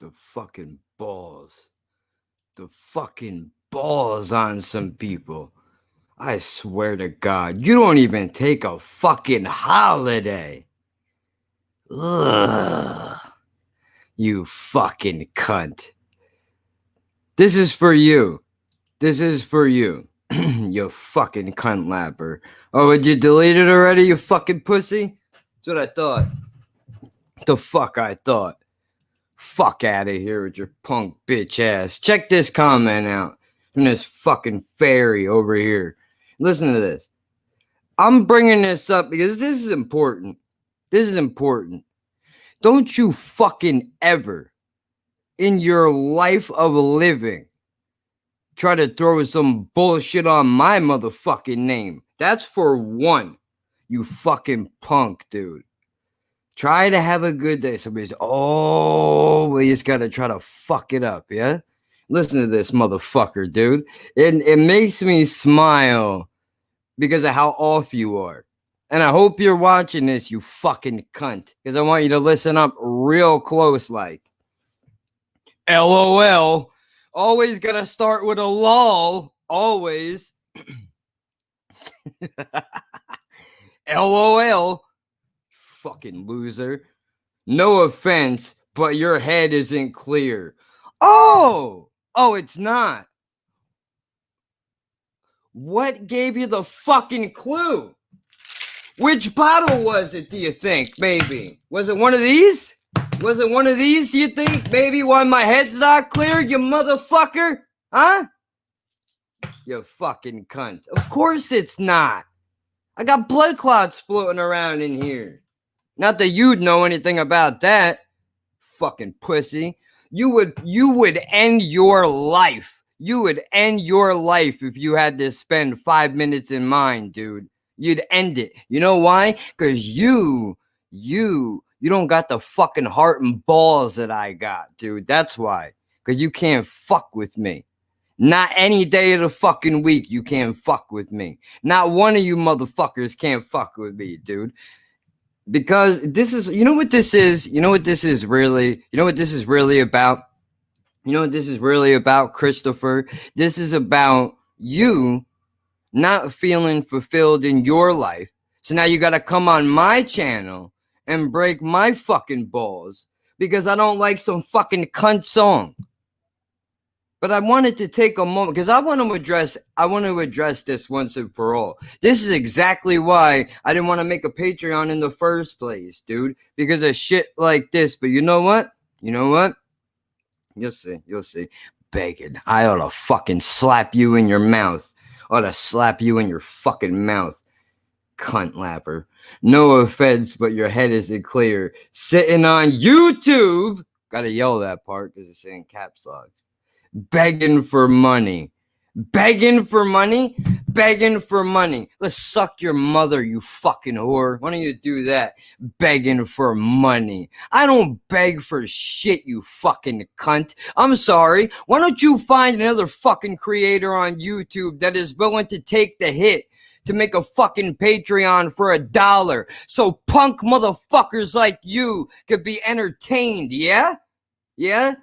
The fucking balls. The fucking balls on some people. I swear to God, you don't even take a fucking holiday. Ugh. You fucking cunt. This is for you. This is for you. You fucking cunt lapper. Oh, did you delete it already, you fucking pussy? That's what I thought. The fuck I thought. Fuck out of here with your punk bitch ass. Check this comment out from this fucking fairy over here. Listen to this. I'm bringing this up because this is important. This is important. Don't you fucking ever in your life of living try to throw some bullshit on my motherfucking name. That's for one. You fucking punk, dude. Try to have a good day. Somebody's, we just gotta try to fuck it up, yeah? Listen to this motherfucker, dude. It makes me smile because of how off you are. And I hope you're watching this, you fucking cunt. Because I want you to listen up real close, like. LOL. Always gotta start with a lol. Always. LOL. Fucking loser. No offense, but your head isn't clear. Oh, it's not. What gave you the fucking clue? Which bottle was it, do you think, maybe? Was it one of these? Was it one of these, do you think? Maybe why my head's not clear, you motherfucker? Huh? You fucking cunt. Of course it's not. I got blood clots floating around in here. Not that you'd know anything about that. Fucking pussy. You would end your life. You would end your life if you had to spend 5 minutes in mine, dude. You'd end it. You know why? Because you don't got the fucking heart and balls that I got, dude. That's why. Because you can't fuck with me. Not any day of the fucking week you can't fuck with me. Not one of you motherfuckers can't fuck with me, dude. Because this is, you know what this is? You know what this is really? You know what this is really about? You know what this is really about, Christopher? This is about you not feeling fulfilled in your life. So now you got to come on my channel and break my fucking balls because I don't like some fucking cunt song. But I wanted to take a moment because I want to address this once and for all. This is exactly why I didn't want to make a Patreon in the first place, dude. Because of shit like this. But you know what? You know what? You'll see. You'll see. Bacon. I ought to fucking slap you in your mouth. I ought to slap you in your fucking mouth. Cunt lapper. No offense, but your head isn't clear. Sitting on YouTube. Gotta yell that part because it's in caps lock. Begging for money. Begging for money? Begging for money. Let's suck your mother, you fucking whore. Why don't you do that? Begging for money. I don't beg for shit, you fucking cunt. I'm sorry. Why don't you find another fucking creator on YouTube that is willing to take the hit to make a fucking Patreon for $1 so punk motherfuckers like you could be entertained, yeah? Yeah?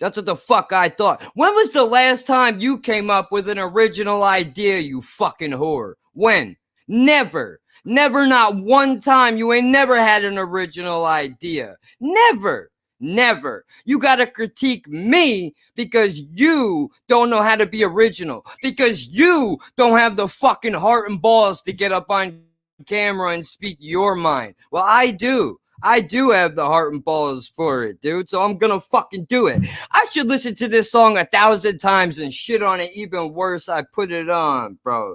That's what the fuck I thought. When was the last time you came up with an original idea, you fucking whore? When? Never. Never, not one time. You ain't never had an original idea. Never. Never. You gotta critique me because you don't know how to be original. Because you don't have the fucking heart and balls to get up on camera and speak your mind. Well, I do. I do have the heart and balls for it, dude. So I'm gonna fucking do it. I should listen to this song 1,000 times and shit on it even worse. I put it on, bro.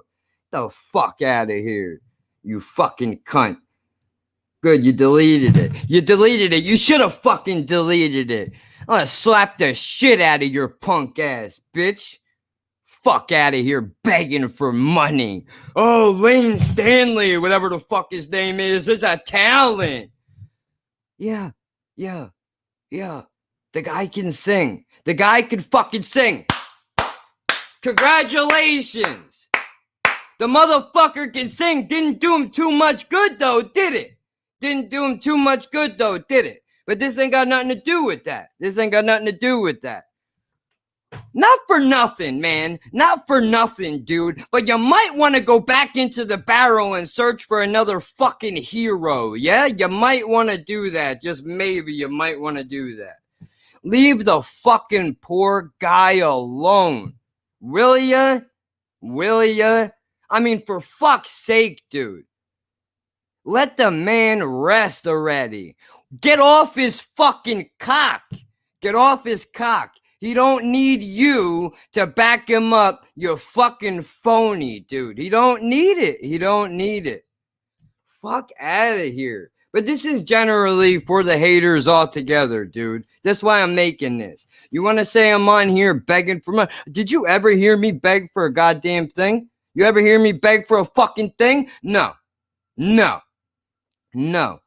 The fuck out of here, you fucking cunt. Good, you deleted it. You deleted it. You should have fucking deleted it. I'm gonna slap the shit out of your punk ass, bitch. Fuck out of here begging for money. Oh, Lane Stanley, whatever the fuck his name is a talent. Yeah. The guy can sing. The guy can fucking sing. Congratulations. The motherfucker can sing. Didn't do him too much good, though, did it? Didn't do him too much good, though, did it? But this ain't got nothing to do with that. This ain't got nothing to do with that. Not for nothing, man. Not for nothing, dude. But you might want to go back into the barrel and search for another fucking hero. Yeah, you might want to do that. Just maybe you might want to do that. Leave the fucking poor guy alone. Will ya? Will ya? I mean, for fuck's sake, dude. Let the man rest already. Get off his fucking cock. Get off his cock. He don't need you to back him up, you fucking phony, dude. He don't need it. He don't need it. Fuck out of here. But this is generally for the haters altogether, dude. That's why I'm making this. You want to say I'm on here begging for money? Did you ever hear me beg for a goddamn thing? You ever hear me beg for a fucking thing? No. No. No.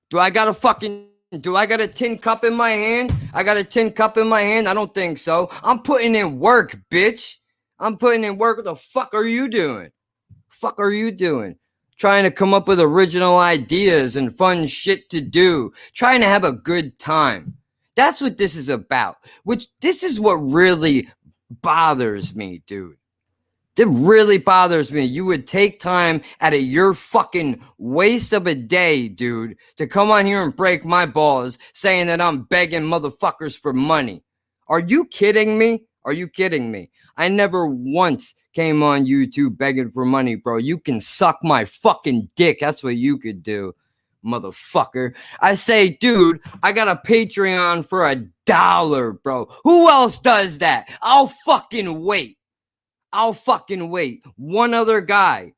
Do I got a tin cup in my hand? I got a tin cup in my hand? I don't think so. I'm putting in work, bitch. I'm putting in work. What the fuck are you doing? Fuck are you doing? Trying to come up with original ideas and fun shit to do. Trying to have a good time. That's what this is about. Which this is what really bothers me, dude. It really bothers me. You would take time out of your fucking waste of a day, dude, to come on here and break my balls saying that I'm begging motherfuckers for money. Are you kidding me? Are you kidding me? I never once came on YouTube begging for money, bro. You can suck my fucking dick. That's what you could do, motherfucker. I say, dude, I got a Patreon for $1, bro. Who else does that? I'll fucking wait. I'll fucking wait. One other guy,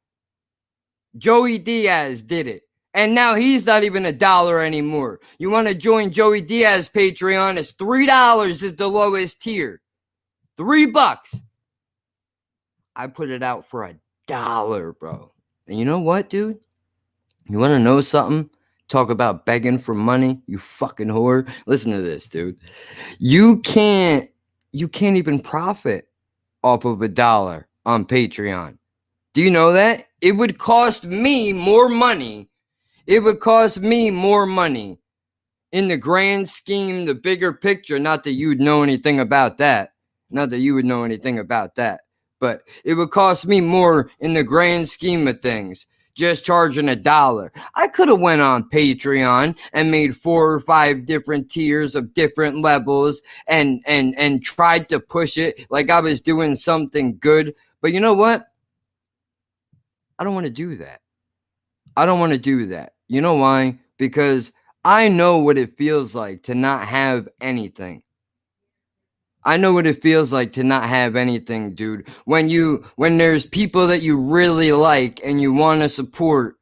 Joey Diaz, did it. And now he's not even $1 anymore. You want to join Joey Diaz Patreon? It's $3 is the lowest tier. $3. I put it out for $1, bro. And you know what, dude? You want to know something? Talk about begging for money, you fucking whore. Listen to this, dude. You can't even profit off of $1 on Patreon. Do you know that? It would cost me more money. It would cost me more money in the grand scheme, the bigger picture. Not that you'd know anything about that. Not that you would know anything about that. But it would cost me more in the grand scheme of things. Just charging $1. I could have went on Patreon and made 4 or 5 different tiers of different levels and tried to push it like I was doing something good. But you know what? I don't want to do that. I don't want to do that. You know why? Because I know what it feels like to not have anything. I know what it feels like to not have anything, dude. When there's people that you really like and you want to support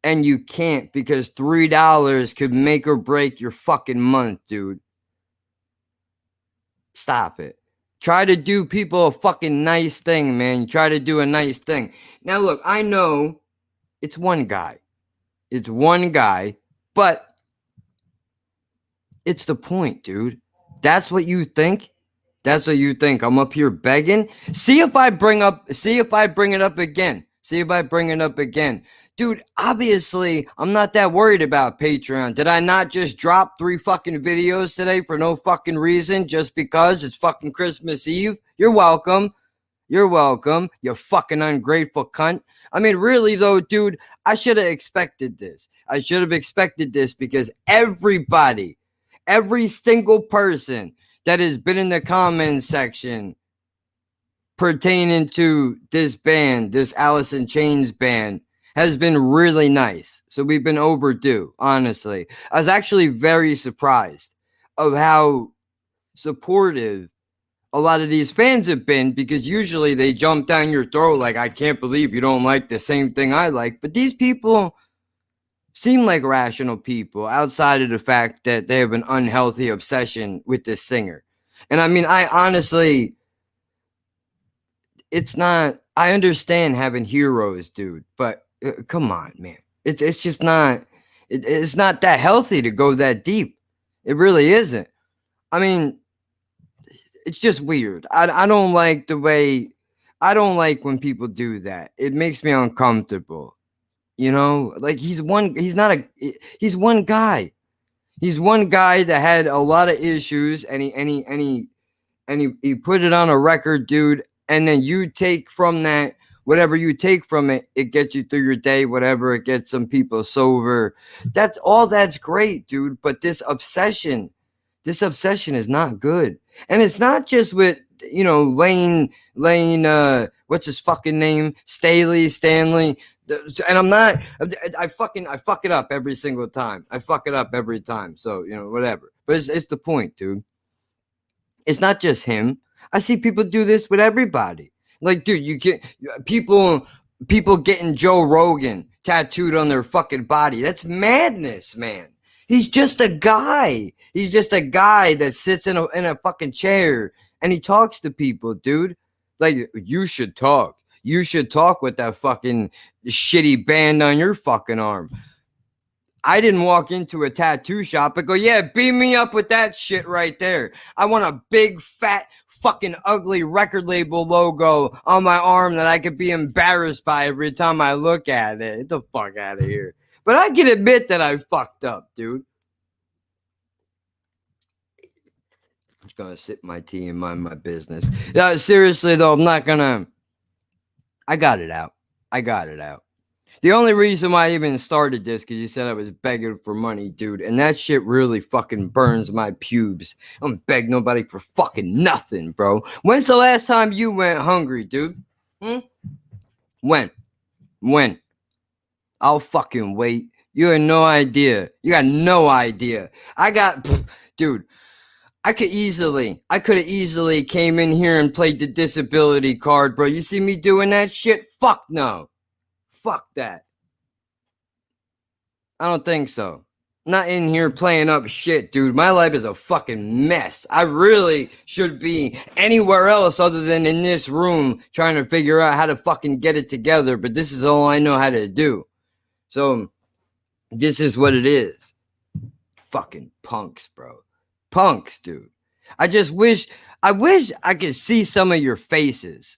and you can't because $3 could make or break your fucking month, dude. Stop it. Try to do people a fucking nice thing, man. Try to do a nice thing. Now, look, I know it's one guy. It's one guy, but it's the point, dude. That's what you think? That's what you think. I'm up here begging. See if I bring it up again. See if I bring it up again. Dude, obviously, I'm not that worried about Patreon. Did I not just drop 3 fucking videos today for no fucking reason just because it's fucking Christmas Eve? You're welcome. You're welcome, you fucking ungrateful cunt. I mean, really, though, dude, I should have expected this. I should have expected this because everybody, every single person that has been in the comments section pertaining to this band, this Alice in Chains band, has been really nice. So we've been overdue, honestly. I was actually very surprised of how supportive a lot of these fans have been, because usually they jump down your throat like, I can't believe you don't like the same thing I like. But these people seem like rational people outside of the fact that they have an unhealthy obsession with this singer. And I mean, I honestly, it's not, I understand having heroes, dude, but come on, man. It's just not, it's not that healthy to go that deep. It really isn't. I mean, it's just weird. I don't like the way, I don't like when people do that. It makes me uncomfortable. You know, like he's one guy. He's one guy that had a lot of issues, and he put it on a record, dude. And then you take from that, whatever you take from it, it gets you through your day, whatever. It gets some people sober. That's great, dude. But this obsession is not good. And it's not just with, Lane, what's his fucking name? Stanley. And I'm not, I fuck it up every single time. I fuck it up every time. So, whatever. But it's the point, dude. It's not just him. I see people do this with everybody. Like, dude, you get people getting Joe Rogan tattooed on their fucking body. That's madness, man. He's just a guy. He's just a guy that sits in a fucking chair and he talks to people, dude. Like, you should talk. You should talk with that fucking shitty band on your fucking arm. I didn't walk into a tattoo shop and go, yeah, beam me up with that shit right there. I want a big, fat, fucking ugly record label logo on my arm that I could be embarrassed by every time I look at it. Get the fuck out of here. But I can admit that I fucked up, dude. I'm just gonna sip my tea and mind my business. Seriously, though, I got it out. The only reason why I even started this, because you said I was begging for money, dude. And that shit really fucking burns my pubes. I don't beg nobody for fucking nothing, bro. When's the last time you went hungry, dude? When? I'll fucking wait. You have no idea. You got no idea. Dude. I could have easily came in here and played the disability card, bro. You see me doing that shit? Fuck no. Fuck that. I don't think so. Not in here playing up shit, dude. My life is a fucking mess. I really should be anywhere else other than in this room trying to figure out how to fucking get it together, but this is all I know how to do. So, this is what it is. Fucking punks, bro. Punks, dude. I wish I could see some of your faces.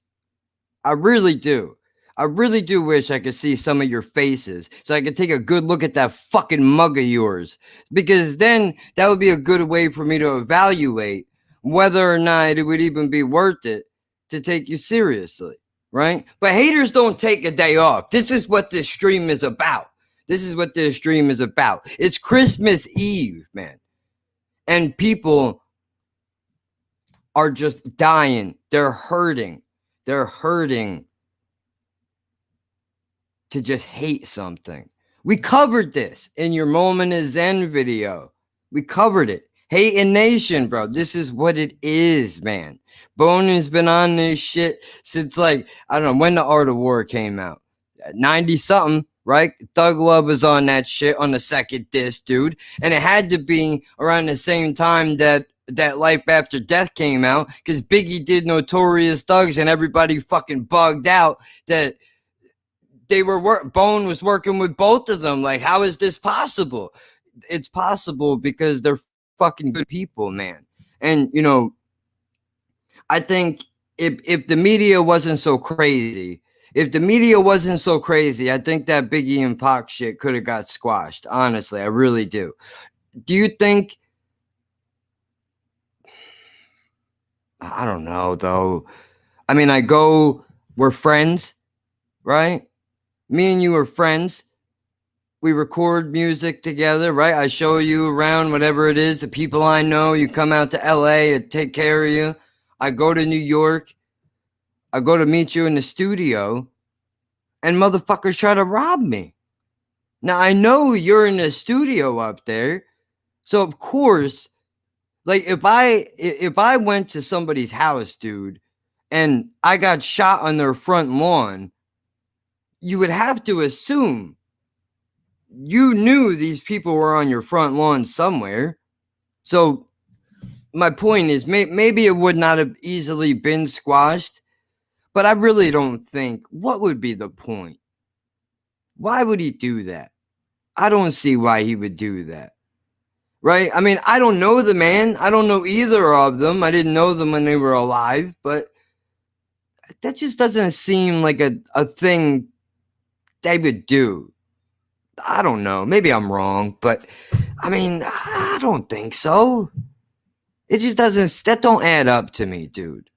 I really do. I really do wish I could see some of your faces so I could take a good look at that fucking mug of yours, because then that would be a good way for me to evaluate whether or not it would even be worth it to take you seriously, right? But haters don't take a day off. This is what this stream is about. It's Christmas Eve, man. And people are just dying. They're hurting to just hate something. We covered this in your Moment of Zen video. We covered it. Hating Nation, bro. This is what it is, man. Bone has been on this shit since, like, I don't know when the Art of War came out. 90-something, right? Thug Love was on that shit on the second disc, dude. And it had to be around the same time that Life After Death came out, because Biggie did Notorious Thugs and everybody fucking bugged out that Bone was working with both of them. Like, how is this possible? It's possible because they're fucking good people, man. And, I think if the media wasn't so crazy, I think that Biggie and Pac shit could have got squashed. Honestly, I really do. Do you think? I don't know, though. I mean, we're friends, right? Me and you are friends. We record music together, right? I show you around whatever it is, the people I know. You come out to LA, I take care of you. I go to New York. I go to meet you in the studio, and motherfuckers try to rob me. Now, I know you're in the studio up there, so of course, like, if I went to somebody's house, dude, and I got shot on their front lawn, you would have to assume you knew these people were on your front lawn somewhere. So my point is, maybe it would not have easily been squashed, but I really don't think, what would be the point? Why would he do that? I don't see why he would do that. Right? I mean, I don't know the man. I don't know either of them. I didn't know them when they were alive, but that just doesn't seem like a thing they would do. I don't know. Maybe I'm wrong, but I mean, I don't think so. It just doesn't, that don't add up to me, dude.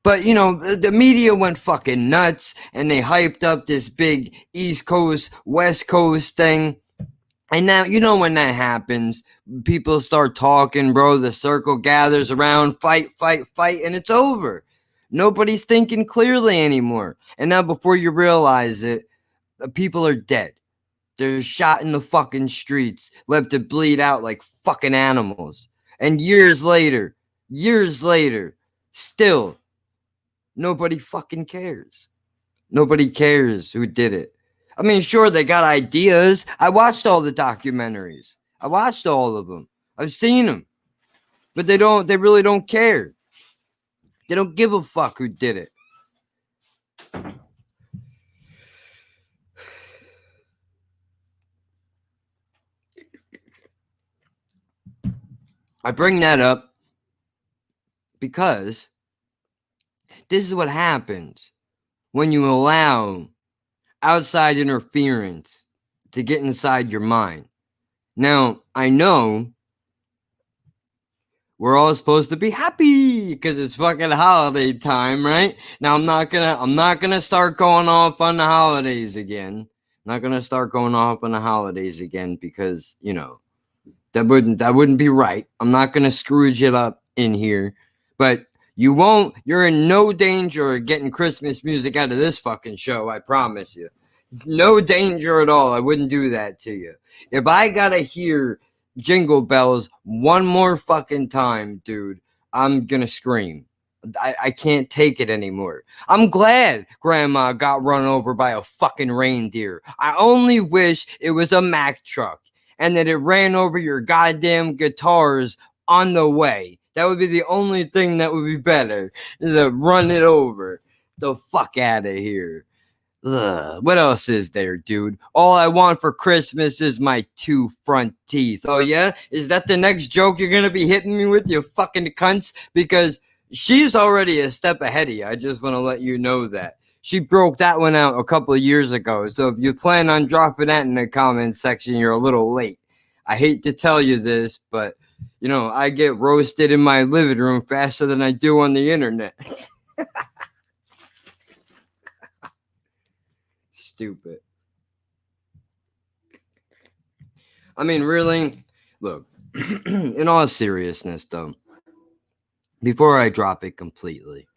But, you know, the media went fucking nuts and they hyped up this big East Coast, West Coast thing. And now, you know, when that happens, people start talking, bro. The circle gathers around, fight, and it's over. Nobody's thinking clearly anymore. And now, before you realize it, the people are dead. They're shot in the fucking streets, left to bleed out like fucking animals. And years later, still, nobody fucking cares. Nobody cares who did it. I mean, sure, they got ideas. I watched all the documentaries. I watched all of them. I've seen them. But they really don't care. They don't give a fuck who did it. I bring that up because this is what happens when you allow outside interference to get inside your mind. Now, I know we're all supposed to be happy because it's fucking holiday time, right? Now, I'm not gonna start going off on the holidays again. I'm not gonna start going off on the holidays again because, you know, that wouldn't be right. I'm not gonna Scrooge it up in here, but you're in no danger of getting Christmas music out of this fucking show, I promise you. No danger at all. I wouldn't do that to you. If I gotta hear Jingle Bells one more fucking time, dude, I'm gonna scream. I can't take it anymore. I'm glad Grandma got run over by a fucking reindeer. I only wish it was a Mack truck and that it ran over your goddamn guitars on the way. That would be the only thing that would be better, is to run it over. The fuck out of here. Ugh, what else is there, dude? All I want for Christmas is my 2 front teeth. Oh, yeah? Is that the next joke you're gonna be hitting me with, you fucking cunts? Because she's already a step ahead of you. I just want to let you know that. She broke that one out a couple of years ago. So if you plan on dropping that in the comments section, you're a little late. I hate to tell you this, but, you know, I get roasted in my living room faster than I do on the internet. Stupid. I mean, really, look, in all seriousness, though, before I drop it completely,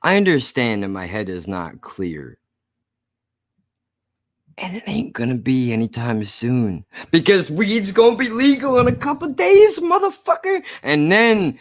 I understand that my head is not clear. And it ain't gonna be anytime soon. Because weed's gonna be legal in a couple days, motherfucker. And then,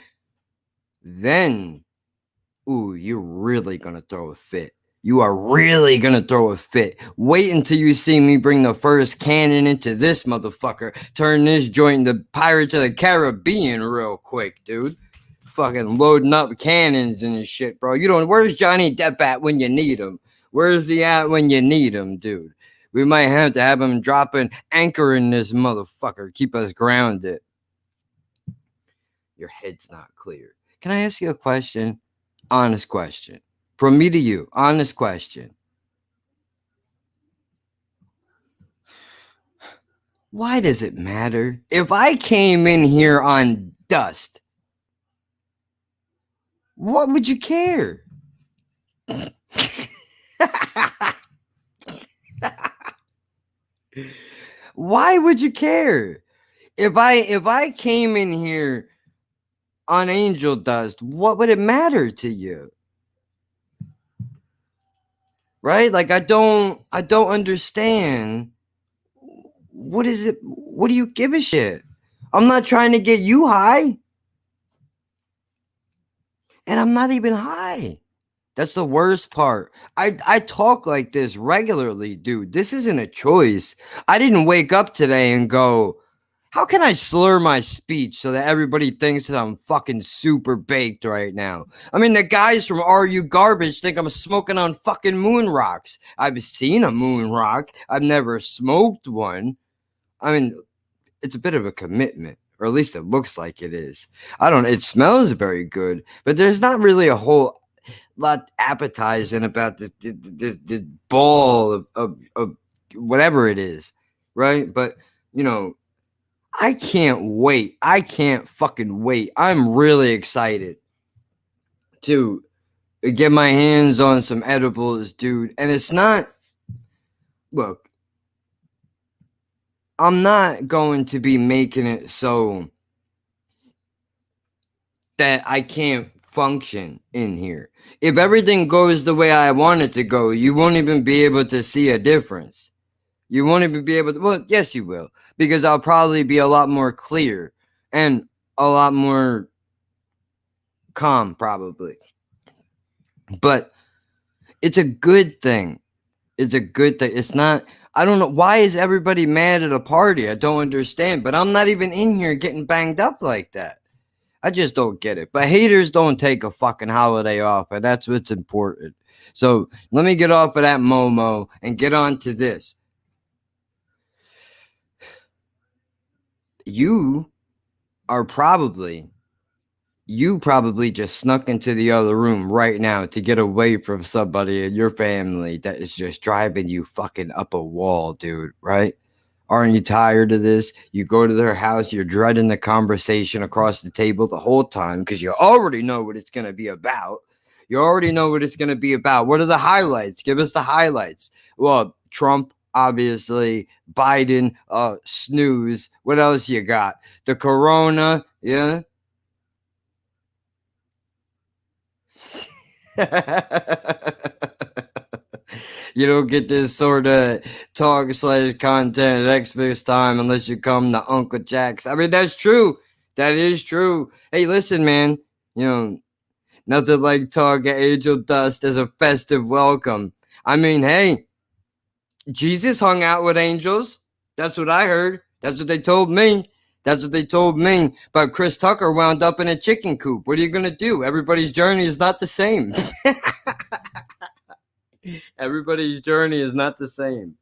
ooh, you're really gonna throw a fit. You are really gonna throw a fit. Wait until you see me bring the first cannon into this motherfucker. Turn this joint into Pirates of the Caribbean real quick, dude. Fucking loading up cannons and shit, bro. You don't. Where's Johnny Depp at when you need him? Where's he at when you need him, dude? We might have to have him drop an anchor in this motherfucker. Keep us grounded. Your head's not clear. Can I ask you a question? Honest question. From me to you, honest question. Why does it matter? If I came in here on dust, what would you care? Why would you care? If I came in here on angel dust, what would it matter to you? Right? Like I don't understand. What is it? What do you give a shit? I'm not trying to get you high. And I'm not even high. That's the worst part. I talk like this regularly, dude. This isn't a choice. I didn't wake up today and go, how can I slur my speech so that everybody thinks that I'm fucking super baked right now? I mean, the guys from Are You Garbage think I'm smoking on fucking moon rocks. I've seen a moon rock. I've never smoked one. I mean, it's a bit of a commitment, or at least it looks like it is. It smells very good, but there's not really a whole lot appetizing about this ball of whatever it is, right? But, you know, I can't wait. I can't fucking wait. I'm really excited to get my hands on some edibles, dude. And it's not, look, I'm not going to be making it so that I can't function in here. If everything goes the way I want it to go, you won't even be able to see a difference. You won't even be able to, well, yes, you will, because I'll probably be a lot more clear and a lot more calm, probably. But it's a good thing. It's a good thing. It's not, I don't know. Why is everybody mad at a party? I don't understand. But I'm not even in here getting banged up like that. I just don't get it. But haters don't take a fucking holiday off, and that's what's important. So let me get off of that Momo and get on to this. You probably just snuck into the other room right now to get away from somebody in your family that is just driving you fucking up a wall, dude, right? Aren't you tired of this? You go to their house, you're dreading the conversation across the table the whole time because you already know what it's going to be about. You already know what it's going to be about. What are the highlights? Give us the highlights. Well, Trump, obviously. Biden, snooze. What else you got? The corona, yeah. You don't get this sort of talk / content at Xmas time unless you come to Uncle Jack's. I mean, that's true. That is true. Hey, listen, man. You know, nothing like talk at angel dust as a festive welcome. I mean, hey, Jesus hung out with angels. That's what I heard. That's what they told me. That's what they told me. But Chris Tucker wound up in a chicken coop. What are you going to do? Everybody's journey is not the same. Everybody's journey is not the same.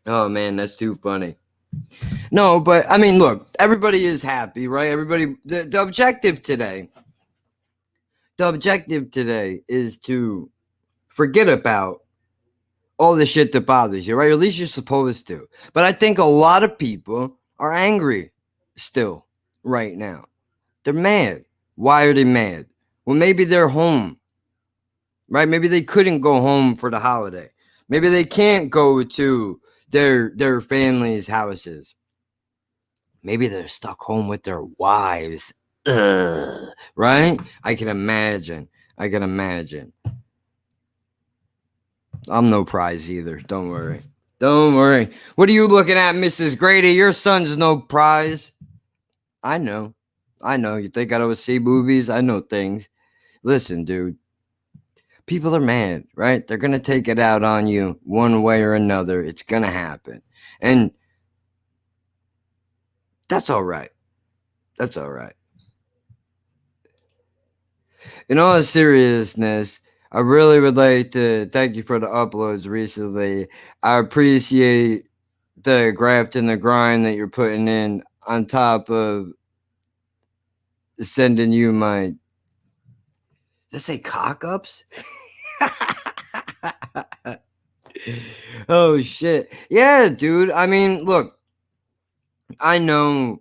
Oh, man, that's too funny. No, but I mean, look, everybody is happy, right? Everybody, the objective today is to forget about all the shit that bothers you, right? Or at least you're supposed to. But I think a lot of people are angry still right now. They're mad. Why are they mad? Well, maybe they're home, right? Maybe they couldn't go home for the holiday. Maybe they can't go to their family's houses. Maybe they're stuck home with their wives. Ugh, right? I can imagine. I'm no prize either. Don't worry. What are you looking at, Mrs. Grady? Your son's no prize. I know. You think I don't see movies? I know things. Listen, dude. People are mad, right? They're going to take it out on you one way or another. It's going to happen. And that's all right. In all seriousness, I really would like to thank you for the uploads recently. I appreciate the graft and the grind that you're putting in on top of sending you my, let's say, cock ups. Oh shit. Yeah, dude. I mean, look, I know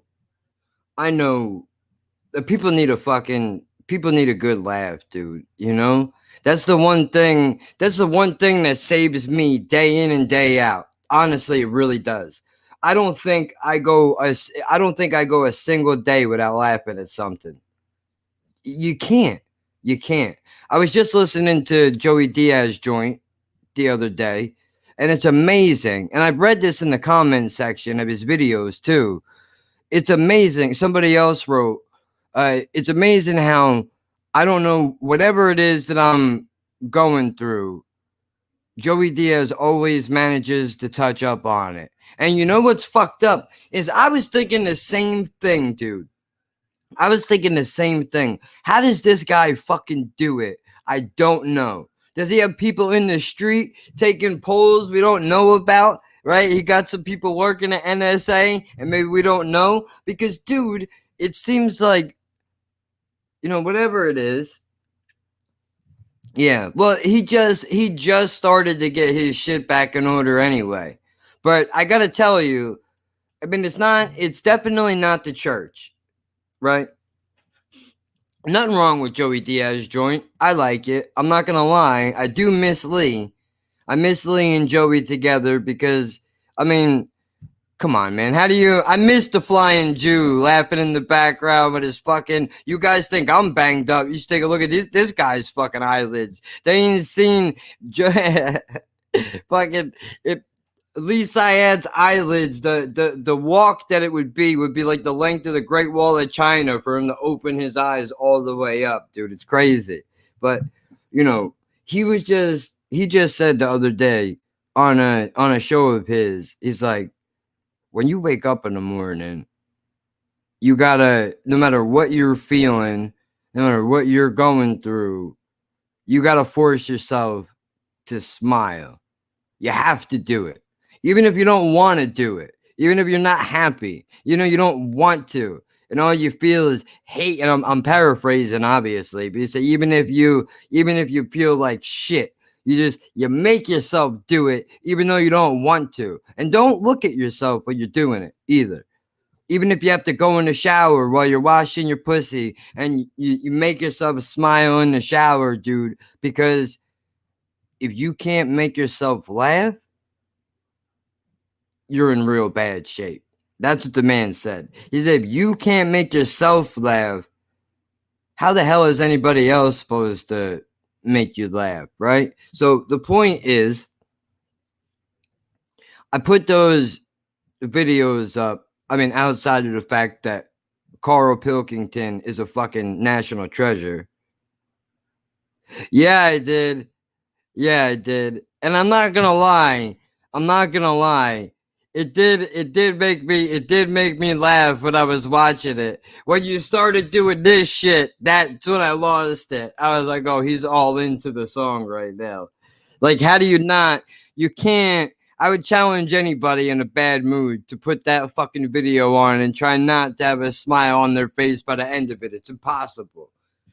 that people need a good laugh, dude. You know? That's the one thing that saves me day in and day out. Honestly, it really does. I don't think I go a single day without laughing at something. You can't. I was just listening to Joey Diaz joint the other day, and it's amazing. And I've read this in the comment section of his videos too. It's amazing. Somebody else wrote, it's amazing how, I don't know, whatever it is that I'm going through, Joey Diaz always manages to touch up on it. And you know what's fucked up is I was thinking the same thing, dude. How does this guy fucking do it? I don't know. Does he have people in the street taking polls we don't know about? Right? He got some people working at NSA and maybe we don't know. Because, dude, it seems like, whatever it is. Yeah, well, he just started to get his shit back in order anyway. But I gotta tell you, I mean, it's definitely not the church, right? Nothing wrong with Joey Diaz joint. I like it. I'm not gonna lie. I do miss Lee. I miss Lee and Joey together because, I mean, come on, man. I miss the flying Jew laughing in the background with his fucking. You guys think I'm banged up? You should take a look at this guy's fucking eyelids. They ain't seen fucking it. Lee Syed's eyelids, the walk that it would be like the length of the Great Wall of China for him to open his eyes all the way up, dude. It's crazy. But you know, he just said the other day on a show of his, he's like, when you wake up in the morning, you gotta, no matter what you're feeling, no matter what you're going through, you gotta force yourself to smile. You have to do it. Even if you don't want to do it, even if you're not happy, you don't want to, and all you feel is hate. And I'm paraphrasing, obviously, but you say even if you feel like shit, you make yourself do it, even though you don't want to. And don't look at yourself when you're doing it either. Even if you have to go in the shower while you're washing your pussy, and you make yourself smile in the shower, dude, because if you can't make yourself laugh, you're in real bad shape. That's what the man said. He said, if you can't make yourself laugh, how the hell is anybody else supposed to make you laugh, right? So the point is, I put those videos up. I mean, outside of the fact that Carl Pilkington is a fucking national treasure. Yeah, I did. Yeah, I did. And I'm not gonna lie. It did make me laugh when I was watching it. When you started doing this shit, that's when I lost it. I was like, oh, he's all into the song right now. Like, how do you not? You can't. I would challenge anybody in a bad mood to put that fucking video on and try not to have a smile on their face by the end of it. It's impossible.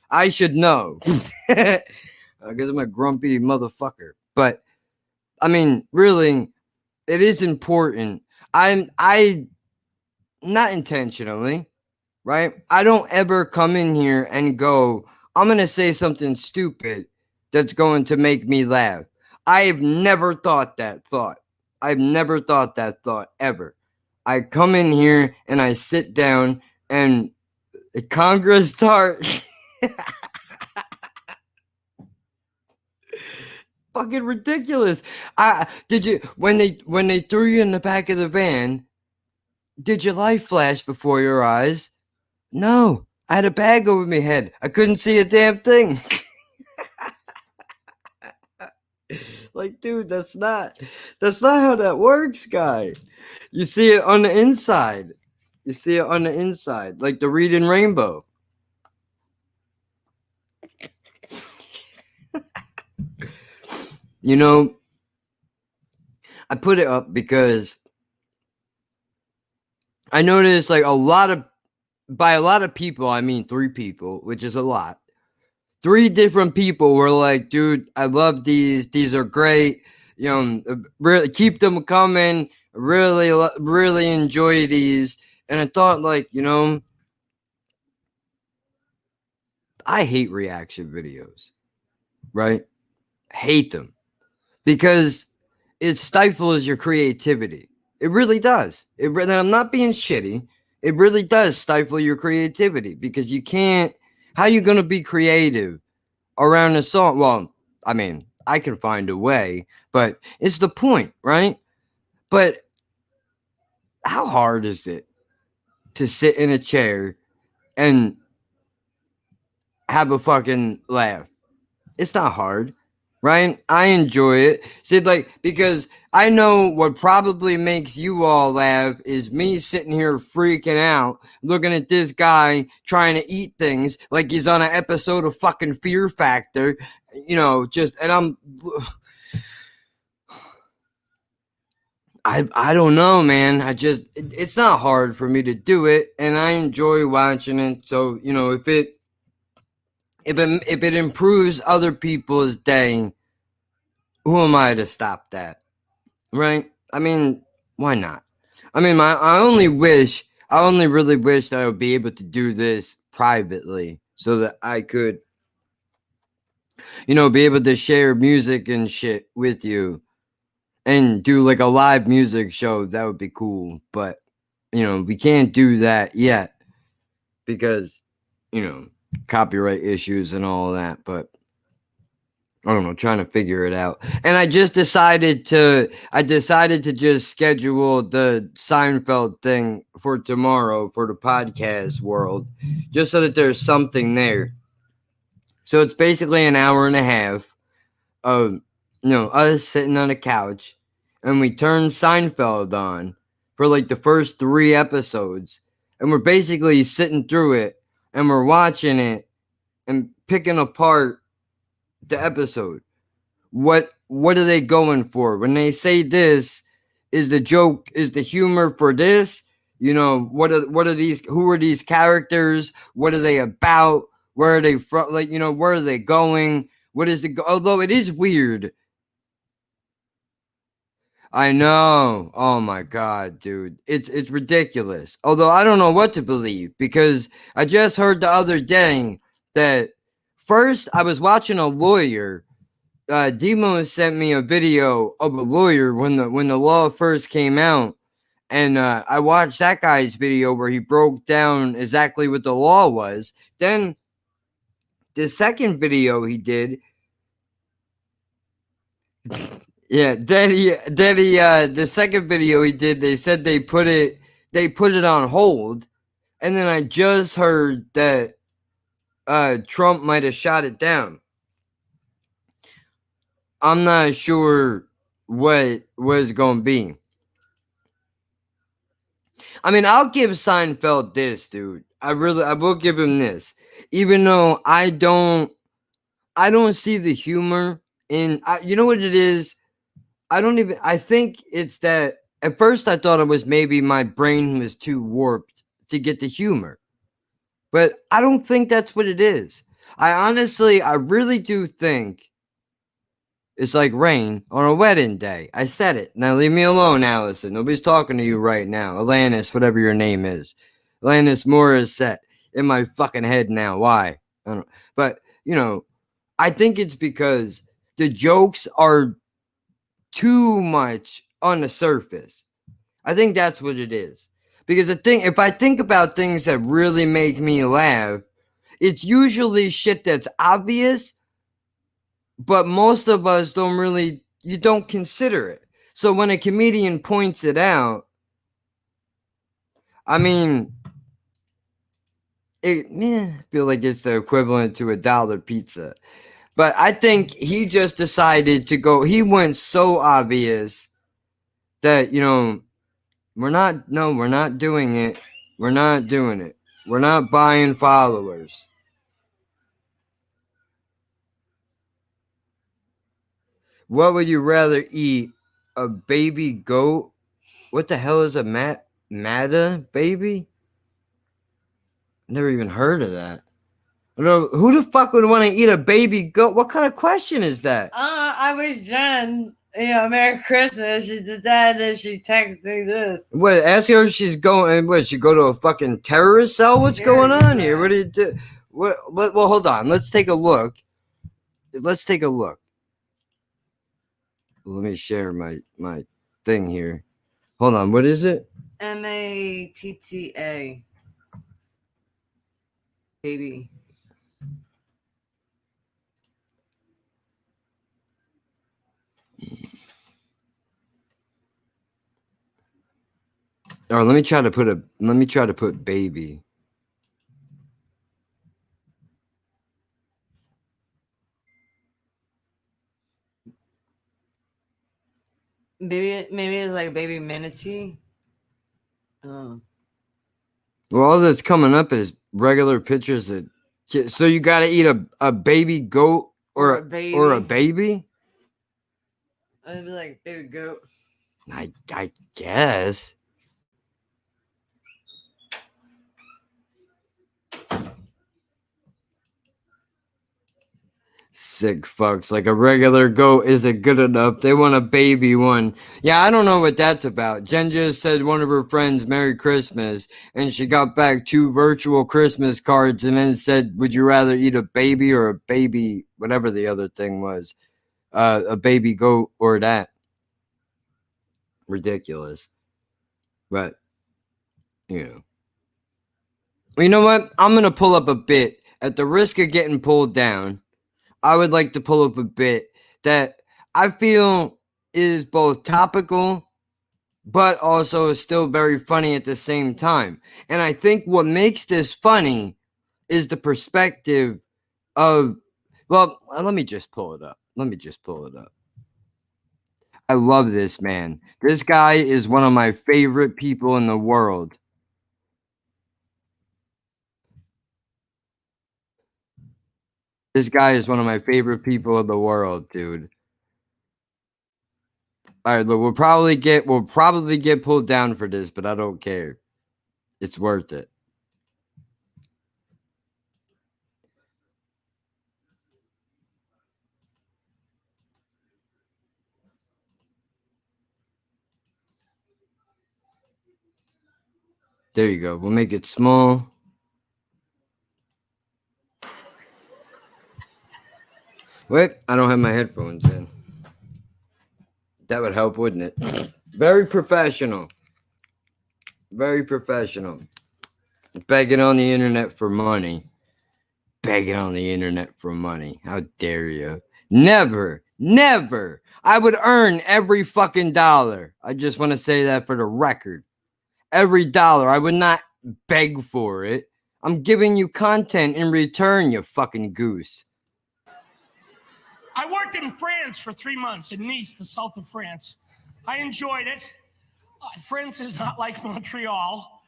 I should know. Because I'm a grumpy motherfucker. But, I mean, really, it is important. I not intentionally, right? I don't ever come in here and go, I'm going to say something stupid that's going to make me laugh. I have never thought that thought. I've never thought that thought ever. I come in here and I sit down and Congress tart. Fucking ridiculous. Did you when they threw you in the back of the van, did your life flash before your eyes? No. I had a bag over my head. I couldn't see a damn thing. Like, dude, that's not how that works, guy. You see it on the inside. You see it on the inside, like the Reading Rainbow. You know, I put it up because I noticed, like, by a lot of people, I mean 3 people, which is a lot. 3 different people were like, dude, I love these. These are great. You know, really keep them coming. Really enjoy these. And I thought, like, you know, I hate reaction videos, right? Hate them because it stifles your creativity. It really does. I'm not being shitty. It really does stifle your creativity because you can't. How are you going to be creative around a song? Well, I mean, I can find a way, but it's the point, right? But how hard is it to sit in a chair and have a fucking laugh? It's not hard, right? I enjoy it. See, like, because I know what probably makes you all laugh is me sitting here freaking out, looking at this guy trying to eat things like he's on an episode of fucking Fear Factor, you know, and I don't know, man. It's not hard for me to do it, and I enjoy watching it. So, you know, if it improves other people's day, who am I to stop that? Right? I mean, why not? I mean, I only really wish that I would be able to do this privately so that I could, be able to share music and shit with you and do like a live music show. That would be cool. But, we can't do that yet because, copyright issues and all that. But I don't know, trying to figure it out. And I decided to just schedule the Seinfeld thing for tomorrow for the podcast world, just so that there's something there. So it's basically an hour and a half of, us sitting on a couch, and we turn Seinfeld on for like the first 3 episodes, and we're basically sitting through it, and we're watching it and picking apart the episode. What are they going for when they say this is the joke, is the humor for this? What are these, who are these characters, what are they about, where are they from, like, where are they going, what is it although it is weird. I know. Oh my god, dude. It's ridiculous. Although I don't know what to believe, because I just heard the other day that first I was watching a lawyer. Demo sent me a video of a lawyer when the law first came out, and I watched that guy's video where he broke down exactly what the law was. Then the second video he did, yeah, the second video he did, they said they put it on hold, and then I just heard that Trump might have shot it down. I'm not sure what it's going to be. I mean, I'll give Seinfeld this, dude. I will give him this. Even though I don't see the humor in, you know what it is? I think it's that at first I thought it was maybe my brain was too warped to get the humor. But I don't think that's what it is. I really do think it's like rain on a wedding day. I said it. Now leave me alone, Allison. Nobody's talking to you right now. Alanis, whatever your name is. Alanis Morissette in my fucking head now. Why? I don't know. But, I think it's because the jokes are too much on the surface. I think that's what it is. Because if I think about things that really make me laugh, it's usually shit that's obvious, but most of us you don't consider it. So when a comedian points it out, I mean, I feel like it's the equivalent to $1 pizza. But I think he just decided to go, he went so obvious that, we're not doing it. We're not doing it. We're not buying followers. What would you rather eat? A baby goat? What the hell is a Mata baby? Never even heard of that. No, who the fuck would want to eat a baby goat? What kind of question is that? I wish Jen, Merry Christmas. She did that, and she texted me this. What? Ask her if she's going. What? She go to a fucking terrorist cell? What's going on here? What do you do? What? Well, hold on. Let's take a look. Let me share my thing here. Hold on. What is it? Matta. Baby. All right, let me try to put baby. Maybe it's like baby manatee. Oh. Well, all that's coming up is regular pictures of kids. So you got to eat a baby goat or a baby? It'd be like baby goat. I guess. Sick fucks. Like a regular goat isn't good enough. They want a baby one. Yeah, I don't know what that's about. Jen just said one of her friends Merry Christmas, and she got back 2 virtual Christmas cards and then said, would you rather eat a baby or a baby, whatever the other thing was, a baby goat or that. Ridiculous. But, you know what? I'm going to pull up a bit at the risk of getting pulled down. I would like to pull up a bit that I feel is both topical, but also is still very funny at the same time. And I think what makes this funny is the perspective of, well, let me just pull it up. I love this man. This guy is one of my favorite people in the world. This guy is one of my favorite people in the world, dude. All right, look, we'll probably get pulled down for this, but I don't care. It's worth it. There you go. We'll make it small. Wait, I don't have my headphones in. That would help, wouldn't it? Very professional. Very professional. Begging on the internet for money. Begging on the internet for money. How dare you? Never. Never. I would earn every fucking dollar. I just want to say that for the record. Every dollar. I would not beg for it. I'm giving you content in return, you fucking goose. I worked in France for 3 months, in Nice, the south of France. I enjoyed it. France is not like Montreal.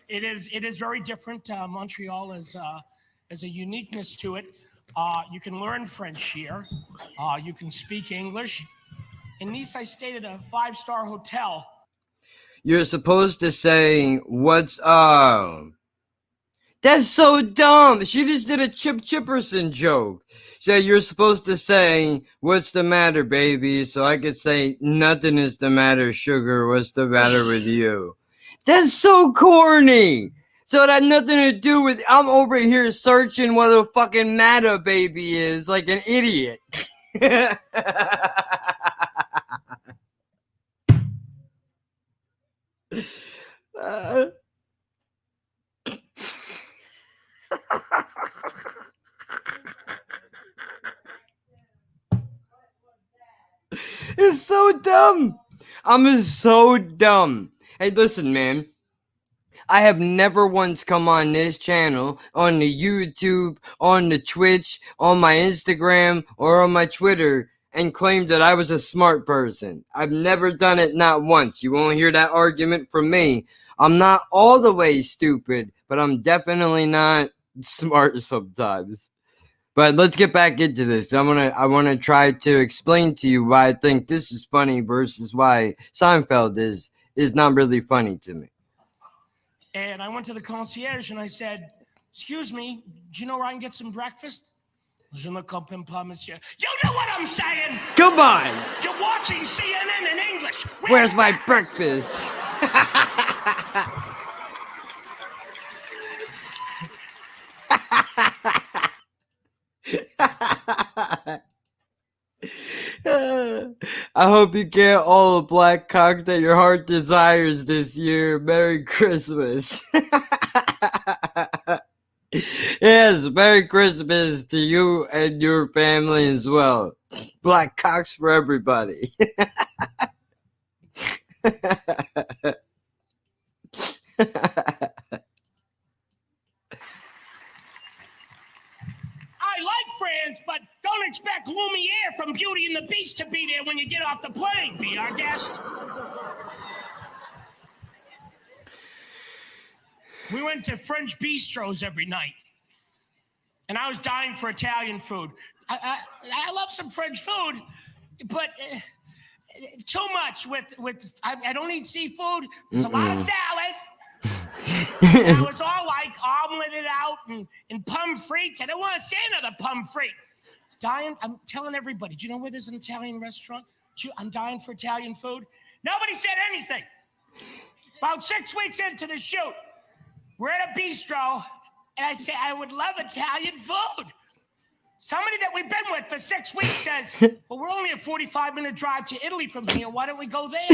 It is very different. Montreal has a uniqueness to it. You can learn French here. You can speak English. In Nice, I stayed at a 5-star hotel. You're supposed to say, what's up? That's so dumb. She just did a Chip Chipperson joke. So you're supposed to say, what's the matter, baby? So I could say, nothing is the matter, sugar. What's the matter with you? That's so corny. So it had nothing to do with, I'm over here searching what a fucking matter, baby is, like an idiot. It's so dumb. I'm so dumb. Hey, listen, man. I have never once come on this channel, on the YouTube, on the Twitch, on my Instagram, or on my Twitter and claimed that I was a smart person. I've never done it, not once. You won't hear that argument from me. I'm not all the way stupid, but I'm definitely not smart sometimes. But let's get back into this. I want to try to explain to you why I think this is funny versus why Seinfeld is not really funny to me. And I went to the concierge and I said, excuse me, do you know where I can get some breakfast? Je ne comprends pas, monsieur. You know what I'm saying? Come on! You're watching CNN in English. Where's my breakfast? I hope you get all the black cock that your heart desires this year. Merry Christmas. Yes, Merry Christmas to you and your family as well. Black cocks for everybody. I like France, but don't expect Lumiere from Beauty and the Beast to be there when you get off the plane. Be our guest. We went to French bistros every night, and I was dying for Italian food. I love some French food, but too much with I don't eat seafood. There's a lot of salad. And I was all like omeleted out and pomme frites. I don't want to say another pomme frite. dying. I'm telling everybody, do you know where there's an Italian restaurant? I'm dying for Italian food. Nobody said anything. About 6 weeks into the shoot, we're at a bistro, and I say, I would love Italian food. Somebody that we've been with for 6 weeks says, well, we're only a 45-minute drive to Italy from here. Why don't we go there?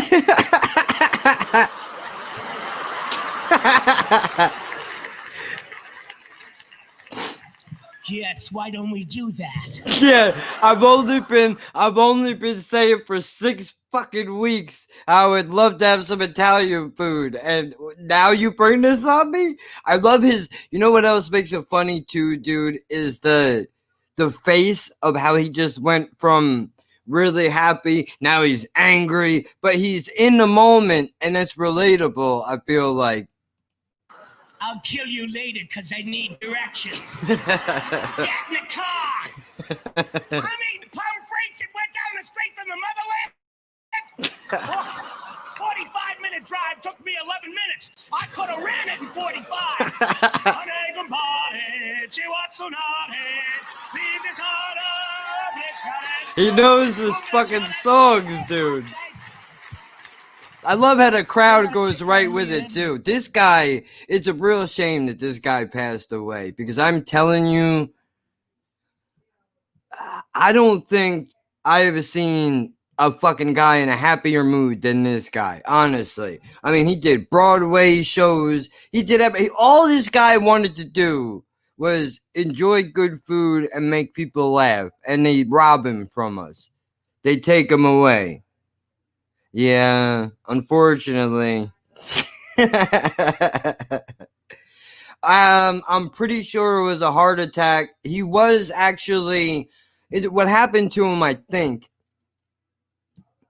Yes, why don't we do that? Yeah, I've only been saying for 6 fucking weeks I would love to have some Italian food, and now you bring this on me? I love his. You know what else makes it funny too, dude? Is the face of how he just went from really happy, now he's angry, but he's in the moment, and that's relatable. I feel like. I'll kill you later because I need directions. Get in the car. I'm eating pomfrets and went down the street from the motherland. 45-minute drive took me 11 minutes. I could have ran it in 45. He knows his fucking songs, dude. I love how the crowd goes right with it too. This guy, it's a real shame that this guy passed away, because I'm telling you, I don't think I ever seen a fucking guy in a happier mood than this guy, honestly. I mean, he did Broadway shows, he did all this guy wanted to do was enjoy good food and make people laugh, and they rob him from us. They take him away. Yeah, unfortunately. I'm pretty sure it was a heart attack. He was actually, what happened to him, I think,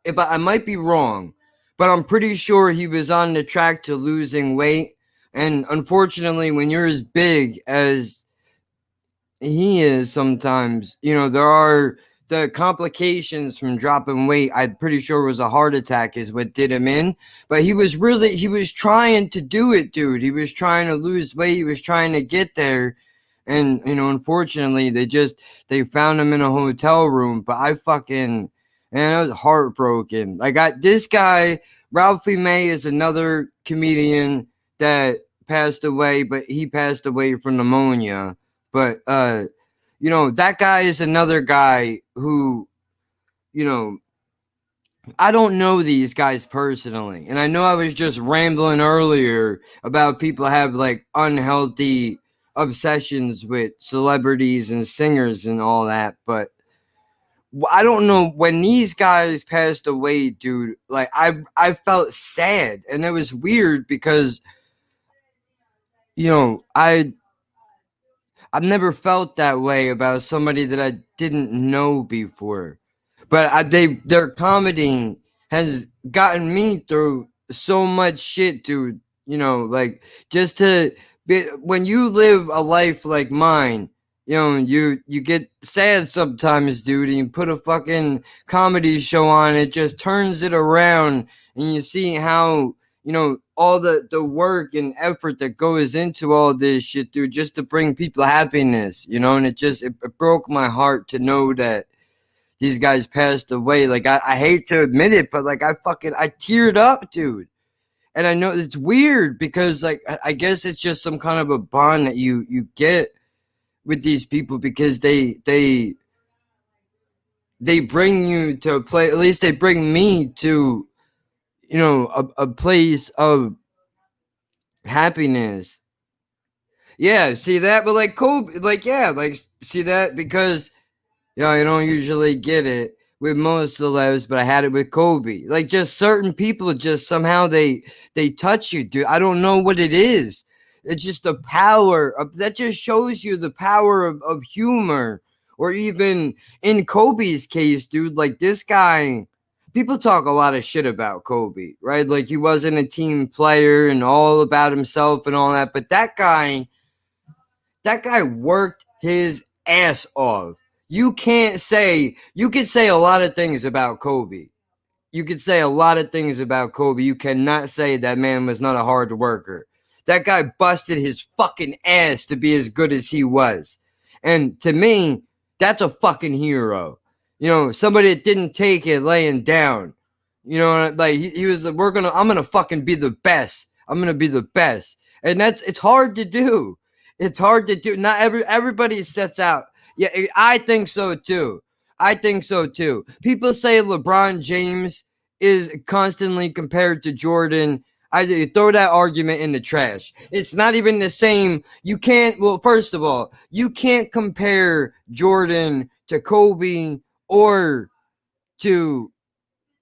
if I might be wrong, but I'm pretty sure he was on the track to losing weight. And unfortunately, when you're as big as he is, sometimes, you know, there are the complications from dropping weight. I'm pretty sure it was a heart attack is what did him in. But he was trying to do it, dude. He was trying to lose weight. He was trying to get there. And, you know, unfortunately, they found him in a hotel room. But I was heartbroken. This guy, Ralphie May, is another comedian that passed away, but he passed away from pneumonia. But, you know, that guy is another guy who, you know, I don't know these guys personally. And I know I was just rambling earlier about people have like unhealthy obsessions with celebrities and singers and all that. But I don't know, when these guys passed away, dude, like I felt sad. And it was weird because, you know, I've never felt that way about somebody that I didn't know before, but their comedy has gotten me through so much shit, dude. You know, like just to be, when you live a life like mine, you know, you get sad sometimes, dude, and you put a fucking comedy show on, it just turns it around, and you see how, you know, all the work and effort that goes into all this shit, dude, just to bring people happiness, you know. And it broke my heart to know that these guys passed away. Like, I hate to admit it, but like I teared up, dude. And I know it's weird because like I guess it's just some kind of a bond that you get with these people, because they bring you to a place, at least they bring me to, you know, a place of happiness. Yeah, see that? But like Kobe, like, yeah, like, see that? Because, you know, you don't usually get it with most celebs, but I had it with Kobe. Like, just certain people, just somehow they touch you, dude. I don't know what it is. It's just the power of, that just shows you the power of humor. Or even in Kobe's case, dude, like this guy, people talk a lot of shit about Kobe, right? Like he wasn't a team player and all about himself and all that. But that guy worked his ass off. You can say a lot of things about Kobe. You could say a lot of things about Kobe. You cannot say that man was not a hard worker. That guy busted his fucking ass to be as good as he was. And to me, That's a fucking hero. You know, somebody that didn't take it laying down. You know, like he was, I'm gonna fucking be the best. I'm gonna be the best. And it's hard to do. It's hard to do. Not everybody sets out. Yeah, I think so too. I think so too. People say LeBron James is constantly compared to Jordan. I throw that argument in the trash. It's not even the same. You can't, well, first of all, you can't compare Jordan to Kobe or to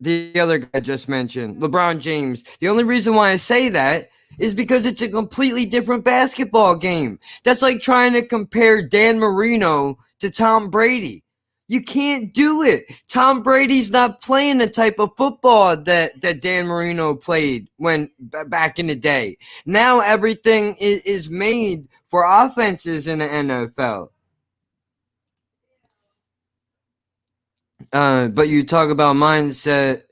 the other guy I just mentioned, LeBron James. The only reason why I say that is because it's a completely different basketball game. That's like trying to compare Dan Marino to Tom Brady. You can't do it. Tom Brady's not playing the type of football that Dan Marino played when back in the day. Now everything is made for offenses in the NFL. But you talk about mindset,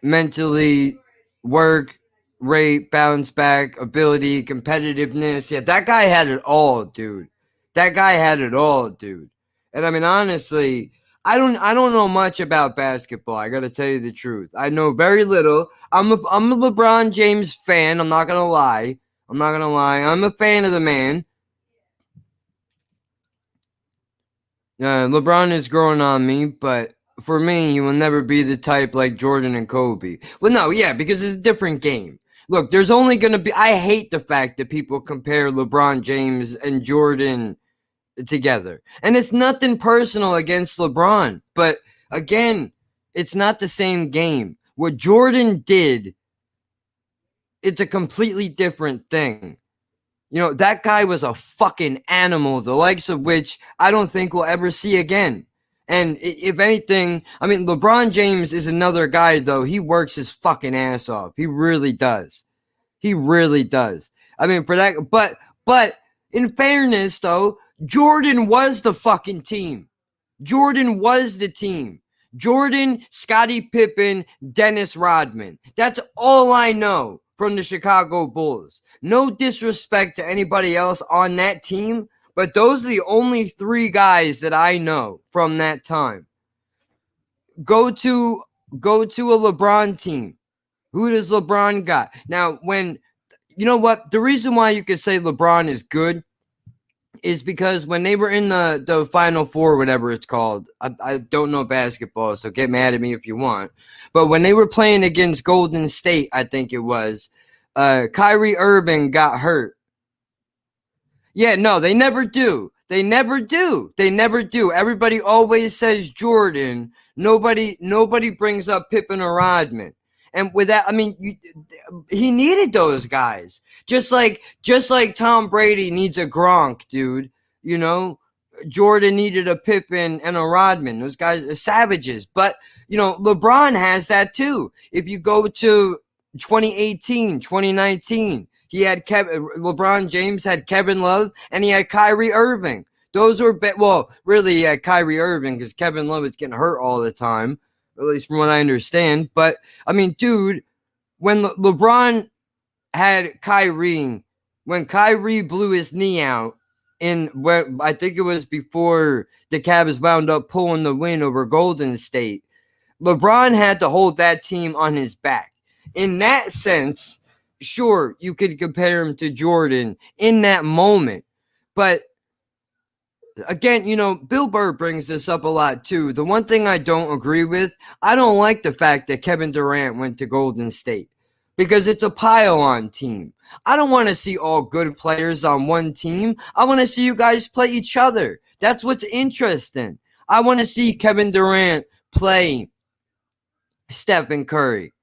mentally, work rate, bounce back, ability, competitiveness. Yeah, that guy had it all, dude. That guy had it all, dude. And I mean, honestly, I don't know much about basketball. I gotta tell you the truth. I know very little. I'm a LeBron James fan. I'm not gonna lie. I'm a fan of the man. LeBron is growing on me, but for me, he will never be the type like Jordan and Kobe. Well, no, yeah, because it's a different game. Look, there's only going to be... I hate the fact that people compare LeBron James and Jordan together. And it's nothing personal against LeBron. But, again, it's not the same game. What Jordan did, it's a completely different thing. You know, that guy was a fucking animal, the likes of which I don't think we'll ever see again. And if anything, I mean, LeBron James is another guy, though. He works his fucking ass off. He really does. He really does. I mean, for that, but in fairness, though, Jordan was the fucking team. Jordan was the team. Jordan, Scottie Pippen, Dennis Rodman. That's all I know from the Chicago Bulls. No disrespect to anybody else on that team, but those are the only three guys that I know from that time. Go to a LeBron team. Who does LeBron got? Now, you know what? The reason why you could say LeBron is good is because when they were in the Final Four, whatever it's called, I don't know basketball, so get mad at me if you want. But when they were playing against Golden State, I think it was, Kyrie Irving got hurt. Yeah, no, they never do. They never do. Everybody always says Jordan. Nobody brings up Pippen or Rodman. And with that, I mean, he needed those guys. Just like Tom Brady needs a Gronk, dude. You know, Jordan needed a Pippen and a Rodman. Those guys are savages. But, you know, LeBron has that too. If you go to 2018, 2019, he had LeBron James had Kevin Love and he had Kyrie Irving. Those were, really he had Kyrie Irving because Kevin Love was getting hurt all the time. At least from what I understand. But, I mean, dude, when LeBron had Kyrie, when Kyrie blew his knee out, I think it was before the Cavs wound up pulling the win over Golden State, LeBron had to hold that team on his back. In that sense, sure, you could compare him to Jordan in that moment. But, again, you know, Bill Burr brings this up a lot too. The one thing I don't agree with, I don't like the fact that Kevin Durant went to Golden State because it's a pile-on team. I don't want to see all good players on one team. I want to see you guys play each other. That's what's interesting. I want to see Kevin Durant play Stephen Curry,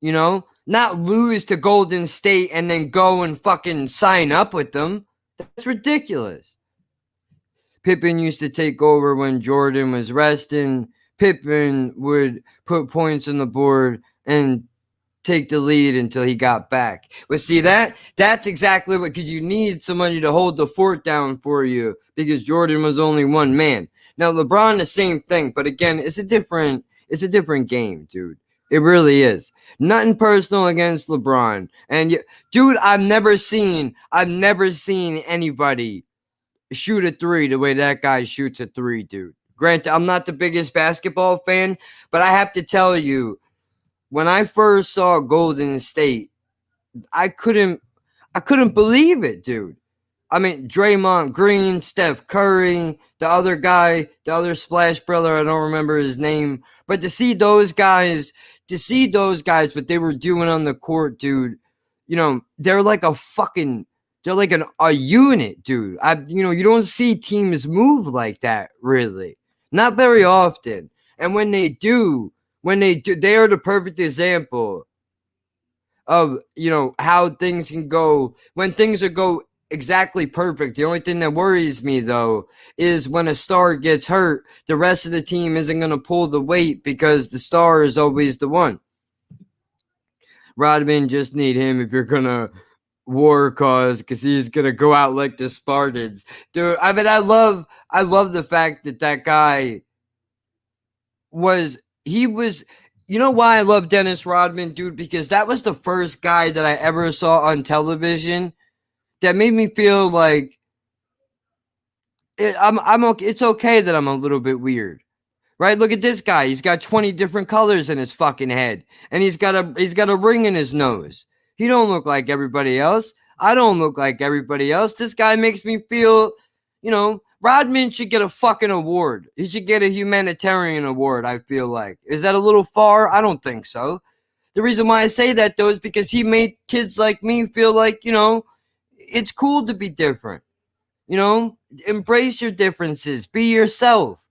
you know, not lose to Golden State and then go and fucking sign up with them. That's ridiculous. Pippen used to take over when Jordan was resting. Pippen would put points on the board and take the lead until he got back. But see, that's exactly what, because you need somebody to hold the fort down for you because Jordan was only one man. Now, LeBron, the same thing, but again, it's a different game, dude. It really is. Nothing personal against LeBron. And dude, I've never seen anybody shoot a three the way that guy shoots a three, dude. Granted, I'm not the biggest basketball fan, but I have to tell you, when I first saw Golden State, I couldn't believe it, dude. I mean, Draymond Green, Steph Curry, the other guy, the other Splash brother, I don't remember his name. But to see those guys, what they were doing on the court, dude, you know, they're like a unit, dude. You don't see teams move like that, really. Not very often. And when they do, they are the perfect example of, how things can go when things go exactly perfect. The only thing that worries me, though, is when a star gets hurt, the rest of the team isn't going to pull the weight because the star is always the one. Rodman, just need him if you're going to war cause, because he's going to go out like the Spartans. Dude, I mean, I love the fact that guy was. You know why I love Dennis Rodman, dude? Because that was the first guy that I ever saw on television that made me feel like I'm okay. It's okay that I'm a little bit weird, right? Look at this guy. He's got 20 different colors in his fucking head, and he's got a ring in his nose. He don't look like everybody else. I don't look like everybody else. This guy makes me feel, Rodman should get a fucking award. He should get a humanitarian award, I feel like. Is that a little far? I don't think so. The reason why I say that, though, is because he made kids like me feel like, it's cool to be different. Embrace your differences. Be yourself.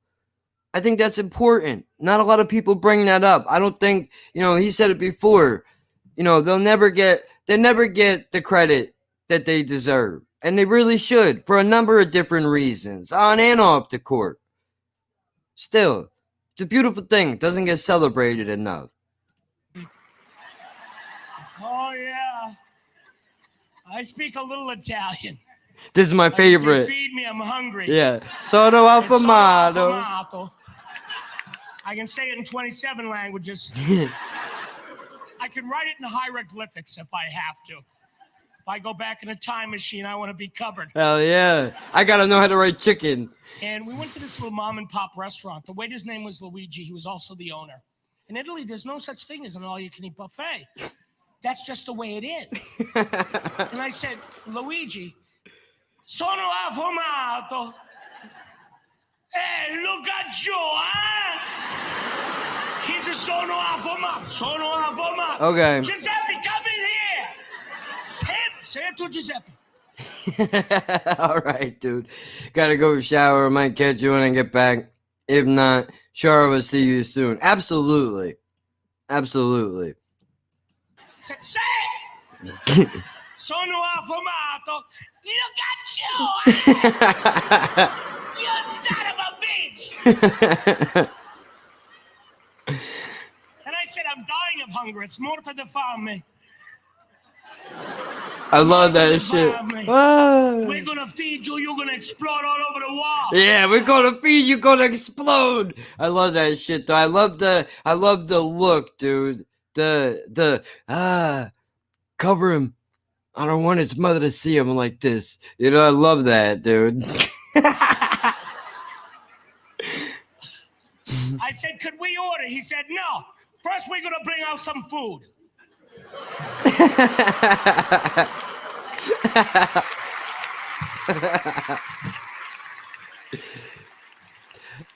I think that's important. Not a lot of people bring that up. I don't think, he said it before. They'll never get the credit that they deserve. And they really should, for a number of different reasons, on and off the court. Still, it's a beautiful thing. It doesn't get celebrated enough. Oh, yeah. I speak a little Italian. This is my favorite. Feed me, I'm hungry. Yeah. Sono affamato. I can say it in 27 languages. I can write it in hieroglyphics if I have to. If I go back in a time machine, I want to be covered. Hell yeah. I got to know how to write chicken. And we went to this little mom and pop restaurant. The waiter's name was Luigi. He was also the owner. In Italy, there's no such thing as an all-you-can-eat buffet. That's just the way it is. And I said, Luigi, sono affomato. Hey, look at you, huh? He said, sono affomato. Okay. Giuseppe, come in here. Say it to Giuseppe. All right, dude. Gotta go shower. Might catch you when I get back. If not, sure, we'll see you soon. Absolutely. Say it. Sono affomato. Look at you. You son of a bitch. And I said, I'm dying of hunger. It's morta de fame. I love that shit. We're gonna feed you. You're gonna explode all over the wall. Yeah, we're gonna feed you. Gonna explode. I love that shit, though. I love the look, dude. Cover him. I don't want his mother to see him like this. I love that, dude. I said, could we order? He said, no. First, we're gonna bring out some food.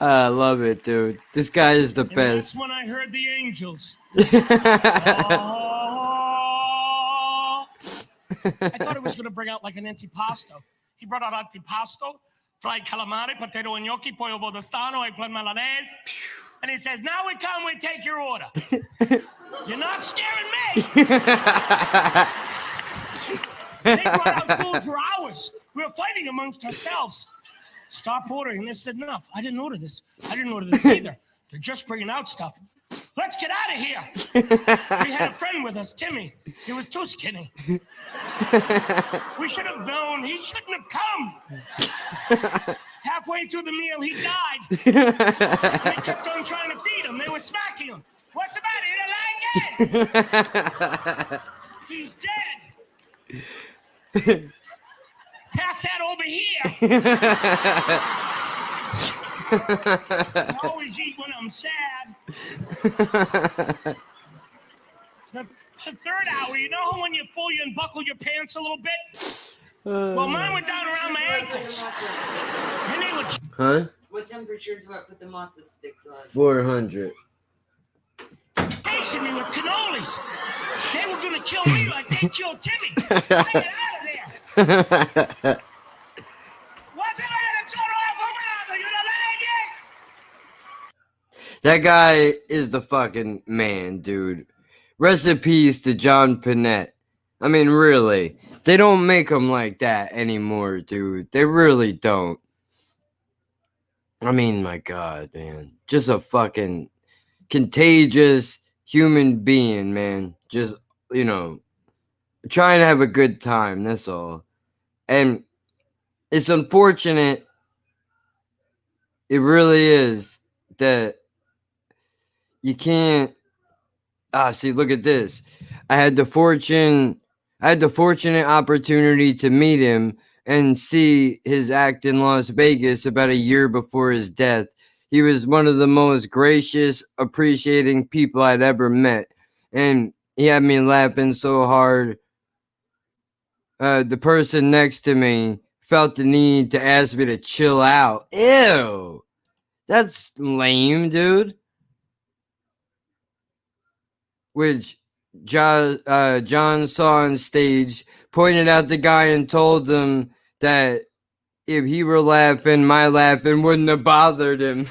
I love it, dude. This guy is the best. That's when I heard the angels. I thought it was going to bring out like an antipasto. He brought out antipasto, fried calamari, potato and gnocchi, pollo vodostano, eggplant milanese. And he says, now we come, we take your order. You're not scaring me. They brought out food for hours. We were fighting amongst ourselves. Stop ordering. This is enough. I didn't order this. I didn't order this either. They're just bringing out stuff. Let's get out of here. We had a friend with us, Timmy. He was too skinny. We should have known. He shouldn't have come. Halfway through the meal, he died. They kept on trying to feed him. They were smacking him. What's the matter? You don't like it? He's dead. pass that over here. I always eat when I'm sad. The third hour, you know how when you're full, you unbuckle your pants a little bit? Well, mine went down around my ankles. And they were... Huh? What temperature do I put the masa sticks on? 400. Chasing me with cannolis. They were gonna kill me like they killed Timmy. I get out of there. That guy is the fucking man, dude. Rest in peace to John Pinette. I mean, really. They don't make them like that anymore, dude. They really don't. I mean, my God, man. Just a fucking contagious human being, man. Just, you know, trying to have a good time, that's all. And it's unfortunate, it really is, that you can't... see, look at this. I had the fortunate opportunity to meet him and see his act in Las Vegas about a year before his death. He was one of the most gracious, appreciating people I'd ever met. And he had me laughing so hard. The person next to me felt the need to ask me to chill out. Ew. That's lame, dude. Which John saw on stage, pointed out the guy and told him that if he were laughing, my laughing wouldn't have bothered him.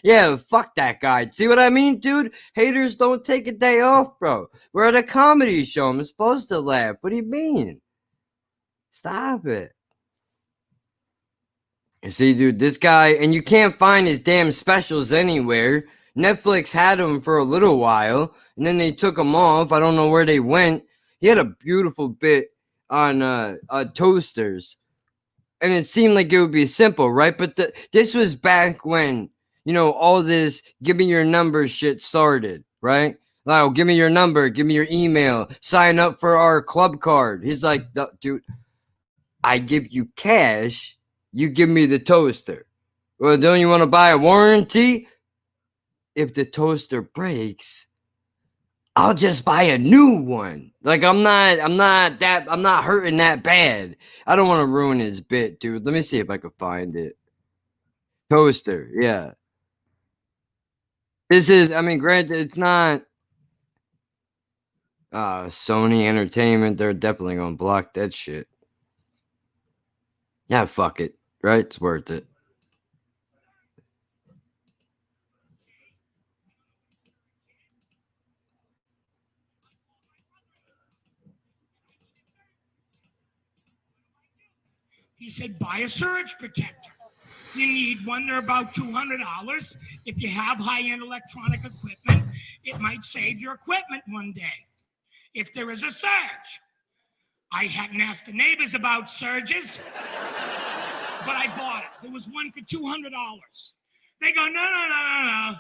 Yeah, fuck that guy. See what I mean, dude? Haters don't take a day off, bro. We're at a comedy show. I'm supposed to laugh. What do you mean? Stop it. You see, dude, this guy, and you can't find his damn specials anywhere. Netflix had him for a little while, and then they took him off. I don't know where they went. He had a beautiful bit on toasters, and it seemed like it would be simple, right? But this was back when, you know, all this give me your number shit started, right? Like, give me your number, give me your email, sign up for our club card. He's like, dude, I give you cash, you give me the toaster. Well, don't you want to buy a warranty? If the toaster breaks, I'll just buy a new one. Like, I'm not hurting that bad. I don't want to ruin his bit, dude. Let me see if I can find it. Toaster, yeah. This is, I mean, granted, it's not Sony Entertainment. They're definitely gonna block that shit. Yeah, fuck it. Right? It's worth it. He said, buy a surge protector. You need one. They're about $200. If you have high-end electronic equipment, it might save your equipment one day. If there is a surge. I hadn't asked the neighbors about surges, but I bought it. There was one for $200. They go, no.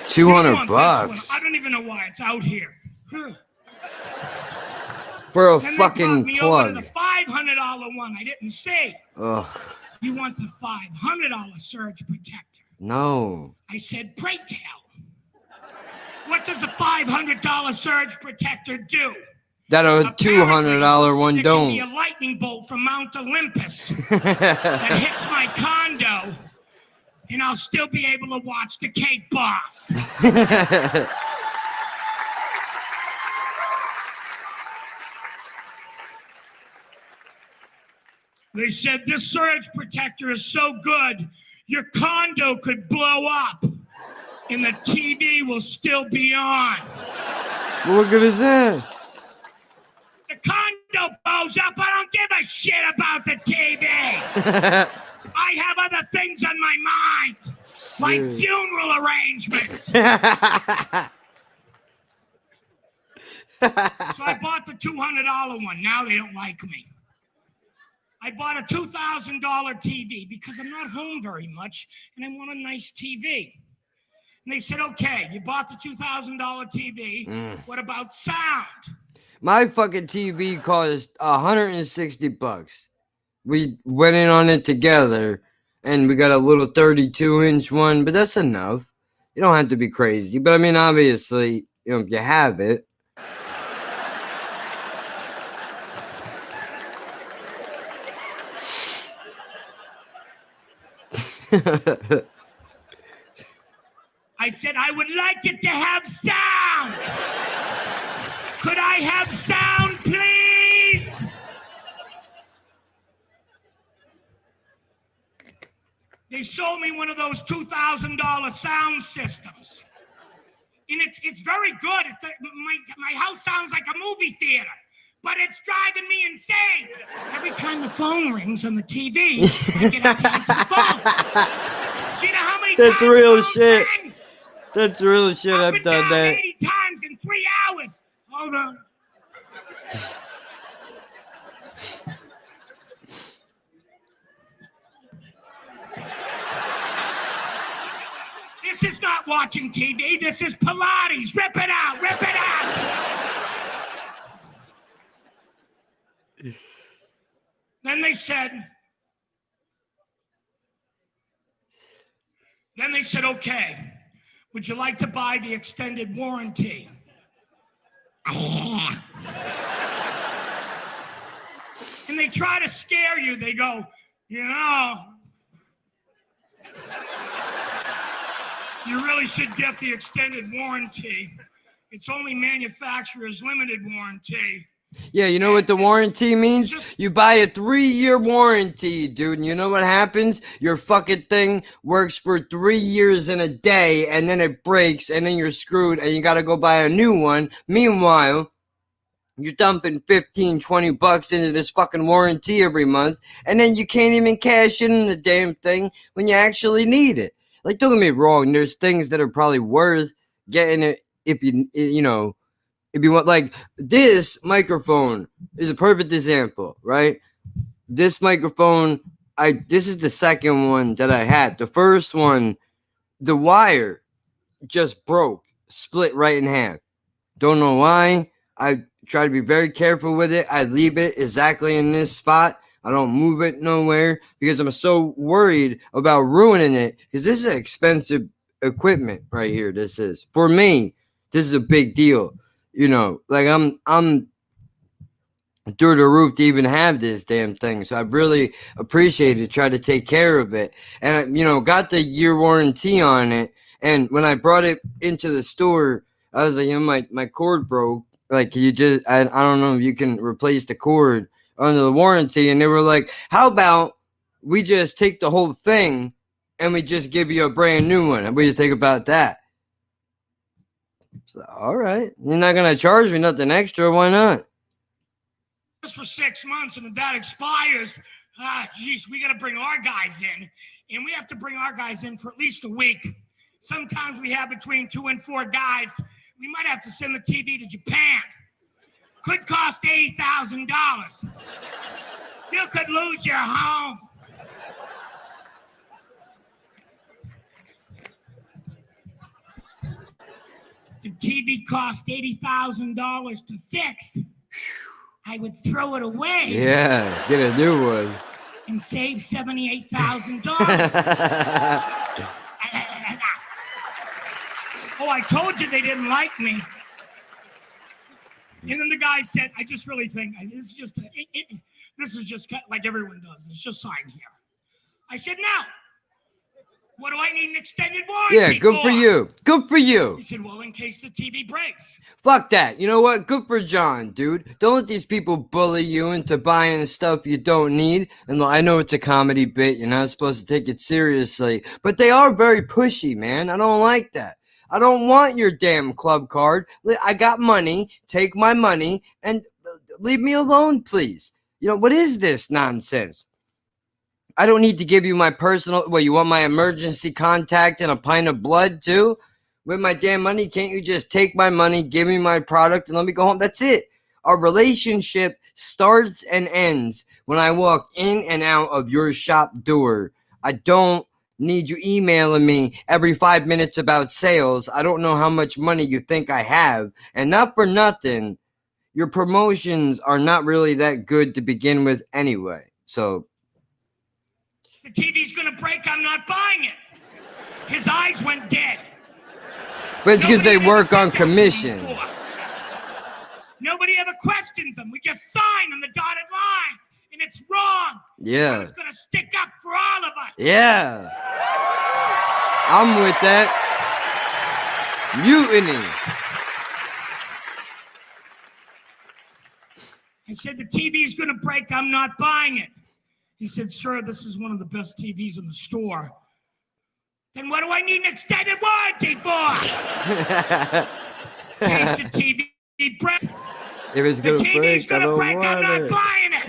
200 bucks. I don't even know why it's out here. For a then fucking me plug. over to the $500 one I didn't see. Ugh. You want the $500 surge protector? No. I said, pray tell. What does a $500 surge protector do? That a $200 one there don't. Can be a lightning bolt from Mount Olympus that hits my condo, and I'll still be able to watch the Cake Boss. They said this surge protector is so good, your condo could blow up, and the TV will still be on. What good is that? The condo blows up, I don't give a shit about the TV. I have other things on my mind, like funeral arrangements. So I bought the $200 one. Now they don't like me. I bought a $2,000 TV because I'm not home very much and I want a nice TV. And they said, okay, you bought the $2,000 TV. What about sound? My fucking TV cost $160. We went in on it together, and we got a little 32-inch one, but that's enough. You don't have to be crazy. But I mean, obviously, you know, if you have it. I said I would like it to have sound. Could I have sound, please? They sold me one of those $2,000 sound systems. And it's very good. My house sounds like a movie theater, but it's driving me insane. Every time the phone rings on the TV, I get up to answer the phone. Do you know how many That's times real the phone shit. rang? That's real shit. Up I've and done down that. 80 times in 3 hours. Hold on. This is not watching TV. This is Pilates. Rip it out. Rip it out. Then they said, okay, would you like to buy the extended warranty? And they try to scare you. They go, you know, you really should get the extended warranty. It's only manufacturer's limited warranty. Yeah, you know what the warranty means? You buy a 3-year warranty, dude, and you know what happens? Your fucking thing works for 3 years and a day, and then it breaks, and then you're screwed, and you gotta go buy a new one. Meanwhile, you're dumping $15-20 into this fucking warranty every month, and then you can't even cash in the damn thing when you actually need it. Like, don't get me wrong, there's things that are probably worth getting it if you know, if you want. Like, this microphone is a perfect example, right? This microphone, this is the second one that I had. The first one, the wire just broke, split right in half. Don't know why. I try to be very careful with it. I leave it exactly in this spot. I don't move it nowhere because I'm so worried about ruining it, because this is expensive equipment right here. This is, for me, this is a big deal. You know, like I'm through the roof to even have this damn thing. So I really appreciate it. Try to take care of it. And I, you know, got the year warranty on it. And when I brought it into the store, I was like, you know, my cord broke. Like, you just, I don't know if you can replace the cord under the warranty. And they were like, how about we just take the whole thing and we just give you a brand new one? What do you think about that? So, all right. You're not going to charge me nothing extra. Why not? Just for 6 months, and if that expires, geez, we got to bring our guys in. And we have to bring our guys in for at least a week. Sometimes we have between 2 and 4 guys. We might have to send the TV to Japan. Could cost $80,000. You could lose your home. The TV cost $80,000 to fix. I would throw it away. Yeah, get a new one. And save $78,000. Oh, I told you they didn't like me. And then the guy said, I just really think this is just like everyone does. It's just sign here. I said, no. What do I need an extended warranty Yeah, good for you. Good for you. He said, well, in case the TV breaks. Fuck that. You know what? Good for John, dude. Don't let these people bully you into buying stuff you don't need. And I know it's a comedy bit. You're not supposed to take it seriously. But they are very pushy, man. I don't like that. I don't want your damn club card. I got money. Take my money and leave me alone, please. You know, what is this nonsense? I don't need to give you my personal... Well, you want my emergency contact and a pint of blood, too? With my damn money, can't you just take my money, give me my product, and let me go home? That's it. Our relationship starts and ends when I walk in and out of your shop door. I don't need you emailing me every 5 minutes about sales. I don't know how much money you think I have. And not for nothing, your promotions are not really that good to begin with anyway. So The TV's gonna break. I'm not buying it. His eyes went dead. but it's because Nobody they ever work said on that to me commission. before. Nobody ever questions them. We just sign on the dotted line, and it's wrong. Yeah. It's gonna stick up for all of us. Yeah. I'm with that. Mutiny. I said, the TV's gonna break. I'm not buying it. He said, sir, this is one of the best TVs in the store. Then what do I need an extended warranty for? Case the TV breaks. If it's The gonna TV's break, I gonna don't break. I'm want not it. buying it.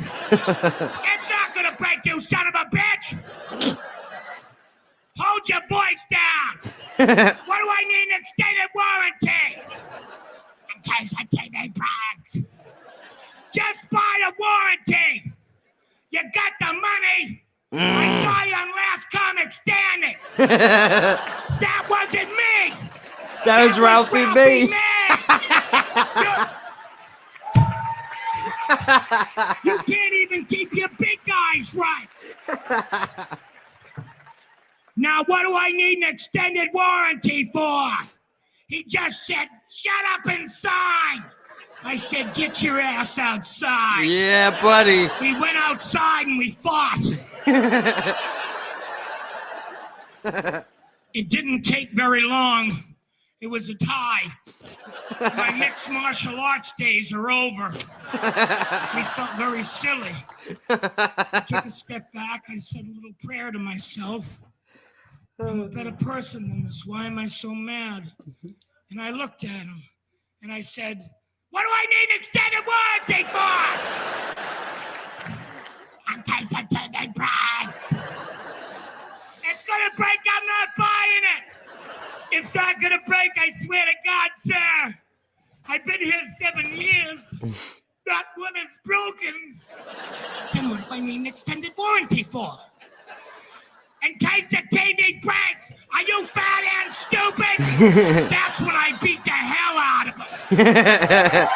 It's not gonna break, you son of a bitch. Hold your voice down. What do I need an extended warranty? In case the TV breaks. Just buy the warranty. You got the money. I saw you on Last Comic Standing. That wasn't me. That was Ralphie B. You can't even keep your big guys right. Now, what do I need an extended warranty for? He just said, shut up and sign. I said, get your ass outside. Yeah, buddy. We went outside and we fought. It didn't take very long. It was a tie. My mixed martial arts days are over. We felt very silly. I took a step back. I said a little prayer to myself. I'm a better person than this. Why am I so mad? And I looked at him and I said, what do I need an extended warranty for? In case the TV breaks. It's gonna break, I'm not buying it. It's not gonna break, I swear to God, sir. I've been here 7 years. Not one is broken. Then what do I need an extended warranty for? In case the TV breaks, are you fat and stupid? That's when I beat the hell out of him.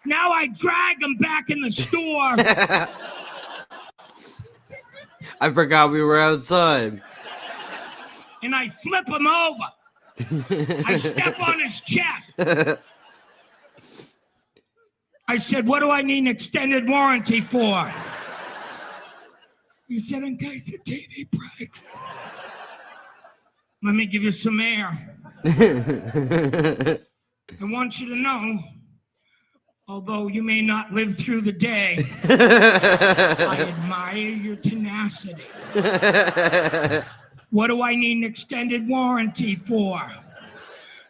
Now I drag him back in the store. I forgot we were outside. And I flip him over. I step on his chest. I said, what do I need an extended warranty for? He said, in case the TV breaks. Let me give you some air. I want you to know, although you may not live through the day, I admire your tenacity. What do I need an extended warranty for?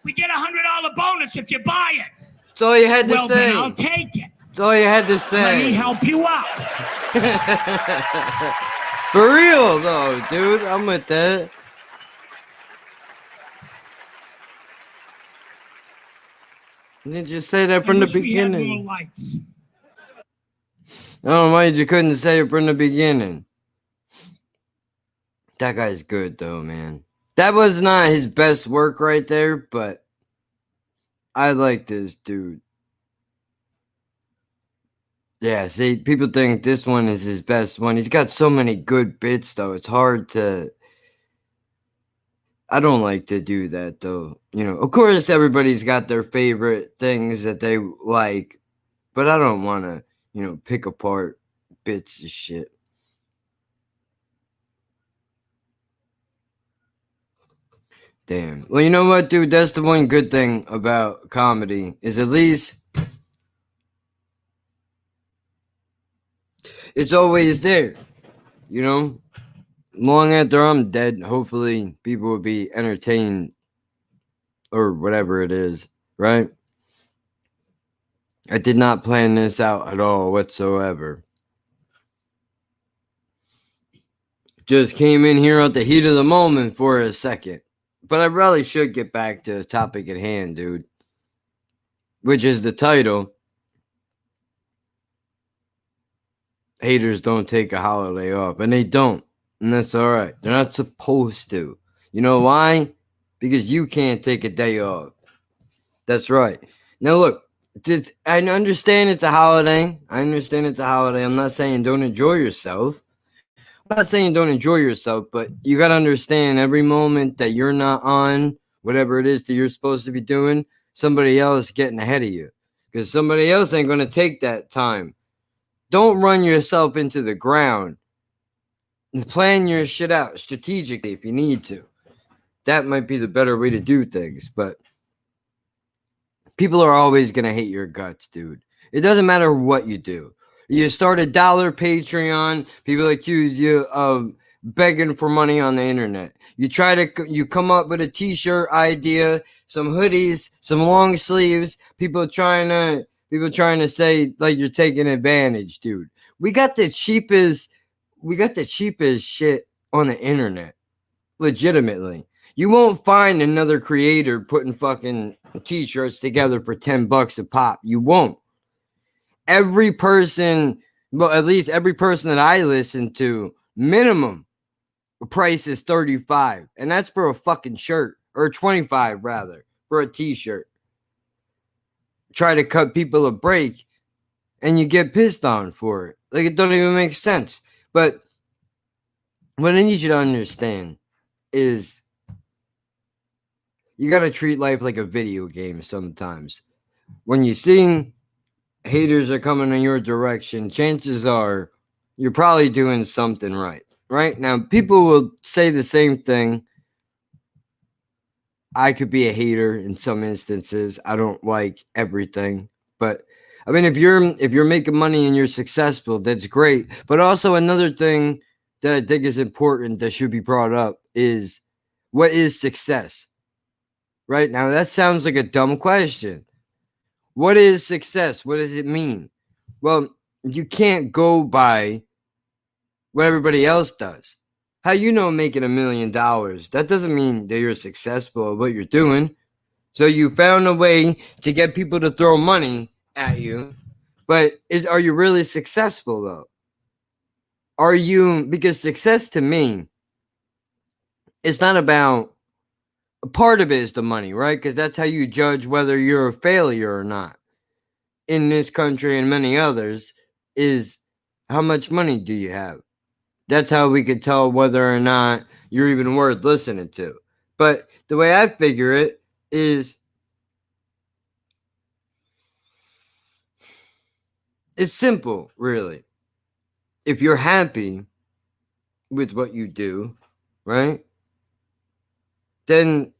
We get a $100 bonus if you buy it. That's all you had to Well, say. then I'll take it. That's all you had to Let me say. help you out. For real, though, dude. I'm with that. Didn't you say that from I the wish we had more beginning? lights. I don't know why you couldn't say it from the beginning. That guy's good, though, man. That was not his best work right there, but I like this dude. Yeah, see, people think this one is his best one. He's got so many good bits, though. It's hard to... I don't like to do that, though. You know, of course, everybody's got their favorite things that they like, but I don't want to, you know, pick apart bits of shit. Damn. Well, you know what, dude? That's the one good thing about comedy is at least it's always there. You know? Long after I'm dead, hopefully people will be entertained or whatever it is, right? I did not plan this out at all whatsoever. Just came in here at the heat of the moment for a second. But I really should get back to the topic at hand, dude. Which is the title. Haters don't take a holiday off. And they don't. And that's all right. They're not supposed to. You know why? Because you can't take a day off. That's right. Now look, I understand it's a holiday. I understand it's a holiday. I'm not saying don't enjoy yourself. I'm not saying don't enjoy yourself, but you got to understand every moment that you're not on whatever it is that you're supposed to be doing, somebody else getting ahead of you because somebody else ain't going to take that time. Don't run yourself into the ground. Plan your shit out strategically if you need to. That might be the better way to do things, but people are always going to hate your guts, dude. It doesn't matter what you do. You start a $1 Patreon, people accuse you of begging for money on the internet. You come up with a t-shirt idea, some hoodies, some long sleeves, people trying to say like you're taking advantage, dude. We got the cheapest shit on the internet. Legitimately. You won't find another creator putting fucking t-shirts together for $10 a pop. You won't. Every person, well, at least every person that I listen to, minimum price is $35. And that's for a fucking shirt. Or $25 rather, for a t-shirt. Try to cut people a break and you get pissed on for it. Like it don't even make sense. But what I need you to understand is you got to treat life like a video game sometimes. When you see haters are coming in your direction, chances are you're probably doing something right. Right? Now, people will say the same thing. I could be a hater in some instances. I don't like everything. But I mean, if you're making money and you're successful, that's great. But also another thing that I think is important that should be brought up is what is success? Right now, that sounds like a dumb question. What is success? What does it mean? Well, you can't go by what everybody else does. How you know making $1 million? That doesn't mean that you're successful at what you're doing. So you found a way to get people to throw money at you. But are you really successful though? Are you, because success to me, it's not about, a part of it is the money, right? Because that's how you judge whether you're a failure or not. In this country and many others, is how much money do you have? That's how we could tell whether or not you're even worth listening to. But the way I figure it is, it's simple, really. If you're happy with what you do, right? Then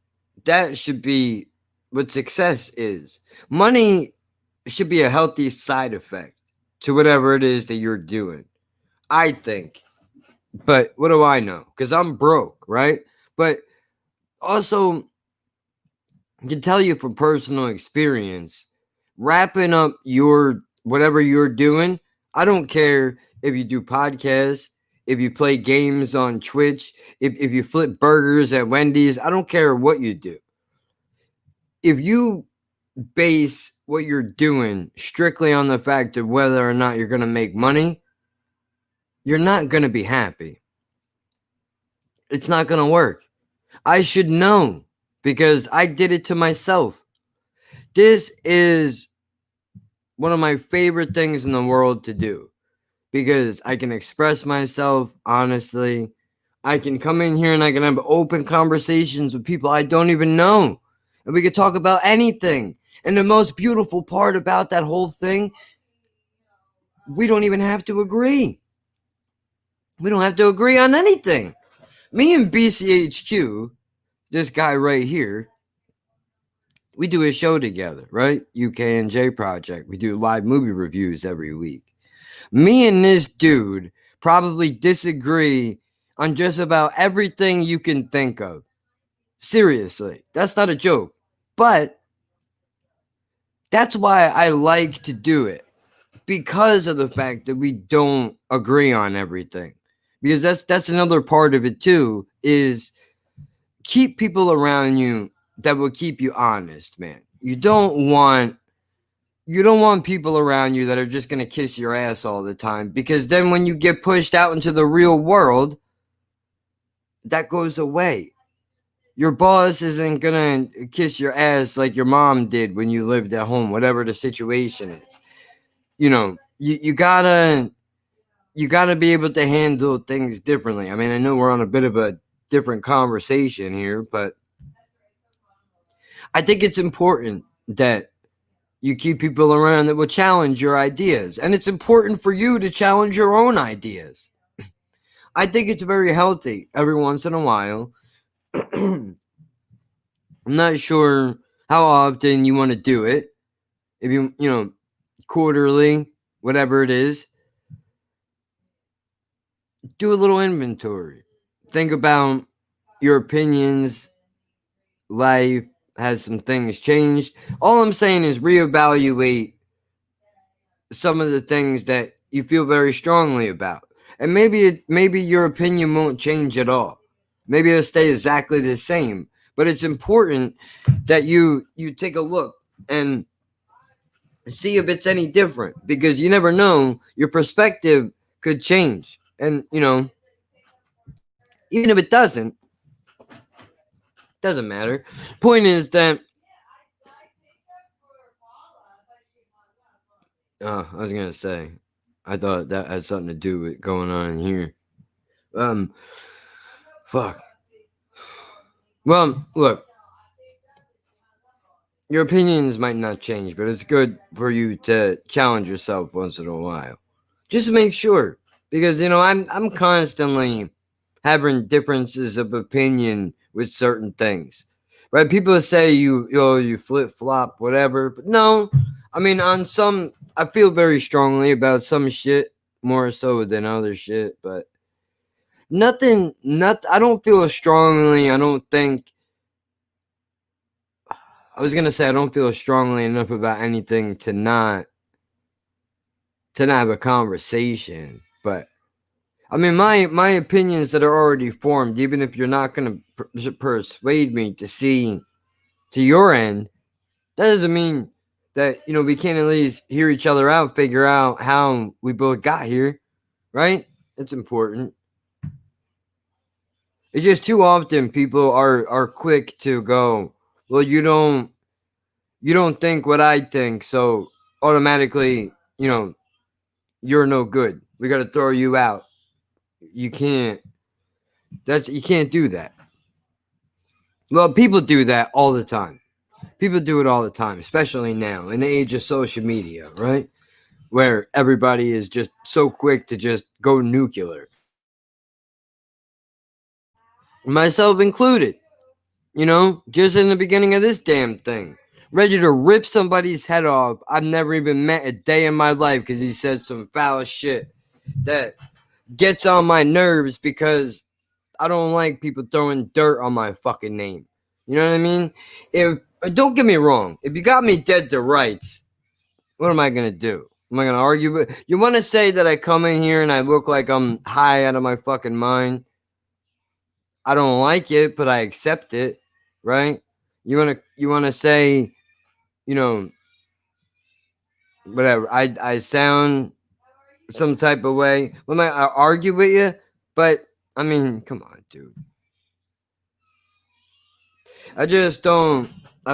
that should be what success is. Money should be a healthy side effect to whatever it is that you're doing, I think. But what do I know? Because I'm broke, right? But also, I can tell you from personal experience, wrapping up your whatever you're doing, I don't care if you do podcasts, if you play games on Twitch, if you flip burgers at Wendy's, I don't care what you do. If you base what you're doing strictly on the fact of whether or not you're going to make money, you're not going to be happy. It's not going to work. I should know because I did it to myself. This is one of my favorite things in the world to do because I can express myself honestly. I can come in here and I can have open conversations with people I don't even know. And we could talk about anything. And the most beautiful part about that whole thing, we don't even have to agree. We don't have to agree on anything. Me and BCHQ, this guy right here, we do a show together, right? UK&J Project. We do live movie reviews every week. Me and this dude probably disagree on just about everything you can think of. Seriously, that's not a joke. But that's why I like to do it. Because of the fact that we don't agree on everything. Because that's another part of it too, is keep people around you that will keep you honest, man. You don't want people around you that are just going to kiss your ass all the time, because then when you get pushed out into the real world, that goes away. Your boss isn't gonna kiss your ass like your mom did when you lived at home, whatever the situation is. You know, you gotta be able to handle things differently. I mean, I know we're on a bit of a different conversation here, but I think it's important that you keep people around that will challenge your ideas. And it's important for you to challenge your own ideas. I think it's very healthy every once in a while. I'm not sure how often you want to do it. If you know, quarterly, whatever it is, do a little inventory. Think about your opinions. Life has some things changed. All I'm saying is reevaluate some of the things that you feel very strongly about. And maybe your opinion won't change at all. Maybe it'll stay exactly the same. But it's important that you take a look and see if it's any different, because you never know, your perspective could change. And you know, even if it doesn't matter. Point is that I was gonna say, I thought that had something to do with going on here. Fuck. Well, look, your opinions might not change, but it's good for you to challenge yourself once in a while. Just make sure, because you know, I'm constantly having differences of opinion with certain things. Right? People say you flip flop, whatever. But no, I mean, on some, I feel very strongly about some shit more so than other shit, but nothing. I don't feel strongly. I don't think. I was gonna say I don't feel strongly enough about anything to not have a conversation, but I mean, my opinions that are already formed, even if you're not going to persuade me to see to your end, that doesn't mean that, you know, we can't at least hear each other out, figure out how we both got here, right? It's important. It's just too often people are quick to go, well, you don't think what I think, so automatically, you know, you're no good. We got to throw you out. You can't do that. Well, people do that all the time. People do it all the time, especially now in the age of social media, right? Where everybody is just so quick to just go nuclear. Myself included. You know, just in the beginning of this damn thing. Ready to rip somebody's head off I've never even met a day in my life because he said some foul shit that gets on my nerves, because I don't like people throwing dirt on my fucking name. You know what I mean? Don't get me wrong, if you got me dead to rights, what am I gonna do? Am I gonna argue with you? Want to say that I come in here and I look like I'm high out of my fucking mind? I don't like it, but I accept it, right? You wanna say, you know, whatever. I sound some type of way. Well, I argue with you, but I mean, come on, dude. I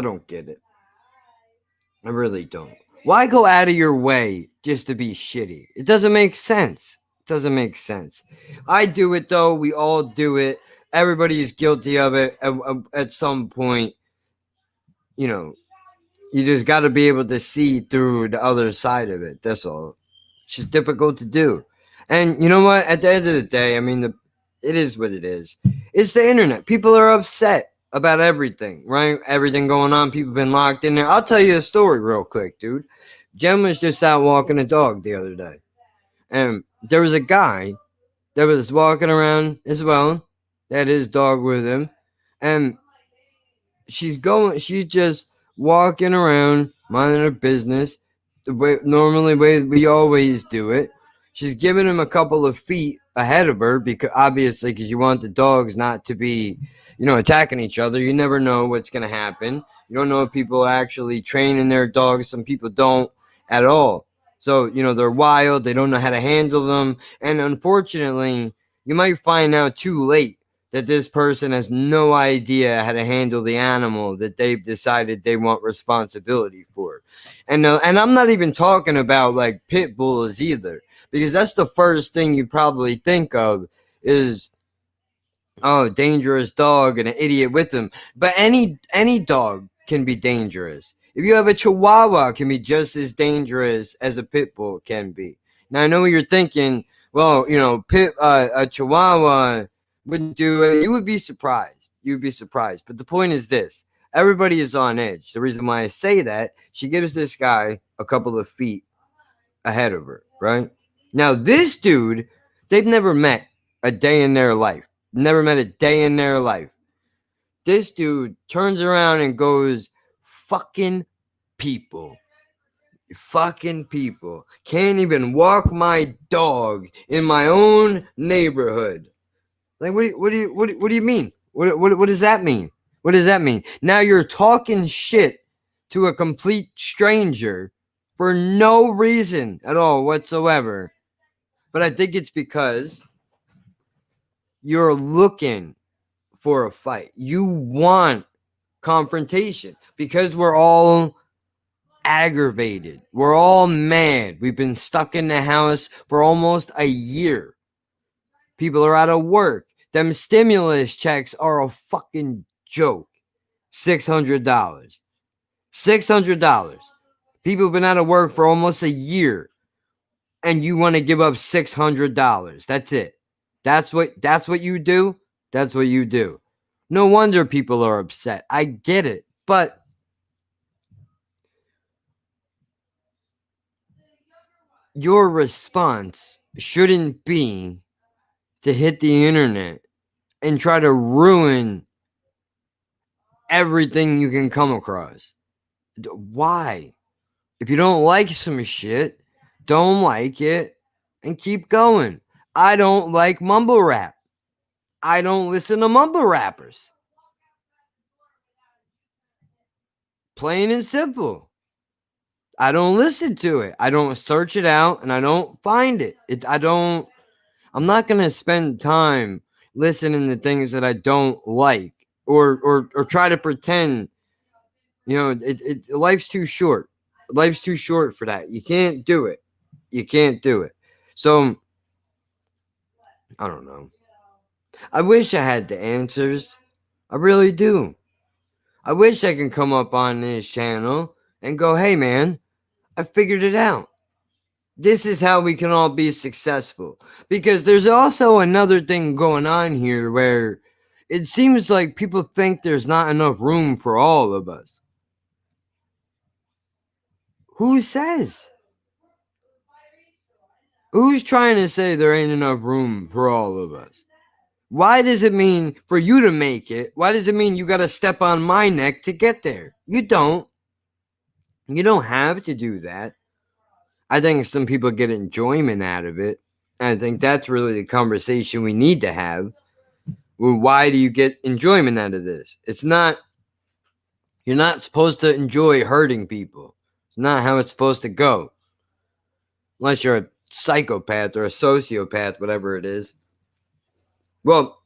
don't get it. I really don't. Why go out of your way just to be shitty? It doesn't make sense. I do it though. We all do it. Everybody is guilty of it at some point. You know, you just got to be able to see through the other side of it. That's all. It's just difficult to do. And you know what? At the end of the day, I mean, it is what it is. It's the internet. People are upset about everything, right? Everything going on. People been locked in there. I'll tell you a story real quick, dude. Jen was just out walking a dog the other day. And there was a guy that was walking around as well. That his dog with him. And she's just walking around, minding her business. The way we always do it. She's giving him a couple of feet ahead of her, because you want the dogs not to be, you know, attacking each other. You never know what's going to happen. You don't know if people are actually training their dogs. Some people don't at all. So, you know, they're wild. They don't know how to handle them. And unfortunately, you might find out too late that this person has no idea how to handle the animal that they've decided they want responsibility for. And I'm not even talking about like pit bulls either, because that's the first thing you probably think of is, oh, dangerous dog and an idiot with him. But any dog can be dangerous. If you have a Chihuahua, it can be just as dangerous as a pit bull can be. Now I know what you're thinking. Well, a Chihuahua wouldn't do it. You would be surprised. You'd be surprised. But the point is this: everybody is on edge. The reason why I say that, she gives this guy a couple of feet ahead of her. Right now, this dude, they've never met a day in their life. Never met a day in their life. This dude turns around and goes, fucking people. Fucking people. Can't even walk my dog in my own neighborhood. Like, what do you mean? What does that mean? What does that mean? Now you're talking shit to a complete stranger for no reason at all whatsoever. But I think it's because you're looking for a fight. You want confrontation because we're all aggravated. We're all mad. We've been stuck in the house for almost a year. People are out of work. Them stimulus checks are a fucking joke. $600. $600. People have been out of work for almost a year, and you want to give up $600. That's it. That's what you do. That's what you do. No wonder people are upset. I get it. But your response shouldn't be to hit the internet and try to ruin everything you can come across. Why? If you don't like some shit, don't like it and keep going. I don't like mumble rap. I don't listen to mumble rappers. Plain and simple. I don't listen to it. I don't search it out and I don't find it. I'm not going to spend time listening to things that I don't like or try to pretend, life's too short. Life's too short for that. You can't do it. You can't do it. So, I don't know. I wish I had the answers. I really do. I wish I can come up on this channel and go, hey man, I figured it out. This is how we can all be successful. Because there's also another thing going on here where it seems like people think there's not enough room for all of us. Who says? Who's trying to say there ain't enough room for all of us? Why does it mean for you to make it? Why does it mean you got to step on my neck to get there? You don't. You don't have to do that. I think some people get enjoyment out of it. And I think that's really the conversation we need to have. Well, why do you get enjoyment out of this? It's not, you're not supposed to enjoy hurting people. It's not how it's supposed to go. Unless you're a psychopath or a sociopath, whatever it is. Well,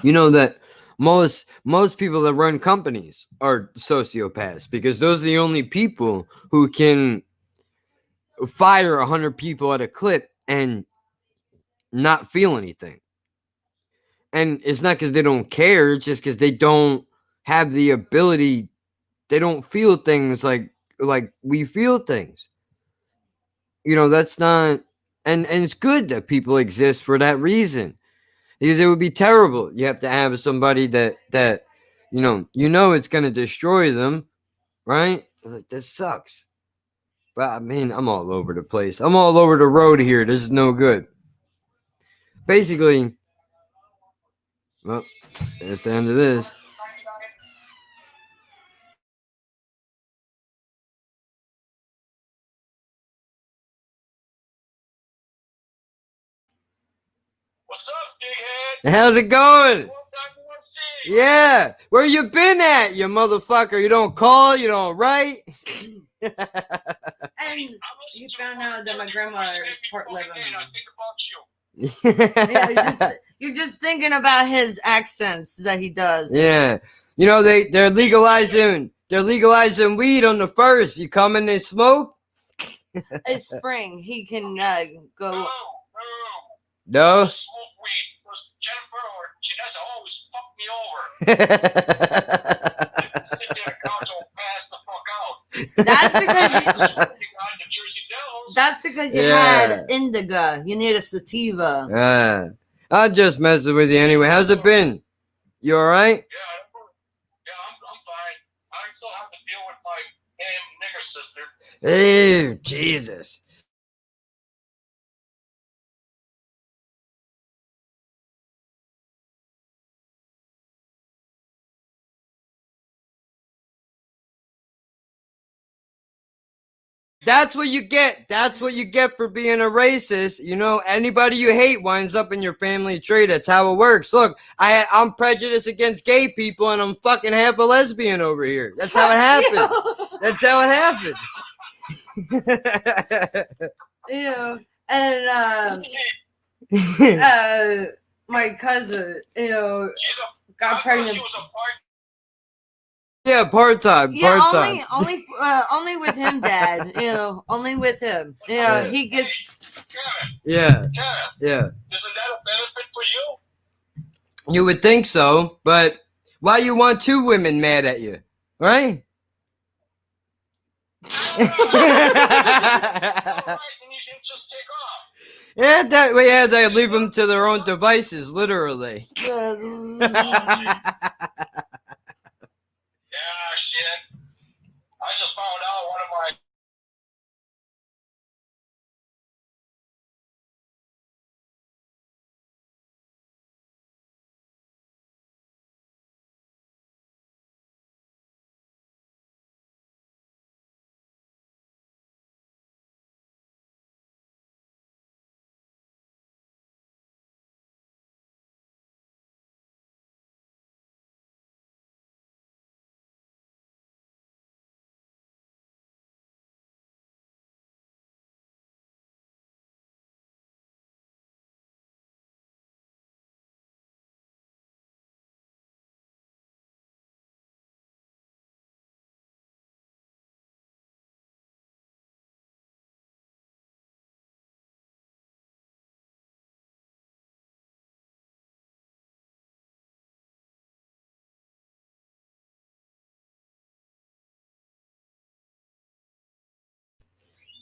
you know that most people that run companies are sociopaths because those are the only people who can fire 100 people at a clip and not feel anything. And it's not because they don't care. It's just because they don't have the ability. They don't feel things like we feel things. That's not. And it's good that people exist for that reason. Because it would be terrible. You have to have somebody that it's going to destroy them, right? This sucks. But I mean, I'm all over the place. I'm all over the road here. This is no good. Basically, well, that's the end of this. What's up, dighead? How's it going? Long time no see. Yeah. Where you been at, you motherfucker? You don't call, you don't write. And you found out that my grandma is part living. I think about you. Yeah, you're just thinking about his accents that he does. Yeah. You know, they're legalizing weed on the 1st. You come in and smoke? It's spring. He can go. No. No. Smoke weed. Was Jennifer or Janessa always fuck me over. Sit there, couch, will pass the fuck out. That's because The Jersey Devils. That's because you Yeah. had indica. You need a sativa. I'm just messing with you anyway. How's it been? You all right? Yeah, I'm fine. I still have to deal with my damn nigger sister. Ew, Jesus. That's what you get. That's what you get for being a racist. You know, anybody you hate winds up in your family tree. That's how it works. Look, I'm prejudiced against gay people, and I'm fucking half a lesbian over here. That's how it happens. That's how it happens. Ew. And my cousin, got pregnant. She was a part. Yeah, part-time. Yeah, Part-time. only with him, Dad. Only with him. Yeah. He gets. Yeah. Yeah. Yeah. Isn't that a benefit for you? You would think so, but why you want 2 women mad at you, right? All right, then you can just take off. Yeah, they leave them to their own devices, literally. Yeah, shit. I just found out one of my.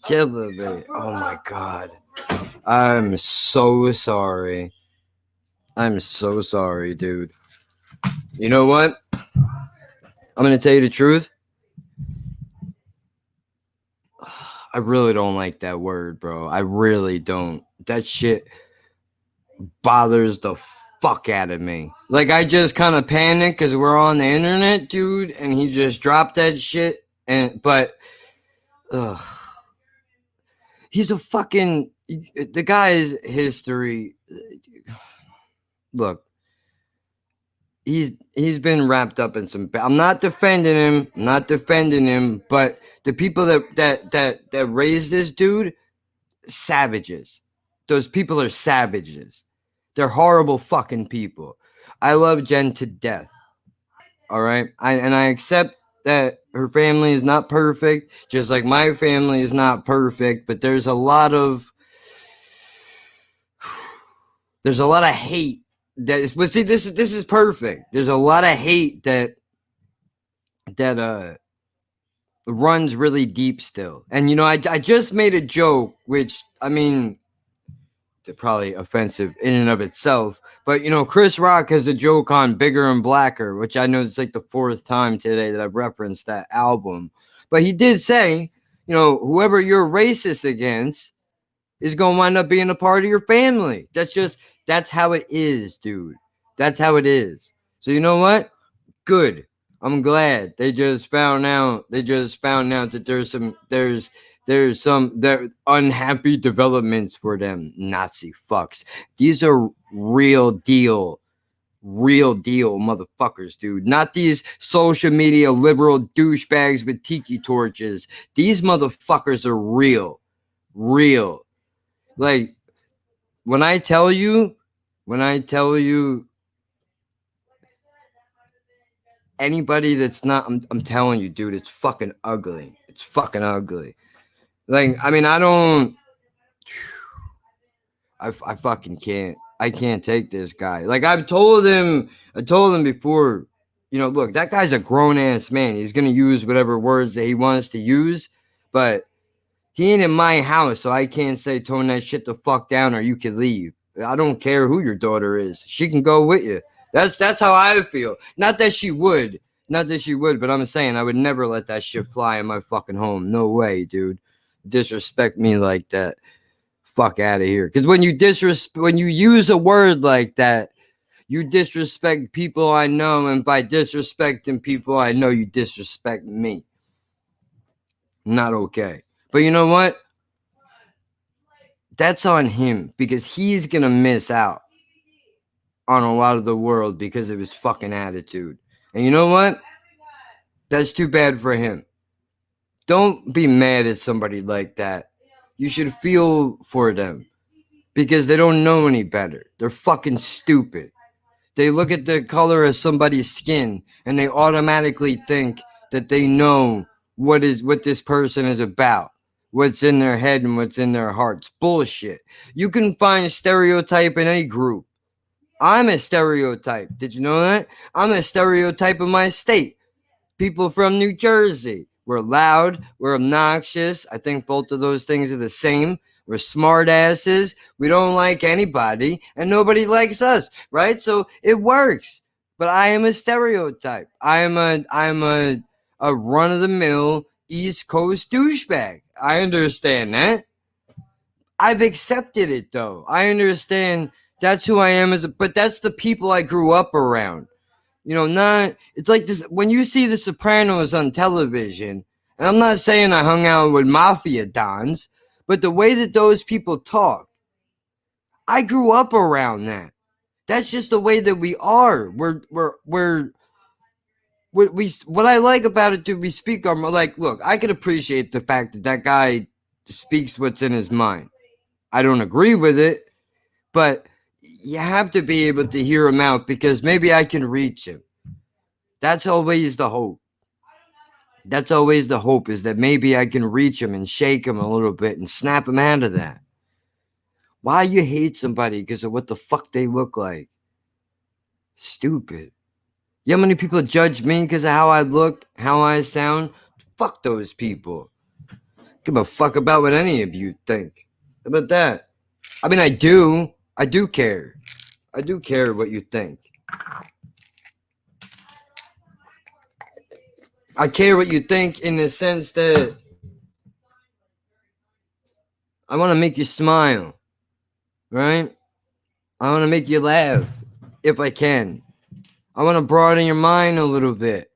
Killer me. Oh my god. I'm so sorry. I'm so sorry, dude. You know what? I'm gonna tell you the truth. I really don't like that word, bro. I really don't. That shit bothers the fuck out of me. Like, I just kind of panicked because we're on the internet, dude, and he just dropped that shit. But he's a fucking. The guy's history. Look, he's been wrapped up in some. I'm not defending him. But the people that raised this dude, savages. Those people are savages. They're horrible fucking people. I love Jen to death. All right, I accept that her family is not perfect, just like my family is not perfect. But there's a lot of hate that is. But see, this is perfect. There's a lot of hate that runs really deep still. And I just made a joke, which I mean, they're probably offensive in and of itself. But Chris Rock has a joke on Bigger and Blacker, which I know it's like the 4th time today that I've referenced that album. But he did say, whoever you're racist against is gonna wind up being a part of your family. That's how it is, dude. That's how it is. So you know what? Good. I'm glad they just found out. That there's some unhappy developments for them Nazi fucks. These are real deal motherfuckers, dude. Not these social media liberal douchebags with tiki torches. These motherfuckers are real. Like, when I tell you, anybody that's not, I'm telling you, dude, it's fucking ugly. It's fucking ugly. Like, I mean, I fucking can't. I can't take this guy. Like, I told him before, look, that guy's a grown ass man. He's gonna use whatever words that he wants to use, but he ain't in my house, so I can't say tone that shit the fuck down or you can leave. I don't care who your daughter is. She can go with you. That's how I feel. Not that she would, but I'm saying I would never let that shit fly in my fucking home. No way, dude. Disrespect me like that. Fuck out of here. Because when you use a word like that, you disrespect people I know, and by disrespecting people I know, you disrespect me. Not okay. But you know what? That's on him, because he's gonna miss out on a lot of the world because of his fucking attitude. And you know what? That's too bad for him. Don't be mad at somebody like that. You should feel for them, because they don't know any better. They're fucking stupid. They look at the color of somebody's skin and they automatically think that they know what this person is about, what's in their head and what's in their hearts. Bullshit. You can find stereotype in any group. I'm a stereotype. Did you know that? I'm a stereotype of my state. People from New Jersey. We're loud. We're obnoxious. I think both of those things are the same. We're smart asses. We don't like anybody, and nobody likes us, right? So it works. But I am a stereotype. I am a run of the mill East Coast douchebag. I understand that. I've accepted it though. I understand that's who I am but that's the people I grew up around. It's like this when you see The Sopranos on television, and I'm not saying I hung out with mafia dons, but the way that those people talk, I grew up around that. That's just the way that we are. What I like about it, dude, we speak our, like, look, I could appreciate the fact that that guy speaks what's in his mind. I don't agree with it, but you have to be able to hear him out, because maybe I can reach him. That's always the hope. That's always the hope, is that maybe I can reach him and shake him a little bit and snap him out of that. Why you hate somebody because of what the fuck they look like? Stupid. You know how many people judge me because of how I look, how I sound? Fuck those people. Give a fuck about what any of you think. How about that? I mean, I do care. I do care what you think. I care what you think in the sense that I want to make you smile, right? I want to make you laugh if I can. I want to broaden your mind a little bit,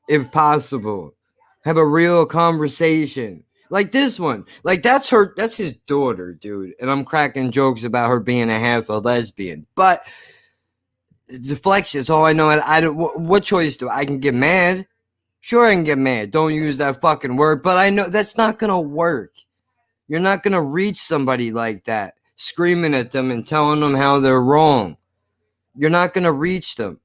if possible. Have a real conversation. Like this one. Like that's his daughter, dude. And I'm cracking jokes about her being a half a lesbian. But deflection is all I know. I don't. What choice do I can get mad? Sure, I can get mad. Don't use that fucking word. But I know that's not going to work. You're not going to reach somebody like that, screaming at them and telling them how they're wrong. You're not going to reach them,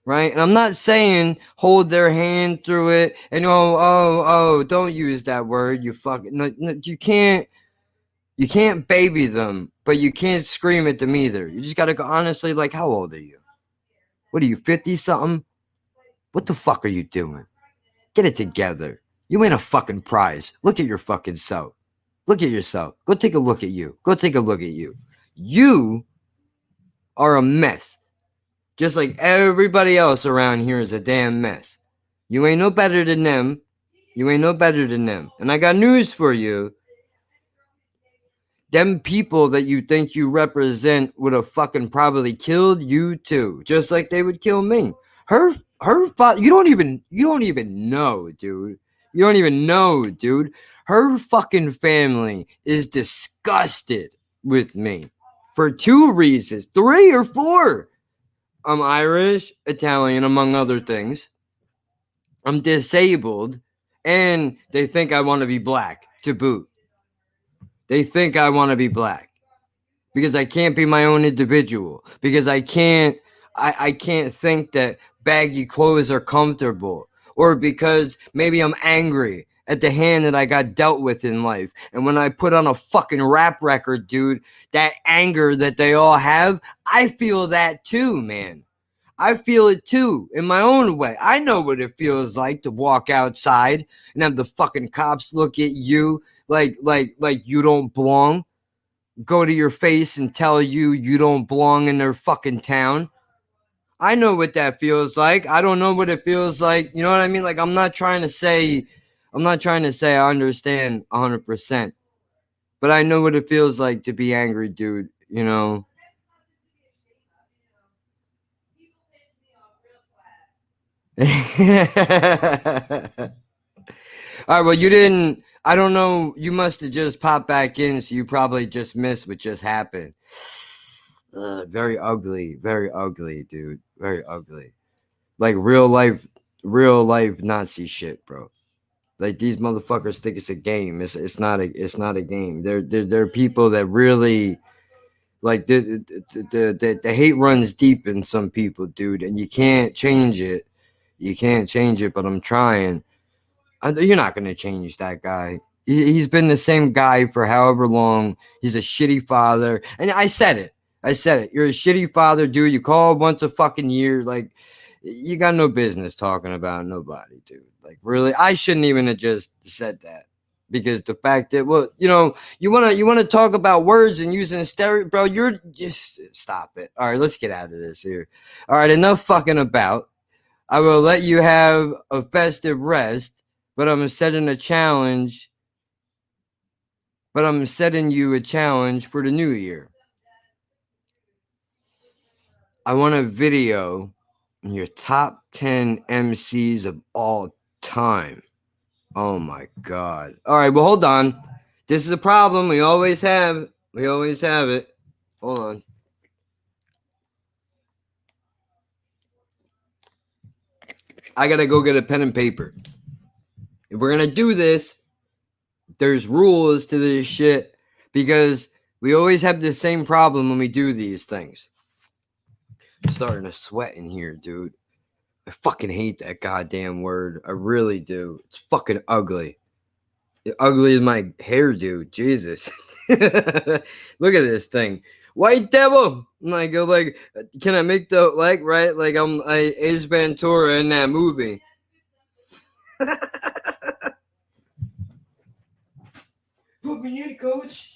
right? And I'm not saying hold their hand through it and don't use that word. You fucking no, you can't baby them, but you can't scream at them either. You just got to go honestly, like, how old are you? What are you, 50 something? What the fuck are you doing? Get it together. You ain't a fucking prize. Look at your fucking self. Look at yourself. Go take a look at you. Go take a look at you. You are a mess. Just like everybody else around here is a damn mess. You ain't no better than them. You ain't no better than them. And I got news for you. Them people that you think you represent would have fucking probably killed you too. Just like they would kill me. Her father, you don't even know, dude. You don't even know, dude. Her fucking family is disgusted with me for 2 reasons, 3 or 4. I'm Irish, Italian, among other things. I'm disabled, and they think I want to be black to boot. They think I want to be black. because I can't be my own individual, because I can't think that baggy clothes are comfortable, or because maybe I'm angry at the hand that I got dealt with in life. And when I put on a fucking rap record, dude, that anger that they all have, I feel that too, man. I feel it too in my own way. I know what it feels like to walk outside and have the fucking cops look at you like you don't belong, go to your face and tell you don't belong in their fucking town. I know what that feels like. I don't know what it feels like. You know what I mean? Like, I'm not trying to say I understand 100%, but I know what it feels like to be angry, dude, you know? All right, well, you didn't, I don't know, you must have just popped back in, so you probably just missed what just happened. Very ugly, dude. Very ugly. Like real life Nazi shit, bro. Like, these motherfuckers think it's a game. It's not a game. There are people that really, like, the hate runs deep in some people, dude, and you can't change it. You can't change it, but I'm trying. You're not gonna change that guy. He's been the same guy for however long. He's a shitty father, and I said it. You're a shitty father, dude. You call once a fucking year. Like, you got no business talking about nobody, dude. Like, really, I shouldn't even have just said that, because the fact that, well, you know, you wanna talk about words and using stereo, bro. You're just stop it. All right, let's get out of this here. All right, enough fucking about. I will let you have a festive rest, but I'm setting a challenge. But I'm setting you a challenge for the new year. I want a video on your top 10 MCs of all time. Oh my God. All right, well, hold on. This is a problem. We always have it. Hold on. I gotta go get a pen and paper. If we're gonna do this, there's rules to this shit, because we always have the same problem when we do these things. I'm starting to sweat in here, dude. I fucking hate that goddamn word. I really do. It's fucking ugly. Ugly as my hair, dude. Jesus. Look at this thing. White devil. Like, can I make the, like, right? Like, I'm Ace Ventura in that movie. Put me in, coach.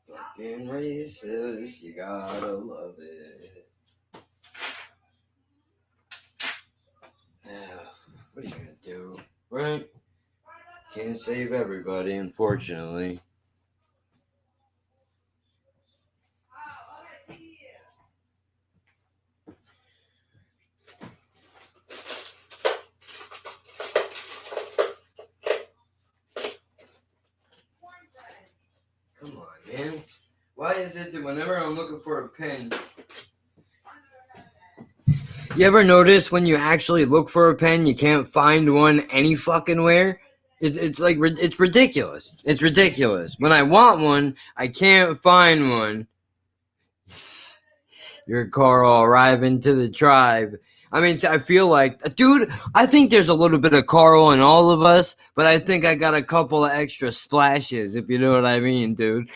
Fucking racist, you gotta love it. What are you gonna do, right? Can't save everybody, unfortunately. Come on, man. Why is it that whenever I'm looking for a pen, you ever notice when you actually look for a pen, you can't find one any fucking where? It's like, it's ridiculous. It's ridiculous. When I want one, I can't find one. Your Carl arriving to the tribe. I mean, I feel like, dude, I think there's a little bit of Carl in all of us, but I think I got a couple of extra splashes, if you know what I mean, dude.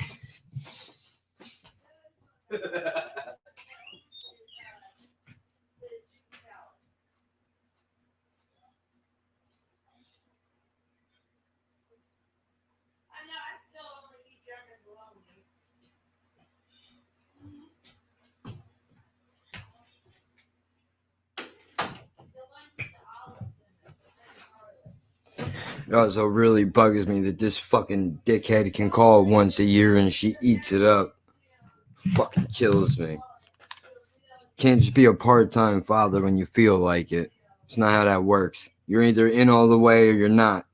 It also really bugs me that this fucking dickhead can call once a year and she eats it up. Fucking kills me. Can't just be a part-time father when you feel like it. It's not how that works. You're either in all the way or you're not.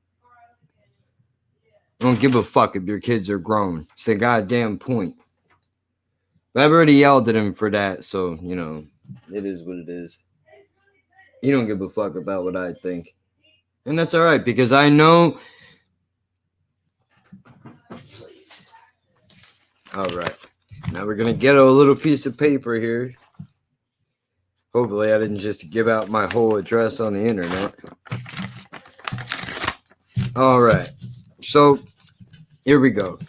I don't give a fuck if your kids are grown. It's the goddamn point. But I've already yelled at him for that, so, you know, it is what it is. He don't give a fuck about what I think. And that's all right, because I know... All right. Now we're going to get a little piece of paper here. Hopefully I didn't just give out my whole address on the internet. All right. So, here we go.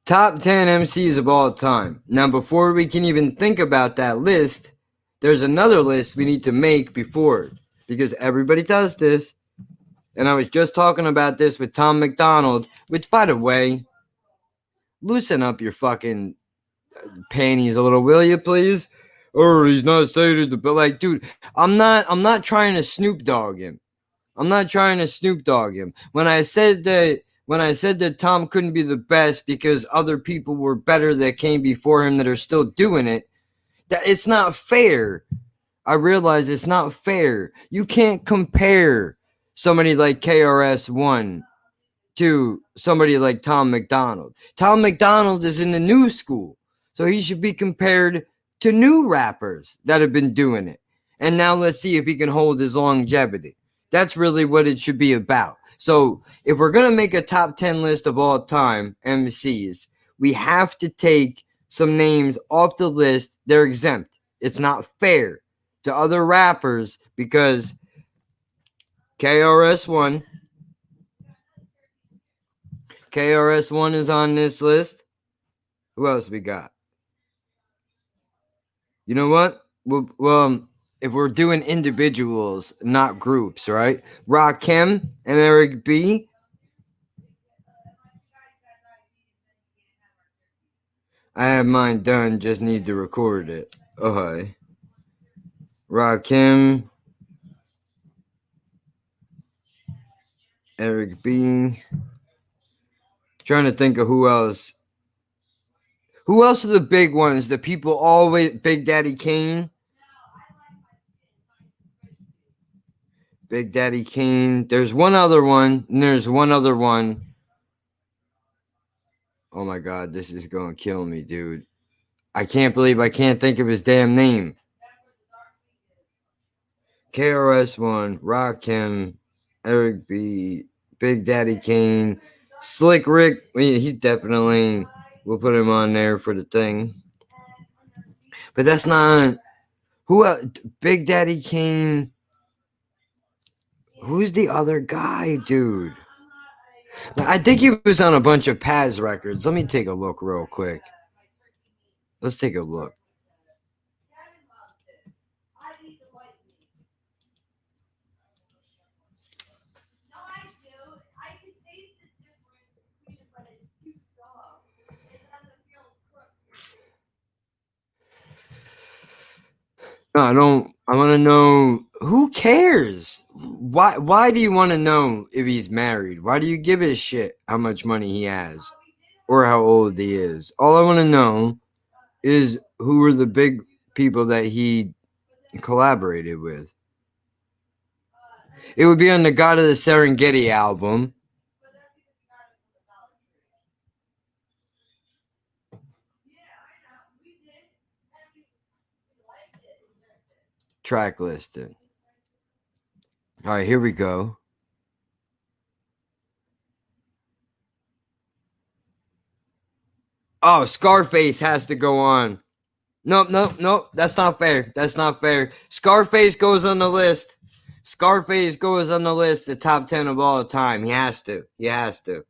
Top 10 MCs of all time. Now, before we can even think about that list, there's another list we need to make before. Because everybody does this. And I was just talking about this with Tom McDonald. Which, by the way, loosen up your fucking panties a little, will you, please? Or he's not saying it, but like, dude, I'm not trying to Snoop Dogg him. I'm not trying to Snoop Dogg him. When I said that Tom couldn't be the best because other people were better that came before him that are still doing it, that it's not fair. I realize it's not fair. You can't compare somebody like KRS-One to somebody like Tom McDonald. Tom McDonald is in the new school, so he should be compared to new rappers that have been doing it. And now let's see if he can hold his longevity. That's really what it should be about. So if we're going to make a top 10 list of all time MCs, we have to take some names off the list. They're exempt. It's not fair to other rappers because KRS-One is on this list. Who else we got? You know what? Well, if we're doing individuals, not groups, right? Rakim and Eric B. I have mine done, just need to record it. Okay. Rakim, Eric B. Trying to think of who else. Who else are the big ones that people always... Big Daddy Kane. Big Daddy Kane. There's one other one. And there's one other one. Oh my God, this is going to kill me, dude. I can't believe I can't think of his damn name. KRS-One, Rakim, Eric B, Big Daddy Kane, Slick Rick. He's definitely... We'll put him on there for the thing. But that's not... Who else? Big Daddy Kane. Who's the other guy, dude? I think he was on a bunch of Paz records. Let me take a look real quick. Let's take a look. No, I don't. I want to know. Who cares? Why do you want to know if he's married? Why do you give a shit how much money he has or how old he is? All I want to know is who were the big people that he collaborated with. It would be on the God of the Serengeti album. Track listed. All right, here we go. Oh, Scarface has to go on. Nope. That's not fair. That's not fair. Scarface goes on the list. Scarface goes on the list, the top 10 of all time. He has to. He has to.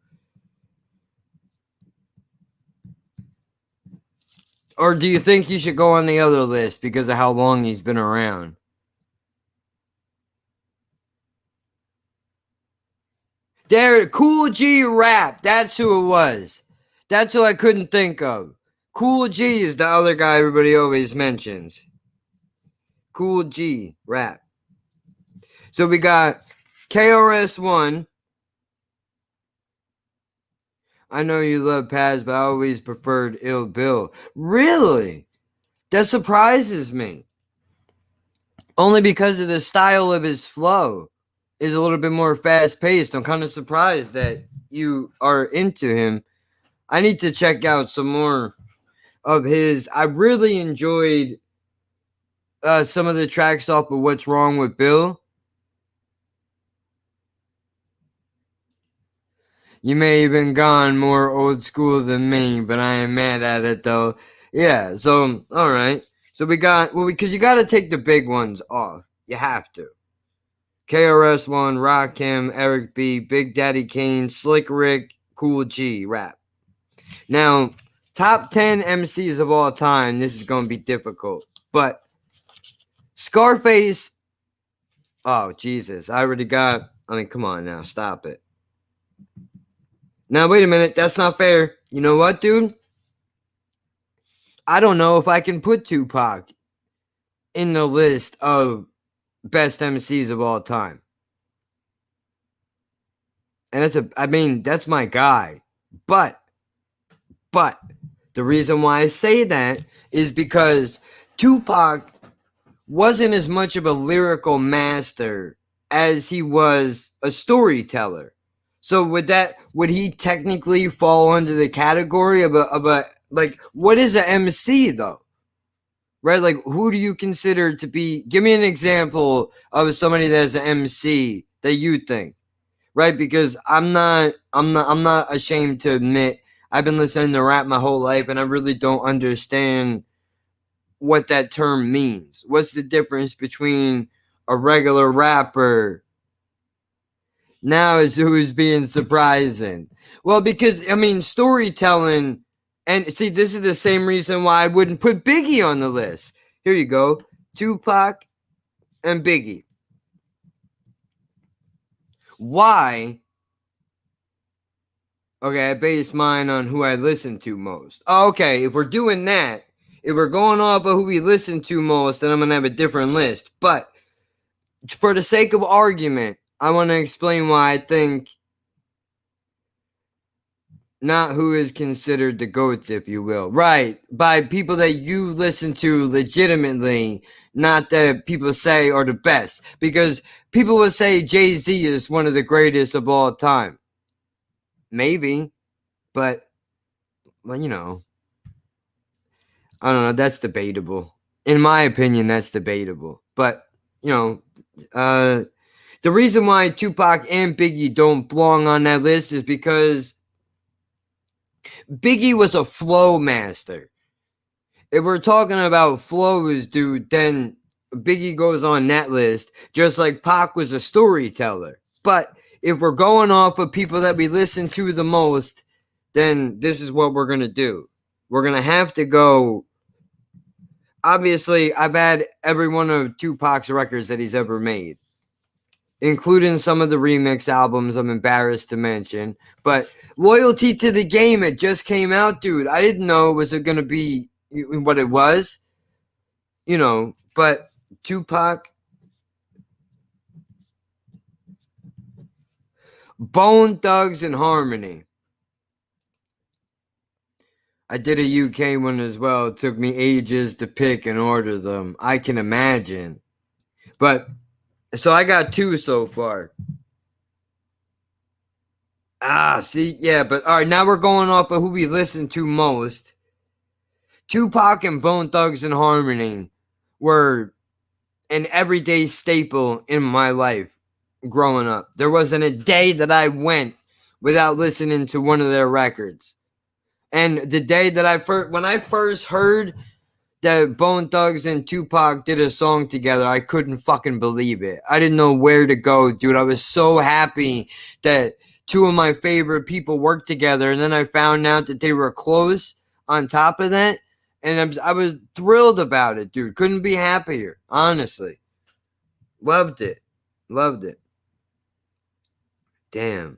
Or do you think he should go on the other list because of how long he's been around? There, Cool G Rap. That's who it was. That's who I couldn't think of. Cool G is the other guy everybody always mentions. Cool G Rap. So we got KRS-One. I know you love Paz, but I always preferred Ill Bill. Really? That surprises me. Only because of the style of his flow. is a little bit more fast paced. I'm kind of surprised that you are into him. I need to check out some more of his. I really enjoyed some of the tracks off of What's Wrong with Bill. You may have been gone more old school than me, but I am mad at it though. Yeah, so all right. So we got because you got to take the big ones off. You have to. KRS-One, Rakim, Eric B, Big Daddy Kane, Slick Rick, Cool G, rap. Now, top 10 MCs of all time. This is going to be difficult, but Scarface. Oh Jesus! I already got. I mean, come on now, stop it. Now, wait a minute. That's not fair. You know what, dude? I don't know if I can put Tupac in the list of best MCs of all time. And that's my guy. But the reason why I say that is because Tupac wasn't as much of a lyrical master as he was a storyteller. So would he technically fall under the category of a like, what is an MC though? Right? Like, who do you consider to be? Give me an example of somebody that's an MC that you think, right? Because I'm not ashamed to admit I've been listening to rap my whole life, and I really don't understand what that term means. What's the difference between a regular rapper? Now is who's being surprising. Well, because I mean, storytelling, and see, this is the same reason why I wouldn't put Biggie on the list. Here you go, Tupac and Biggie. Why? Okay, I base mine on who I listen to most. Okay, if we're doing that, if we're going off of who we listen to most, then I'm gonna have a different list. But for the sake of argument, I want to explain why I think not who is considered the GOATs, if you will. Right. By people that you listen to legitimately, not that people say are the best. Because people will say Jay-Z is one of the greatest of all time. Maybe. But, well, you know, I don't know. That's debatable. In my opinion, that's debatable. But, you know, the reason why Tupac and Biggie don't belong on that list is because Biggie was a flow master. If we're talking about flows, dude, then Biggie goes on that list, just like Pac was a storyteller. But if we're going off of people that we listen to the most, then this is what we're going to do. We're going to have to go. Obviously, I've had every one of Tupac's records that he's ever made, including some of the remix albums I'm embarrassed to mention. But Loyalty to the Game, it just came out, dude. I didn't know it was going to be what it was. You know, but Tupac. Bone Thugs and Harmony. I did a UK one as well. It took me ages to pick and order them. I can imagine. But so I got 2 so far. See, yeah, but all right, now we're going off of who we listen to most. Tupac and Bone Thugs and Harmony were an everyday staple in my life growing up. There wasn't a day that I went without listening to one of their records. And the day that when I first heard that Bone Thugs and Tupac did a song together, I couldn't fucking believe it. I didn't know where to go, dude. I was so happy that 2 of my favorite people worked together, and then I found out that they were close on top of that, and I was thrilled about it, dude. Couldn't be happier, honestly. Loved it. Damn.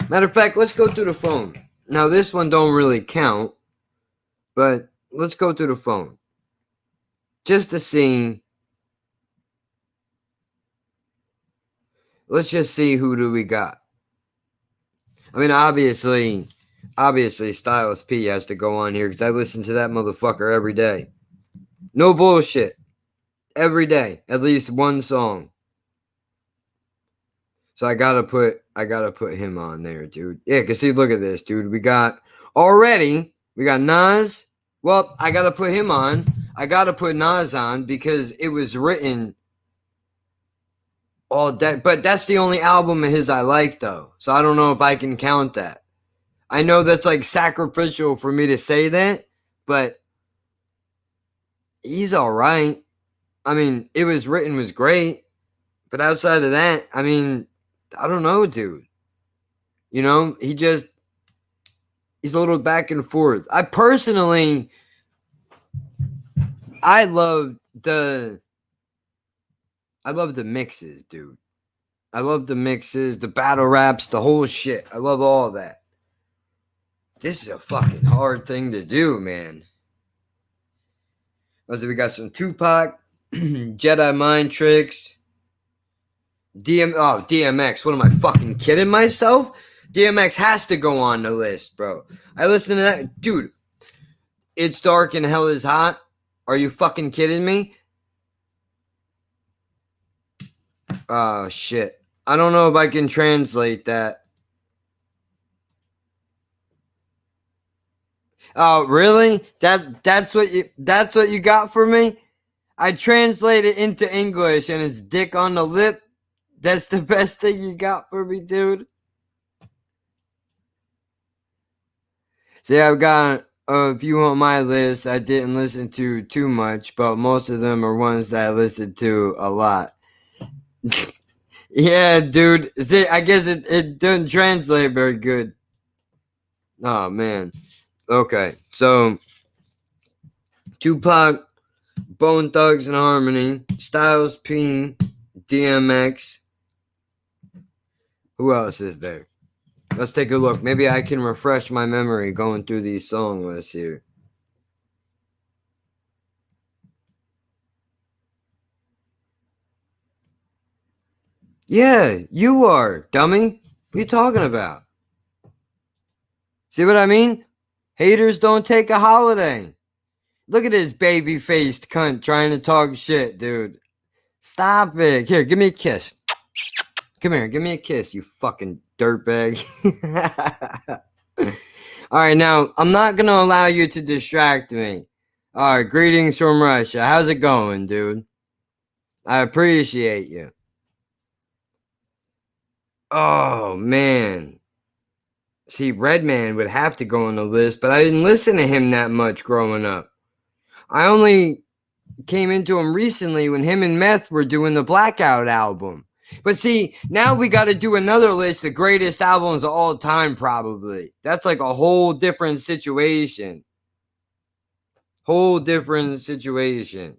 Matter of fact, let's go through the phone. Now, this one don't really count, but let's go through the phone just to see. Let's just see who do we got. I mean, obviously Styles P has to go on here because I listen to that motherfucker every day. No bullshit. Every day, at least one song. So I gotta put him on there, dude. Yeah, cause see, look at this, dude. We got Nas. Well, I gotta put him on. I gotta put Nas on because it was written all that. But that's the only album of his I like, though. So I don't know if I can count that. I know that's like sacrificial for me to say that, but he's all right. I mean, it was written was great, but outside of that, I mean, I don't know, dude. You know, he's a little back and forth. I love the mixes, dude. I love the mixes, the battle raps, the whole shit. I love all that. This is a fucking hard thing to do, man. So we got some Tupac, Jedi Mind Tricks, DMX. What am I fucking kidding myself? DMX has to go on the list, bro. I listen to that, dude. It's Dark and Hell is Hot. Are you fucking kidding me? Oh shit. I don't know if I can translate that. Oh, really? That's what you got for me? I translate it into English and it's dick on the lip. That's the best thing you got for me, dude. See, I've got a few on my list I didn't listen to too much, but most of them are ones that I listened to a lot. Yeah, dude. See, I guess it doesn't translate very good. Oh, man. Okay, so Tupac, Bone Thugs and Harmony, Styles P, DMX. Who else is there? Let's take a look. Maybe I can refresh my memory going through these song lists here. Yeah, you are, dummy. What are you talking about? See what I mean? Haters don't take a holiday. Look at this baby-faced cunt trying to talk shit, dude. Stop it. Here, give me a kiss. Come here, give me a kiss, you fucking dirtbag. All right, now, I'm not going to allow you to distract me. All right, greetings from Russia. How's it going, dude? I appreciate you. Oh, man. See, Redman would have to go on the list, but I didn't listen to him that much growing up. I only came into him recently when him and Meth were doing the Blackout album. But see, now we got to do another list of greatest albums of all time, probably. That's like a whole different situation. Whole different situation.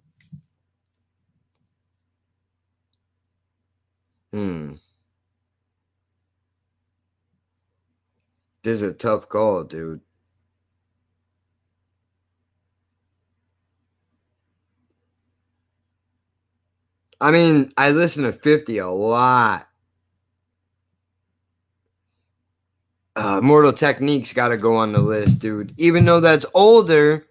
This is a tough call, dude. I mean, I listen to 50 a lot. Mortal Technique's got to go on the list, dude. Even though that's older.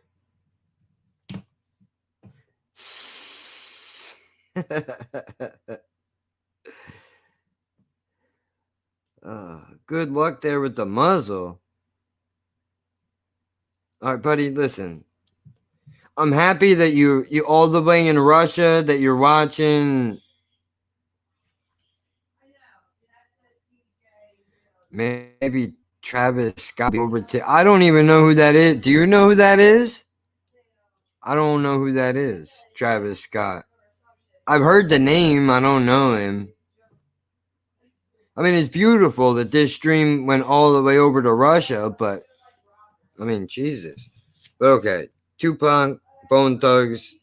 Good luck there with the muzzle. All right, buddy, listen. I'm happy that you all the way in Russia that you're watching. Maybe Travis Scott over to. I don't even know who that is. Do you know who that is? I don't know who that is. Travis Scott. I've heard the name. I don't know him. I mean, it's beautiful that this stream went all the way over to Russia, but I mean, Jesus. But okay, Tupac, Bone Thugs,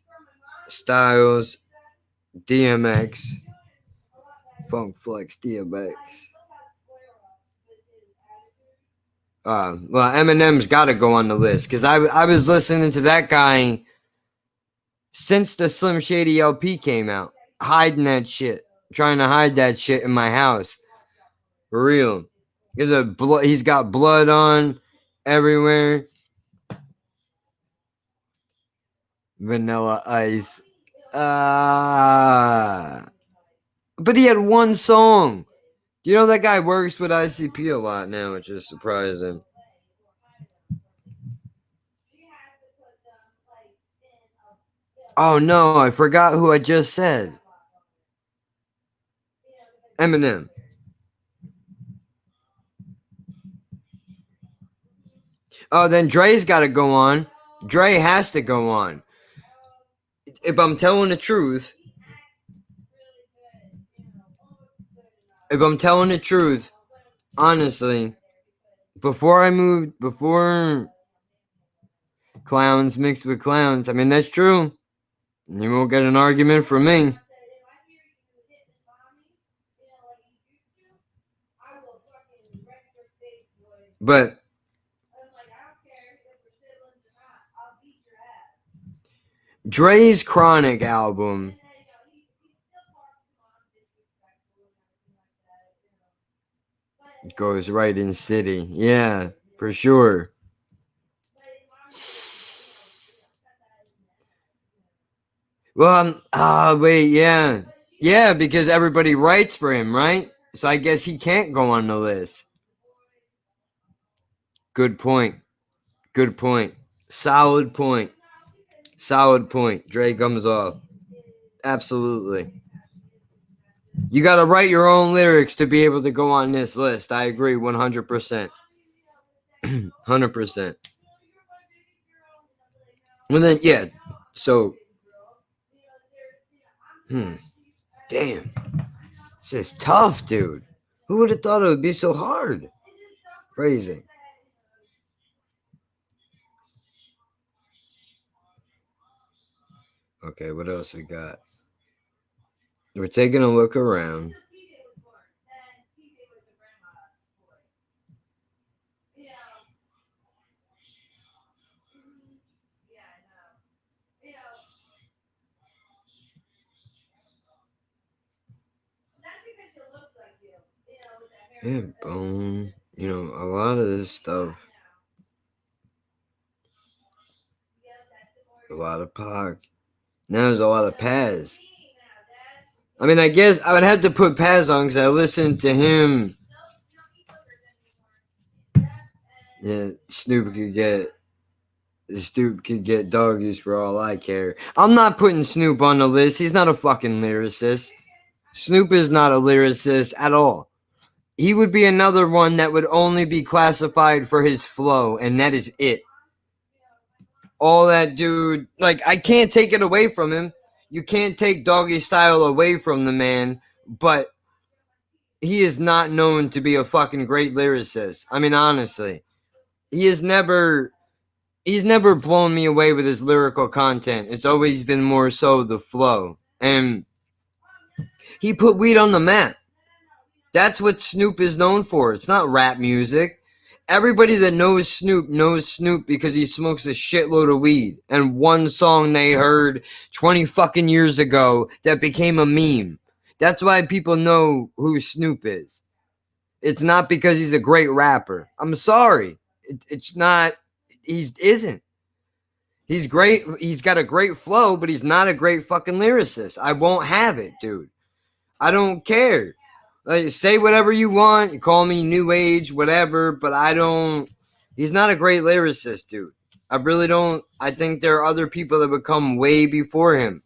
Styles, DMX, Funk Flex, DMX. Well, Eminem's got to go on the list because I was listening to that guy since the Slim Shady LP came out, hiding that shit, trying to hide that shit in my house. For real. He's got blood on everywhere. Vanilla Ice. But he had one song. You know that guy works with ICP a lot now, which is surprising. Oh no, I forgot who I just said. Eminem. Oh, then Dre's got to go on. Dre has to go on. If I'm telling the truth, honestly, before clowns mixed with clowns, I mean, that's true. You won't get an argument from me. But Dre's Chronic album goes right in city. Yeah, for sure. Well, wait, yeah. Yeah, because everybody writes for him, right? So I guess he can't go on the list. Good point. Good point. Solid point. Solid point. Dre comes off. Absolutely. You got to write your own lyrics to be able to go on this list. I agree 100%. 100%. And then, yeah. So, damn. This is tough, dude. Who would have thought it would be so hard? Crazy. Okay, what else we got? We're taking a look around. Yeah, Bone. You know, a lot of this stuff. A lot of Pac. Now there's a lot of Paz. I mean, I guess I would have to put Paz on because I listened to him. Yeah, Snoop could get dog use for all I care. I'm not putting Snoop on the list. He's not a fucking lyricist. Snoop is not a lyricist at all. He would be another one that would only be classified for his flow, and that is it. All that dude, like, I can't take it away from him. You can't take Doggy Style away from the man, but he is not known to be a fucking great lyricist. I mean, honestly, he's never blown me away with his lyrical content. It's always been more so the flow, and he put weed on the map. That's what Snoop is known for. It's not rap music. Everybody that knows Snoop because he smokes a shitload of weed. And one song they heard 20 fucking years ago that became a meme. That's why people know who Snoop is. It's not because he's a great rapper. I'm sorry. It's not. He isn't. He's great. He's got a great flow, but he's not a great fucking lyricist. I won't have it, dude. I don't care. Like, say whatever you want. You call me new age, whatever, but I don't. He's not a great lyricist, dude. I really don't. I think there are other people that would come way before him.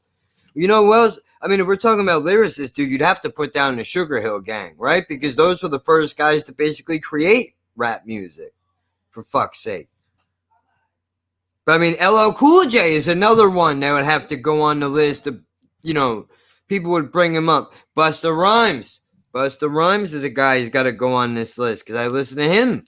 You know what else? I mean, if we're talking about lyricists, dude, you'd have to put down the Sugar Hill Gang, right? Because those were the first guys to basically create rap music, for fuck's sake. But I mean, LL Cool J is another one that would have to go on the list of, you know, people would bring him up. Busta Rhymes. Busta Rhymes is a guy who's got to go on this list because I listen to him.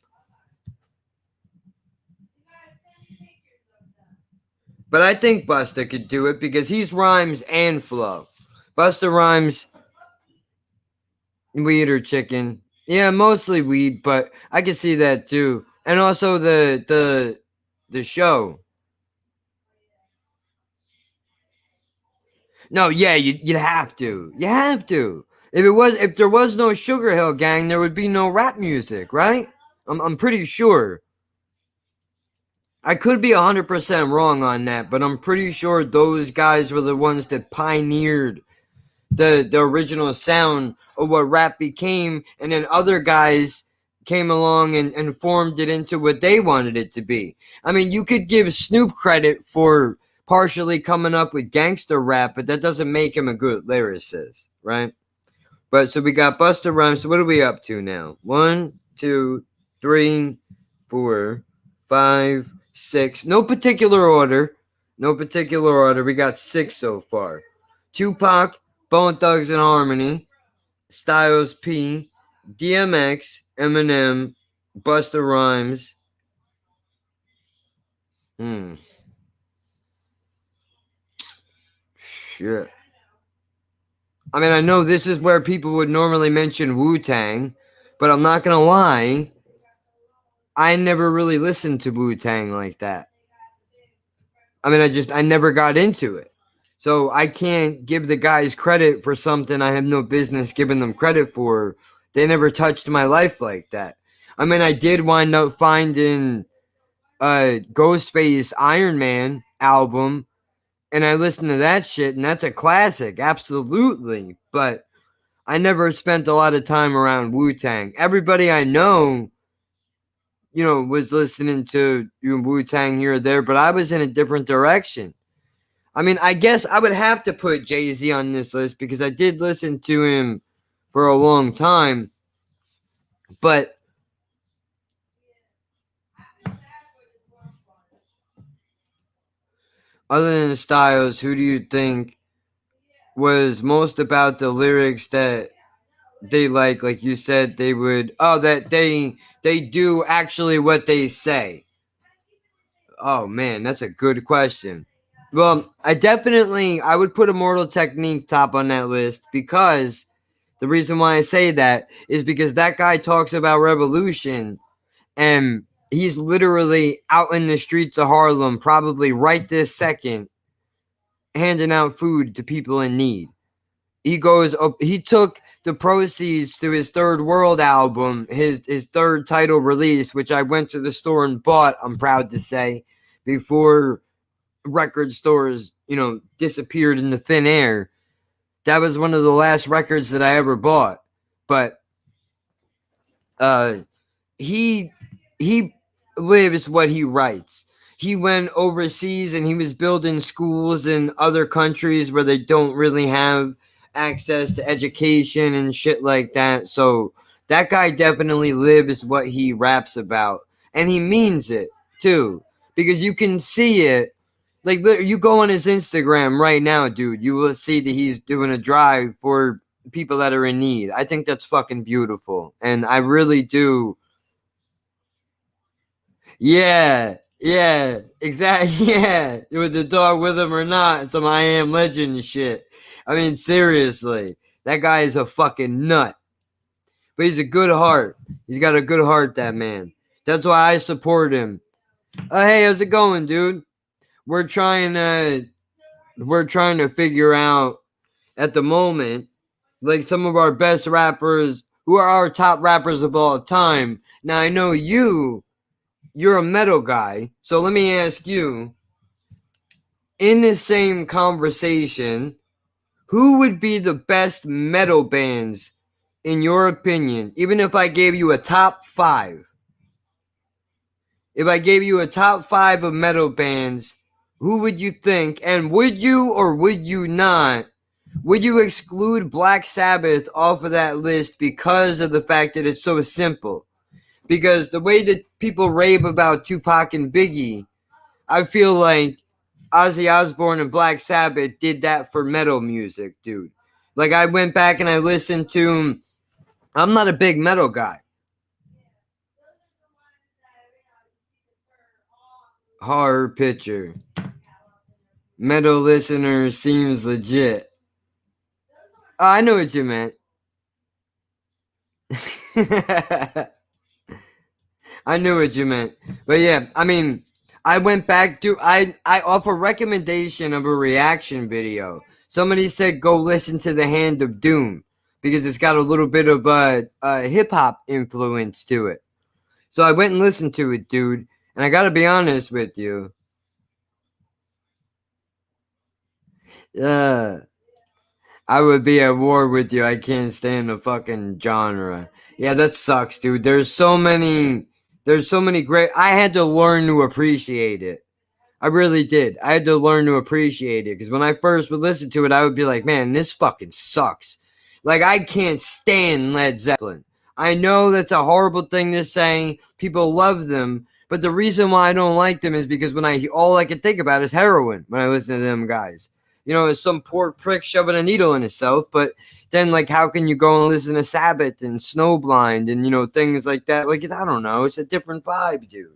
But I think Busta could do it because he's rhymes and flow. Busta Rhymes, weed or chicken. Yeah, mostly weed, but I can see that too. And also the show. No, yeah, you'd have to. You have to. If there was no Sugar Hill Gang, there would be no rap music, right? I'm pretty sure. I could be 100% wrong on that, but I'm pretty sure those guys were the ones that pioneered the original sound of what rap became, and then other guys came along and formed it into what they wanted it to be. I mean, you could give Snoop credit for partially coming up with gangster rap, but that doesn't make him a good lyricist, right? But so we got Busta Rhymes. So what are we up to now? 1, 2, 3, 4, 5, 6. No particular order. No particular order. We got 6 so far. Tupac, Bone Thugs and Harmony, Styles P, DMX, Eminem, Busta Rhymes. Shit. I mean, I know this is where people would normally mention Wu-Tang, but I'm not gonna lie, I never really listened to Wu-Tang like that. I mean, I never got into it. So I can't give the guys credit for something I have no business giving them credit for. They never touched my life like that. I mean, I did wind up finding Ghostface Iron Man album, and I listened to that shit, and that's a classic, absolutely. But I never spent a lot of time around Wu-Tang. Everybody I know, you know, was listening to Wu-Tang here or there, but I was in a different direction. I mean, I guess I would have to put Jay-Z on this list because I did listen to him for a long time. But other than Styles, who do you think was most about the lyrics that they like you said they would, that they do actually what they say? Oh man, that's a good question. Well, I would put Immortal Technique top on that list because the reason why I say that is because that guy talks about revolution, and he's literally out in the streets of Harlem, probably right this second, handing out food to people in need. He took the proceeds to his Third World album, his third title release, which I went to the store and bought, I'm proud to say, before record stores, disappeared into thin air. That was one of the last records that I ever bought. But he lives what he writes. He went overseas and he was building schools in other countries where they don't really have access to education and shit like that. So that guy definitely lives what he raps about, and he means it too, because you can see it. Like, you go on his Instagram right now, dude, you will see that he's doing a drive for people that are in need. I think that's fucking beautiful, and I really do. Yeah, exactly. Yeah, with the dog with him or not, some I Am Legend shit. I mean, seriously, that guy is a fucking nut. But he's a good heart. He's got a good heart, that man. That's why I support him. Hey, how's it going, dude? We're trying to figure out at the moment, like, some of our best rappers, who are our top rappers of all time. Now, I know you're a metal guy, so let me ask you, in the same conversation, who would be the best metal bands in your opinion? Even if I gave you a top 5. If I gave you a top 5 of metal bands, who would you think? And would you or would you not? Would you exclude Black Sabbath off of that list because of the fact that it's so simple? Because the way that people rave about Tupac and Biggie, I feel like Ozzy Osbourne and Black Sabbath did that for metal music, dude. Like, I went back and I listened to, I'm not a big metal guy. Horror Picture. Metal listener seems legit. Oh, I know what you meant. I knew what you meant. But yeah, I mean, I went back to, I off a recommendation of a reaction video, somebody said go listen to The Hand of Doom because it's got a little bit of hip-hop influence to it. So I went and listened to it, dude, and I gotta be honest with you. I would be at war with you. I can't stand the fucking genre. Yeah, that sucks, dude. There's so many great. I had to learn to appreciate it. I really did. I had to learn to appreciate it because when I first would listen to it, I would be like, man, this fucking sucks. Like, I can't stand Led Zeppelin. I know that's a horrible thing to say. People love them. But the reason why I don't like them is because all I can think about is heroin when I listen to them guys. You know, it's some poor prick shoving a needle in himself. But then, like, how can you go and listen to Sabbath and Snowblind and, you know, things like that? Like, I don't know. It's a different vibe, dude.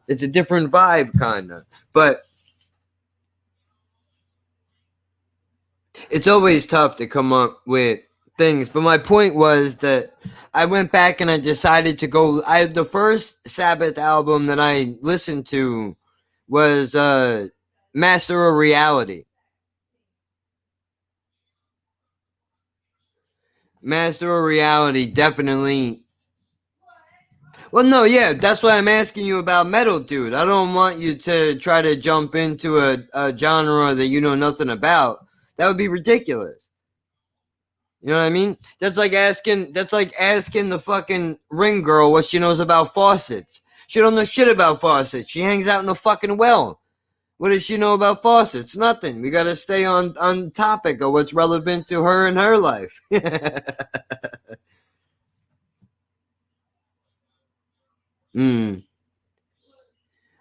It's a different vibe, kind of. But it's always tough to come up with things. But my point was that I went back and I decided to go. The first Sabbath album that I listened to was Master of Reality. Master of Reality, definitely. Well, no, yeah, that's why I'm asking you about metal, dude. I don't want you to try to jump into a genre that you know nothing about. That would be ridiculous. You know what I mean? That's like asking the fucking ring girl what she knows about faucets. She don't know shit about faucets. She hangs out in the fucking well. What does she know about faucets? Nothing. We gotta stay on topic of what's relevant to her and her life.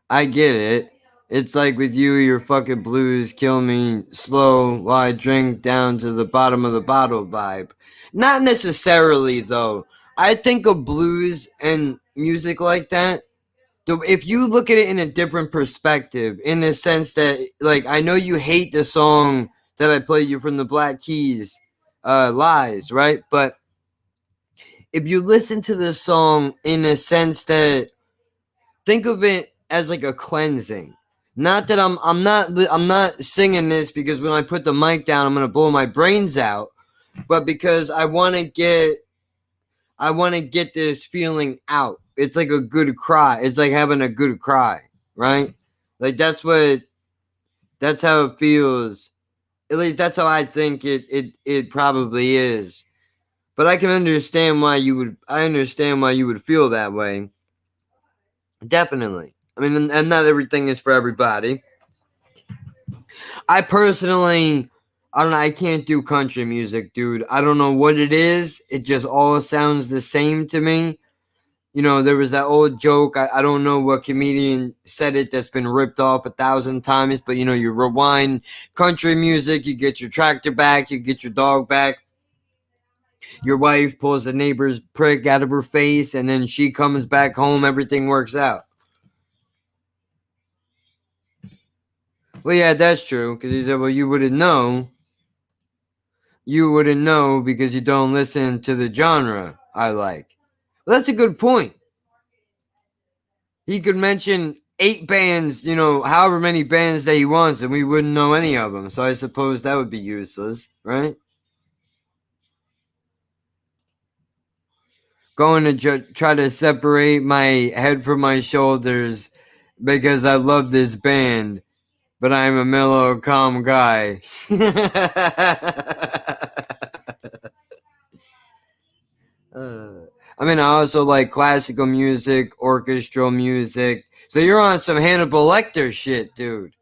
I get it. It's like with you, your fucking blues kill me slow while I drink down to the bottom of the bottle vibe. Not necessarily, though. I think of blues and music like that. If you look at it in a different perspective, in the sense that, like, I know you hate the song that I played you from the Black Keys, Lies, right? But if you listen to the song in a sense that, think of it as like a cleansing. Not that I'm not singing this because when I put the mic down I'm gonna blow my brains out, but because I want to get this feeling out. It's like a good cry. It's like having a good cry, right? Like that's how it feels. At least that's how I think it probably is. But I can understand why you would feel that way. Definitely. I mean, and not everything is for everybody. I personally, I don't know. I can't do country music, dude. I don't know what it is. It just all sounds the same to me. You know, there was that old joke. I don't know what comedian said it that's been ripped off 1,000 times. But, you know, you rewind country music. You get your tractor back. You get your dog back. Your wife pulls the neighbor's prick out of her face. And then she comes back home. Everything works out. Well, yeah, that's true. Because he said, well, you wouldn't know. You wouldn't know because you don't listen to the genre I like. Well, that's a good point. He could mention 8 bands, you know, however many bands that he wants, and we wouldn't know any of them. So I suppose that would be useless, right? Going to try to separate my head from my shoulders because I love this band, but I'm a mellow, calm guy. I mean, I also like classical music, orchestral music. So you're on some Hannibal Lecter shit, dude.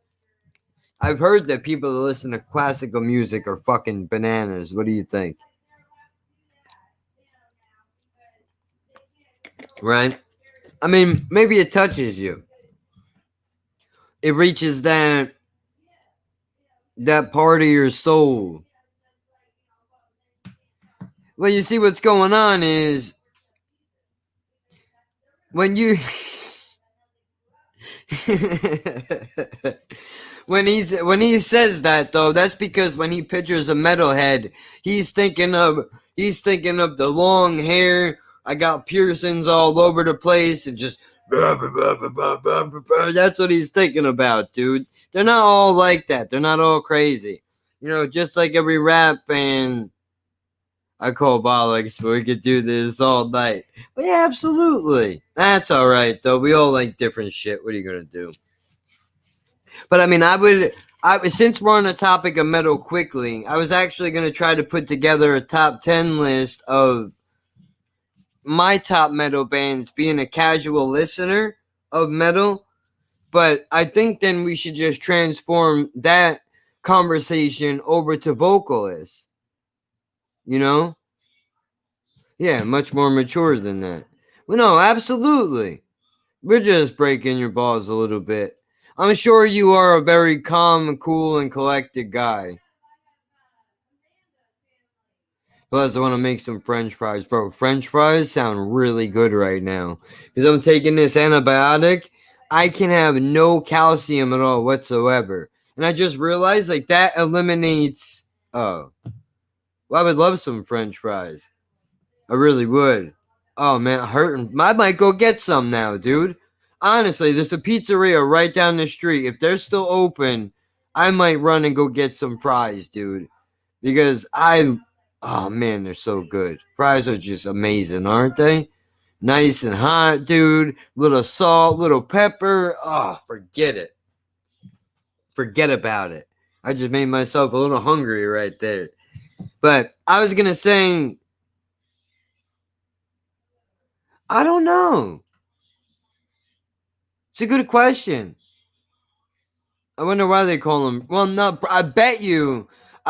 I've heard that people that listen to classical music are fucking bananas. What do you think? Right? I mean, maybe it touches you. It reaches that part of your soul. Well, you see what's going on is when you when he says that, though, that's because when he pictures a metalhead, he's thinking of the long hair. I got piercings all over the place and just that's what he's thinking about, dude. They're not all like that. They're not all crazy. You know, just like every rap band. I call bollocks, but we could do this all night. But yeah, absolutely. That's all right, though. We all like different shit. What are you gonna do? But I mean, I Since we're on the topic of metal quickly, I was actually going to try to put together a top 10 list of my top metal bands, being a casual listener of metal. But I think then we should just transform that conversation over to vocalists. You know? Yeah, much more mature than that. Well, no, absolutely. We're just breaking your balls a little bit. I'm sure you are a very calm, cool, and collected guy. Plus, I want to make some French fries. Bro, French fries sound really good right now. Because I'm taking this antibiotic. I can have no calcium at all whatsoever. And I just realized, like, that eliminates... Oh. Well, I would love some French fries. I really would. Oh, man, hurting. I might go get some now, dude. Honestly, there's a pizzeria right down the street. If they're still open, I might run and go get some fries, dude. Because oh, man, they're so good. Fries are just amazing, aren't they? Nice and hot, dude. Little salt, little pepper. Oh, forget it. Forget about it. I just made myself a little hungry right there. But I was going to say, I don't know. It's a good question. I wonder why they call them. Well, no, I bet you,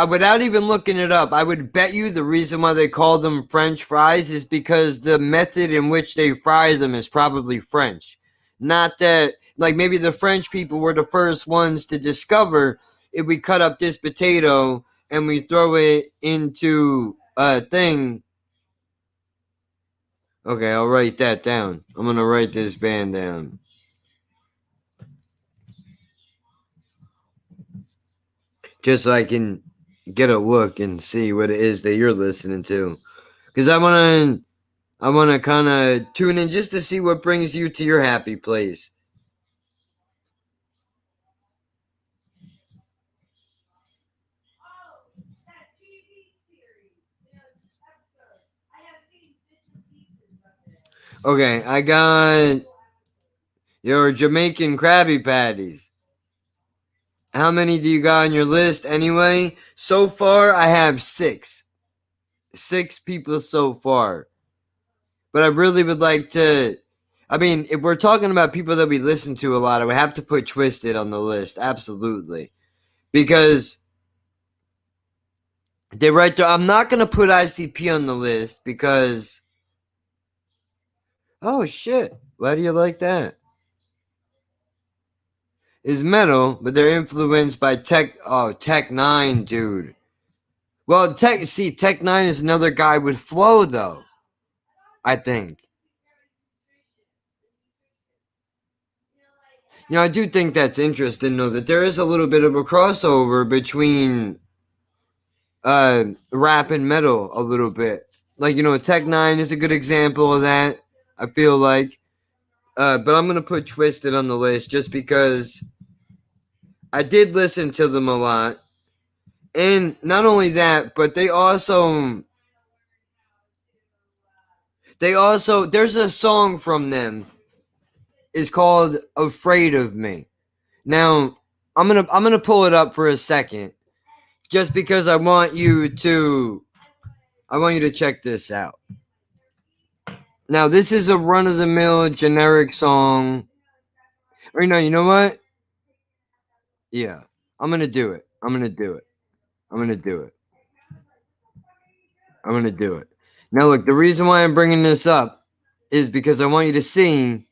without even looking it up, I would bet you the reason why they call them French fries is because the method in which they fry them is probably French. Not that, like, maybe the French people were the first ones to discover if we cut up this potato and we throw it into a thing. Okay, I'll write that down. I'm going to write this band down. Just so I can get a look and see what it is that you're listening to. Because I want to kind of tune in just to see what brings you to your happy place. Okay, I got your Jamaican Krabby Patties. How many do you got on your list anyway? So far, I have 6. 6 people so far. But I really would like to... I mean, if we're talking about people that we listen to a lot, I would have to put Twisted on the list. Absolutely. Because they right there... I'm not going to put ICP on the list because... Oh, shit. Why do you like that? Is metal, but they're influenced by Tech 9, dude. Well, Tech 9 is another guy with flow, though. I think. You know, I do think that's interesting, though, that there is a little bit of a crossover between rap and metal a little bit. Like, you know, Tech 9 is a good example of that, I feel like. But I'm going to put Twisted on the list just because I did listen to them a lot. And not only that, but they also, there's a song from them. It's called Afraid of Me. Now, I'm gonna pull it up for a second. Just because I want you to check this out. Now, this is a run-of-the-mill generic song. Or no, you know what? Yeah, I'm gonna do it. Now, look, the reason why I'm bringing this up is because I want you to see.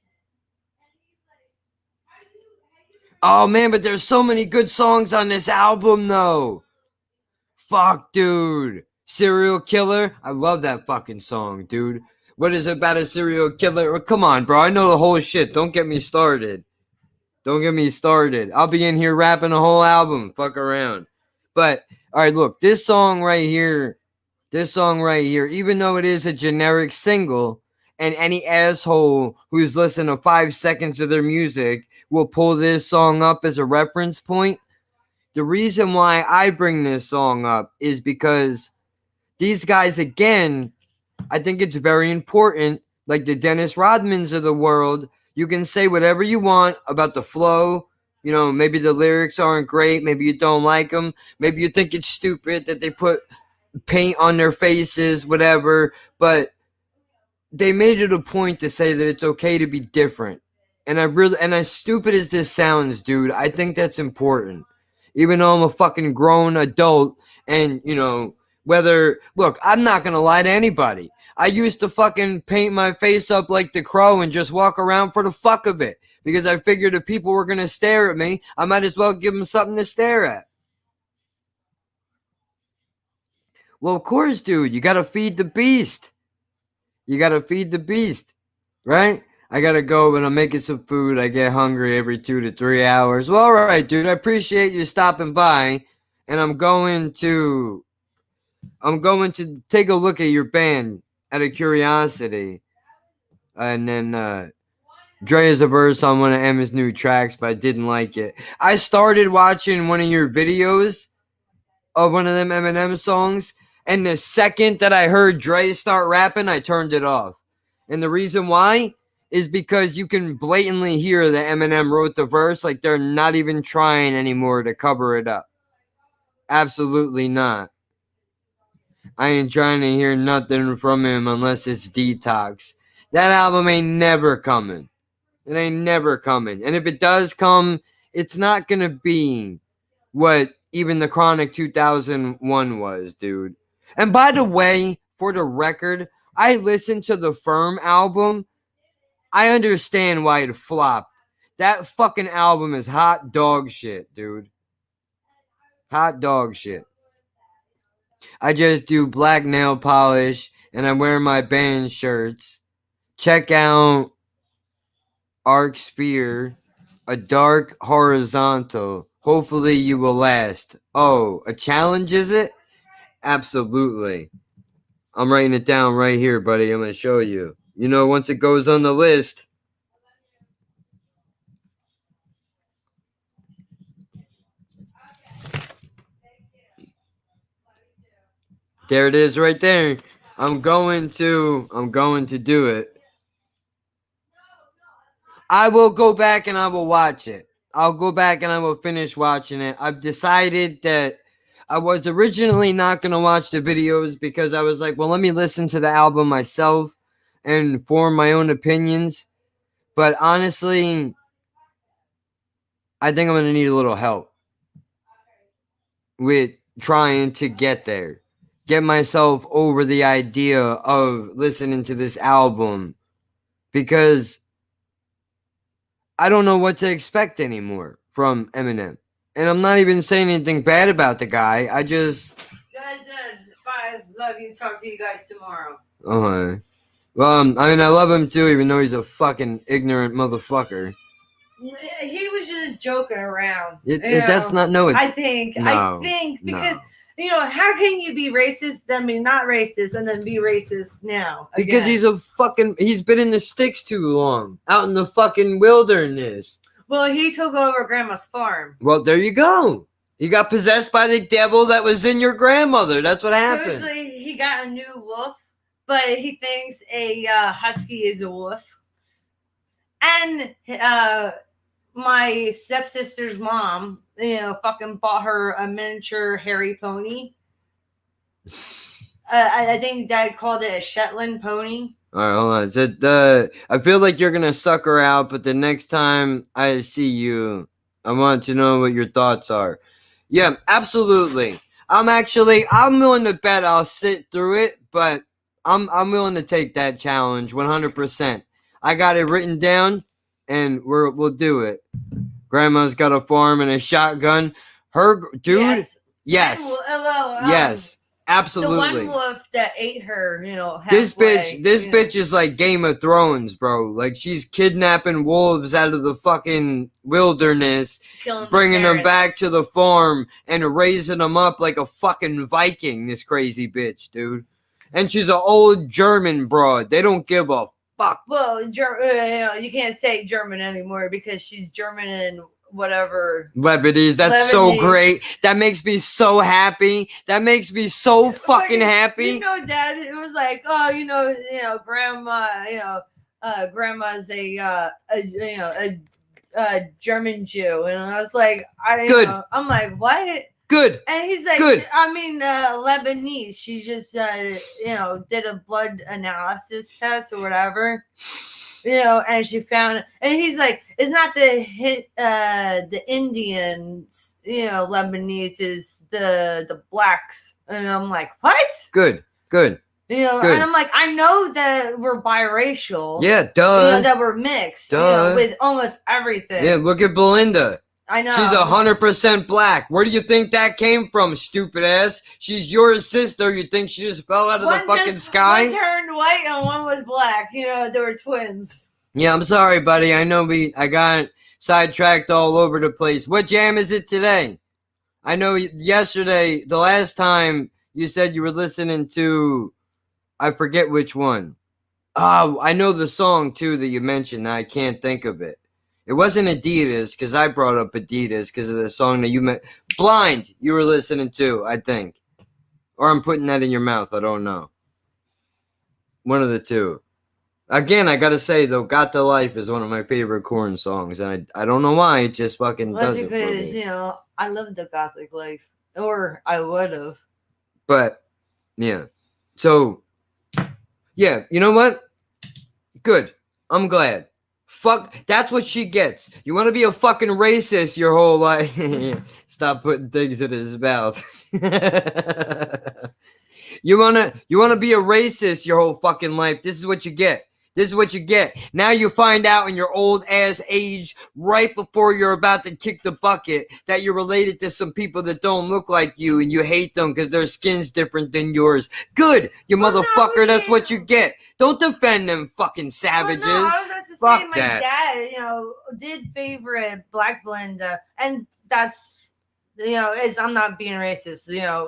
Oh, man, but there's so many good songs on this album, though. Fuck, dude. Serial Killer. I love that fucking song, dude. What is it about a serial killer? Well, come on, bro. I know the whole shit. Don't get me started. I'll be in here rapping the whole album. Fuck around. But, all right, look. This song right here, even though it is a generic single, and any asshole who's listened to 5 seconds of their music will pull this song up as a reference point. The reason why I bring this song up is because these guys, again, I think it's very important, like the Dennis Rodmans of the world. You can say whatever you want about the flow, You know, maybe the lyrics aren't great. Maybe you don't like them. Maybe you think it's stupid that they put paint on their faces, whatever. But they made it a point to say that it's okay to be different. And as stupid as this sounds, dude, I think that's important. Even though I'm a fucking grown adult and, you know, look, I'm not going to lie to anybody. I used to fucking paint my face up like the Crow and just walk around for the fuck of it. Because I figured if people were going to stare at me, I might as well give them something to stare at. Well, of course, dude, you got to feed the beast. You got to feed the beast, right? I got to go when I'm making some food. I get hungry every 2 to 3 hours. Well, all right, dude, I appreciate you stopping by. And I'm going to take a look at your band out of curiosity. And then Dre has a verse on one of Emma's new tracks, but I didn't like it. I started watching one of your videos of one of them Eminem songs, and the second that I heard Dre start rapping, I turned it off. And the reason why is because you can blatantly hear that Eminem wrote the verse, like they're not even trying anymore to cover it up. Absolutely not. I ain't trying to hear nothing from him unless it's Detox. That album ain't never coming. It ain't never coming. And if it does come, it's not going to be what even the Chronic 2001 was, dude. And by the way, for the record, I listened to the Firm album. I understand why it flopped. That fucking album is hot dog shit, dude. Hot dog shit. I just do black nail polish and I wear my band shirts. Check out Arc Sphere, a dark horizontal. Hopefully you will last. Oh, a challenge is it? Absolutely. I'm writing it down right here, buddy. I'm going to show you. You know, once it goes on the list. There it is right there. I'm going to do it. I will go back and I will watch it. I'll go back and I will finish watching it. I've decided that I was originally not going to watch the videos because I was like, well, let me listen to the album myself and form my own opinions. But honestly, I think I'm going to need a little help with trying to get there. Get myself over the idea of listening to this album because I don't know what to expect anymore from Eminem. And I'm not even saying anything bad about the guy. I just... Guys, bye. Love you. Talk to you guys tomorrow. Okay. Well, I mean, I love him too, even though he's a fucking ignorant motherfucker. He was just joking around. That's not... No, I think because... You know, how can you be racist, then be not racist, and then be racist now? Again? Because he's been in the sticks too long. Out in the fucking wilderness. Well, he took over Grandma's farm. Well, there you go. He got possessed by the devil that was in your grandmother. That's what happened. Seriously, he got a new wolf, but he thinks a husky is a wolf. And my stepsister's mom, fucking bought her a miniature hairy pony. I think Dad called it a Shetland pony. All right, hold on. Is it, I feel like you're gonna suck her out, but the next time I see you, I want to know what your thoughts are. Yeah, absolutely. I'm willing to bet I'll sit through it, but I'm willing to take that challenge 100%. I got it written down, and we'll do it. Grandma's got a farm and a shotgun. Her dude, yes, yes, absolutely. The one wolf that ate her, this halfway, bitch is like Game of Thrones, bro. Like she's kidnapping wolves out of the fucking wilderness, bringing them back to the farm and raising them up like a fucking Viking. This crazy bitch, dude. And she's an old German broad. They don't give a fuck. Well, you can't say German anymore because she's German and whatever. Lebanese. That's so great. That makes me so happy. That makes me so fucking happy. Dad, it was like, Grandma, Grandma's a German Jew, and I was like, Good. I'm like, what? Good. And he's like, Good. I mean, Lebanese. She just, did a blood analysis test or whatever, and she found, and he's like, it's not the Indians, Lebanese is the blacks, and I'm like, what? Good. Good. Good. And I'm like, I know that we're biracial. Yeah, duh. That we're mixed, Duh. with almost everything. Yeah, look at Belinda. I know. She's 100% black. Where do you think that came from, stupid ass? She's your sister. You think she just fell out of the fucking sky? One turned white and one was black. They were twins. Yeah, I'm sorry, buddy. I know I got sidetracked all over the place. What jam is it today? I know yesterday, the last time you said you were listening to, I forget which one. Oh, I know the song too that you mentioned. I can't think of it. It wasn't Adidas, because I brought up Adidas because of the song that you meant. Blind, you were listening to, I think. Or I'm putting that in your mouth. I don't know. One of the two. Again, I got to say, though, Got the Life is one of my favorite Korn songs. And I don't know why. It just fucking does it for because, me. I love the Gothic life. Or I would have. But, yeah. So, yeah, you know what? Good. I'm glad. Fuck, that's what she gets. You want to be a fucking racist your whole life. Stop putting things in his mouth. You wanna be a racist your whole fucking life. This is what you get. This is what you get. Now you find out in your old ass age, right before you're about to kick the bucket, that you're related to some people that don't look like you and you hate them because their skin's different than yours. Good, you motherfucker. That's what you get. Don't defend them fucking savages. Well, no, I was about to Fuck say my that. dad, did favorite Black Belinda, and that's I'm not being racist.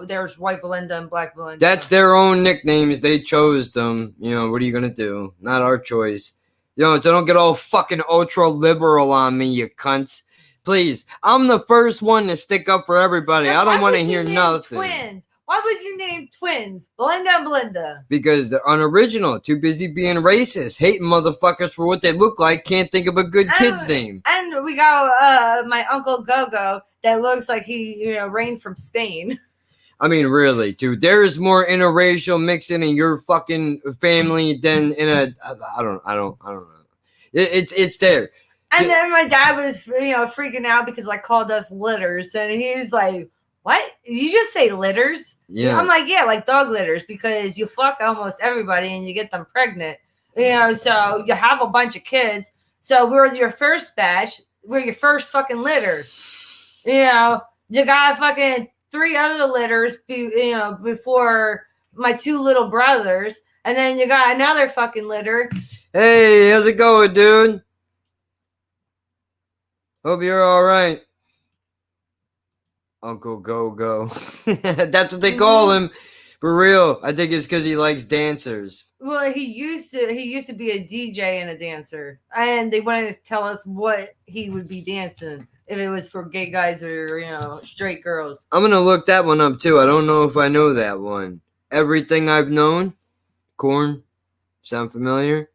There's White Belinda and Black Belinda. That's their own nicknames. They chose them. What are you gonna do? Not our choice. So don't get all fucking ultra liberal on me, you cunts. Please. I'm the first one to stick up for everybody. Then I don't why want to would you hear name nothing. Twins. Why would you name twins Belinda and Belinda? Because they're unoriginal, too busy being racist, hating motherfuckers for what they look like, can't think of a good kid's name. And we got my Uncle Gogo that looks like he reigned from Spain. I mean, really, dude. There is more interracial mixing in your fucking family than in a. I don't know. It's there. And then my dad was freaking out because I called us litters, and he's like, "What? Did you just say litters?" Yeah. I'm like, "Yeah, like dog litters, because you fuck almost everybody and you get them pregnant. So you have a bunch of kids. So we're your first batch. We're your first fucking litter. You got fucking 3 other litters, before my 2 little brothers, and then you got another fucking litter." Hey, how's it going, dude? Hope you're all right. Uncle Go-Go. That's what they call him. For real. I think it's because he likes dancers. Well, he used to be a DJ and a dancer, and they wanted to tell us what he would be dancing, if it was for gay guys or straight girls. I'm gonna look that one up too. I don't know if I know that one. Everything I've known. Korn. Sound familiar?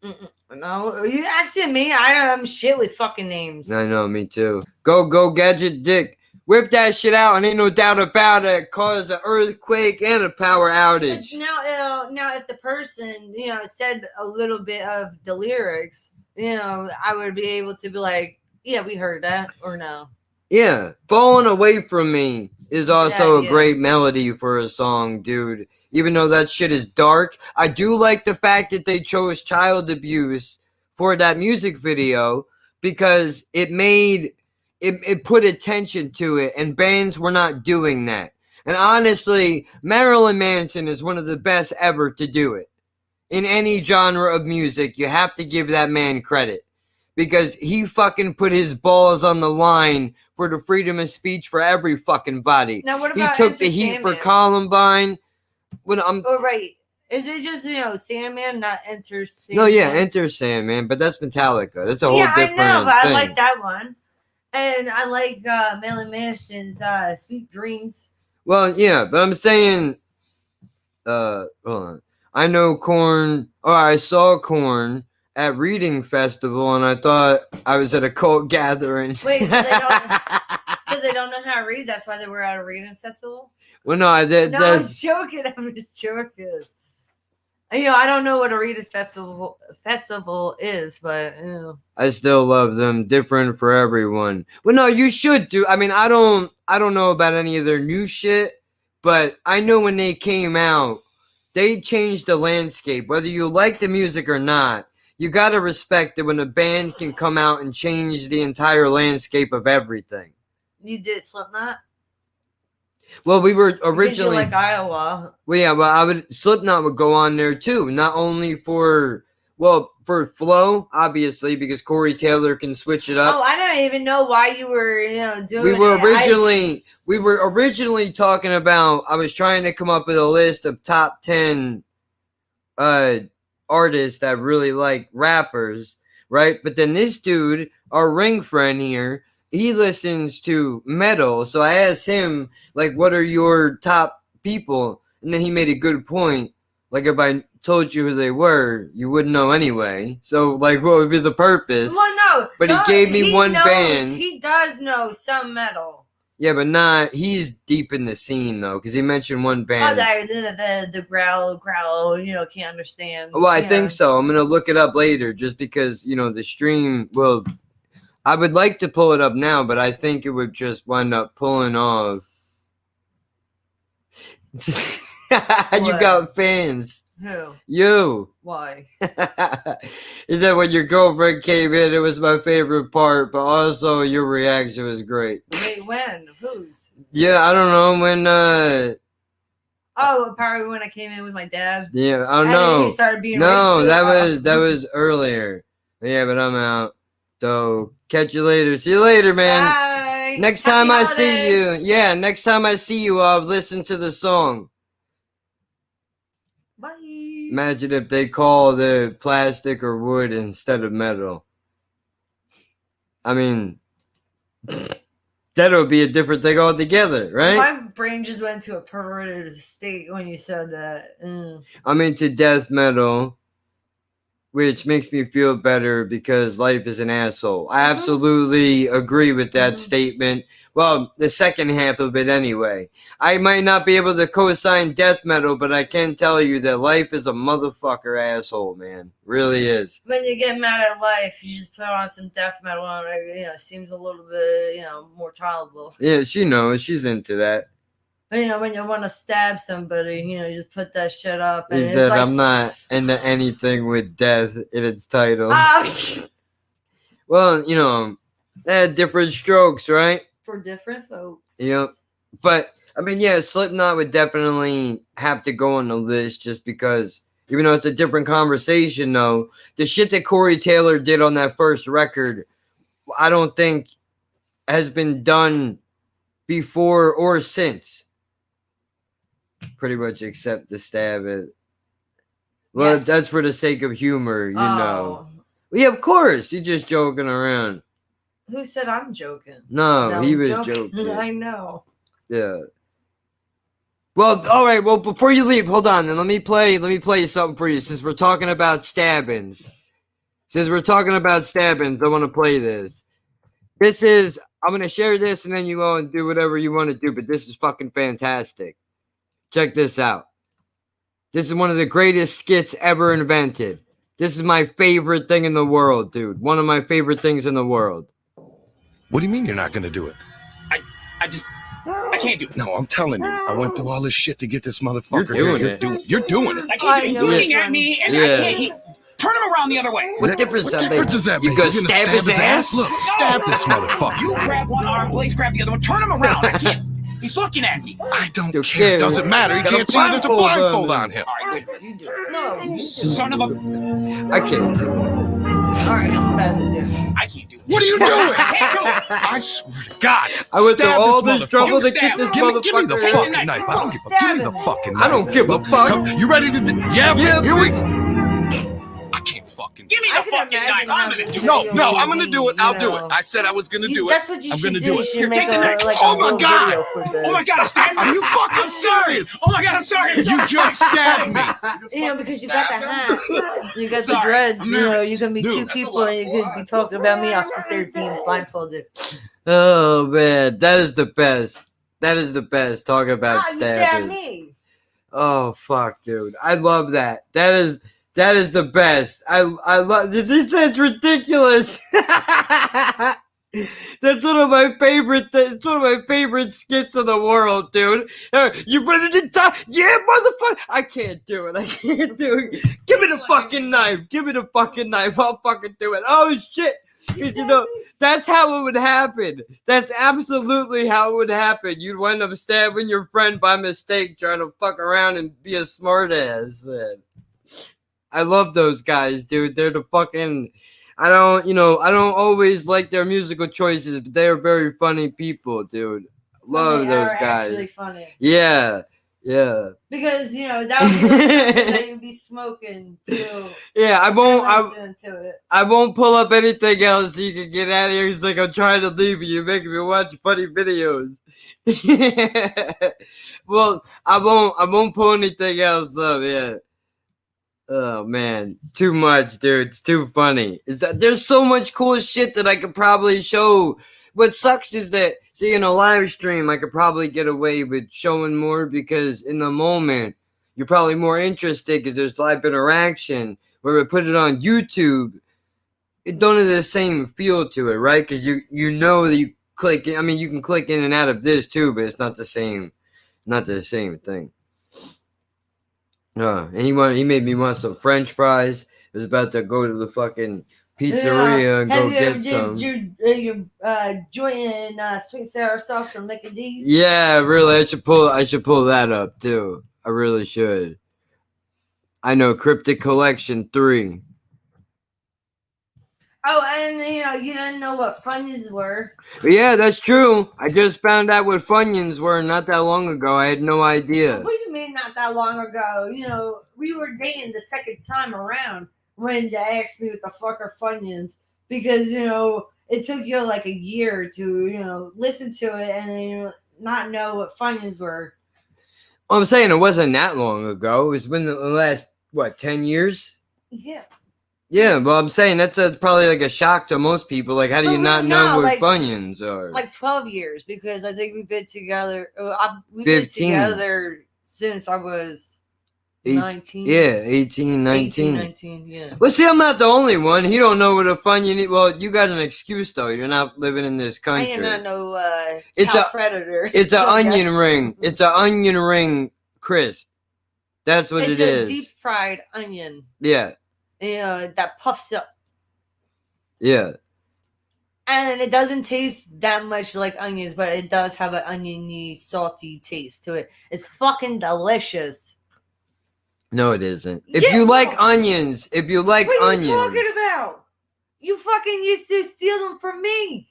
No, you asking me? I'm shit with fucking names. I know, me too. Go Gadget Dick. Whip that shit out, and ain't no doubt about it. Cause an earthquake and a power outage. Now, if the person said a little bit of the lyrics, I would be able to be like, yeah, we heard that, or no. Yeah, Falling Away From Me is also Yeah. a great melody for a song, dude. Even though that shit is dark, I do like the fact that they chose child abuse for that music video, because it put attention to it, and bands were not doing that. And honestly, Marilyn Manson is one of the best ever to do it. In any genre of music, you have to give that man credit, because he fucking put his balls on the line for the freedom of speech for every fucking body. Now, what He about took Enter the heat for Sandman? Columbine. When I'm Oh, right. Is it just Sandman, not Enter Sandman? no, yeah, Enter Sandman, but that's Metallica. That's a whole different I know, but thing. I like that one, and I like Marilyn Manson's "Sweet Dreams." Well, yeah, but I'm saying, hold on. I know Korn, or I saw Korn at reading festival, and I thought I was at a cult gathering. Wait, so they don't know how to read. That's why they were at a reading festival. Well, no, I did. No, I was joking. I'm just joking. I don't know what a reading festival is, but I still love them. Different for everyone. Well, no, you should do. I mean, I don't know about any of their new shit, but I know when they came out, they changed the landscape. Whether you like the music or not, you gotta respect it when a band can come out and change the entire landscape of everything. You did Slipknot? Well, we were Because originally you like Iowa. Well, yeah, but Slipknot would go on there too. Not only for flow, obviously, because Corey Taylor can switch it up. Oh, I don't even know why you were, doing We were it. originally talking about. I was trying to come up with a list of top 10 artists that really like rappers, right? But then this dude, our ring friend here, he listens to metal. So I asked him, like, what are your top people? And then he made a good point. Like, if I told you who they were, you wouldn't know anyway. So, like, what would be the purpose? Well, no. But he gave me one knows, band. He does know some metal. Yeah, but he's deep in the scene, though, because he mentioned one Oh, band. the growl, can't understand. Well, I think so. I'm going to look it up later just because, the stream will... I would like to pull it up now, but I think it would just wind up pulling off. You got fans. Who? You. Why? He said when your girlfriend came in, it was my favorite part, but also your reaction was great. Wait, when? Whose? Yeah, I don't know when. Oh, probably when I came in with my dad. Yeah. Oh And no. he started being No, racist. that was earlier. Yeah, but I'm out. So catch you later. See you later, man. Bye. Next Happy time I holidays. see you, next time I see you, I'll listen to the song. Bye. Imagine if they call the plastic or wood instead of metal. I mean, that would be a different thing altogether, right? My brain just went to a perverted state when you said that. I'm into death metal, which makes me feel better because life is an asshole. I absolutely agree with that statement. Well, the second half of it anyway. I might not be able to co-sign death metal, but I can tell you that life is a motherfucker asshole, man. Really is. When you get mad at life, you just put on some death metal and it seems a little bit, more tolerable. Yeah, she knows. She's into that. When you want to stab somebody, you just put that shit up. And He it's said, like, I'm not into anything with death in its title. Oh, shit. Well, different strokes, right? For different folks. Yep. But, I mean, yeah, Slipknot would definitely have to go on the list just because, even though it's a different conversation, though, the shit that Corey Taylor did on that first record, I don't think has been done before or since. Pretty much except the stab it. Well, Yes. that's for the sake of humor, you know. Oh. Yeah, of course. You're just joking around. Who said I'm joking? No, he I'm was joking. I know. Yeah. Well, all right. Well, before you leave, hold on. Then let me play something for you. Since we're talking about stabbings, I want to play this. I'm gonna share this, and then you go and do whatever you want to do. But this is fucking fantastic. Check this out. This is one of the greatest skits ever invented. This is my favorite thing in the world, dude. One of my favorite things in the world. What do you mean you're not gonna do it? I can't do it. No, I'm telling you. I went through all this shit to get this motherfucker You're here. doing it. You're doing it. I can't do it. He's I know looking it. at me, and Yeah. I can't. Turn him around the other way. What difference does that make? does that You make? go You're gonna stab his ass? Look, stab this You motherfucker. grab one arm, Blaze grab the other one. Turn him around. I can't. He's looking at me. I don't Don't care. care. Doesn't matter. He Got a can't see you. There's a blindfold on blindfold him. on him. All right, good. You do it. No, you do it. Son of a. I can't do it. All right, I'm about to do it. I can't do it. What are you doing? I can't do it. I swear to God. I went through Stab all this this trouble to motherfucker. get this Give me the motherfucker. Take fucking the knife. knife. I don't give a. Give me the fucking knife. I don't give a fuck. Come, you ready to? Yeah, Yeah, here we. bitch. can't fucking. Give me I the can fucking imagine knife. I'm how gonna this do it. No, video no, would I'm gonna be, do it. I'll you do it. know. I said I was gonna do it. That's what you I'm should gonna do. do You it. should Here, make take the knife. like Oh a my little God. video for this. Oh my god, I stabbed Are you. you fucking serious? Oh my god, I'm sorry. You just stabbed me. You know, because you got the hat, you got the Sorry, dreads. I'm You know, nervous. you can be Dude, two that's a people lot, and you boy. could be talking about me. I'll sit there being blindfolded. Oh man, that is the best. That is the best. Talk about Ah, you stabbed stabbers. me. Oh fuck, dude. I love that. That is the best. I love this. That's ridiculous. That's one of my favorite. It's one of my favorite skits in the world, dude. You ready to die? Yeah, motherfucker. I can't do it. I can't do it. Give me the fucking knife. Give me the fucking knife. I'll fucking do it. Oh shit. 'Cause, you know, that's how it would happen. That's absolutely how it would happen. You'd wind up stabbing your friend by mistake, trying to fuck around and be a smartass, man. I love those guys, dude. They're the fucking. I don't always like their musical choices, but they are very funny people, dude. Love They those are actually guys. funny. Yeah, yeah, Because you know that was really something that you'd be smoking too. yeah. I won't. Listening to it. I won't pull up anything else so you can get out of here. He's like, I'm trying to leave you. You're making me watch funny videos. Well, I won't pull anything else up. Yeah. Oh man, too much, dude. It's too funny. There's so much cool shit that I could probably show. What sucks is that, see, in a live stream, I could probably get away with showing more because in the moment, you're probably more interested because there's live interaction. Where we put it on YouTube, it don't have the same feel to it, right? Because you know that you click. I mean, you can click in and out of this too, but it's not the same. Not the same thing. And he made me want some French fries. I was about to go to the fucking pizzeria and go get some. You jointing sweet and sour sauce from Mickey D's? Yeah, really, I should pull that up too. I really should. I know Cryptic Collection 3. Oh, and you know, you didn't know what Funyuns were. But yeah, that's true. I just found out what Funyuns were not that long ago. I had no idea. What do you mean not that long ago? You know, we were dating the second time around when you asked me what the fuck are Funyuns. Because, you know, it took you like a year to, you know, listen to it and then you know, not know what Funyuns were. Well, I'm saying it wasn't that long ago. It was within the last, 10 years? Yeah. Yeah, well, I'm saying that's probably like a shock to most people. Like, how do you But not we know know, what like- Funyuns are? Like 12 years because I think we've been together. We've been 15. together since I was 19. Yeah, 18, 19. 19, yeah. Well, see, I'm not the only one. He don't know what a Funyun is. Well, you got an excuse, though. You're not living in this I country. am not no It's child a- predator. It's an I guess. onion ring. It's an onion ring crisp. That's what It's it a is. deep fried onion. Yeah, You know, that puffs up. yeah. And it doesn't taste that much like onions, but it does have an oniony, salty taste to it. It's fucking delicious. No, it isn't. If Yeah, you like no. onions, if you like What are onions. you talking about? You fucking used to steal them from me.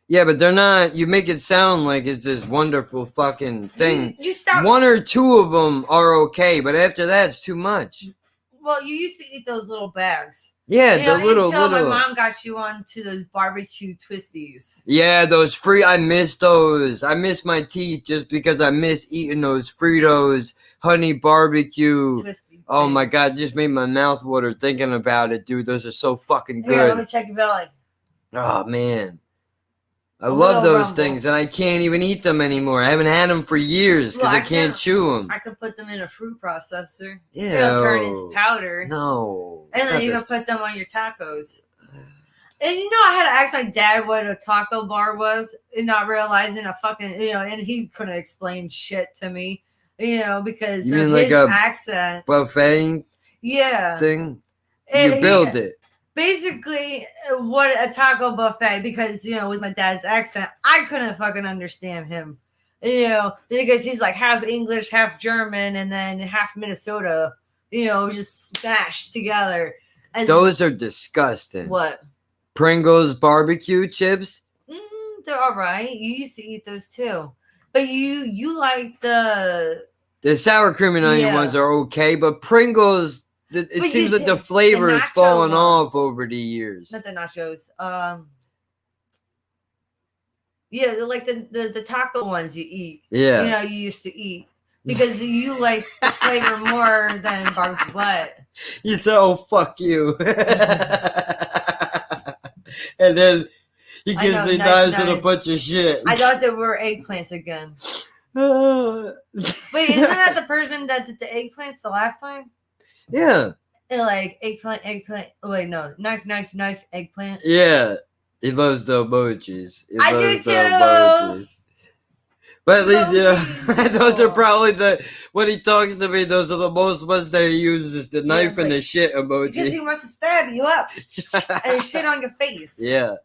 Yeah, but they're not. You make it sound like it's this wonderful fucking thing. You stopped. One or two of them are okay, but after that, it's too much. Well, you used to eat those little bags. Yeah, You know, the little. until my mom got you onto those barbecue twisties. Yeah, those free. I miss those. I miss my teeth just because I miss eating those Fritos honey barbecue. Twisties. Oh my things. god, just made my mouth water thinking about it, dude. Those are so fucking Here, let good. me check your belly. Oh man, I A love little those rumble. things, and I can't even eat them anymore. I haven't had them for years because Well, I I can't can't- chew them. I could put them in a fruit processor. Yeah, They'll turn into powder. No, And it's then not you this- can put them on your tacos. And you know, I had to ask my dad what a taco bar was, and not realizing a fucking, you know, and he couldn't explain shit to me, you know, because You of mean like his a accent. buffet Yeah. thing. And You he- build it. Basically, what a taco buffet, because, you know, with my dad's accent, I couldn't fucking understand him, you know, because he's like half English, half German, and then half Minnesota, you know, just smashed together. And Those are disgusting. what? Pringles barbecue chips. They're all right. You used to eat those too, but you like the The sour cream and onion Yeah. ones are okay, but Pringles, it But seems you like the said flavor the has nacho fallen off ones. over the years. Not the nachos. Yeah, they're like the taco ones you eat. Yeah. You know, you used to eat because you like the flavor more than barbecue butt. You said, "Oh fuck you," and then he I gives know, he nice, dives with a nice. bunch of shit. I thought there were eggplants again. Wait, isn't that the person that did the eggplants the last time? Yeah, And like eggplant. Oh wait, no, knife, eggplant. yeah. He loves the emojis. He I do loves the too. emojis. But at least you know Emojis. those are probably the when he talks to me. Those are the most ones that he uses: the knife and but- the shit Because he emoji. wants to stab you up and shit on your face. Yeah,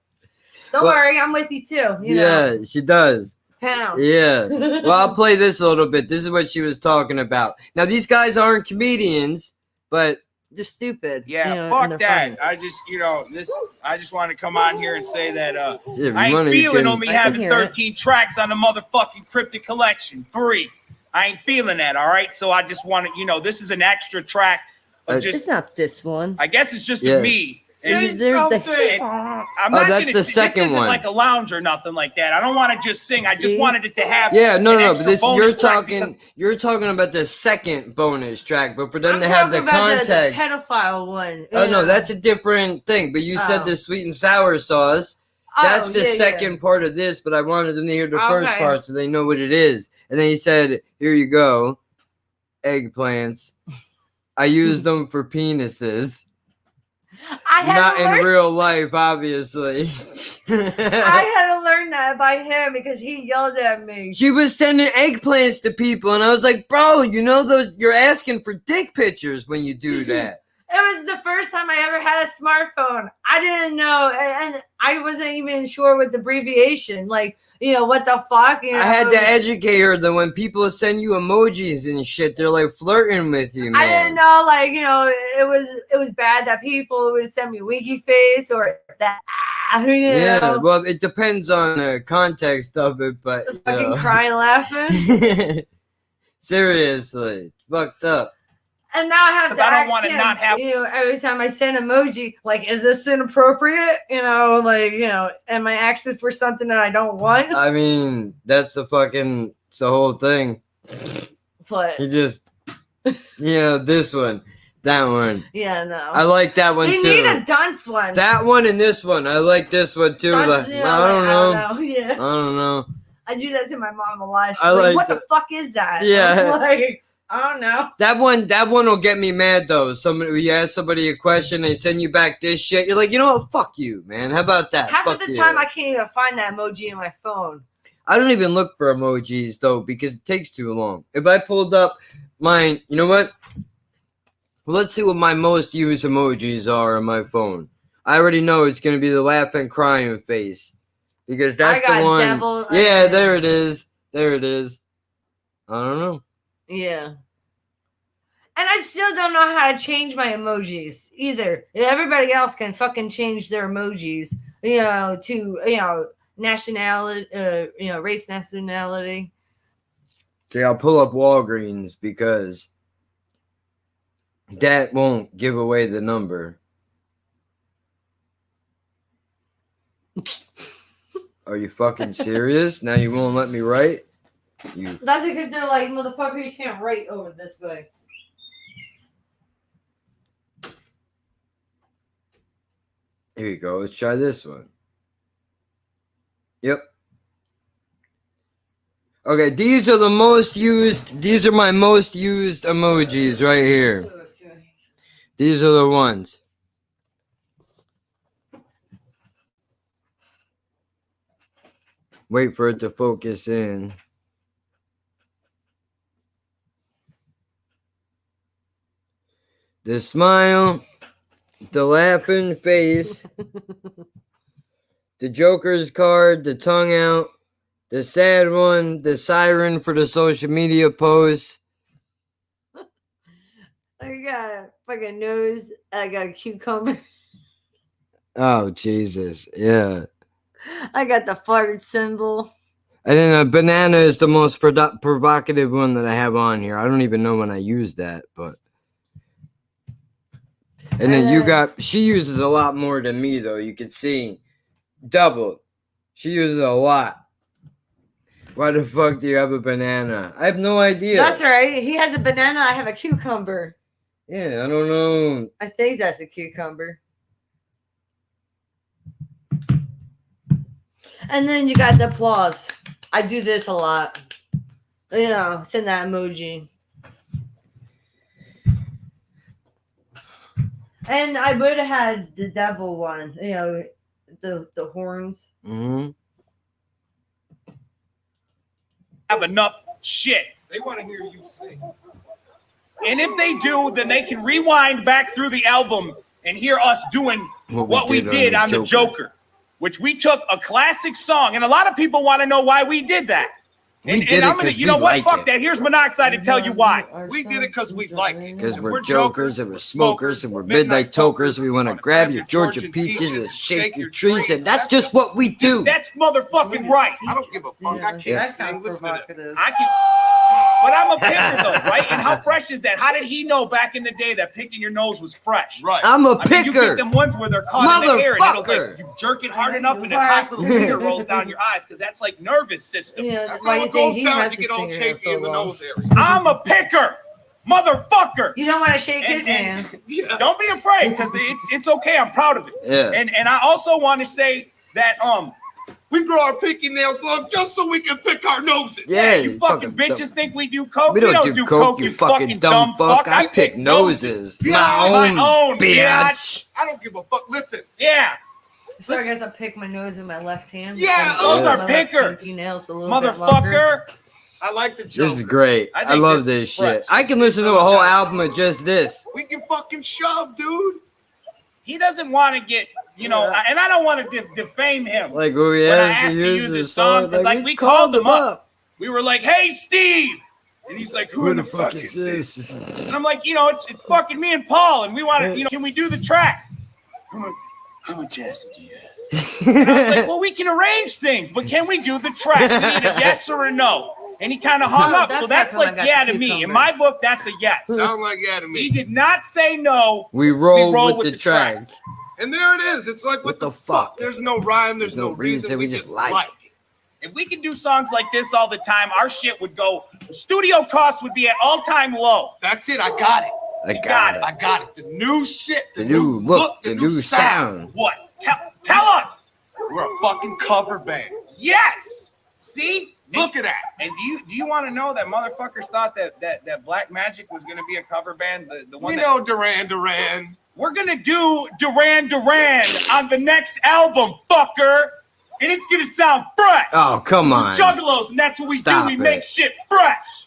Don't Well, worry, I'm with you too. You know, yeah, she does. pound. Yeah. Well, I'll play this a little bit. This is what she was talking about. Now, these guys aren't comedians, but They're stupid. Yeah, you know, and fuck they're that. funny. I just, I just want to come on here and say that yeah, if I you ain't wanna, you feeling can- only I can having hear it. 13 tracks on the motherfucking Cryptic Collection. 3. I ain't feeling that, all right? So I just want to, this is an extra track of It's just, not this one. I guess it's just Yeah. a me. And There's the something. I'm Oh, not that's gonna the sing- second this isn't one. like a lounge or nothing like that. I don't want to just sing. I just See? wanted it to have Yeah, no, an no, but extra this bonus track because you're talking about the second bonus track, but for them I'm to have the talking about context. the pedophile one. Oh you no, know. that's a different thing. But you said Oh. the sweet and sour sauce. Oh, That's the yeah, yeah. second part of this, but I wanted them to hear the first Okay. part so they know what it is. And then he said, "Here you go, eggplants. I use them for penises, I had not to in learn, real life, obviously." I had to learn that by him because he yelled at me. She was sending eggplants to people, and I was like, "Bro, you know those? You're asking for dick pictures when you do that." It was the first time I ever had a smartphone. I didn't know, and I wasn't even sure with the abbreviation. Like, what the fuck? I had to educate her that when people send you emojis and shit, they're like flirting with you, man. I didn't know, like, it was bad that people would send me winky face or that. Yeah, Know, well, it depends on the context of it, but you fucking know. crying, laughing. Seriously, fucked up. And now I have to 'Cause I don't ask wanna him, not have- every time I send emoji, like, is this inappropriate? Am I asking for something that I don't want? I mean, that's the whole thing. But You just, this one, that one. yeah, no. I like that one They too. need a dunce one. That one and this one. I like this one too. Dunce, Like, I don't know. Yeah. I don't know. I do that to my mom a lot. She's I like, like what that. the fuck is that? Yeah. I'm like, I don't know. That one will get me mad though. Somebody, you ask somebody a question, they send you back this shit. You're like, you know what? Fuck you, man. How about that? Half Fuck of the you. time, I can't even find that emoji in my phone. I don't even look for emojis though because it takes too long. If I pulled up mine, you know what? Well, let's see what my most used emojis are on my phone. I already know it's gonna be the laughing, crying face because that's I got the one. devil. Yeah, there it is. There it is. I don't know. Yeah. And I still don't know how to change my emojis either. Everybody else can fucking change their emojis, to, nationality, race, nationality. Okay, I'll pull up Walgreens because that won't give away the number. Are you fucking serious? Now you won't let me write? You That's because they're like, motherfucker, you can't write over this way. Here you go. Let's try this one. Yep. Okay, these are the most used. These are my most used emojis right here. These are the ones. Wait for it to focus in. The smile, the laughing face, the Joker's card, the tongue out, the sad one, the siren for the social media post. I got a fucking nose. I got a cucumber. Oh, Jesus. Yeah. I got the fart symbol. And then a banana is the most provocative one that I have on here. I don't even know when I use that, but And then you then- got, she uses a lot more than me though. You can see doubled. She uses a lot. Why the fuck do you have a banana? I have no idea. That's right. He has a banana. I have a cucumber. Yeah, I don't know. I think that's a cucumber. And then you got the applause. I do this a lot. You know, send that emoji. And I would have had the devil one, you know, the horns. Mm-hmm. Have enough shit. They want to hear you sing. And if they do, then they can rewind back through the album and hear us doing what we did on the Joker, which we took a classic song. And a lot of people want to know why we did that. We did it I'm gonna, 'cause you know we what? like Fuck it. that. Here's Monoxide to tell you why. We did it 'cause we like it. Because we're jokers and we're smokers and we're midnight tokers. We want to grab your Georgia peaches and shake your trees. And that's just what we do. That's motherfucking right. I don't give a fuck. I can't That's sing. not Listen to this. provocative. I can, but I'm a picker though, right? And how fresh is that? How did he know back in the day that picking your nose was fresh? Right. I'm a I mean, you get picker. them ones where they're caught in the air and it'll Motherfucker. like you jerk it hard enough and a hot little tear rolls down your eyes because that's like nervous system. Yeah, That's why how you it think goes he down. has You his get all fingernails chafy so in the long? nose area. I'm a picker, motherfucker. You don't want to shake his And- hand. Don't be afraid because it's okay. I'm proud of it. Yeah. And I also want to say that We grow our pinky nails long just so we can pick our noses. Yeah, you fucking bitches think we do coke. We don't do coke, you fucking dumb fuck. I pick noses. My own bitch. I don't give a fuck. Listen, Yeah, So I guess I pick my nose with my left hand. Yeah, because those my are left pickers. pinky nails a little bit longer. motherfucker. I like the joke. This is great. I I think love this this is shit. fresh. I can listen to a whole album of just this. We can fucking shove, dude. He doesn't want to get, you know, and I don't want to defame him. Like who he When I has asked to to use use his his song, song. 'cause, like, we called him up. We were like, "Hey, Steve," and he's like, "Who, the fuck is this?" And I'm like, you know, it's fucking me and Paul, and we want to, you know, can we do the track? I'm like, how much acid do you have? And I was like, well, we can arrange things, but can we do the track? We need a yes or a no. And he kind of hung No, up. that's So that's not when like I got yeah the to me. cucumber. In my book, that's a yes. Sound like yeah to He me. did not say no. We roll, roll with the track. And there it is. It's like, what the fuck? There's no rhyme. There's no reason. We just like it. If we could do songs like this all the time, our shit would go. Studio costs would be at all-time low. That's it. I got it. I got got it. it. I got it. The new shit. The new look, the new sound. What? Tell us. We're a fucking cover band. Yes. See? Look at that. And do you want to know that motherfuckers thought that Black Magic was going to be a cover band? The one We that know Duran Duran. we're going to do Duran Duran on the next album, fucker. And it's going to sound fresh. Oh, come We're on. juggalos, and that's what we Stop do. We it. make shit fresh.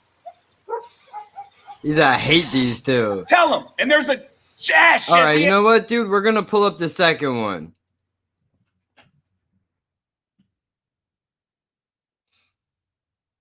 I hate these two. Tell them. And there's a ass shit. All right, you know what, dude? We're gonna pull up the second one.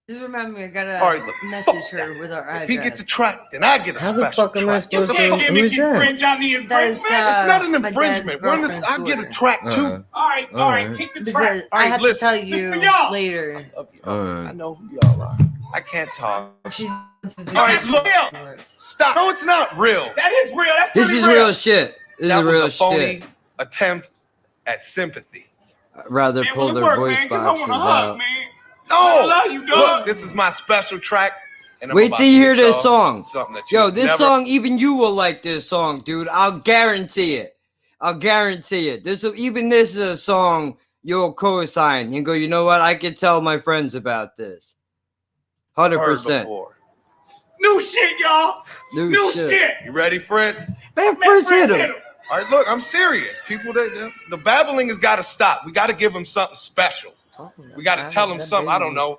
Just remember, I gotta All right, look, message fuck her with our address. If he gets a track, then I get a How the special fuck am I track. You supposed can't to? gimmick Who's that? infringe on the That's, infringement. It's not an my dad's infringement. We're in this. I girlfriend's get a daughter. track too. All right, Alright. kick the Because track. I Alright, have listen. to tell you Listen, y'all. later. I know who y'all are. I can't talk. She's That's real. Stop. No, it's not real. That is real. That's This pretty is real shit. This That is was real a phony shit. attempt at sympathy. I'd rather Man, pull well, their work, voice man, 'cause I boxes wanna hug, out. man. No, I love you, dog. Look, this is my special track. And I'm Wait about till to you hear hit this y'all song. with something that you Yo, this never- song, even you will like this song, dude. I'll guarantee it. I'll guarantee it. This is a song you'll co-sign and go, you know what? I can tell my friends about this. heard 100%. before. New shit, y'all. New shit. You ready, Fritz? Man, Man, first hit Fritz him. hit him. All right, look, I'm serious. People, the babbling has got to stop. We got to give them something special. We got to tell them something. I don't know.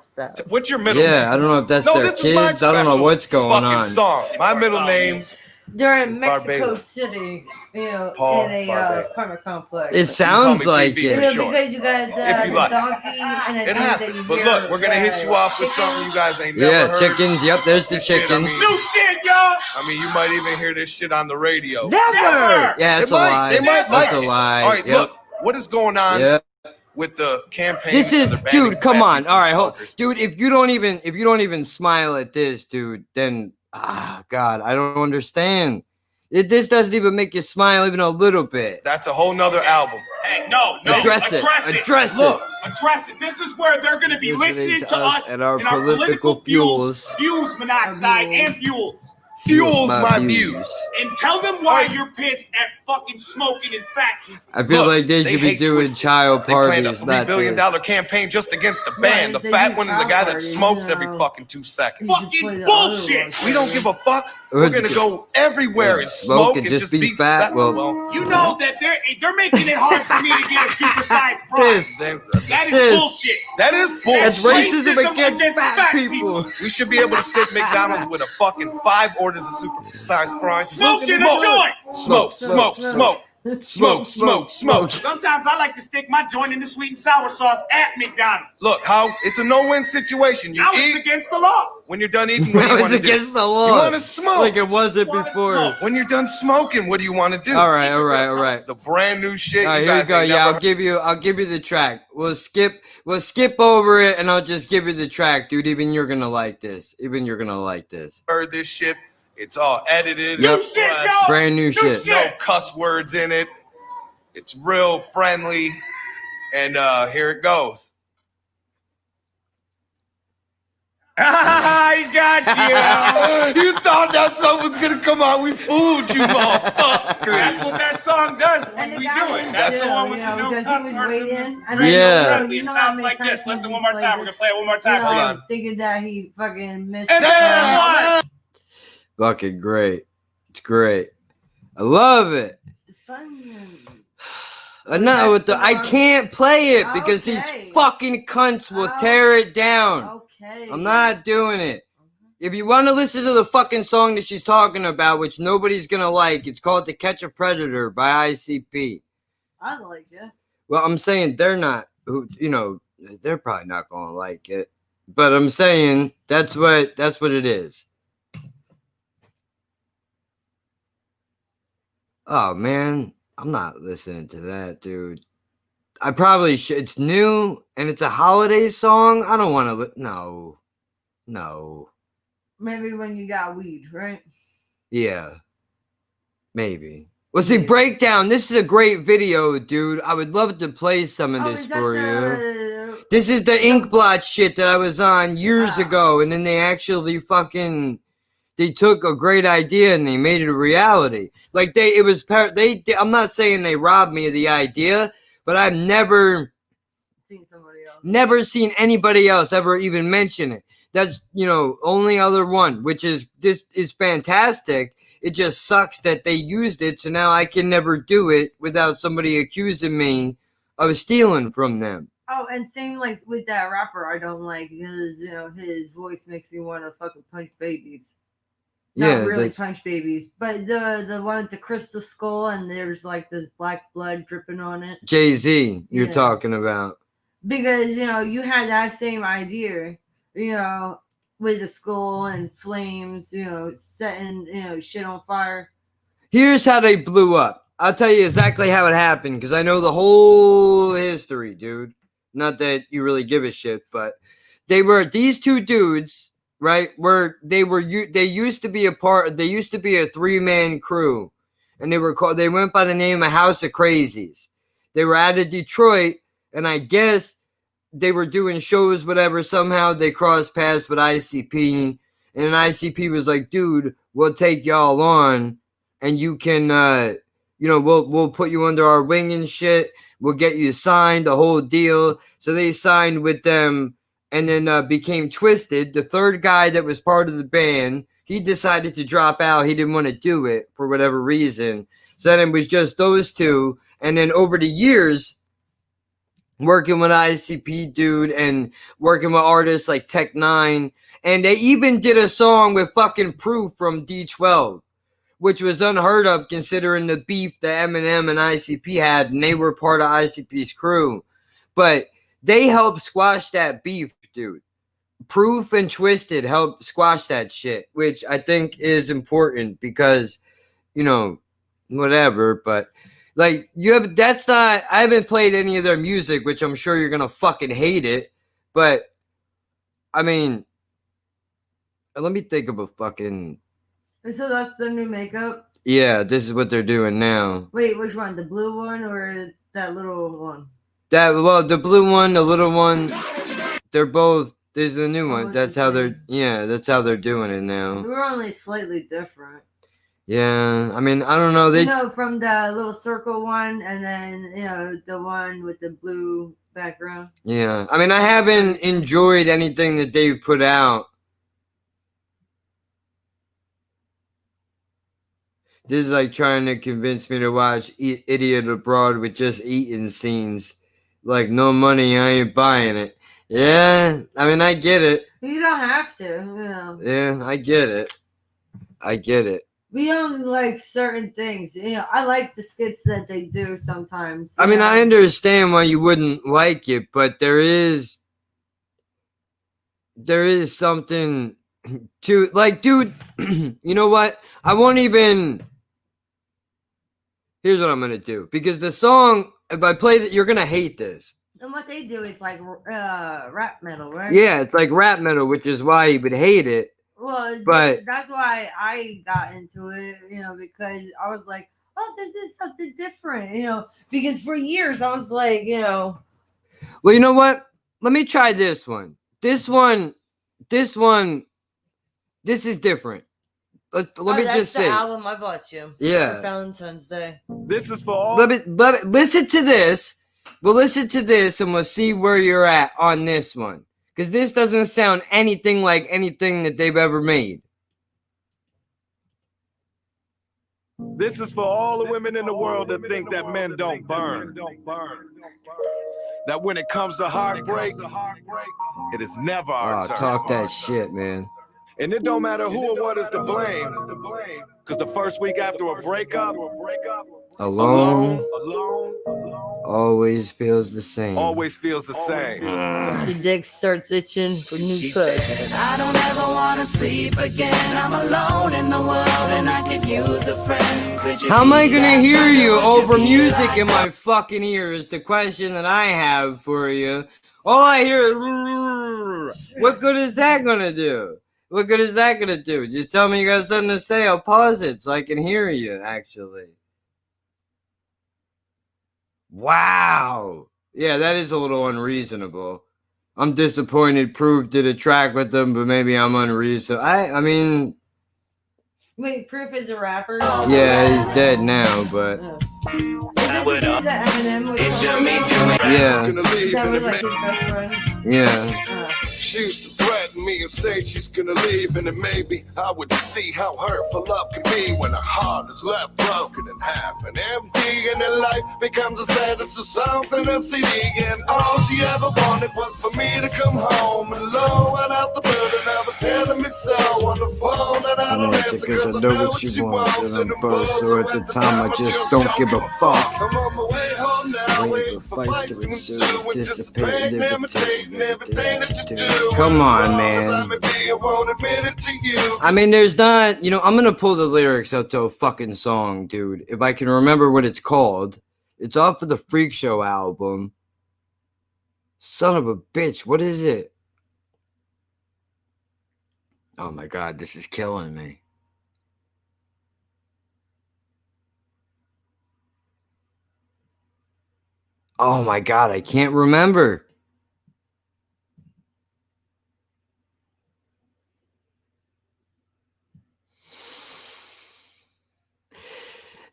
What's your middle name? Yeah, I don't know if that's No, their this is my kids. I don't know special what's going fucking on. song. My middle name. They're in It's Mexico Barbados. City, you know, Paul in a Barbados. apartment complex. It sounds call me like BB You it. for know, sure. because you got If the you like. donkey and a It thing that happens. you But hear, look, we're going to hit you off with something you guys ain't never Yeah, heard. chickens. Yep, there's the Shit, I chickens. mean- New shit, y'all. I mean, you might even hear this shit on the radio. Never. Never. Yeah, that's a They might- lie. they might That's like a it. lie. All right, Yep. look, what is going on Yeah. with the campaign? This is, of the banning dude. Come fat on. people All and right, smokers? dude. If you don't even smile at this, dude, then God, I don't understand. This doesn't even make you smile even a little bit. That's a whole nother album. Hey, no. Address it. Address it. Look, address it. This is where they're going to be listening to us and our and our political fuels, monoxide, and fuels. Fuels my views. And tell them why you're pissed at fucking smoking and fat people. I feel like they should be hate doing Twisted. child They planned a parties, $3 not billion this. campaign just against the band. The they fat do one and the child guy that parties, smokes you every know. fucking 2 seconds. You should play Fucking the bullshit. other We don't give a fuck. We're gonna go everywhere and smoke and just be fat. Well, You know that they're making it hard for me to get a supersized prize. That is bullshit. That is That's bullshit. racism against fat people. We should be able to sit McDonald's with a fucking 5 orders of super-sized fries. Smoke in a joint. Smoke, smoke, smoke. Smoke, smoke, smoke. Sometimes I like to stick my joint in the sweet and sour sauce at McDonald's. Look, how it's a no-win situation. You Now it's eat. against the law. When you're done eating, what do you It's want to do? against the law. You want to smoke. Like it wasn't Wanna before. smoke. When you're done smoking, what do you want to do? All right, all right, all right. The brand new shit. All right, you here we guys go. ain't Yeah, never I'll give you the track. We'll skip over it, and I'll just give you the track, dude. Even you're gonna like this. heard this shit. It's all edited. Yep. New shit, y'all. Brand new shit. No cuss words in it. It's real friendly. And here it goes. I got you. You thought that song was gonna come out. We fooled you, That's motherfuckers. what that song does when And we the do guy it. That's the too, one with you the know, no because cuss he was words. waiting. Yeah. It sounds like this. Listen one more time. We're gonna play it one more time. Hold on. Thinking that he fucking missed. And then what? Fucking great. It's great. I love it. No, I can't play it because these Okay. fucking cunts will tear it down. Okay. I'm not doing it. If you want to listen to the fucking song that she's talking about, which nobody's gonna like, it's called "To Catch a Predator" by ICP. I like it. Well, I'm saying they're not. They're probably not gonna like it. But I'm saying that's what it is. Oh man, I'm not listening to that, dude. I probably should. It's new and it's a holiday song. I don't want to. No. Maybe when you got weed, right? Yeah, maybe. Well, see, Breakdown. This is a great video, dude. I would love to play some of this is that for you. the- This is the Inkblot shit that I was on years ago, and then they actually they took a great idea and they made it a reality. Like I'm not saying they robbed me of the idea, but I've never seen somebody else. never seen anybody else ever even mention it. That's, only other one, which is, this is fantastic. It just sucks that they used it, so now I can never do it without somebody accusing me of stealing from them. Oh, and same like with that rapper I don't like because his voice makes me want to fucking punch babies. Yeah, Not really that's- punch babies, but the one with the crystal skull and there's like this black blood dripping on it. Jay-Z, you're Yeah. talking about. Because you had that same idea, with the skull and flames, setting shit on fire. Here's how they blew up. I'll tell you exactly how it happened because I know the whole history, dude. Not that you really give a shit, but these two dudes, right? They used to be a 3-man crew, and they went by the name of House of Crazies. They were out of Detroit, and I guess they were doing shows, whatever. Somehow they crossed paths with ICP, and then ICP was like, dude, we'll take y'all on, and you can, we'll put you under our wing and shit. We'll get you signed, the whole deal. So they signed with them and then became Twisted. The third guy that was part of the band, he decided to drop out. He didn't want to do it for whatever reason. So then it was just those two. And then over the years, working with ICP, dude, and working with artists like Tech Nine. And they even did a song with fucking Proof from D12, which was unheard of considering the beef that Eminem and ICP had, and they were part of ICP's crew. But they helped squash that beef, dude. Proof and Twisted helped squash that shit, which I think is important because, whatever, but I haven't played any of their music, which I'm sure you're gonna fucking hate it, but I mean, let me think of a fucking So that's the new makeup. Yeah, this is what they're doing now. Wait, which one? The blue one or that little one? The blue one, the little one, they're both. There's the new one. Almost That's the how same. that's how they're doing it now. We're only slightly different. Yeah, I mean, I don't know. They from the little circle one, and then the one with the blue background. Yeah, I mean, I haven't enjoyed anything that they've put out. This is like trying to convince me to watch Idiot Abroad with just eating scenes. Like, no money, I ain't buying it. Yeah, I mean, I get it. You don't have to. Yeah, I get it. I get it. We only like certain things. I like the skits that they do sometimes. I mean, I understand why you wouldn't like it, but there is something to, like, dude, you know what? I won't even. Here's what I'm going to do. Because the song, if I play that, you're going to hate this. And what they do is like rap metal, right? Yeah, it's like rap metal, which is why you would hate it. Well, But that's why I got into it, because I was like, oh, this is something different, because for years I was like, well, you know what? Let me try this one. This is different. Let me just say. That's the album I bought you. Yeah. For Valentine's Day. This is for all. Listen to this. We'll listen to this and we'll see where you're at on this one. Because this doesn't sound anything like anything that they've ever made. This is for all the women in the world that think that men don't burn. That when it comes to heartbreak, it is never our turn. Talk that shit, man. And it don't matter who or what is to blame. Because the first week after a breakup, alone always feels the same. Always feels the same. Your dick starts itching for new pussy. I don't ever want to sleep again. I'm alone in the world and I could use a friend. How am I gonna hear you over music in my fucking ears? The question that I have for you. All I hear is what good is that gonna do? What good is that gonna do? Just tell me you got something to say. I'll pause it so I can hear you, actually. Wow. Yeah, that is a little unreasonable. I'm disappointed Proof did a track with them, but maybe I'm unreasonable. I mean... Wait, Proof is a rapper? Yeah, he's dead now, but... Eminem? Yeah. That was like his best friend? Yeah. She used to threaten me and say she's gonna leave, and then maybe I would see how hurtful love can be when a heart is left broken in half and empty, and then life becomes a sentence of something a CD. And all she ever wanted was for me to come home and low without the burden of her telling me so on the phone. And I don't answer because I know what she wants, and I'm both, so at the time I just don't give a fuck. I'm on my way home now, waiting for fights to ensue, dissipate and imitating everything that you do. Come on, man. I mean, there's not, I'm going to pull the lyrics out to a fucking song, dude. If I can remember what it's called. It's off of the Freak Show album. Son of a bitch. What is it? Oh my God, this is killing me. Oh my God, I can't remember.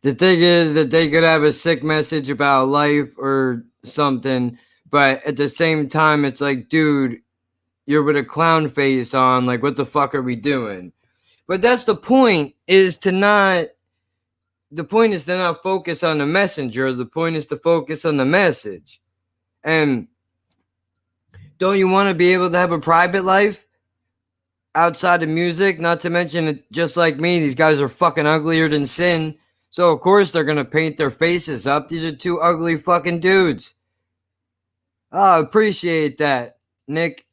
The thing is that they could have a sick message about life or something, but at the same time, it's like, dude, you're with a clown face on. Like, what the fuck are we doing? But that's the point, is to not focus on the messenger. The point is to focus on the message. And don't you want to be able to have a private life outside of music? Not to mention, just like me, these guys are fucking uglier than sin. So, of course, they're going to paint their faces up. These are two ugly fucking dudes. Oh, I appreciate that, Nick.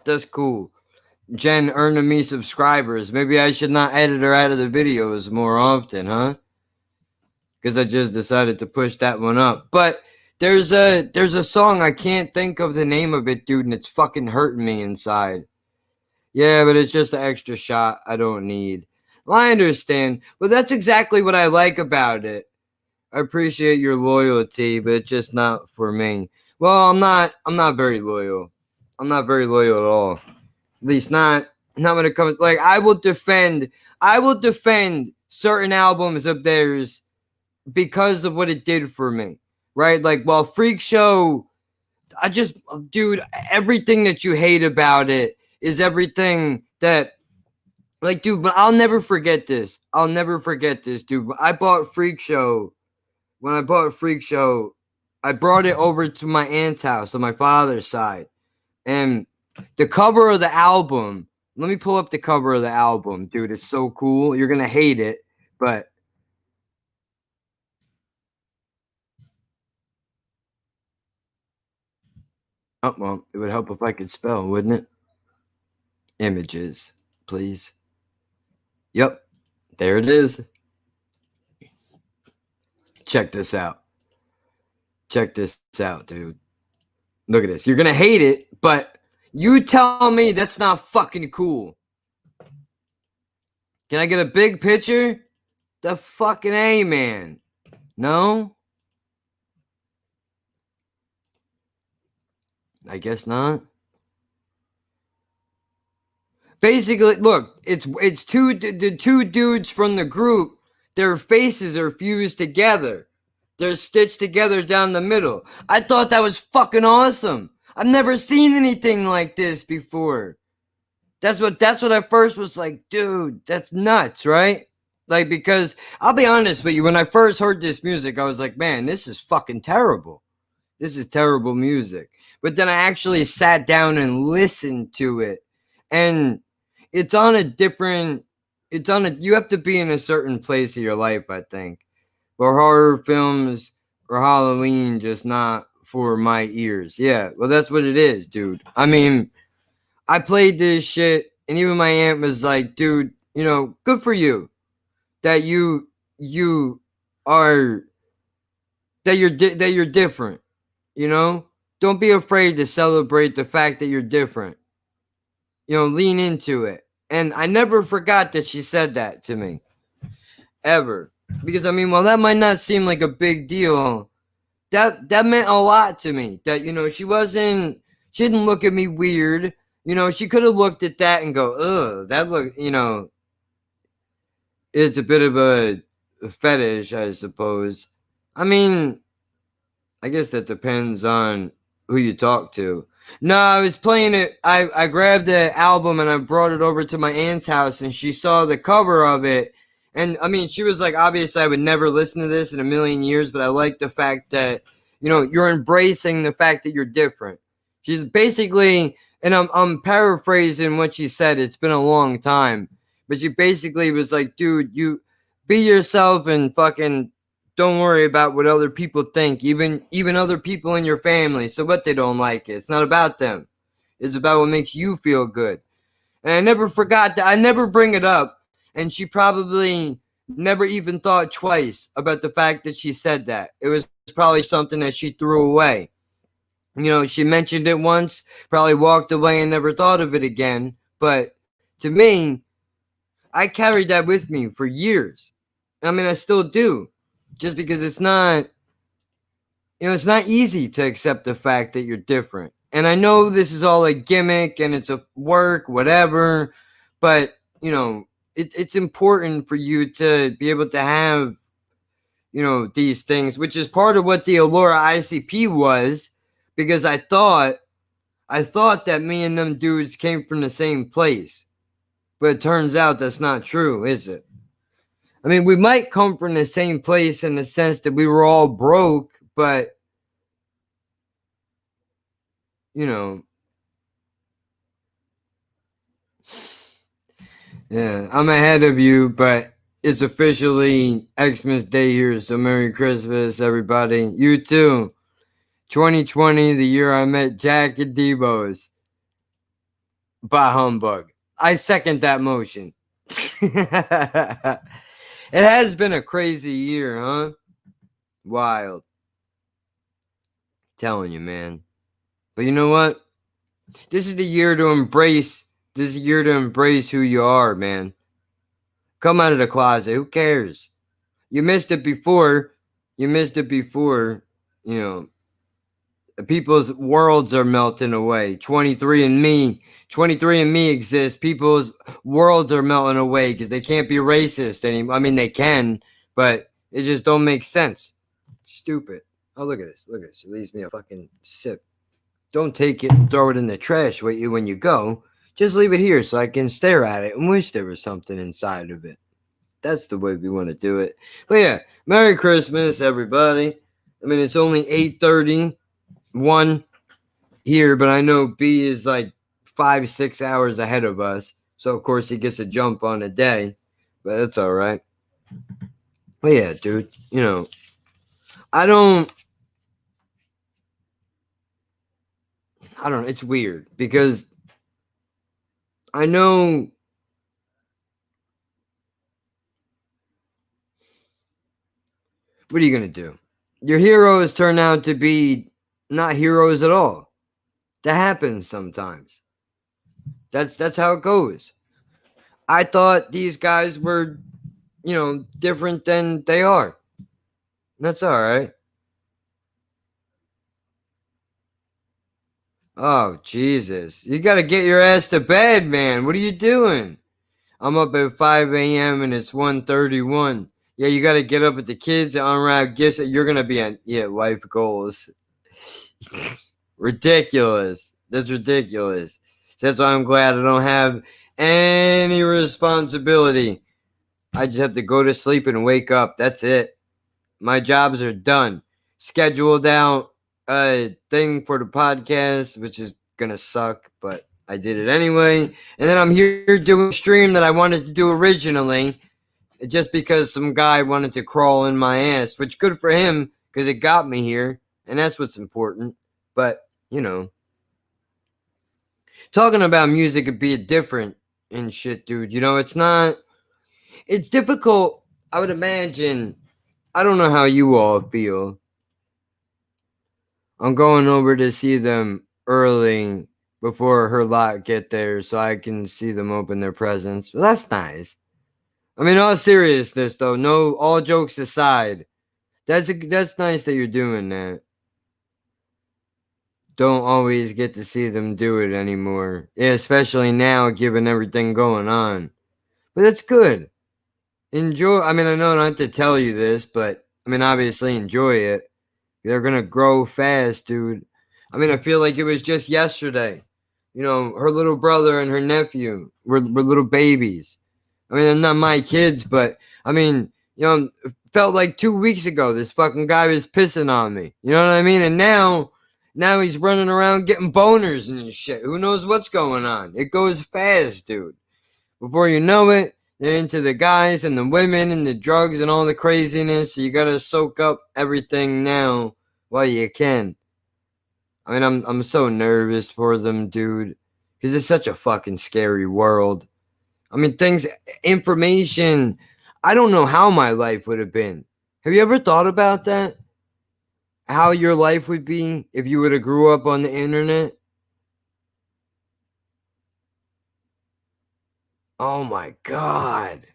That's cool. Jen earning me subscribers. Maybe I should not edit her out of the videos more often, huh? Because I just decided to push that one up. But there's a song, I can't think of the name of it, dude, and it's fucking hurting me inside. Yeah, but it's just an extra shot I don't need. Well, I understand. But that's exactly what I like about it. I appreciate your loyalty, but it's just not for me. Well, I'm not very loyal. I'm not very loyal at all. At least not when it comes like I will defend certain albums of theirs because of what it did for me. Right? Like, well, Freak Show, dude, everything that you hate about it is everything that, like, dude, but I'll never forget this. I'll never forget this, dude. When I bought Freak Show, I brought it over to my aunt's house on my father's side. And the cover of the album, let me pull up the cover of the album, dude. It's so cool. You're going to hate it, but oh, well, it would help if I could spell, wouldn't it? Images, please. Yep, there it is. Check this out. Check this out, dude. Look at this. You're going to hate it, but you tell me that's not fucking cool. Can I get a big picture? The fucking A, man. No? I guess not. Basically, look, it's the two dudes from the group. Their faces are fused together. They're stitched together down the middle. I thought that was fucking awesome. I've never seen anything like this before. That's what I first was like, dude, that's nuts, right? Like, because I'll be honest with you, when I first heard this music, I was like, man, this is fucking terrible. This is terrible music. But then I actually sat down and listened to it. And you have to be in a certain place of your life, I think. For horror films or Halloween, just not for my ears. Yeah, well, that's what it is, dude. I mean, I played this shit, and even my aunt was like, dude, you know, good for you that you're different, you know? Don't be afraid to celebrate the fact that you're different. You know, lean into it. And I never forgot that she said that to me. Ever. Because, I mean, while that might not seem like a big deal, that meant a lot to me. That, you know, she didn't look at me weird. You know, she could have looked at that and go, ugh, that look, you know, it's a bit of a fetish, I suppose. I mean, I guess that depends on who you talk to. No, I was playing it. I grabbed the album and I brought it over to my aunt's house, and she saw the cover of it. And I mean, she was like, obviously, I would never listen to this in a million years, but I like the fact that, you know, you're embracing the fact that you're different. She's basically, and I'm paraphrasing what she said. It's been a long time, but she basically was like, dude, you be yourself and fucking don't worry about what other people think, even other people in your family. So what, they don't like it. It's not about them. It's about what makes you feel good. And I never forgot that. I never bring it up. And she probably never even thought twice about the fact that she said that. It was probably something that she threw away. You know, she mentioned it once, probably walked away and never thought of it again. But to me, I carried that with me for years. I mean, I still do. Just because it's not, you know, it's not easy to accept the fact that you're different. And I know this is all a gimmick and it's a work, whatever. But, you know, it's important for you to be able to have, you know, these things, which is part of what the Allura ICP was, because I thought that me and them dudes came from the same place. But it turns out that's not true, is it? I mean, we might come from the same place in the sense that we were all broke, but, you know, yeah, I'm ahead of you, but it's officially Xmas Day here, so Merry Christmas, everybody. You too. 2020, the year I met Jack and Debo's. Bah humbug. I second that motion. It has been a crazy year, huh? Wild. Telling you, man. But you know what? This is the year to embrace This is a year to embrace who you are, man. Come out of the closet. Who cares? You missed it before. You missed it before. You know, people's worlds are melting away. 23andMe exists. People's worlds are melting away because they can't be racist anymore. I mean, they can, but it just don't make sense. Stupid. Oh, look at this. Look at this. It leaves me a fucking sip. Don't take it and throw it in the trash when you go. Just leave it here so I can stare at it and wish there was something inside of it. That's the way we want to do it. But yeah, Merry Christmas, everybody. I mean, it's only 8:31 here, but I know B is like 5-6 hours ahead of us. So, of course, he gets a jump on a day. But that's all right. But yeah, dude, you know, I don't know. It's weird because I know what are you going to do? Your heroes turn out to be not heroes at all. That happens sometimes. That's how it goes. I thought these guys were, you know, different than they are. That's all right. Oh, Jesus. You got to get your ass to bed, man. What are you doing? I'm up at 5 a.m. and it's 1:31. Yeah, you got to get up with the kids and unwrap gifts. You're going to be on, life goals. Ridiculous. That's ridiculous. That's why I'm glad I don't have any responsibility. I just have to go to sleep and wake up. That's it. My jobs are done. Scheduled out a thing for the podcast, which is gonna suck, but I did it anyway. And then I'm here doing a stream that I wanted to do originally, just because some guy wanted to crawl in my ass, which good for him because it got me here, and that's what's important. But you know, talking about music could be different and shit, dude. You know, it's not. It's difficult. I would imagine. I don't know how you all feel. I'm going over to see them early before her lot get there so I can see them open their presents. Well, that's nice. I mean, all seriousness though, no, all jokes aside, that's nice that you're doing that. Don't always get to see them do it anymore. Yeah, especially now given everything going on. But that's good. Enjoy. I mean, I know I don't have to tell you this, but I mean, obviously enjoy it. They're going to grow fast, dude. I mean, I feel like it was just yesterday. You know, her little brother and her nephew were little babies. I mean, they're not my kids, but I mean, you know, it felt like 2 weeks ago this fucking guy was pissing on me. You know what I mean? And now he's running around getting boners and shit. Who knows what's going on? It goes fast, dude. Before you know it, they're into the guys and the women and the drugs and all the craziness. So you gotta soak up everything now while you can. I mean, I'm so nervous for them, dude, because it's such a fucking scary world. I mean, information. I don't know how my life would have been. Have you ever thought about that? How your life would be if you would have grew up on the internet? Oh my God.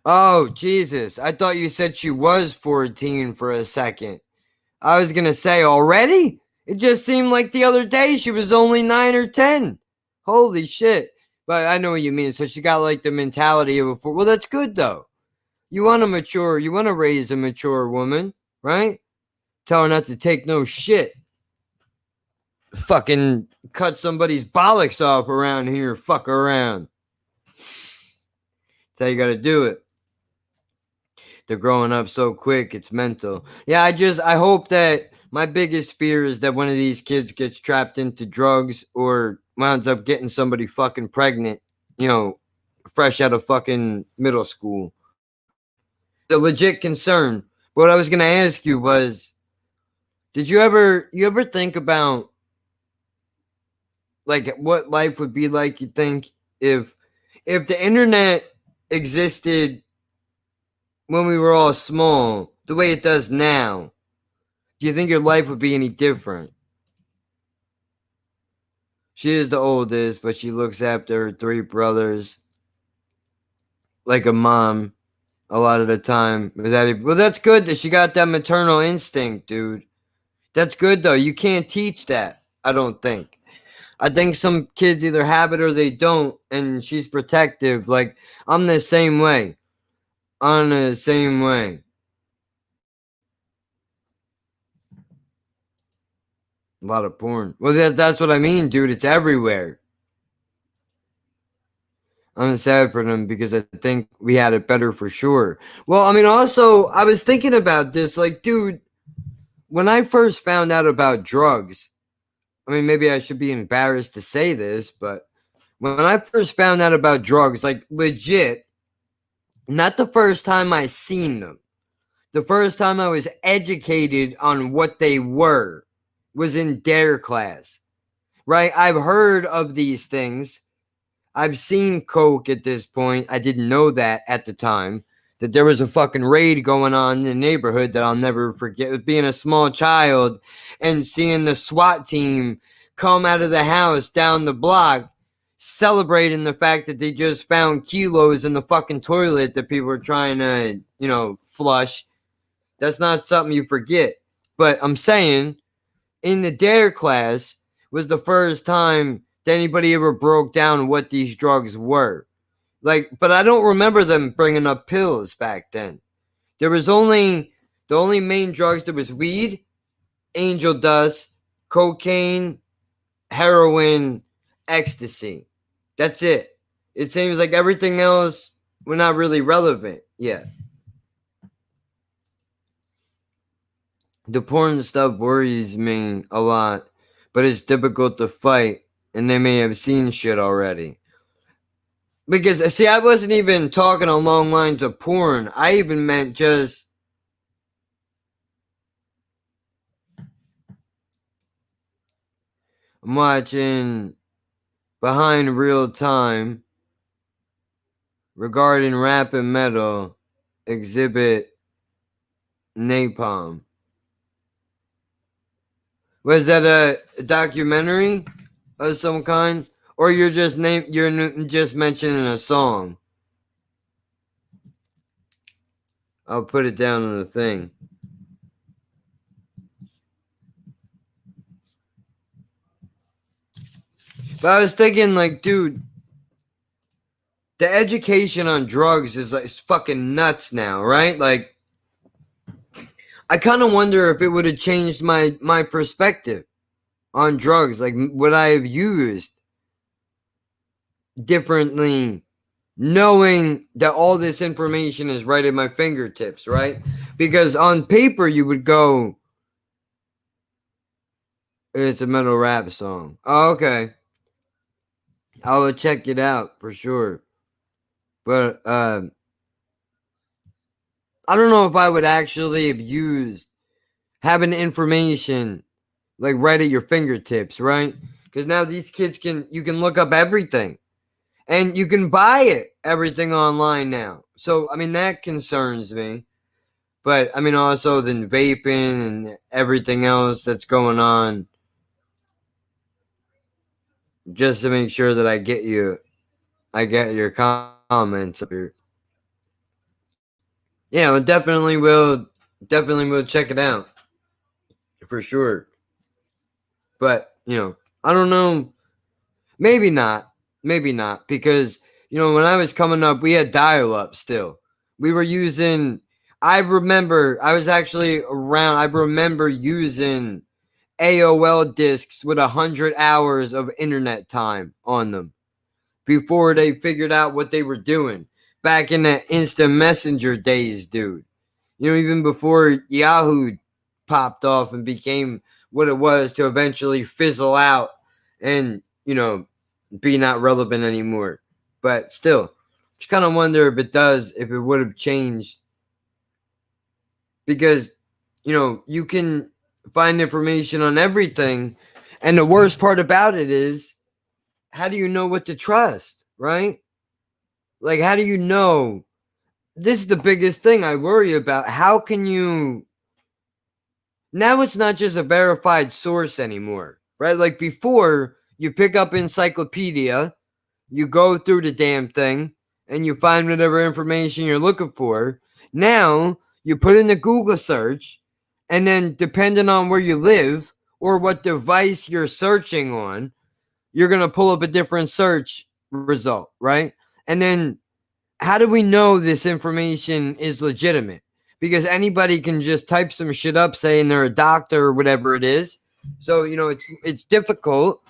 Oh, Jesus. I thought you said she was 14 for a second. I was going to say already? It just seemed like the other day she was only 9 or 10. Holy shit. But I know what you mean. So she got like the mentality of a fool. Well, that's good though. You want to raise a mature woman, right? Tell her not to take no shit. Fucking cut somebody's bollocks off around here. Fuck around. That's how you got to do it. They're growing up so quick. It's mental. Yeah, I hope that my biggest fear is that one of these kids gets trapped into drugs or winds up getting somebody fucking pregnant, you know, fresh out of fucking middle school. It's a legit concern. But what I was going to ask you was, did you ever think about like what life would be like, you think, if the internet existed when we were all small the way it does now? Do you think your life would be any different? She is the oldest, but she looks after her 3 brothers like a mom a lot of the time. Well, that's good that she got that maternal instinct, dude. That's good, though. You can't teach that, I don't think. I think some kids either have it or they don't, and she's protective. Like, I'm the same way. I'm the same way. A lot of porn. Well, that's what I mean, dude. It's everywhere. I'm sad for them because I think we had it better for sure. Well, I mean, also, I was thinking about this. Like, dude, when I first found out about drugs, I mean, maybe I should be embarrassed to say this, but when I first found out about drugs, like, legit, not the first time I seen them, the first time I was educated on what they were was in DARE class, right? I've heard of these things. I've seen coke at this point. I didn't know that at the time, that there was a fucking raid going on in the neighborhood that I'll never forget. Being a small child and seeing the SWAT team come out of the house down the block celebrating the fact that they just found kilos in the fucking toilet that people were trying to, flush. That's not something you forget. But I'm saying, in the DARE class was the first time that anybody ever broke down what these drugs were. Like, but I don't remember them bringing up pills back then. There was the only main drugs, there was weed, angel dust, cocaine, heroin, ecstasy. That's it. It seems like everything else were not really relevant yet. The porn stuff worries me a lot, but it's difficult to fight, and they may have seen shit already. Because, see, I wasn't even talking along lines of porn. I even meant just... I'm watching Behind Real Time regarding rap and metal exhibit Napalm. Was that a documentary of some kind? Or you're just mentioning a song? I'll put it down on the thing. But I was thinking, like, dude, the education on drugs is like fucking nuts now, right? Like, I kind of wonder if it would have changed my perspective on drugs. Like, would I have used differently, knowing that all this information is right at my fingertips, right? Because on paper you would go, it's a metal rap song. Oh, okay. I will check it out for sure. But I don't know if I would actually have used having information like right at your fingertips, right? Because now these kids you can look up everything. And you can buy it, everything online now. So, I mean, that concerns me. But, I mean, also then vaping and everything else that's going on. Just to make sure that I get your comments up here. Yeah, well, definitely will check it out. For sure. But, I don't know. Maybe not. Maybe not, because, when I was coming up, we had dial-up still. We were using, I remember using AOL discs with 100 hours of internet time on them before they figured out what they were doing. Back in the instant messenger days, dude. Even before Yahoo popped off and became what it was to eventually fizzle out and, be not relevant anymore. But still, just kind of wonder if it would have changed. Because, you can find information on everything. And the worst part about it is, how do you know what to trust, right? Like, how do you know? This is the biggest thing I worry about. How can you... Now it's not just a verified source anymore, right? Like before, you pick up encyclopedia, you go through the damn thing, and you find whatever information you're looking for. Now, you put in the Google search, and then depending on where you live or what device you're searching on, you're going to pull up a different search result, right? And then how do we know this information is legitimate? Because anybody can just type some shit up saying they're a doctor or whatever it is. So, you know, it's difficult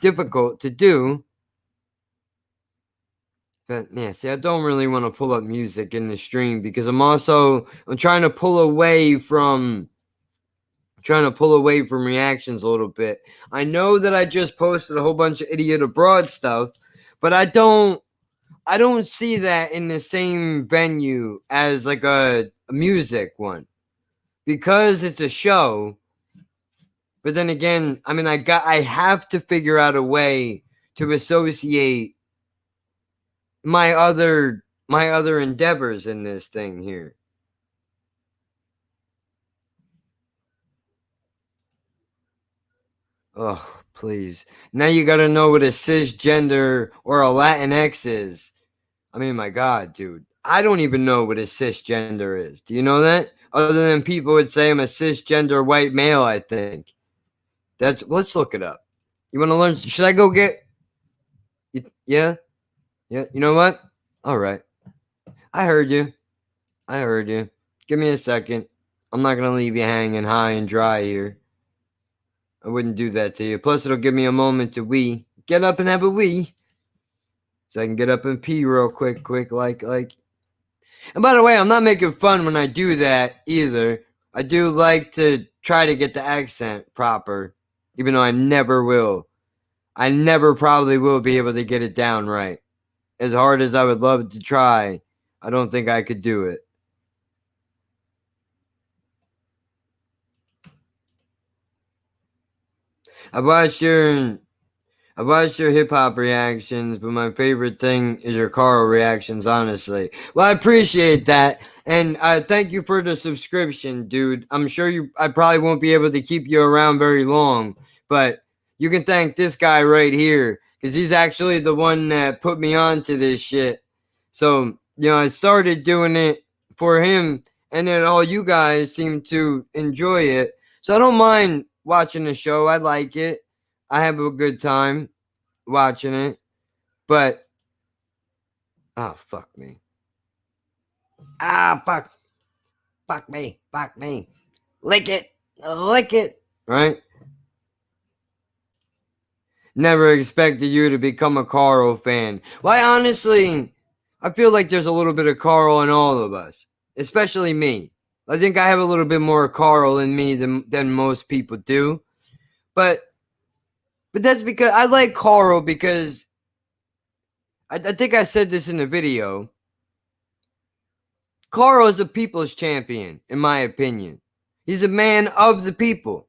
to do. But yeah, see, I don't really want to pull up music in the stream because I'm trying to pull away from reactions a little bit. I know that I just posted a whole bunch of Idiot Abroad stuff, but I don't see that in the same venue as like a music one because it's a show. But then again, I mean, I have to figure out a way to associate my other endeavors in this thing here. Oh, please. Now you got to know what a cisgender or a Latinx is. I mean, my God, dude. I don't even know what a cisgender is. Do you know that? Other than people would say I'm a cisgender white male, I think. Let's look it up. You want to learn? Should I go get? Yeah. You know what? All right. I heard you. Give me a second. I'm not gonna leave you hanging high and dry here. I wouldn't do that to you. Plus, it'll give me a moment to wee. Get up and have a wee. So I can get up and pee real quick, like. And by the way, I'm not making fun when I do that either. I do like to try to get the accent proper, even though I never will. I never probably will be able to get it down right. As hard as I would love to try, I don't think I could do it. I watched your hip hop reactions, but my favorite thing is your Carl reactions, honestly. Well, I appreciate that. And thank you for the subscription, dude. I'm sure I probably won't be able to keep you around very long, but you can thank this guy right here because he's actually the one that put me on to this shit. So, you know, I started doing it for him, and then all you guys seem to enjoy it. So I don't mind watching the show. I like it. I have a good time watching it. But, oh, fuck me. Fuck me. Lick it. Right? Never expected you to become a Carl fan. Well, honestly, I feel like there's a little bit of Carl in all of us, especially me. I think I have a little bit more Carl in me than most people do. But that's because I like Carl because I think I said this in the video. Carl is a people's champion, in my opinion. He's a man of the people.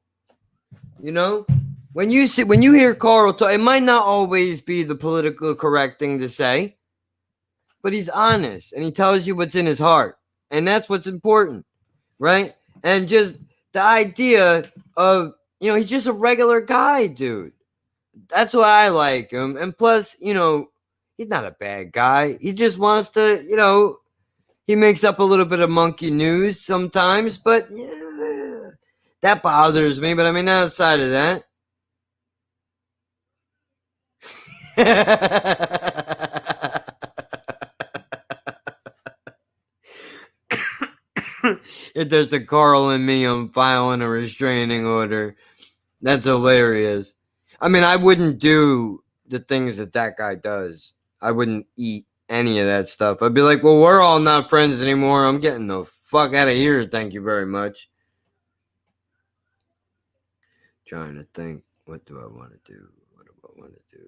You know? When you hear Carl talk, it might not always be the politically correct thing to say, but he's honest and he tells you what's in his heart. And that's what's important, right? And just the idea of, you know, he's just a regular guy, dude. That's why I like him. And plus, you know, he's not a bad guy. He just wants to, you know, he makes up a little bit of monkey news sometimes, but yeah, that bothers me. But I mean, outside of that, if there's a Carl in me, I'm filing a restraining order. That's hilarious. I mean, I wouldn't do the things that guy does. I wouldn't eat any of that stuff. I'd be like, well, we're all not friends anymore. I'm getting the fuck out of here. Thank you very much. Trying to think, what do I want to do? What do I want to do?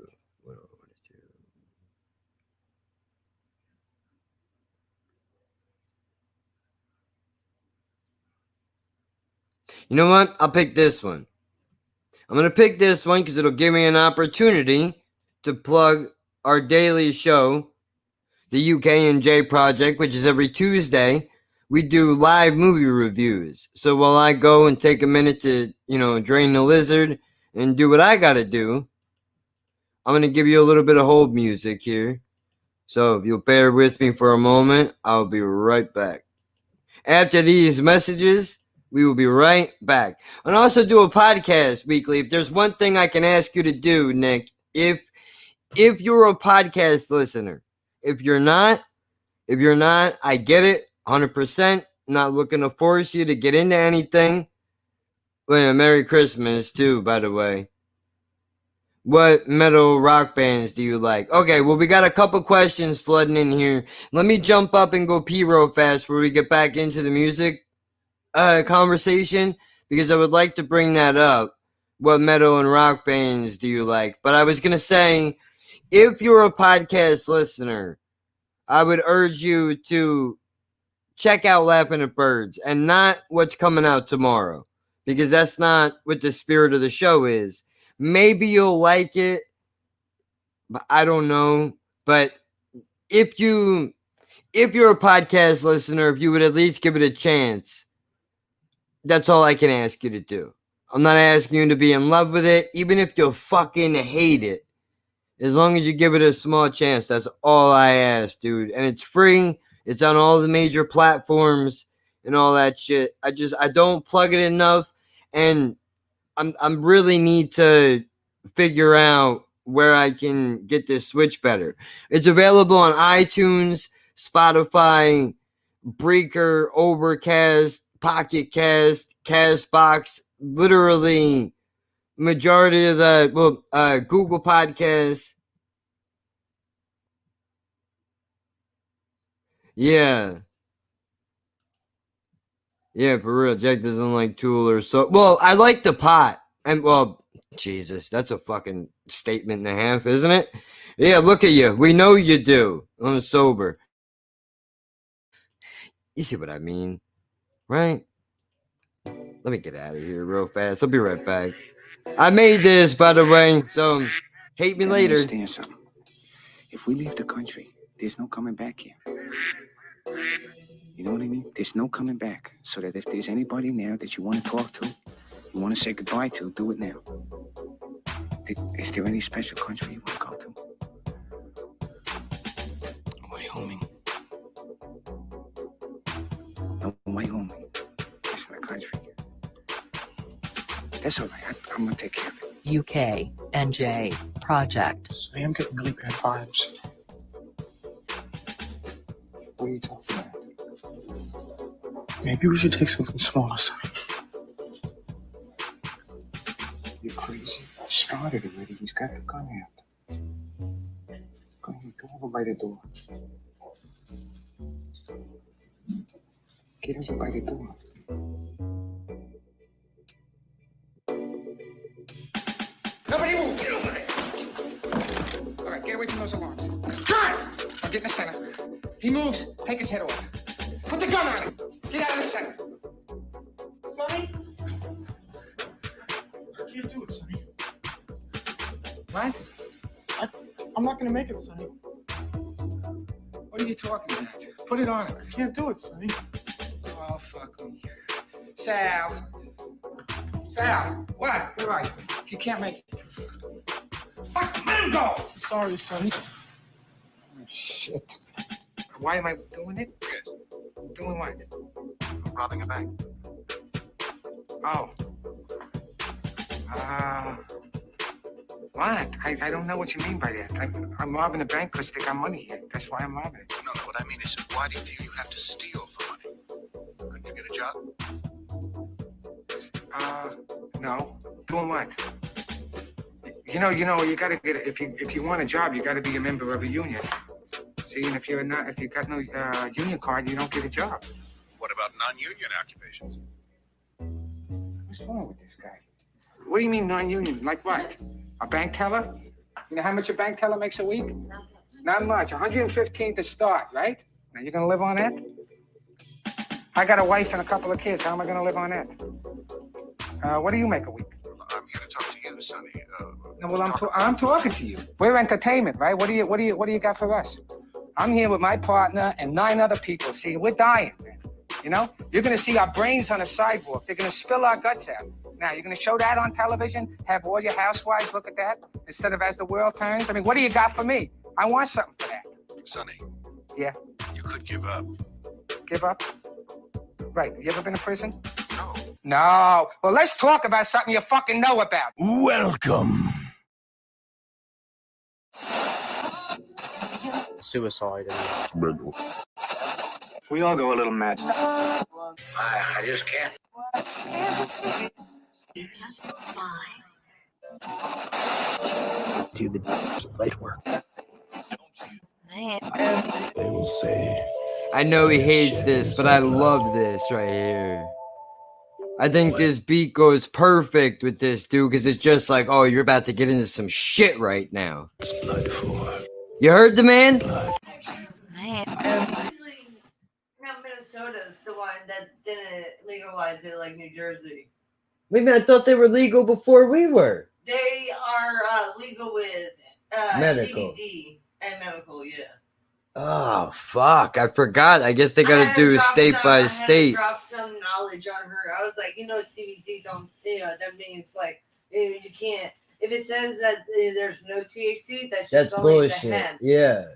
You know what? I'll pick this one. I'm going to pick this one because it'll give me an opportunity to plug our daily show, the UK and J Project, which is every Tuesday. We do live movie reviews. So while I go and take a minute to, you know, drain the lizard and do what I gotta do, I'm gonna give you a little bit of hold music here. So if you'll bear with me for a moment, I'll be right back. After these messages, we will be right back. And also do a podcast weekly. If there's one thing I can ask you to do, Nick, if you're a podcast listener, if you're not, I get it, 100%. Not looking to force you to get into anything. Well, Merry Christmas too, by the way. What metal rock bands do you like? Okay, well, we got a couple questions flooding in here. Let me jump up and go pee real fast before we get back into the music conversation, because I would like to bring that up. What metal and rock bands do you like? But I was going to say, if you're a podcast listener, I would urge you to check out Laughing at Birds and not what's coming out tomorrow, because that's not what the spirit of the show is. Maybe you'll like it, but I don't know. But if you're a podcast listener, if you would at least give it a chance, that's all I can ask you to do. I'm not asking you to be in love with it, even if you fucking hate it. As long as you give it a small chance, that's all I ask, dude. And it's free. It's on all the major platforms and all that shit. I don't plug it enough, and I'm really need to figure out where I can get this switch better. It's available on iTunes, Spotify, Breaker, Overcast, Pocket Cast, Castbox, literally majority of the Google Podcasts. Yeah, for real. Jack doesn't like Tool or so. Well, I like the pot. And well, Jesus, that's a fucking statement and a half, isn't it? Yeah, look at you. We know you do. I'm sober. You see what I mean, right? Let me get out of here real fast. I'll be right back. I made this, by the way, so hate me later. Understand something. If we leave the country, there's no coming back here. You know what I mean? There's no coming back. So that if there's anybody now that you want to talk to, you want to say goodbye to, do it now. Is there any special country you want to go to? Wyoming. No, Wyoming. It's not a country. That's all right. I'm going to take care of it. UK NJ Project. Sonny, I'm getting really bad vibes. What are you talking about? Maybe we should take something smaller, Sonny. You're crazy. I started already. He's got the gun out. Go ahead, go over by the door. Get over by the door. Nobody move! Get over there! All right, get away from those alarms. Gun! I'll get in the center. He moves, take his head off. Put the gun on him. Get out of the center. Sonny? I can't do it, Sonny. What? I'm not gonna make it, Sonny. What are you talking about? Put it on him. I can't do it, Sonny. Oh, fuck me. Sal. Sal, what? Where are you? You can't make it. Fuck, let him go! I'm sorry, Sonny. Oh, shit. Why am I doing it? Yes. Doing what? Robbing a bank. Oh. What? I don't know what you mean by that. I'm robbing a bank because they got money here. That's why I'm robbing it. No, what I mean is, why do you feel you have to steal for money? Couldn't you get a job? No. Doing what? You know, you gotta get, if you want a job, you gotta be a member of a union. See, and if you got no union card, you don't get a job. What about non-union occupations? What's wrong with this guy? What do you mean non-union? Like what? A bank teller? You know how much a bank teller makes a week? Not much. 115 to start, right? Now you're gonna live on that? I got a wife and a couple of kids. How am I gonna live on that? What do you make a week? I'm here to talk to you, Sonny. No, well, I'm talking to you. We're entertainment, right? What do you got for us? I'm here with my partner and 9 other people. See, we're dying, man. You know, you're gonna see our brains on the sidewalk. They're gonna spill our guts out. Now, you're going to show that on television? Have all your housewives look at that instead of As the World Turns? I mean, what do you got for me? I want something for that. Sonny. Yeah. You could give up. Give up? Right. You ever been in prison? No. No. Well, let's talk about something you fucking know about. Welcome. Suicide. Mental. We all go a little mad. I just can't. Do the light work. They will say. I know he hates this, but I love this right here. I think this beat goes perfect with this, dude, because it's just like, oh, you're about to get into some shit right now. It's blood for. You heard the man? Usually, Minnesota's the one that didn't legalize it like New Jersey. Wait a minute, I thought they were legal before we were. They are legal with Medical. CBD and medical, yeah. Oh, fuck. I forgot. I guess they got to do state by state. I had to drop some knowledge on her. I was like, CBD don't, that means like, you can't, if it says that there's no THC, that's just only the hemp. Yeah.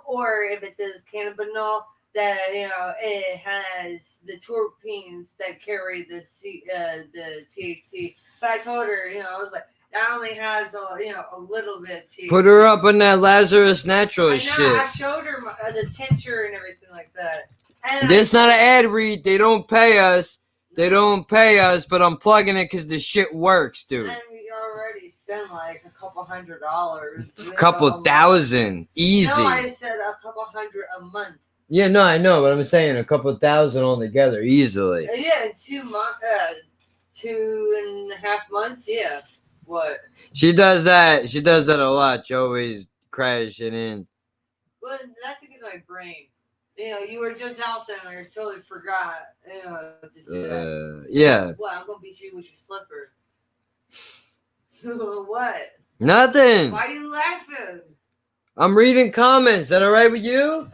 Or if it says cannabinol, that, it has the terpenes that carry the THC. But I told her, I was like, that only has a little bit of THC. Put her up on that Lazarus Natural I know, shit. I showed her the tincture and everything like that. And This not an ad read. They don't pay us. They don't pay us, but I'm plugging it because the shit works, dude. And we already spent like a couple $100. A couple thousand. Easy. No, I said a couple $100 a month. Yeah, no, I know, but I'm saying a couple thousand altogether, easily. Yeah, in 2 months, 2.5 months, yeah. What? She does that. She does that a lot. She always crashing in. Well, that's because of my brain. You were just out there and I totally forgot. To say that. Yeah. What? I'm gonna beat you with your slipper. What? Nothing. Why are you laughing? I'm reading comments. That all right with you?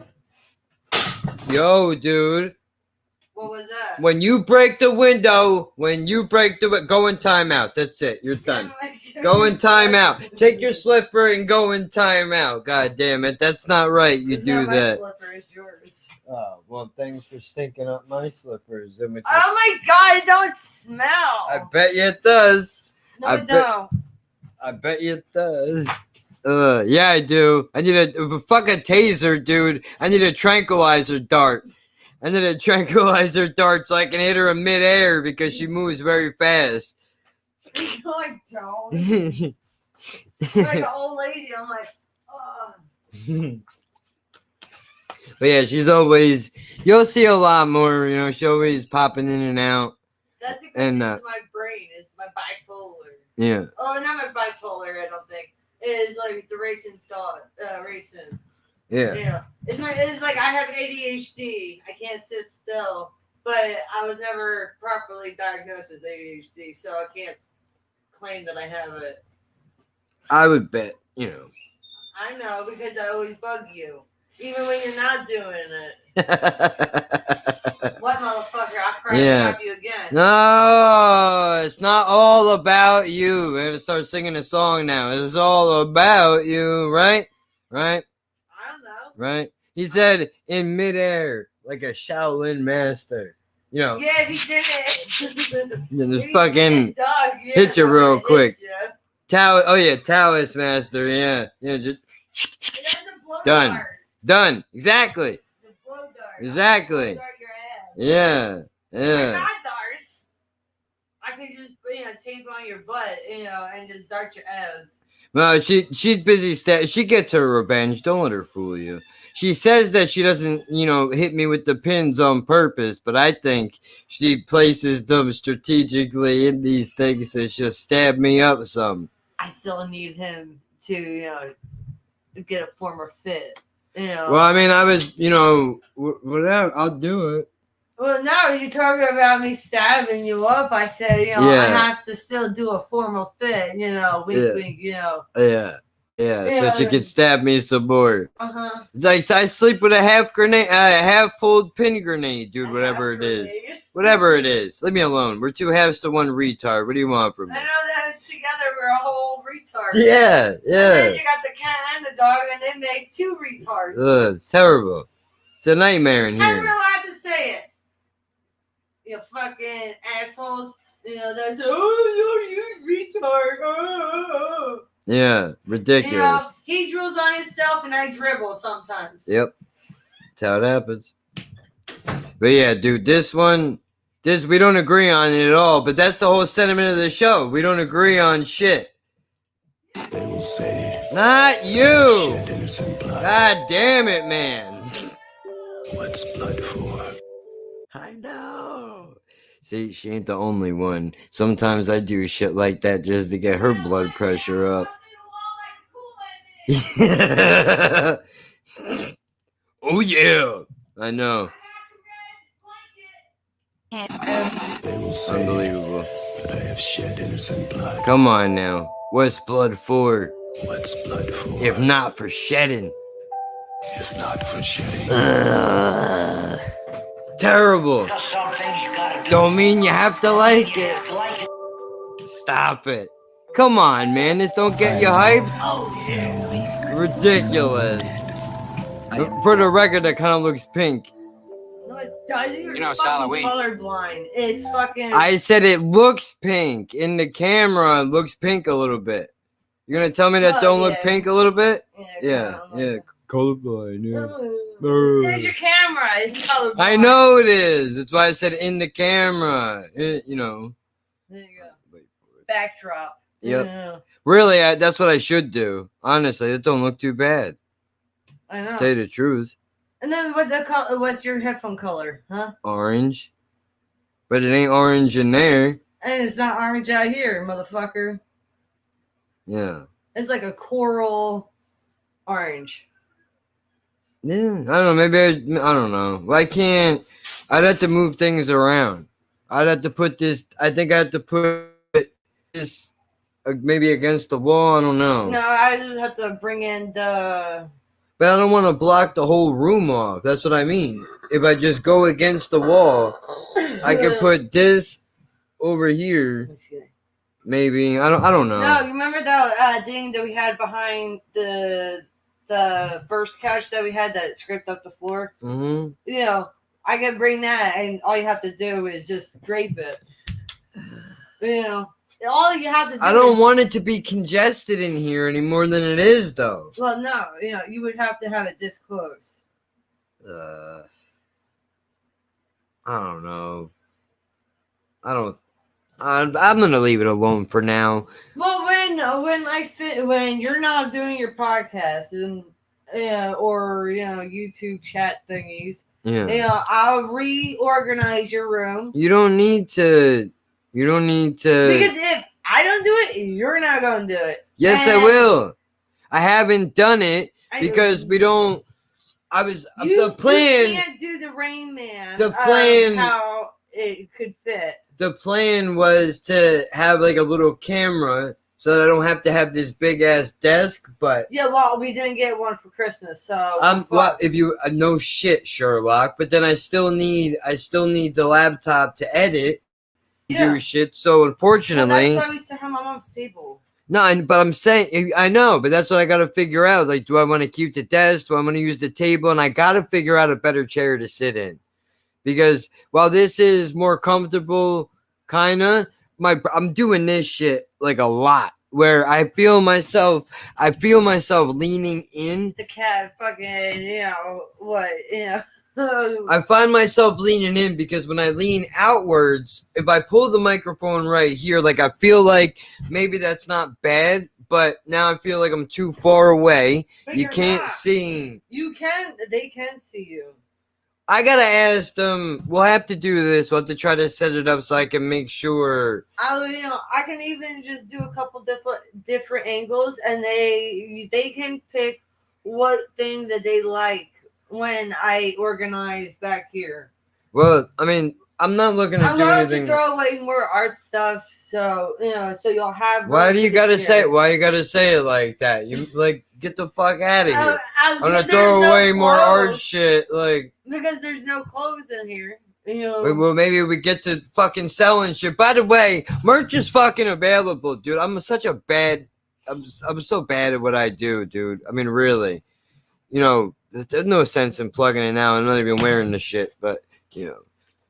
Yo, dude. What was that? When you break the window, go in timeout. That's it. You're done. Go in timeout. Take your slipper and go in timeout. God damn it. That's not right. You It's do not my that. slipper, it's yours. Oh, well, thanks for stinking up my slippers. Oh my god, it don't smell. I bet you it does. No, I it bet- don't. I bet you it does. Yeah, I do. I need a fucking taser, dude. I need a tranquilizer dart. I need a tranquilizer dart so I can hit her in midair because she moves very fast. No, I don't. Like an old lady, I'm like, oh. But yeah, she's always, you'll see a lot more, she's always popping in and out. That's because And, it's my brain. It's my bipolar. Yeah. Oh, not my bipolar, I don't think. It is like the racing thought, racing. Yeah. It's like I have ADHD. I can't sit still, but I was never properly diagnosed with ADHD, so I can't claim that I have it. I would bet, I know because I always bug you, even when you're not doing it. What motherfucker? I'll cry Yeah. you again. No, it's not all about you. We're gonna start singing a song now. It's all about you, right? Right? I don't know. Right? He said in midair, like a Shaolin master. Yeah, if he did it. Just fucking Dog, yeah, hit you I'm real gonna hit quick. ya. Taoist master. Yeah. Just It has a blow Done. dart. done. Exactly. The blow dart. Exactly. Blow dart your ass. Yeah. I Yeah. got darts. I could just tape on your butt, and just dart your ass. Well, she's busy. She gets her revenge. Don't let her fool you. She says that she doesn't, hit me with the pins on purpose, but I think she places them strategically in these things to just stab me up some. I still need him to, get a former fit. Well, I mean, I was, whatever. I'll do it. Well, no, you talking about me stabbing you up. I said, I Yeah. have to still do a formal fit, wink, Yeah. wink, Yeah. Yeah, Yeah. so she could stab me some more. Uh-huh. It's like I sleep with a half pulled pin grenade, dude. Whatever it is, whatever it is. Leave me alone. We're two halves to one retard. What do you want from me? I know that together we're a whole retard. Yeah, And then yeah. you got the cat and the dog, and they make two retards. Ugh, it's terrible. It's a nightmare in And we're here. allowed to say it. You fucking assholes. You know, they say, oh, you retard. Oh. Yeah, You know, ridiculous. he drools on himself, and I dribble sometimes. Yep, that's how it happens. But yeah, dude, this we don't agree on it at all. But that's the whole sentiment of the show. We don't agree on shit. They will say, Not you. shed innocent blood. God damn it, man. What's blood for? I know. See, she ain't the only one. Sometimes I do shit like that just to get her blood pressure up. Oh yeah, I know. They will say Unbelievable. that I have shed innocent blood. Come on now. What's blood for? What's blood for? If not for shedding. If not for shedding. Ugh. Terrible. Don't mean you have to like it. Stop it. Come on, man. This don't get you hyped. Ridiculous. For the record, that kind of looks pink. No, it doesn't. You're You know, it's fucking Halloween. colorblind. It's fucking. I said it looks pink. In the camera, it looks pink a little bit. You're gonna tell me that Oh, don't look yeah. pink a little bit? Yeah. Yeah. Colorblind, yeah. There's your camera. It's colorblind. I know it is. That's why I said in the camera. You know. There you go. Backdrop. Yep. Yeah, Really, that's what I should do. Honestly, it don't look too bad. I know. Tell you the truth. And then what the color? What's your headphone color? Huh? Orange. But it ain't orange in there. And it's not orange out here, motherfucker. Yeah. It's like a coral orange. Yeah. I don't know. Maybe I don't know. Well, I can't. I'd have to move things around. I'd have to put this. I think I have to put this maybe against the wall. I don't know. No, I just have to bring in the. But I don't want to block the whole room off. That's what I mean. If I just go against the wall, I could put this over here. Let me see. Maybe I don't know. No, you remember that thing that we had behind the first couch that we had that scraped up the floor? Mm-hmm. You know, I can bring that, and all you have to do is just drape it. You know, all you have to do. I don't is, want it to be congested in here any more than it is, though. Well, no, you know, you would have to have it this close. I don't know. I'm gonna leave it alone for now. Well, when you're not doing your podcast and or you know YouTube chat thingies, Yeah. you know, I'll reorganize your room. You don't need to. Because if I don't do it, you're not going to do it. Yes, I And will. I haven't done it I know because we don't. The plan. You can't do the Rain Man. The plan- how it could fit. The plan was to have like a little camera so that I don't have to have this big ass desk. But Yeah, well, we didn't get one for Christmas, so. well, if you no shit, Sherlock. But then I still need the laptop to edit, do shit. So Well, unfortunately, that's why we still have my mom's table. no. But I'm saying I know, but that's what I got to figure out. Like, do I want to keep the desk? Do I want to use the table? And I got to figure out a better chair to sit in. Because while this is more comfortable, kinda, I'm doing this shit like a lot. Where I feel myself leaning in. The cat fucking, you know, what, you know. I find myself leaning in because when I lean outwards, if I pull the microphone right here, like I feel like maybe that's not bad, but now I feel like I'm too far away. But You you're can't not. see. They can see you. I gotta ask them. We'll have to do this. We'll have to try to set it up so I can make sure. I can even just do a couple different angles, and they can pick what thing that they like when I organize back here. Well, I mean, I'm not looking to I'm do going anything. to throw away more art stuff, so so you'll have. Why room do you for gotta this say? shit. Why you gotta say it like that? You like get the fuck out of here. I'm gonna because throw there's no away more art clothes. shit. Like, Because there's no clothes in here. well, maybe we get to fucking selling shit. By the way, merch is fucking available, dude. I'm such a bad. I'm so bad at what I do, dude. I mean, really. You know, there's no sense in plugging it now. I'm not even wearing the shit, but you know,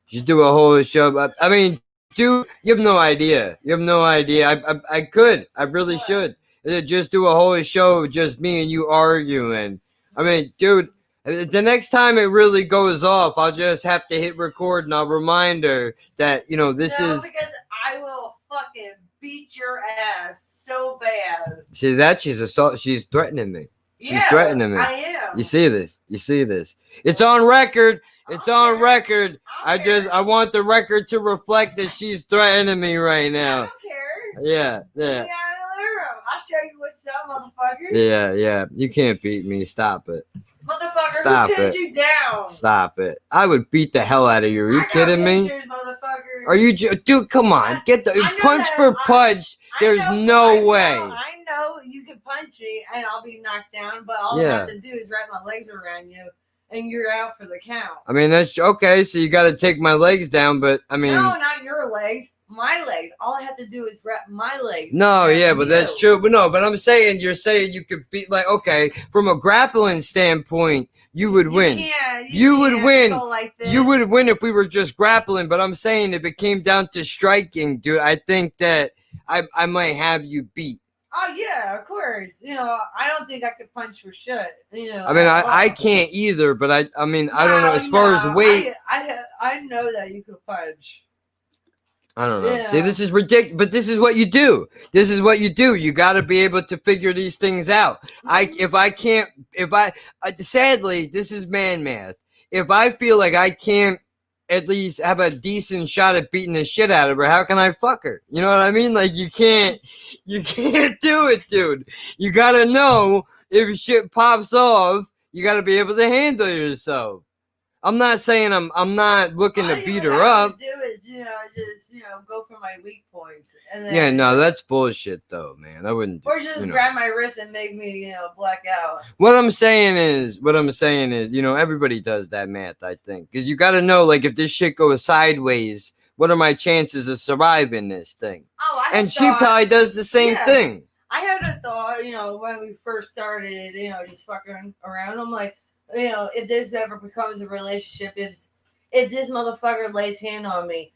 just do a whole show. I mean, dude, you have no idea. You have no idea. I could. I really should. Just do a whole show of just me and you arguing. I mean, dude, the next time it really goes off, I'll just have to hit record and I'll remind her that, you know, this No, is. because I will fucking beat your ass so bad. See that she's threatening me. She's Yeah, threatening me. I am. You see this? You see this? It's on record. It's on record. I want the record to reflect that she's threatening me right I now. don't care. Yeah, Get me yeah, out of the living room. I'll show you what's up, motherfucker. yeah. You can't beat me. Stop it. Motherfucker, Stop who pinned it. you down? Stop it. I would beat the hell out of you. Are you I got kidding me? pictures, motherfucker. Are you, dude? Come on, get the I know punch that- for punch. I There's know- no way. I know you can punch me and I'll be knocked down, but all I Yeah. have to do is wrap my legs around you and you're out for the count. I mean, that's okay. So you got to take my legs down, but I mean, No, not your legs. My legs. All I have to do is wrap my legs. no, around yeah, but that's you. true. But no, but I'm saying you're saying you could beat like okay, from a grappling standpoint, you would win. You would can't win. go like this. You would win if we were just grappling, but I'm saying if it came down to striking, dude, I think that I might have you beat. Oh yeah, of course. I don't think I could punch for shit. I mean, I can't either, but I mean, I don't know. As far as No, weight, I know that you could punch. I don't know. Yeah. See, this is ridiculous, but this is what you do. This is what you do. You got to be able to figure these things out. Sadly, this is man math. If I feel like I can't at least have a decent shot at beating the shit out of her, how can I fuck her? You know what I mean? Like you can't do it, dude. You got to know if shit pops off, you got to be able to handle yourself. I'm not saying I'm not looking to beat her up. Do is just go for my weak points and then Yeah, no, that's bullshit though, man. I wouldn't do or just grab my wrist and make me black out. What I'm saying is, everybody does that math, I think. Because you got to know, like, if this shit goes sideways, what are my chances of surviving this thing? Oh, And she probably does the same thing. I had a thought, when we first started, just fucking around. I'm like, if this ever becomes a relationship, if this motherfucker lays hand on me,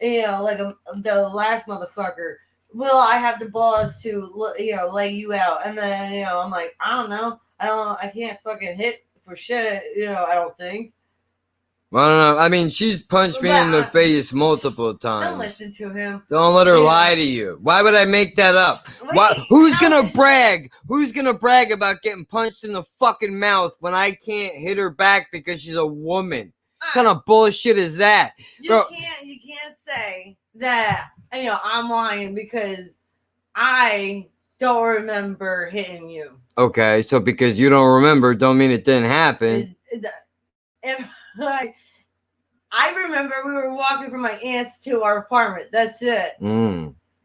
like the last motherfucker, will I have the balls to, lay you out? And then, I'm like, I don't know. I can't fucking hit for shit, I don't think. Well, I don't know. I mean, she's punched me in the face multiple times. Don't listen to him. Don't let her lie to you. Why would I make that up? Who's gonna brag? Who's gonna brag about getting punched in the fucking mouth when I can't hit her back because she's a woman? What kind of bullshit is that? You can't say that I'm lying because I don't remember hitting you. Okay, so because you don't remember, don't mean it didn't happen. If I remember we were walking from my aunt's to our apartment. That's it.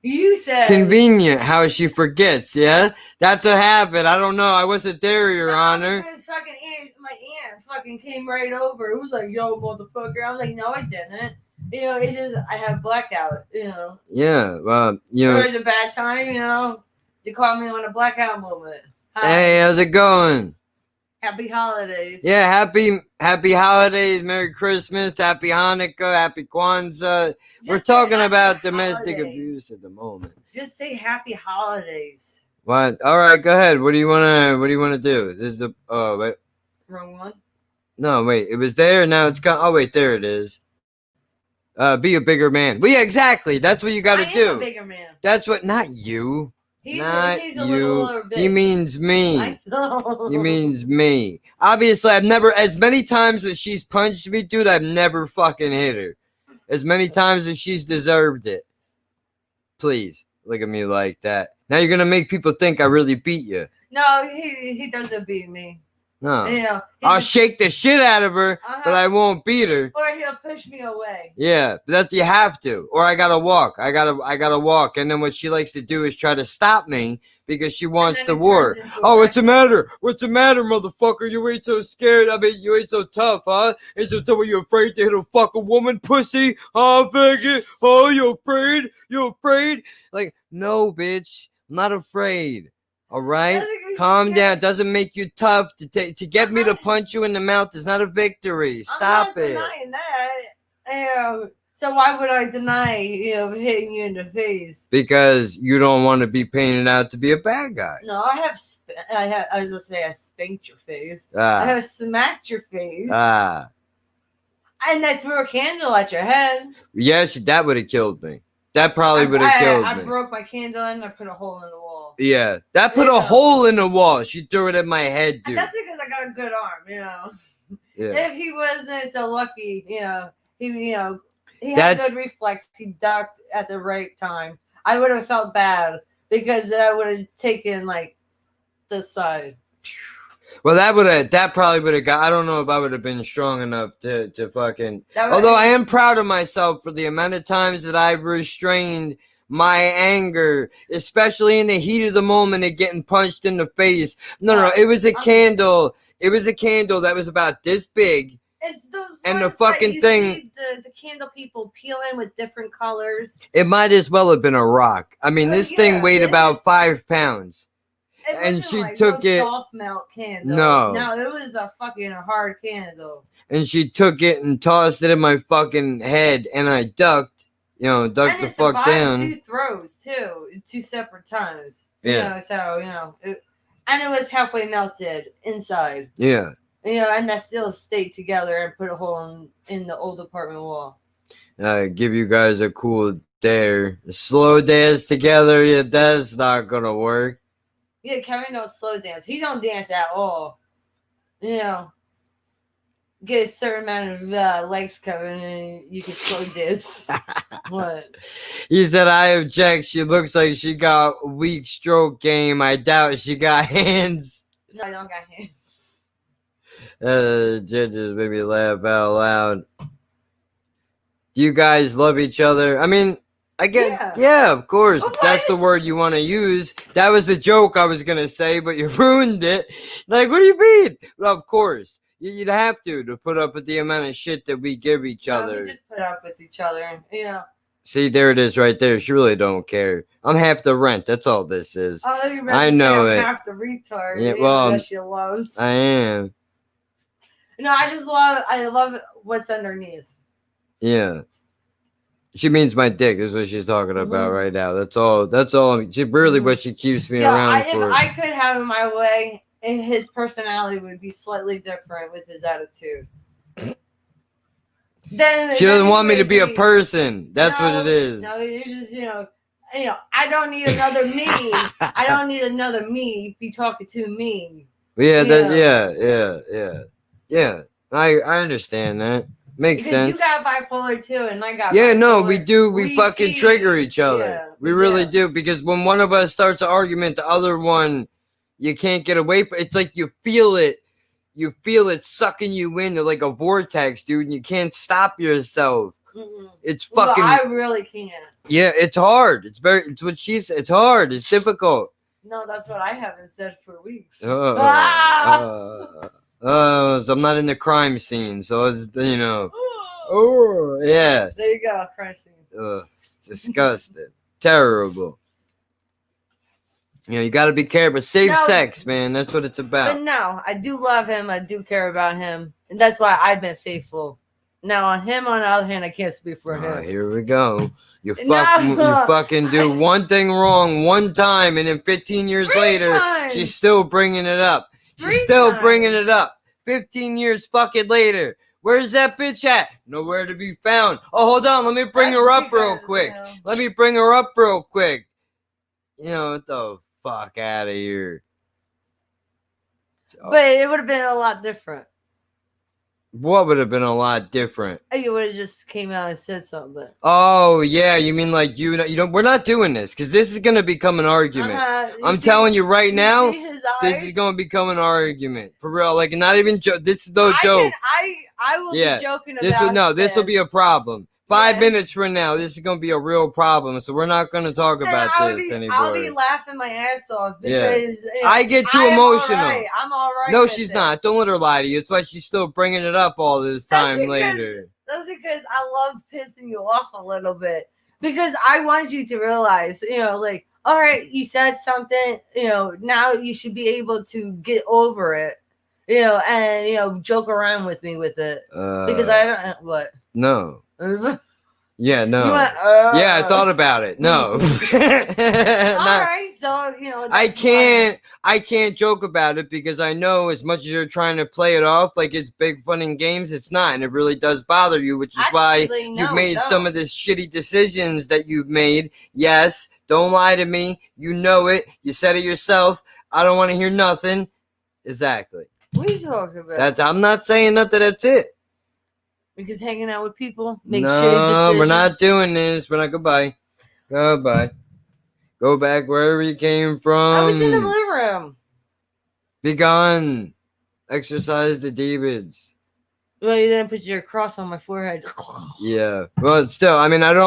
You said Convenient how she forgets, yeah? That's what happened. I don't know. I wasn't there, Your Honor. Because my aunt fucking came right over. It was like, yo, motherfucker. I was like, no, I didn't. It's just I have blackout, Yeah, well, It was a bad time, to call me on a blackout moment. Hi. Hey, how's it going? Happy holidays. Yeah, happy holidays, Merry Christmas, Happy Hanukkah, Happy Kwanzaa. We're talking about domestic abuse at the moment. Just say happy holidays. What? All right, go ahead. What do you wanna do? This is the wait. Wrong one. No, wait. It was there. Now it's gone. Oh wait, there it is. Be a bigger man. Well, yeah, exactly. That's what you got to do. A bigger man. That's what. Not you. He's you. a little bit. He means me. I know. He means me. Obviously, I've never, as many times as she's punched me, dude, I've never fucking hit her. As many times as she's deserved it. Please, look at me like that. Now you're going to make people think I really beat you. No, he doesn't beat me. No. You know, I'll shake the shit out of her, but I won't beat her. or he'll push me away. Yeah, but that's you have to. Or I gotta walk. I gotta walk. And then what she likes to do is try to stop me because she wants then the it war. turns into Oh, a what's the matter? What's the matter, motherfucker? You ain't so scared. I mean, you ain't so tough, huh? Ain't so tough. You afraid to hit a fucking woman, pussy? Oh, faggot. Oh, you afraid? You afraid? Like, no, bitch. I'm not afraid. All right? Calm down. Doesn't make you tough to get me to punch you in the mouth is not a victory. Stop I'm not it. denying that. You know, so why would I deny, hitting you in the face? Because you don't want to be painted out to be a bad guy. No, I was gonna say I spanked your face. I have smacked your face. And I threw a candle at your head. yes, that would have killed me. That probably would have killed I me. broke my candle and I put a hole in the wall. Yeah, that put a hole in the wall. She threw it at my head, dude. That's because I got a good arm, Yeah. If he wasn't so lucky, he had That's- good reflex. He ducked at the right time. I would have felt bad because I would have taken like this side. Well, that probably would have got. I don't know if I would have been strong enough to fucking. That would- Although I am proud of myself for the amount of times that I restrained my anger, especially in the heat of the moment of getting punched in the face. No, it was a candle. It was a candle that was about this big. It's those And the ones that fucking you thing- see the candle people peeling with different colors. It might as well have been a rock. I mean, this thing weighed about 5 pounds. It And wasn't she like took no it- soft melt candle. No. It was a fucking hard candle. And she took it and tossed it in my fucking head, and I ducked, ducked And the it fuck survived down. 2 throws too, 2 separate times. Yeah. And it was halfway melted inside. Yeah. And that still stayed together and put a hole in the old apartment wall. Give you guys a cool dare. Slow dance together, yeah, that's not gonna work. Yeah, Kevin don't slow dance. He don't dance at all. Get a certain amount of legs, Kevin, and you can slow dance. What? He said, I object. She looks like she got weak stroke game. I doubt she got hands. No, I don't got hands. Judges made me laugh out loud. Do you guys love each other? I mean, I get, yeah, of course. If that's the word you want to use. That was the joke I was going to say, but you ruined it. Like, what do you mean? Well, of course. You'd have to put up with the amount of shit that we give each other. We just put up with each other. See, there it is right there. She really don't care. I'm half the rent. That's all this is. Oh, you I know it. Half the retard. Yeah, well, that she loves. I am. I love what's underneath. Yeah. She means my dick is what she's talking about right now. That's all. She really what she keeps me around If for. I could have it my way, his personality would be slightly different with his attitude. Then She doesn't want me to be a person. That's what it is. No, you just I don't need another me. I don't need another me be talking to me. Yeah, yeah. I understand that. Makes Because sense. you got bipolar too, and I got Yeah, no, bipolar. we do. We fucking feed. trigger each other. Yeah, we really do. Because when one of us starts an argument, the other one, you can't get away from. It's like you feel it. You feel it sucking you into like a vortex, dude, and you can't stop yourself. Mm-hmm. It's fucking. Well, I really can't. Yeah, it's hard. It's what she said. It's hard. It's difficult. No, that's what I haven't said for weeks. So I'm not in the crime scene, so it's Oh yeah. There you go, crime scene. It's disgusting. Terrible. You got to be careful. Safe sex, man. That's what it's about. But no, I do love him. I do care about him, and that's why I've been faithful. Now on him, on the other hand, I can't speak for him. Here we go. You fucking do one thing wrong one time, and then 15 years later, she's still bringing it up. She's still bringing it up. 15 years fucking later. Where's that bitch at? Nowhere to be found. Oh, hold on. Let me bring her up real quick. Let me bring her up real quick. What the fuck out of here. But it would have been a lot different. What would have been a lot different? You would have just came out and said something. Oh yeah, you mean like you don't? We're not doing this because this is gonna become an argument. I'm telling you right now, this is gonna become an argument for real. Like not even joke. This is no joke. I will be joking about this will be a problem. 5 minutes from now, this is gonna be a real problem. So we're not gonna talk about this anymore. I'll be laughing my ass off because I get too emotional. I'm all right. No, she's not. Don't let her lie to you. It's why she's still bringing it up all this time later. That's because I love pissing you off a little bit because I want you to realize, like, all right, you said something, now you should be able to get over it, and joke around with me with it because I don't what no. Yeah, no. Went, yeah, I thought about it. No. All right, so I can't joke about it because I know as much as you're trying to play it off like it's big fun and games, it's not, and it really does bother you, which is why you've made some of the shitty decisions that you've made. Yes, don't lie to me. You know it. You said it yourself. I don't want to hear nothing. Exactly. What are you talking about? I'm not saying nothing. That's it. Because hanging out with people makes shitty decisions. We're not doing this. We're not. Goodbye. Goodbye. Go back wherever you came from. I was in the living room. Be gone. Exercise the demons. Well, you didn't put your cross on my forehead. Yeah. Well, still, I mean, I'm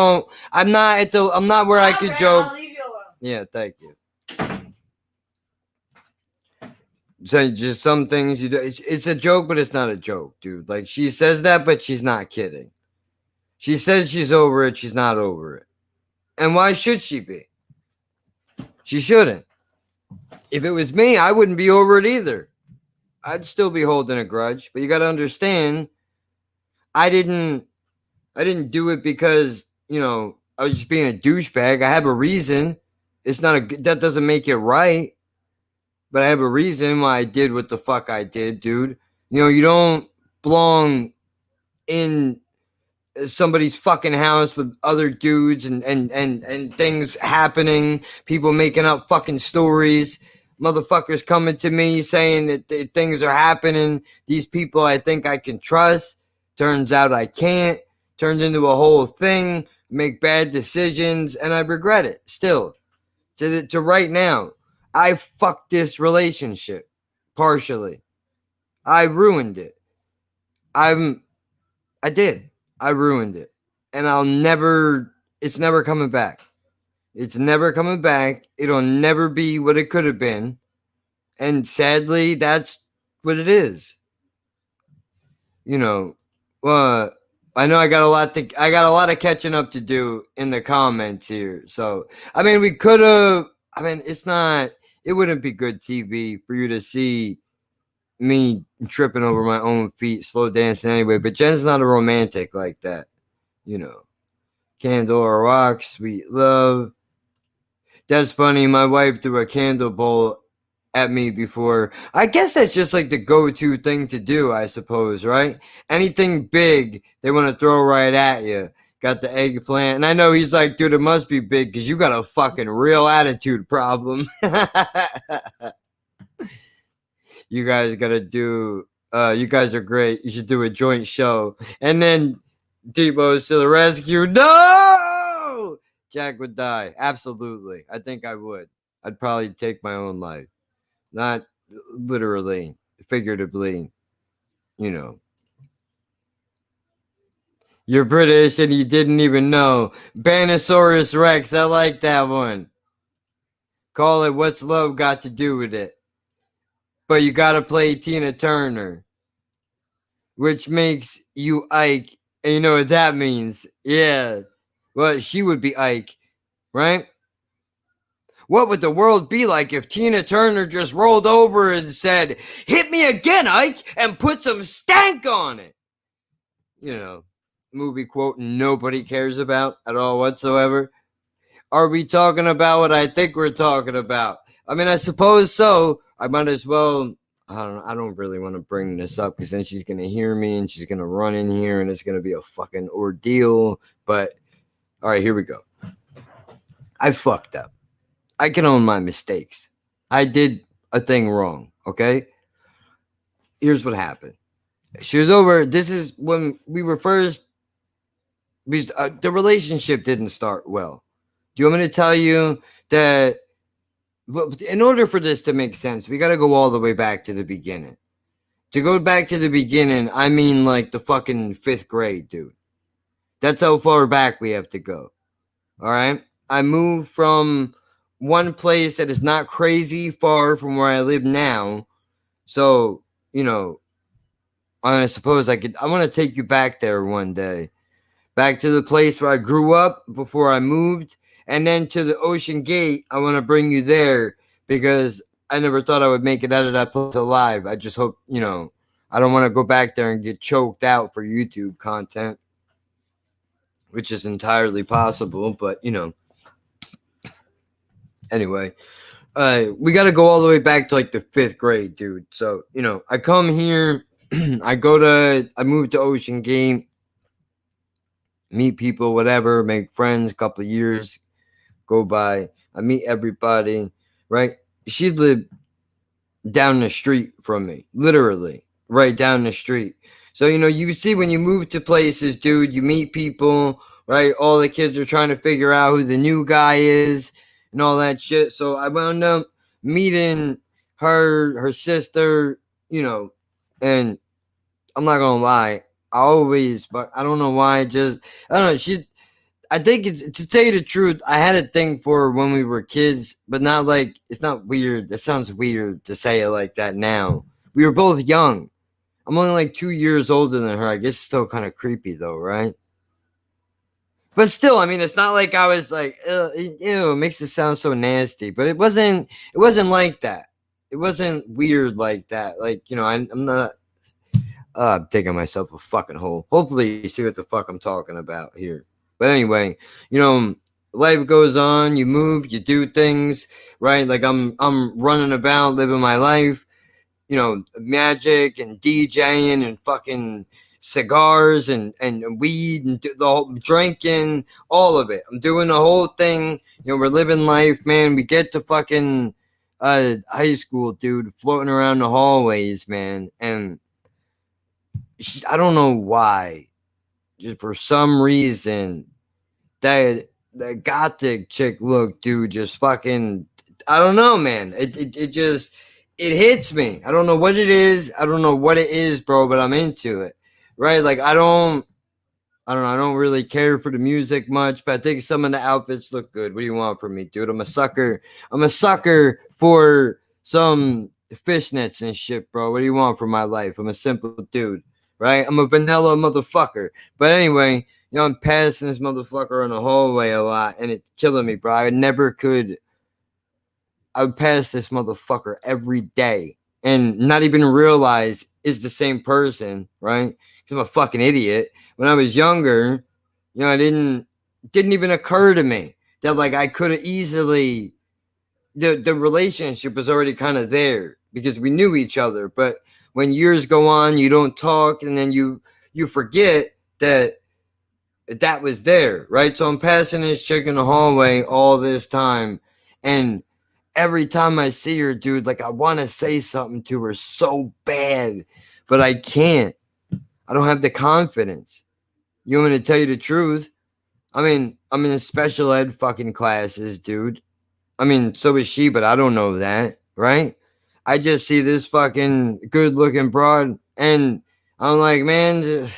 not where I could joke. I'll leave you alone. Yeah, thank you. So just some things you do. It's a joke, but it's not a joke, dude. Like she says that, but she's not kidding. She says she's over it. She's not over it. And why should she be? She shouldn't. If it was me, I wouldn't be over it either. I'd still be holding a grudge. But you got to understand, I didn't do it because, I was just being a douchebag. I have a reason. That doesn't make it right. But I have a reason why I did what the fuck I did, dude. You don't belong in somebody's fucking house with other dudes and things happening, people making up fucking stories, motherfuckers coming to me saying that things are happening. These people I think I can trust. Turns out I can't. Turns into a whole thing, make bad decisions, and I regret it still. To right now. I fucked this relationship partially. I ruined it. I did. I ruined it. And it's never coming back. It's never coming back. It'll never be what it could have been. And sadly, that's what it is. Well, I know I got a lot of catching up to do in the comments here. So, I mean, it wouldn't be good TV for you to see me tripping over my own feet, slow dancing anyway. But Jen's not a romantic like that. Candle or rock, sweet love. That's funny. My wife threw a candle bowl at me before. I guess that's just like the go-to thing to do, I suppose, right? Anything big, they want to throw right at you. Got the eggplant. And I know he's like, dude, it must be big because you got a fucking real attitude problem. You guys got to do, you guys are great. You should do a joint show. And then Debo's to the rescue. No! Jack would die. Absolutely. I think I would. I'd probably take my own life. Not literally, figuratively, You're British and you didn't even know. Banosaurus Rex. I like that one. Call it What's Love Got to Do with It. But you got to play Tina Turner. Which makes you Ike. And you know what that means. Yeah. Well, she would be Ike. Right? What would the world be like if Tina Turner just rolled over and said, hit me again, Ike, and put some stank on it? Movie quote nobody cares about at all whatsoever. Are we talking about what I think we're talking about? I mean, I suppose so. I might as well. I don't really want to bring this up because then she's going to hear me and she's going to run in here and it's going to be a fucking ordeal. But all right, here we go. I fucked up. I can own my mistakes. I did a thing wrong. Okay. Here's what happened. She was over. This is when we were first. The relationship didn't start well. Do you want me to tell you that? Well, in order for this to make sense, we got to go all the way back to the beginning. To go back to the beginning, I mean like the fucking 5th grade, dude. That's how far back we have to go. All right. I moved from one place that is not crazy far from where I live now. So, you know, I suppose I want to take you back there one day. Back to the place where I grew up before I moved. And then to the Ocean Gate. I want to bring you there because I never thought I would make it out of that place alive. I just hope, you know, I don't want to go back there and get choked out for YouTube content, which is entirely possible, but you know. Anyway, we got to go all the way back to like the 5th grade, dude. So, you know, I come here, I moved to Ocean Gate, meet people, whatever, make friends, couple of years go by. I meet everybody, right? She lived down the street from me, literally right down the street. So, you know, you see when you move to places, dude, you meet people, right? All the kids are trying to figure out who the new guy is and all that shit. So I wound up meeting her sister, you know, and I'm not gonna lie, but I don't know why, I don't know, I think it's, to tell you the truth, I had a thing for her when we were kids, but not like, it's not weird. It sounds weird to say it like that now. We were both young. I'm only like 2 years older than her. I guess it's still kind of creepy though, right? But still, I mean, it's not like I was like, ew, it makes it sound so nasty. But it wasn't like that. It wasn't weird like that. Like, you know, I'm not I'm digging myself a fucking hole. Hopefully you see what the fuck I'm talking about here. But anyway, you know, life goes on, you move, you do things, right? Like I'm running about, living my life, you know, magic and DJing and fucking cigars and weed and the whole drinking, all of it. I'm doing the whole thing. You know, we're living life, man. We get to fucking high school, dude, floating around the hallways, man. And I don't know why. Just for some reason, that gothic chick look, dude, just fucking, I don't know, man. It just, it hits me. I don't know what it is. I don't know what it is, bro, but I'm into it, right? Like, I don't know. I don't really care for the music much, but I think some of the outfits look good. What do you want from me, dude? I'm a sucker for some fishnets and shit, bro. What do you want from my life? I'm a simple dude. Right? I'm a vanilla motherfucker. But anyway, you know, I'm passing this motherfucker in the hallway a lot, and it's killing me, bro. I would pass this motherfucker every day and not even realize it's the same person, right? Because I'm a fucking idiot. When I was younger, you know, it didn't even occur to me that like I could have easily, the relationship was already kind of there because we knew each other, but when years go on, you don't talk, and then you forget that was there, right? So I'm passing this chick in the hallway all this time, and every time I see her, dude, like I want to say something to her so bad, but I can't. I don't have the confidence. You want me to tell you the truth? I mean, I'm in special ed fucking classes, dude. I mean, so is she, but I don't know that, right? I just see this fucking good looking broad, and I'm like, man,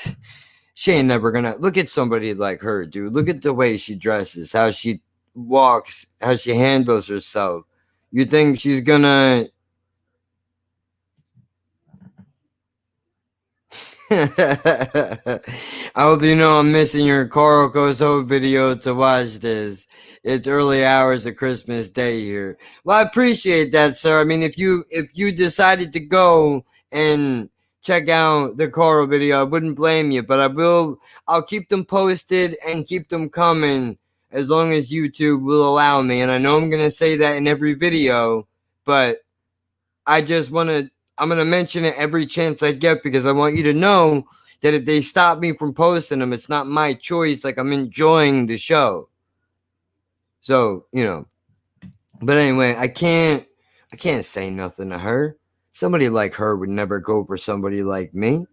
she ain't never gonna look at somebody like her, dude. Look at the way she dresses, how she walks, how she handles herself. You think she's gonna I hope you know I'm missing your Carl Goes Home video to watch this. It's early hours of Christmas Day here. Well, I appreciate that, sir. I mean, if you decided to go and check out the Carl video, I wouldn't blame you, but I'll keep them posted and keep them coming as long as YouTube will allow me. And I know I'm gonna say that in every video, but I'm gonna mention it every chance I get because I want you to know that if they stop me from posting them, it's not my choice. Like, I'm enjoying the show. So, you know, but anyway, I can't say nothing to her. Somebody like her would never go for somebody like me.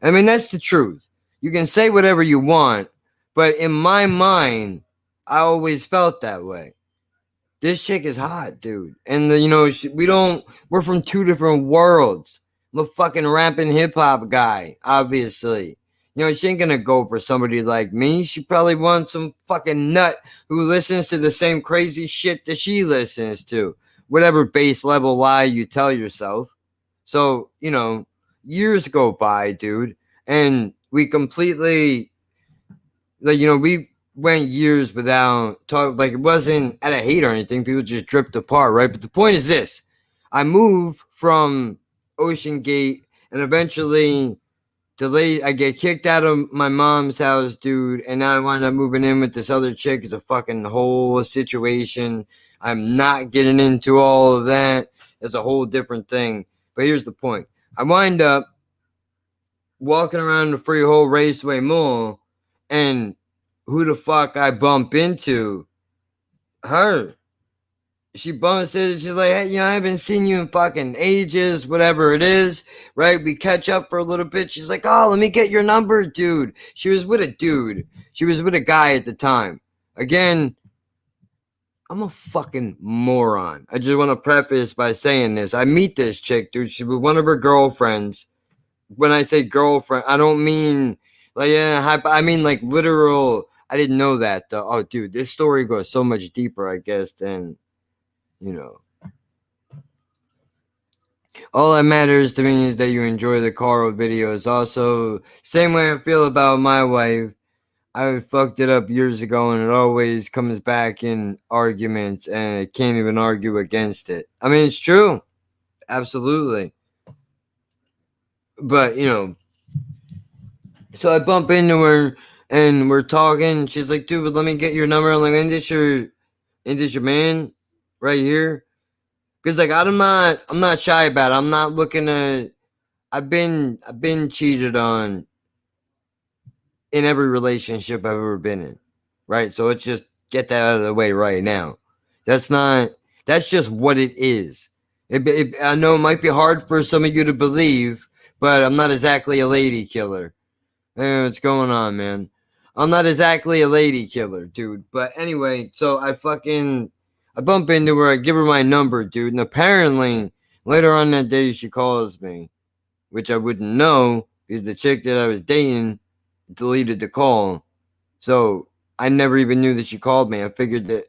I mean, that's the truth. You can say whatever you want, but in my mind, I always felt that way. This chick is hot, dude. And, we're from two different worlds. I'm a fucking rapping hip hop guy, obviously. She ain't gonna go for somebody like me. She probably wants some fucking nut who listens to the same crazy shit that she listens to. Whatever base level lie you tell yourself. So, years go by, dude. And we completely, we went years without talk. Like, it wasn't out of hate or anything. People just dripped apart, right? But the point is this. I moved from Ocean Gate and eventually I get kicked out of my mom's house, dude, and now I wind up moving in with this other chick. It's a fucking whole situation. I'm not getting into all of that. It's a whole different thing. But here's the point. I wind up walking around the Freehold Raceway Mall, and who the fuck I bump into? Her. She bumps it. She's like, hey, I haven't seen you in fucking ages, whatever it is, right? We catch up for a little bit. She's like, oh, let me get your number, dude. She was with a dude. She was with a guy at the time. Again, I'm a fucking moron. I just want to preface by saying this. I meet this chick, dude. She was one of her girlfriends. When I say girlfriend, I don't mean like, I mean like literal. I didn't know that, though. Oh, dude, this story goes so much deeper, I guess, than... all that matters to me is that you enjoy the Carl videos. Also, same way I feel about my wife. I fucked it up years ago, and it always comes back in arguments, and I can't even argue against it. I mean, it's true. Absolutely. But, so I bump into her, and we're talking. She's like, dude, but let me get your number. I'm like, ain't this your man? Right here, because like I'm not shy about it. I'm not looking to. I've been cheated on in every relationship I've ever been in, right? So let's just get that out of the way right now. That's just what it is. I know it might be hard for some of you to believe, but I'm not exactly a lady killer. Hey, what's going on, man? I'm not exactly a lady killer, dude. But anyway, so I bump into her, I give her my number, dude, and apparently later on that day she calls me, which I wouldn't know because the chick that I was dating deleted the call. So I never even knew that she called me. I figured that,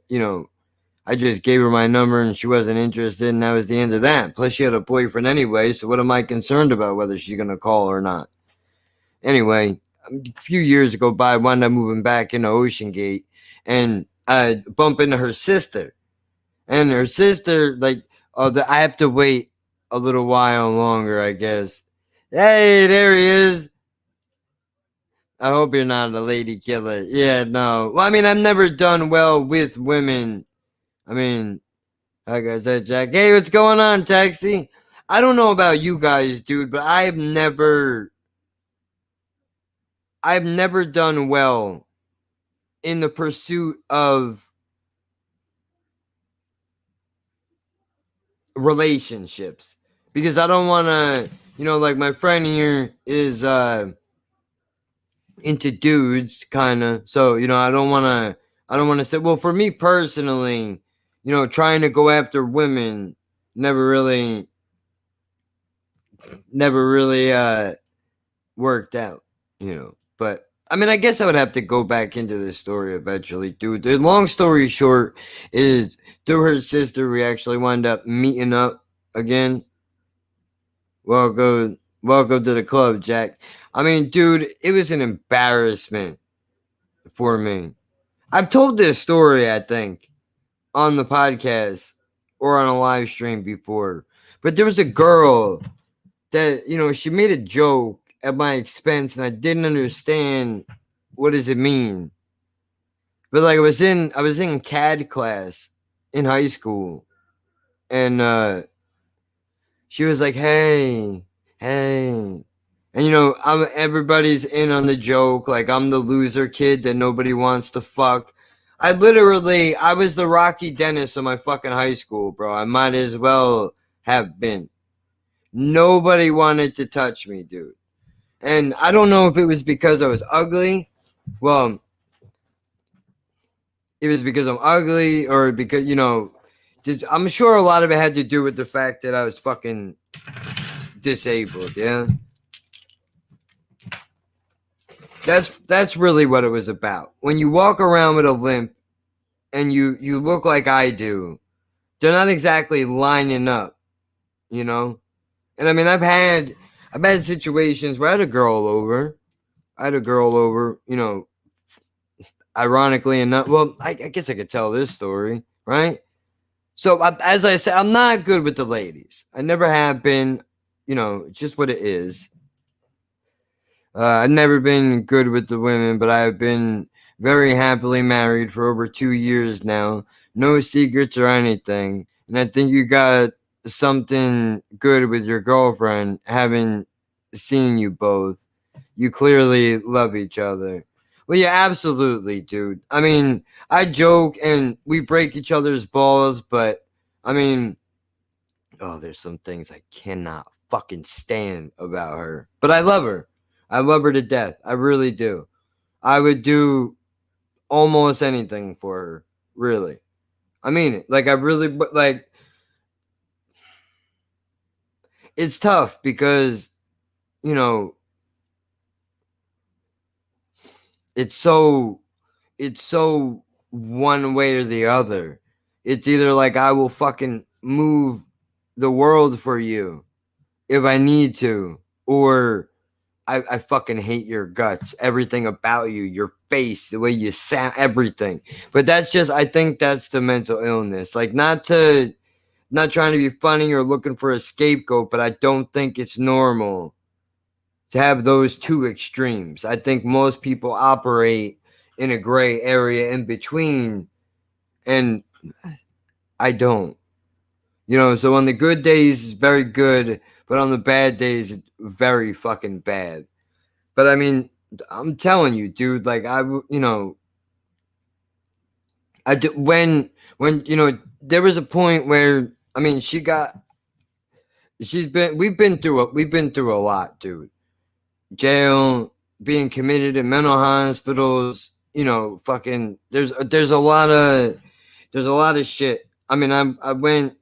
I just gave her my number and she wasn't interested, and that was the end of that. Plus she had a boyfriend anyway, so what am I concerned about whether she's going to call or not? Anyway, a few years go by, I wound up moving back into Ocean Gate, and I bump into her sister. And her sister, I have to wait a little while longer, I guess. Hey, there he is. I hope you're not a lady killer. Yeah, no. Well, I mean, I've never done well with women. I mean, like I said, Jack. Hey, what's going on, Taxi? I don't know about you guys, dude, but I've never done well in the pursuit of relationships, because I don't want to, like my friend here is into dudes kind of, so I don't want to say, well, for me personally, trying to go after women never really worked out, but I mean, I guess I would have to go back into this story eventually, dude. The long story short is, through her sister, we actually wound up meeting up again. Welcome to the club, Jack. I mean, dude, it was an embarrassment for me. I've told this story, I think, on the podcast or on a live stream before. But there was a girl that, she made a joke at my expense, and I didn't understand what does it mean. But like I was in CAD class in high school, and she was like, hey, and everybody's in on the joke, like I'm the loser kid that nobody wants to fuck. I was the Rocky Dennis of my fucking high school, bro. I might as well have been. Nobody wanted to touch me, dude. And I don't know if it was because I was ugly. Well, it was because I'm ugly or because, I'm sure a lot of it had to do with the fact that I was fucking disabled, yeah? That's really what it was about. When you walk around with a limp and you look like I do, they're not exactly lining up, And I mean, I've had situations where I had a girl over, ironically enough. Well, I guess I could tell this story, right? So as I said, I'm not good with the ladies. I never have been, just what it is. I've never been good with the women, but I've been very happily married for over 2 years now. No secrets or anything. And I think you got something good with your girlfriend, having seen you both. You clearly love each other. Well, yeah, absolutely, dude. I mean, I joke and we break each other's balls, but I mean, there's some things I cannot fucking stand about her. But I love her. I love her to death. I really do. I would do almost anything for her. Really. I mean it. Like, I really, like, it's tough because, it's so one way or the other. It's either like I will fucking move the world for you if I need to, or I fucking hate your guts, everything about you, your face, the way you sound, everything. But I think that's the mental illness. Like, not trying to be funny or looking for a scapegoat, but I don't think it's normal to have those two extremes. I think most people operate in a gray area in between, and I don't. So on the good days, it's very good, but on the bad days, it's very fucking bad. But I mean, I'm telling you, dude, like when there was a point where, I mean, we've been through a lot, dude. Jail, being committed in mental hospitals, fucking there's a lot of shit. I mean, I went,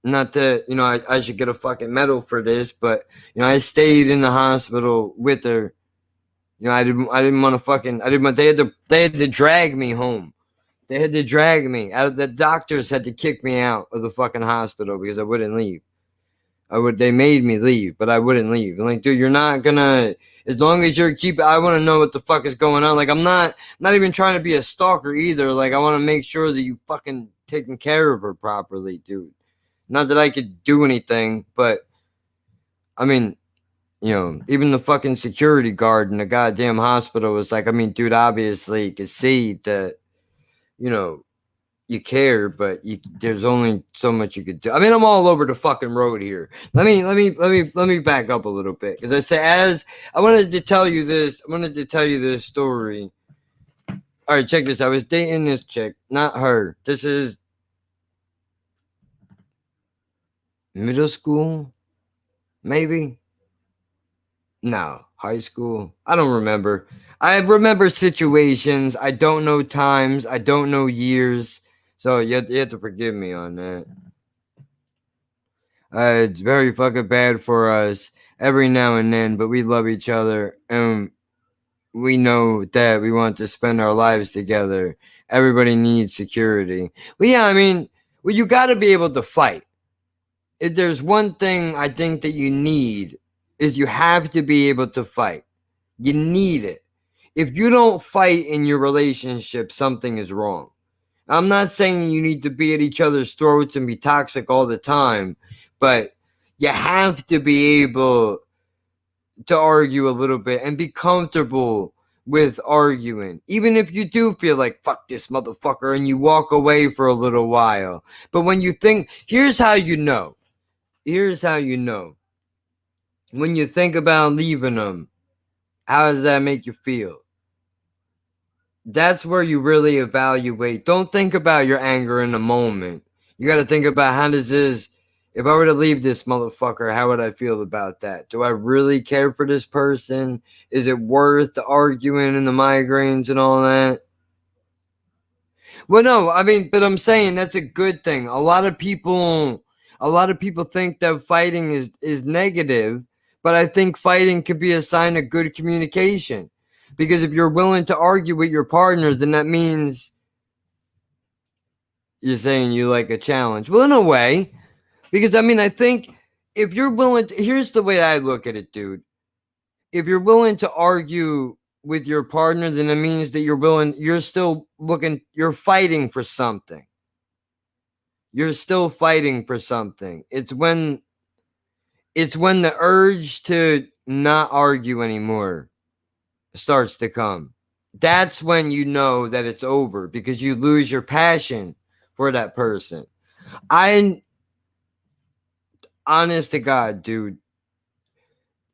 not that I should get a fucking medal for this, but I stayed in the hospital with her. I didn't want to fucking, they had to drag me home. They had to drag me out. The doctors had to kick me out of the fucking hospital because I wouldn't leave. They made me leave, but I wouldn't leave. I'm like, dude, you're not gonna, as long as you're I want to know what the fuck is going on. Like, I'm not even trying to be a stalker either. Like, I want to make sure that you fucking taking care of her properly, dude. Not that I could do anything, but I mean, even the fucking security guard in the goddamn hospital was like, I mean, dude, obviously you can see that, you care, but there's only so much you could do. I mean, I'm all over the fucking road here. Let me back up a little bit, because I wanted to tell you this story. All right, check this. I was dating this chick, not her. This is middle school, maybe. No, high school. I don't remember. I remember situations. I don't know times. I don't know years. So you have to forgive me on that. It's very fucking bad for us every now and then, but we love each other, and we know that we want to spend our lives together. Everybody needs security. Well, yeah, I mean, you got to be able to fight. If there's one thing I think that you need, is you have to be able to fight. You need it. If you don't fight in your relationship, something is wrong. I'm not saying you need to be at each other's throats and be toxic all the time, but you have to be able to argue a little bit and be comfortable with arguing. Even if you do feel like, fuck this motherfucker, and you walk away for a little while. But when you think, here's how you know. When you think about leaving them, how does that make you feel? That's where you really evaluate. Don't think about your anger in the moment. You got to think about, how does this If I were to leave this motherfucker, how would I feel about that? Do I really care for this person? Is it worth the arguing and the migraines and all that? Well, no, I mean, but I'm saying that's a good thing. A lot of people think that fighting is negative, but I think fighting could be a sign of good communication. Because if you're willing to argue with your partner, then that means you're saying you like a challenge. Well, in a way, because I mean, I think if you're willing to, here's the way I look at it, dude. If you're willing to argue with your partner, then it means that you're still looking, you're fighting for something. You're still fighting for something. It's when the urge to not argue anymore starts to come. That's when you know that it's over, because you lose your passion for that person. Honest to God, dude,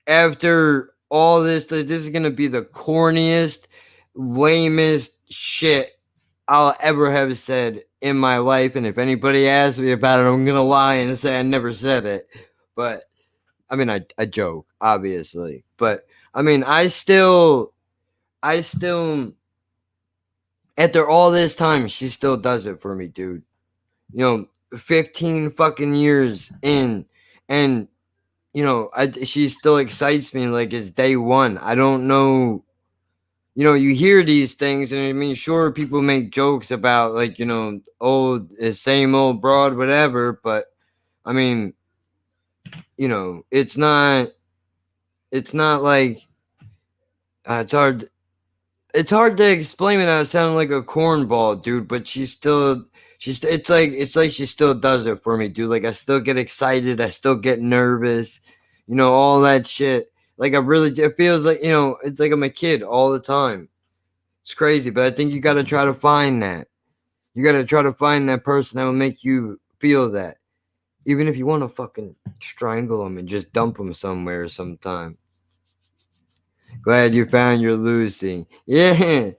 after all this is going to be the corniest, lamest shit I'll ever have said in my life. And if anybody asks me about it, I'm going to lie and say I never said it. But, I mean, I joke, obviously. But, I mean, I still, after all this time, she still does it for me, dude. 15 fucking years in, and she still excites me like it's day one. I don't know. You hear these things, and I mean, sure, people make jokes about like, same old broad, whatever. But I mean, it's not like it's hard. It's hard to explain without sounding like a cornball, dude. But it's like she still does it for me, dude. Like I still get excited, I still get nervous, all that shit. Like it feels like, it's like I'm a kid all the time. It's crazy, but I think you got to try to find that. You got to try to find that person that will make you feel that. Even if you want to fucking strangle them and just dump them somewhere sometime. Glad you found your Lucy. Yeah.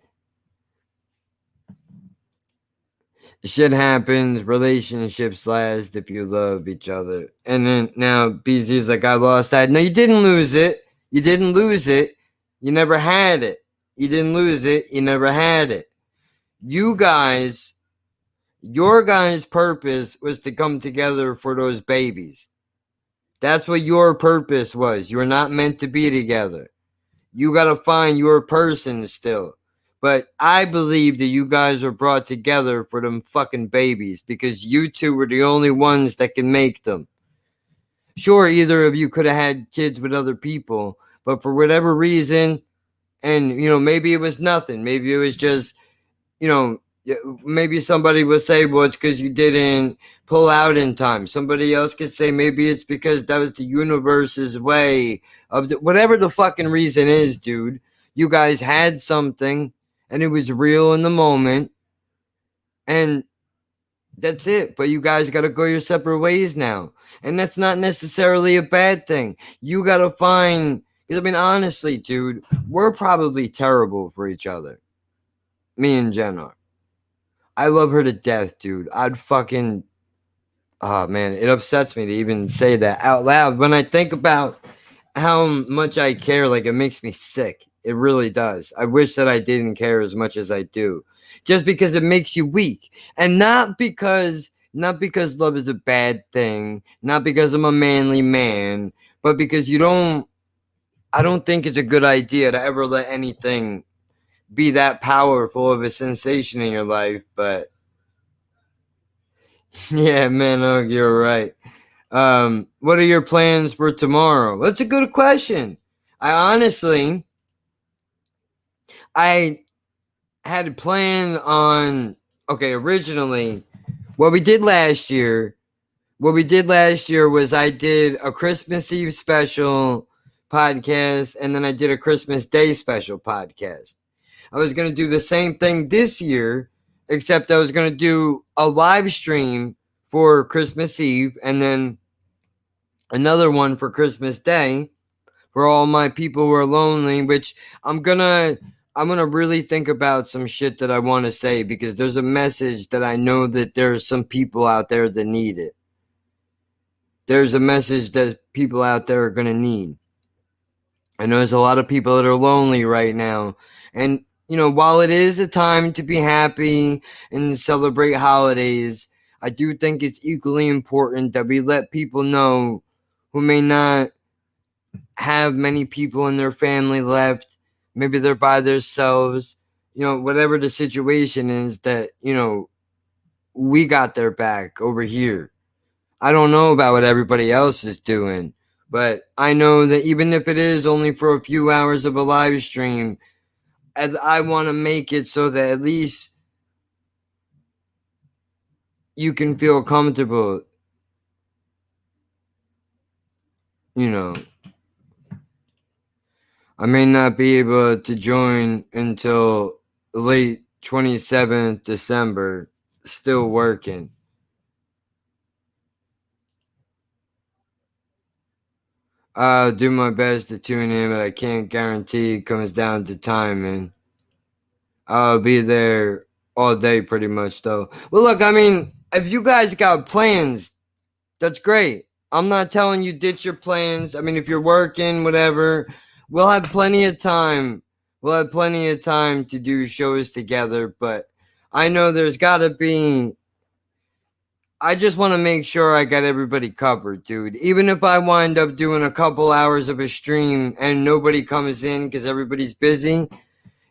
Shit happens. Relationships last if you love each other. And then now BZ's like, I lost that. No, you didn't lose it. You didn't lose it. You never had it. You didn't lose it. You never had it. Your guys' purpose was to come together for those babies. That's what your purpose was. You were not meant to be together. You got to find your person still. But I believe that you guys were brought together for them fucking babies, because you two were the only ones that can make them. Sure, either of you could have had kids with other people, but for whatever reason, and, maybe it was nothing. Maybe it was just, maybe somebody will say, well, it's because you didn't pull out in time. Somebody else could say maybe it's because that was the universe's way of whatever the fucking reason is, dude. You guys had something, and it was real in the moment, and that's it. But you guys got to go your separate ways now, and that's not necessarily a bad thing. You got to find, because I mean, honestly, dude, we're probably terrible for each other. Me and Jenna. I love her to death, dude. Oh man, it upsets me to even say that out loud. When I think about how much I care, like it makes me sick. It really does. I wish that I didn't care as much as I do. Just because it makes you weak. And not because love is a bad thing. Not because I'm a manly man. But because I don't think it's a good idea to ever let anything be that powerful of a sensation in your life. But yeah, man, oh, you're right. What are your plans for tomorrow? That's a good question. I had a plan on, originally, what we did last year was I did a Christmas Eve special podcast, and then I did a Christmas Day special podcast. I was going to do the same thing this year, except I was going to do a live stream for Christmas Eve, and then another one for Christmas Day for all my people who are lonely, which I'm gonna really think about some shit that I want to say, because there's a message that I know that there's some people out there that need it. there's a message that people out there are going to need. I know there's a lot of people that are lonely right now. And, you know, while it is a time to be happy and celebrate holidays, I do think it's equally important that we let people know who may not have many people in their family left. Maybe they're by themselves, you know, whatever the situation is, that, you know, we got their back over here. I don't know about what everybody else is doing, but I know that even if it is only for a few hours of a live stream, I want to make it so that at least you can feel comfortable, you know. I may not be able to join until late 27th December, still working. I'll do my best to tune in, but I can't guarantee. It comes down to timing. I'll be there all day pretty much, though. Well, look, I mean, if you guys got plans, that's great. I'm not telling you ditch your plans. I mean, if you're working, whatever, we'll have plenty of time. We'll have plenty of time to do shows together, but I know there's got to be... I just want to make sure I got everybody covered, dude. Even if I wind up doing a couple hours of a stream and nobody comes in because everybody's busy,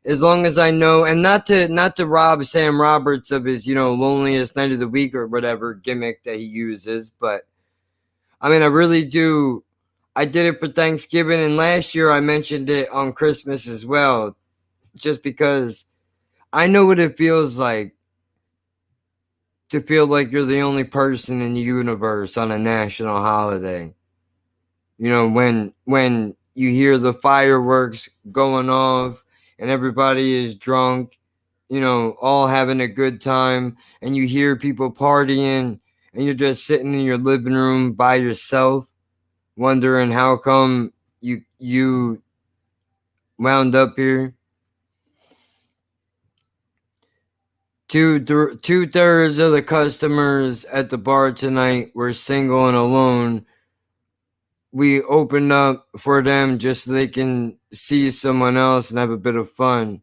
as long as I know, and not to rob Sam Roberts of his, you know, loneliest night of the week or whatever gimmick that he uses, but I mean, I really do. I did it for Thanksgiving, and last year I mentioned it on Christmas as well, just because I know what it feels like to feel like you're the only person in the universe on a national holiday. You know, when you hear the fireworks going off and everybody is drunk, you know, all having a good time, and you hear people partying, and you're just sitting in your living room by yourself, wondering how come you wound up here. Two-thirds of the customers at the bar tonight were single and alone. We opened up for them just so they can see someone else and have a bit of fun.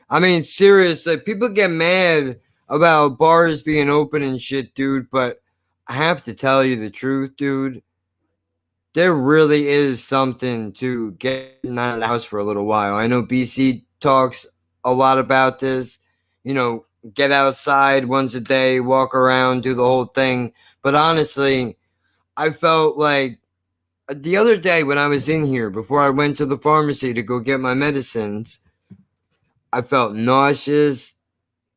I mean, seriously, people get mad about bars being open and shit, dude, but I have to tell you the truth, dude. There really is something to getting out of the house for a little while. I know BC talks a lot about this, you know, get outside once a day, walk around, do the whole thing. But honestly, I felt like the other day when I was in here, before I went to the pharmacy to go get my medicines, I felt nauseous,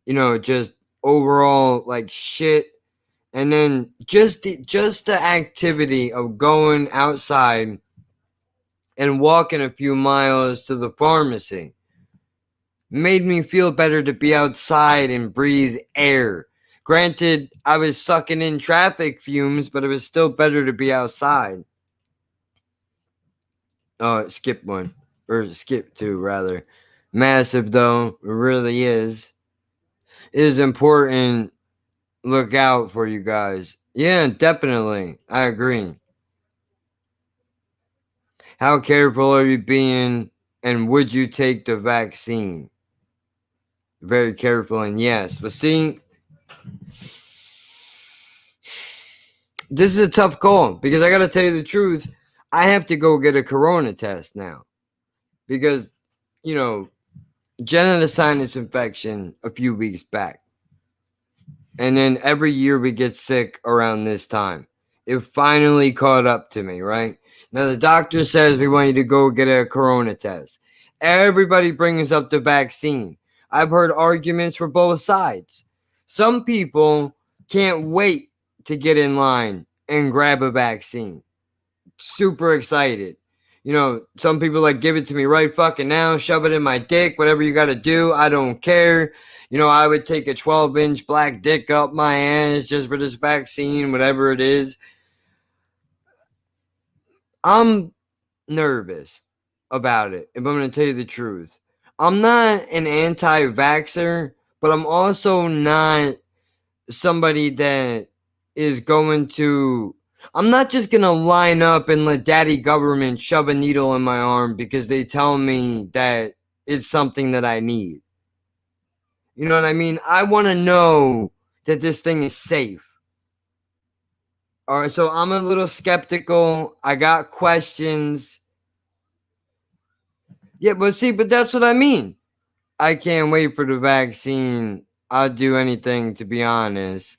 you know, just overall like shit. And then just the activity of going outside and walking a few miles to the pharmacy made me feel better to be outside and breathe air. Granted, I was sucking in traffic fumes, but it was still better to be outside. Oh, skip one. Or skip two, rather. Massive, though. It really is. It is important. Look out for you guys. Yeah, definitely. I agree. How careful are you being, and would you take the vaccine? Very careful, and yes. But see, this is a tough call, because I got to tell you the truth. I have to go get a corona test now. Because, you know, Jen had a sinus infection a few weeks back. And then every year we get sick around this time. It finally caught up to me, right? Now the doctor says we want you to go get a corona test. Everybody brings up the vaccine. I've heard arguments for both sides. Some people can't wait to get in line and grab a vaccine. Super excited. You know, some people like, give it to me right fucking now, shove it in my dick, whatever you got to do. I don't care. You know, I would take a 12-inch black dick up my ass just for this vaccine, whatever it is. I'm nervous about it, if I'm going to tell you the truth. I'm not an anti-vaxxer, but I'm also not somebody that is going to I'm not just gonna line up and let daddy government shove a needle in my arm because they tell me that it's something that I need. You know what I mean? I want to know that this thing is safe. All right, so I'm a little skeptical. I got questions. Yeah, but that's what I mean. I can't wait for the vaccine. I'll do anything, to be honest.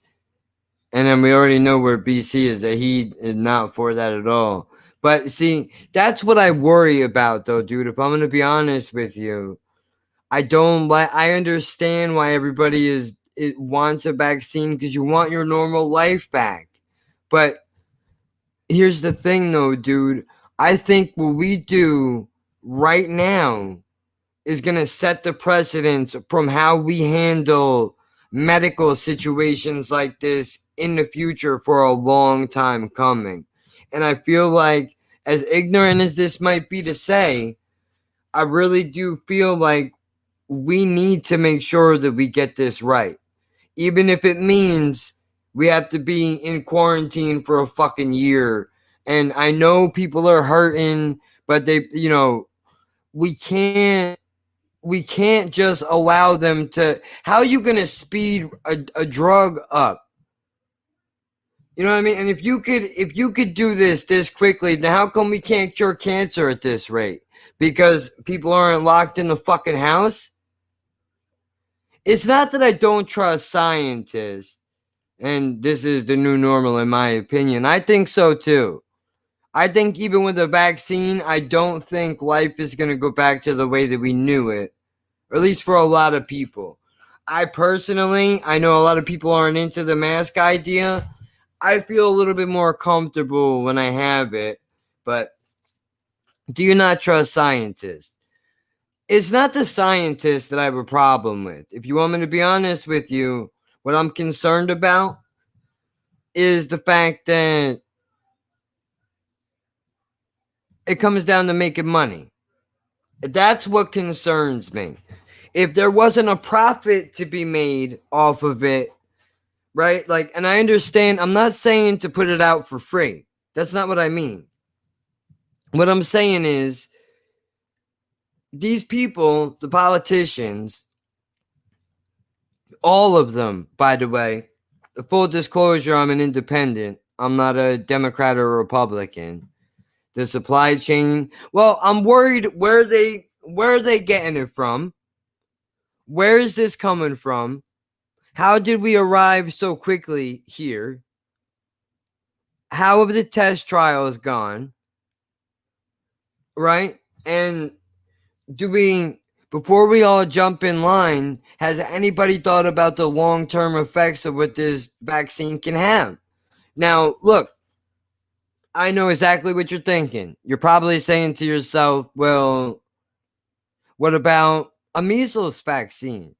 And then we already know where BC is, that he is not for that at all. But see, that's what I worry about, though, dude. If I'm going to be honest with you, I understand why everybody wants a vaccine, because you want your normal life back. But here's the thing, though, dude. I think what we do right now is going to set the precedence from how we handle medical situations like this in the future for a long time coming. And I feel like, as ignorant as this might be to say, I really do feel like we need to make sure that we get this right. Even if it means we have to be in quarantine for a fucking year. And I know people are hurting, but we can't just allow them to. How are you going to speed a drug up? You know what I mean? And if you could do this quickly, then how come we can't cure cancer at this rate? Because people aren't locked in the fucking house? It's not that I don't trust scientists, and this is the new normal in my opinion. I think so too. I think even with a vaccine, I don't think life is going to go back to the way that we knew it, or at least for a lot of people. I know a lot of people aren't into the mask idea. I feel a little bit more comfortable when I have it, but do you not trust scientists? It's not the scientists that I have a problem with. If you want me to be honest with you, what I'm concerned about is the fact that it comes down to making money. That's what concerns me. If there wasn't a profit to be made off of it, right? Like, and I understand, I'm not saying to put it out for free. That's not what I mean. What I'm saying is, these people, the politicians, all of them, by the way, full disclosure, I'm an independent. I'm not a Democrat or a Republican. The supply chain, well, I'm worried where are they getting it from? Where is this coming from? How did we arrive so quickly here? How have the test trials gone? Right? And before we all jump in line, has anybody thought about the long-term effects of what this vaccine can have? Now, look, I know exactly what you're thinking. You're probably saying to yourself, well, what about a measles vaccine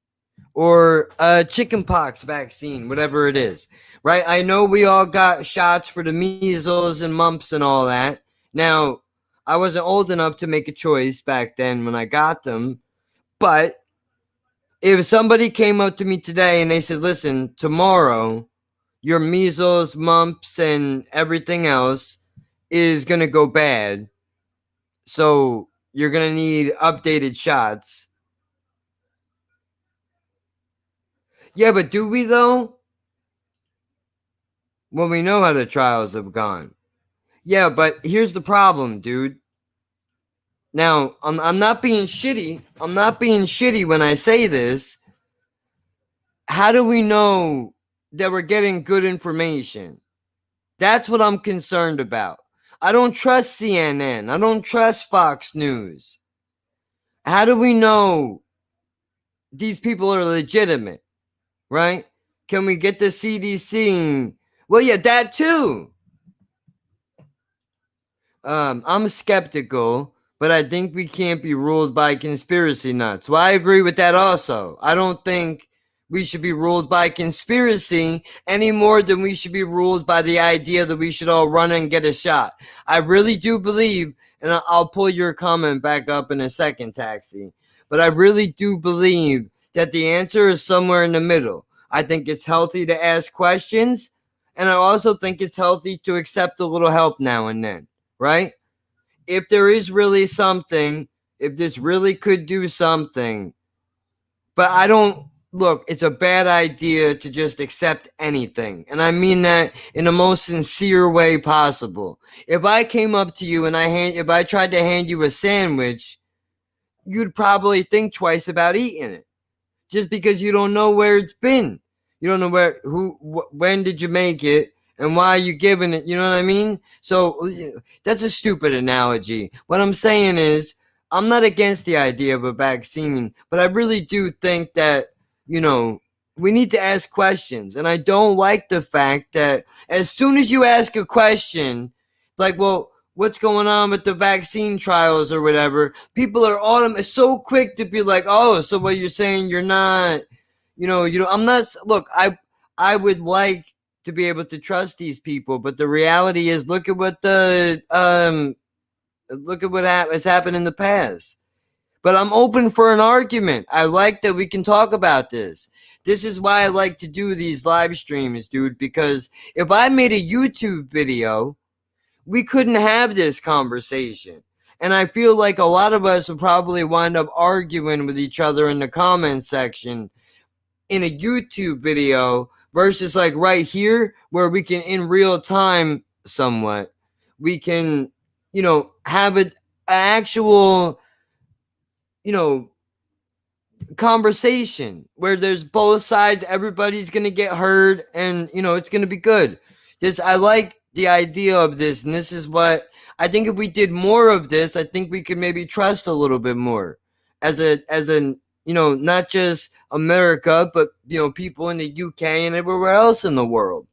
or a chickenpox vaccine, whatever it is, right? I know we all got shots for the measles and mumps and all that. Now, I wasn't old enough to make a choice back then when I got them, but if somebody came up to me today and they said, listen, tomorrow your measles, mumps, and everything else is going to go bad, so you're going to need updated shots. Yeah, but do we though? Well, we know how the trials have gone. Yeah, but here's the problem, dude. Now, I'm not being shitty. I'm not being shitty when I say this. How do we know that we're getting good information? That's what I'm concerned about. I don't trust CNN. I don't trust Fox News. How do we know these people are legitimate, right? Can we get the CDC? Well, yeah, that too. I'm skeptical, but I think we can't be ruled by conspiracy nuts. Well, I agree with that also. I don't think we should be ruled by conspiracy any more than we should be ruled by the idea that we should all run and get a shot. I really do believe, and I'll pull your comment back up in a second, Taxi, but I really do believe that the answer is somewhere in the middle. I think it's healthy to ask questions, And I also think it's healthy to accept a little help now and then, right? If there is really something, if this really could do something, but I don't look, it's a bad idea to just accept anything. And I mean that in the most sincere way possible. If I came up to you and if I tried to hand you a sandwich, you'd probably think twice about eating it. Just because you don't know where it's been. You don't know when did you make it and why are you giving it, you know what I mean? So that's a stupid analogy. What I'm saying is, I'm not against the idea of a vaccine, but I really do think that, you know, we need to ask questions. And I don't like the fact that as soon as you ask a question, like, well, what's going on with the vaccine trials or whatever, people are so quick to be like, oh, so what you're saying, you're not, I'm not, look, I would like to be able to trust these people, but the reality is, look at what has happened in the past. But I'm open for an argument. I like that we can talk about this. This is why I like to do these live streams, dude, because if I made a YouTube video, we couldn't have this conversation. And I feel like a lot of us will probably wind up arguing with each other in the comment section in a YouTube video versus like right here where we can in real time somewhat. We can, have an actual, conversation where there's both sides, everybody's going to get heard and, it's going to be good. I like the idea of this, and this is what I think if we did more of this, I think we could maybe trust a little bit more as not just America, but, people in the UK and everywhere else in the world.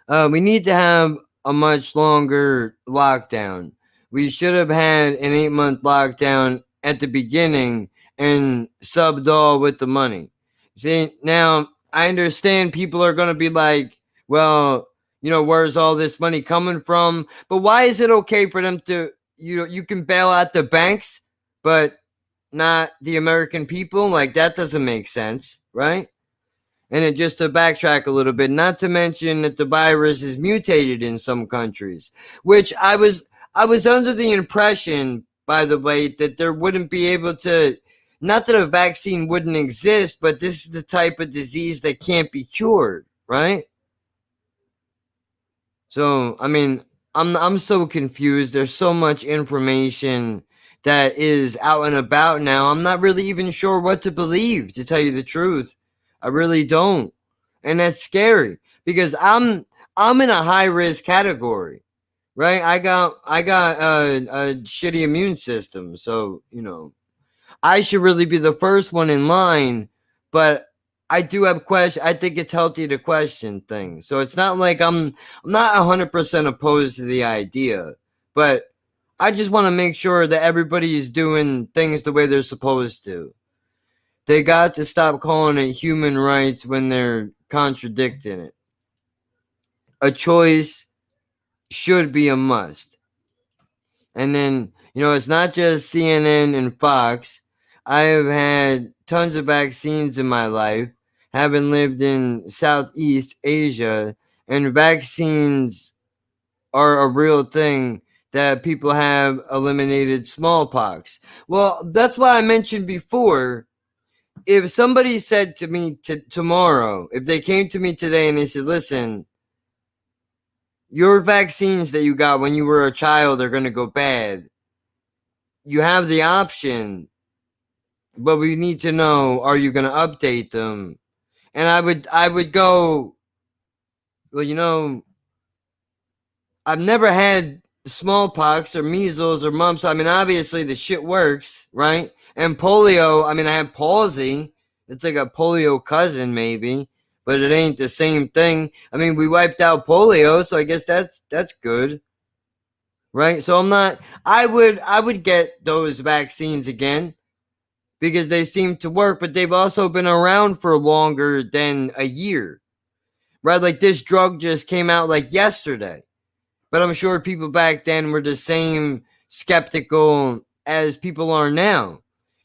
We need to have a much longer lockdown. We should have had an 8-month lockdown at the beginning and subbed all with the money. See, now I understand people are going to be like, well, where's all this money coming from? But why is it okay for them to, you can bail out the banks, but not the American people? Like, that doesn't make sense, right? And then just to backtrack a little bit, not to mention that the virus is mutated in some countries, which I was under the impression, by the way, that there wouldn't be able to, not that a vaccine wouldn't exist, but this is the type of disease that can't be cured, right? So, I mean, I'm so confused. There's so much information that is out and about now. I'm not really even sure what to believe, to tell you the truth. I really don't. And that's scary because I'm in a high risk category, right? I got a shitty immune system. So, I should really be the first one in line, but I do have questions. I think it's healthy to question things. So it's not like I'm not 100% opposed to the idea, but I just want to make sure that everybody is doing things the way they're supposed to. They got to stop calling it human rights when they're contradicting it. A choice should be a must. And then, it's not just CNN and Fox. I have had tons of vaccines in my life, having lived in Southeast Asia, and vaccines are a real thing that people have eliminated smallpox. Well, that's why I mentioned before, if somebody said to me tomorrow, if they came to me today and they said, listen, your vaccines that you got when you were a child are going to go bad. You have the option, but we need to know, are you going to update them? And I would go, well, I've never had smallpox or measles or mumps. I mean, obviously the shit works, right? And polio, I mean, I have palsy. It's like a polio cousin maybe, but it ain't the same thing. I mean, we wiped out polio, so I guess that's good. Right? So I would get those vaccines again because they seem to work, but they've also been around for longer than a year. Right? Like this drug just came out like yesterday. But I'm sure people back then were the same skeptical as people are now.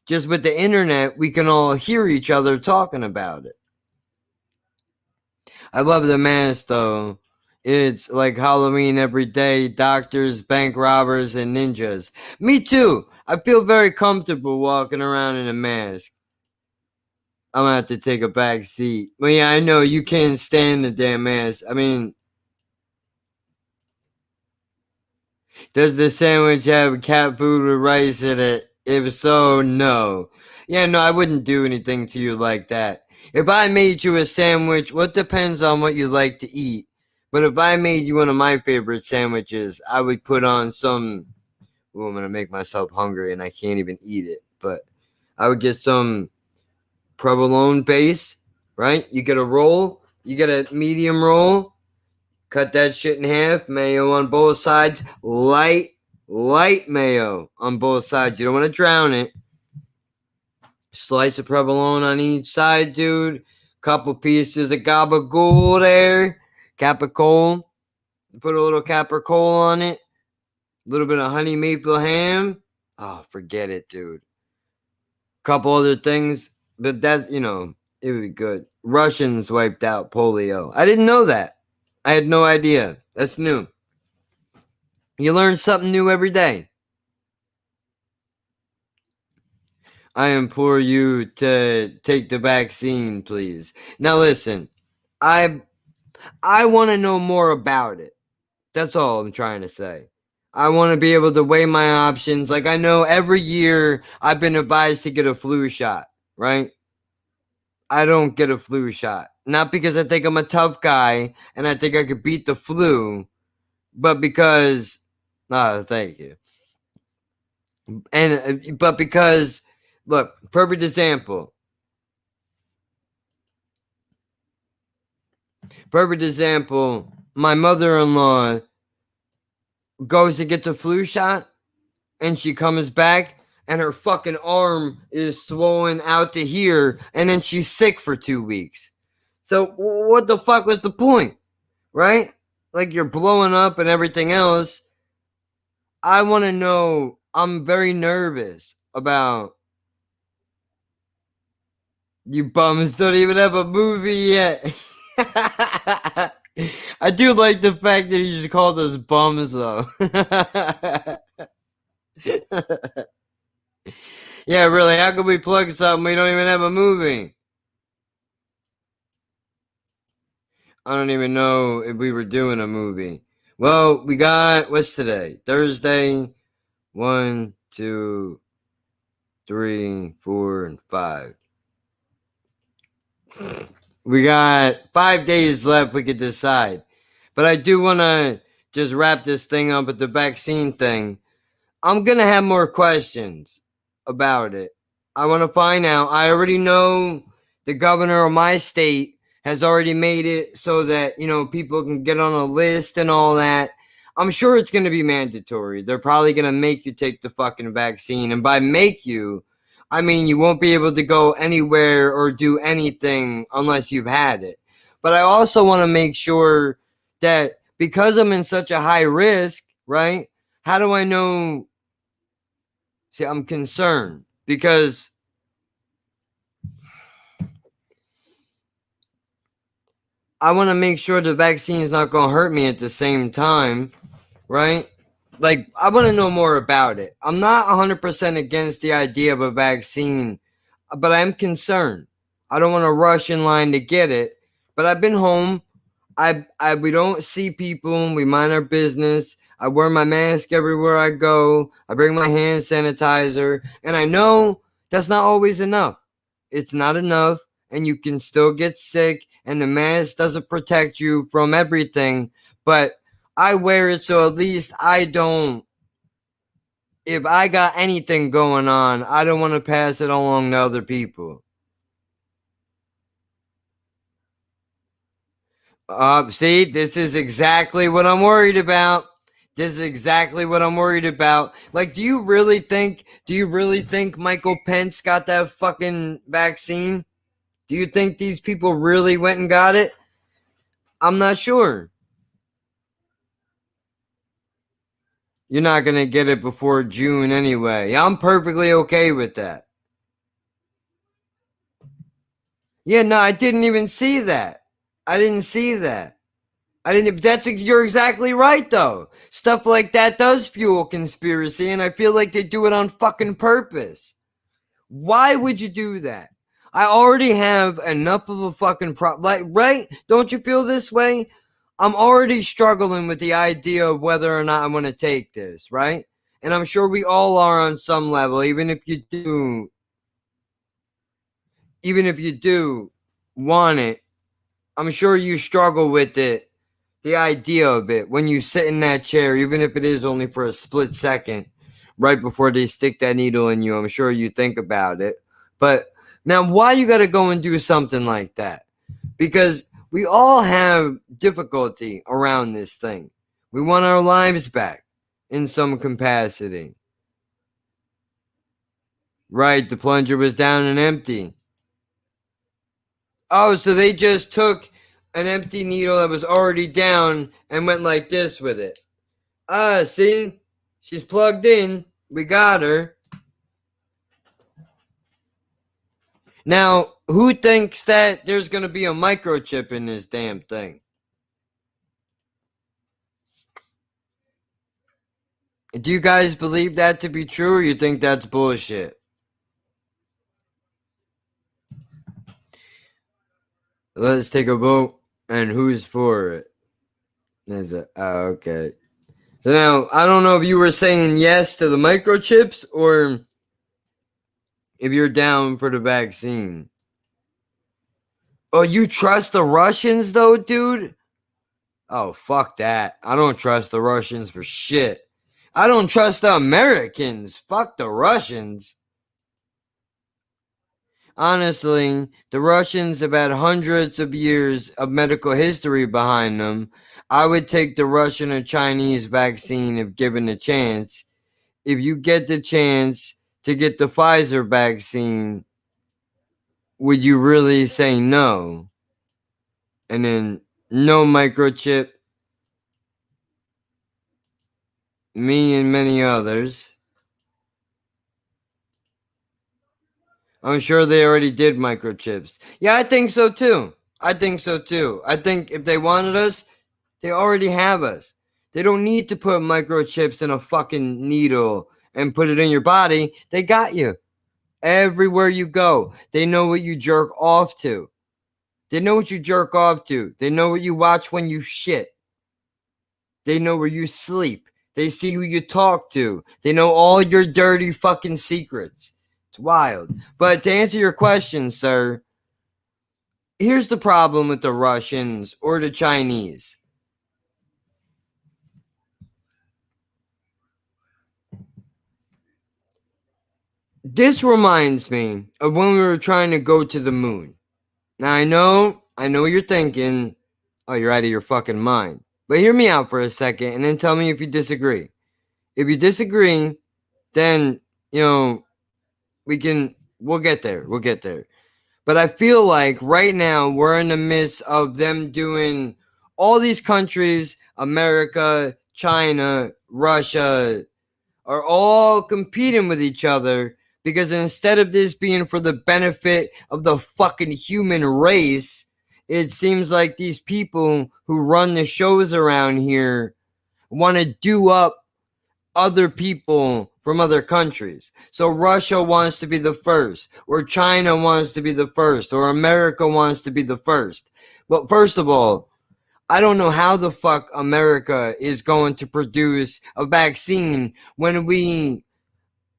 Just with the internet, we can all hear each other talking about it. I love the mask though. It's like Halloween every day. Doctors, bank robbers, and ninjas. Me too. I feel very comfortable walking around in a mask. I'm gonna have to take a back seat. But yeah, I know you can't stand the damn mask. I mean, does the sandwich have cat food with rice in it? If so, no. Yeah, no, I wouldn't do anything to you like that. If I made you a sandwich, well, it depends on what you like to eat. But if I made you one of my favorite sandwiches, I would put on some. Ooh, I'm gonna make myself hungry and I can't even eat it. But I would get some provolone base, right? You get a roll, you get a medium roll, cut that shit in half, mayo on both sides, light mayo on both sides. You don't want to drown it. Slice of provolone on each side, dude. Couple pieces of gabagool there. Capicola. Put a little capicola on it. A little bit of honey maple ham. Oh, forget it, dude. Couple other things. But that's, it would be good. Russians wiped out polio. I didn't know that. I had no idea. That's new. You learn something new every day. I implore you to take the vaccine, please. Now listen, I want to know more about it. That's all I'm trying to say. I want to be able to weigh my options. Like, I know every year I've been advised to get a flu shot, right? I don't get a flu shot. Not because I think I'm a tough guy and I think I could beat the flu, but because, thank you. But because, look, perfect example. My mother-in-law goes to get the flu shot and she comes back and her fucking arm is swollen out to here and then she's sick for 2 weeks. So what the fuck was the point, right? Like, you're blowing up and everything else. I want to know. I'm very nervous about. You bums don't even have a movie yet. I do like the fact that you just called us bums, though. Yeah, really, how can we plug something we don't even have a movie? I don't even know if we were doing a movie. Well, we got, what's today? Thursday. 1, 2, 3, 4, and 5. We got 5 days left. We could decide. But I do want to just wrap this thing up with the vaccine thing. I'm going to have more questions about it. I want to find out. I already know the governor of my state has already made it so that, people can get on a list and all that. I'm sure it's going to be mandatory. They're probably going to make you take the fucking vaccine. And by make you, I mean you won't be able to go anywhere or do anything unless you've had it. But I also want to make sure that because I'm in such a high risk, right? How do I know? See, I'm concerned because I want to make sure the vaccine is not going to hurt me at the same time, right? Like, I want to know more about it. I'm not 100% against the idea of a vaccine, but I'm concerned. I don't want to rush in line to get it, but I've been home. We don't see people. We mind our business. I wear my mask everywhere I go. I bring my hand sanitizer, and I know that's not always enough. It's not enough, and you can still get sick, and the mask doesn't protect you from everything, but I wear it so at least I don't, if I got anything going on, I don't want to pass it along to other people. See, this is exactly what I'm worried about. Like, do you really think Michael Pence got that fucking vaccine? Do you think these people really went and got it? I'm not sure. You're not going to get it before June anyway. I'm perfectly okay with that. Yeah, no, I didn't even see that. I didn't see that. You're exactly right, though. Stuff like that does fuel conspiracy, and I feel like they do it on fucking purpose. Why would you do that? I already have enough of a fucking problem, right? Don't you feel this way? I'm already struggling with the idea of whether or not I'm going to take this, right? And I'm sure we all are on some level, even if you do want it. I'm sure you struggle with it, the idea of it, when you sit in that chair, even if it is only for a split second, right before they stick that needle in you. I'm sure you think about it. But now, why you got to go and do something like that? Because we all have difficulty around this thing. We want our lives back in some capacity. Right, the plunger was down and empty. Oh, so they just took an empty needle that was already down and went like this with it. See? She's plugged in. We got her. Now, who thinks that there's going to be a microchip in this damn thing? Do you guys believe that to be true, or you think that's bullshit? Let's take a vote. And who's for it? Okay. So now, I don't know if you were saying yes to the microchips or if you're down for the vaccine. Oh, you trust the Russians though, dude? Oh, fuck that. I don't trust the Russians for shit. I don't trust the Americans. Fuck the Russians. Honestly, the Russians have had hundreds of years of medical history behind them. I would take the Russian or Chinese vaccine if given a chance. If you get the chance to get the Pfizer vaccine, would you really say no? And then no microchip. Me and many others. I'm sure they already did microchips. Yeah, I think so too. I think if they wanted us, they already have us. They don't need to put microchips in a fucking needle and put it in your body. They got you. Everywhere you go. They know what you jerk off to. They know what you jerk off to. They know what you watch when you shit. They know where you sleep. They see who you talk to. They know all your dirty fucking secrets. It's wild. But to answer your question, sir, here's the problem with the Russians or the Chinese. This reminds me of when we were trying to go to the moon. Now, I know what you're thinking. Oh, you're out of your fucking mind. But hear me out for a second and then tell me if you disagree. If you disagree, then, we'll get there. But I feel like right now we're in the midst of them doing all these countries, America, China, Russia, are all competing with each other because instead of this being for the benefit of the fucking human race, it seems like these people who run the shows around here want to do up other people from other countries. So Russia wants to be the first, or China wants to be the first, or America wants to be the first. But first of all, I don't know how the fuck America is going to produce a vaccine when we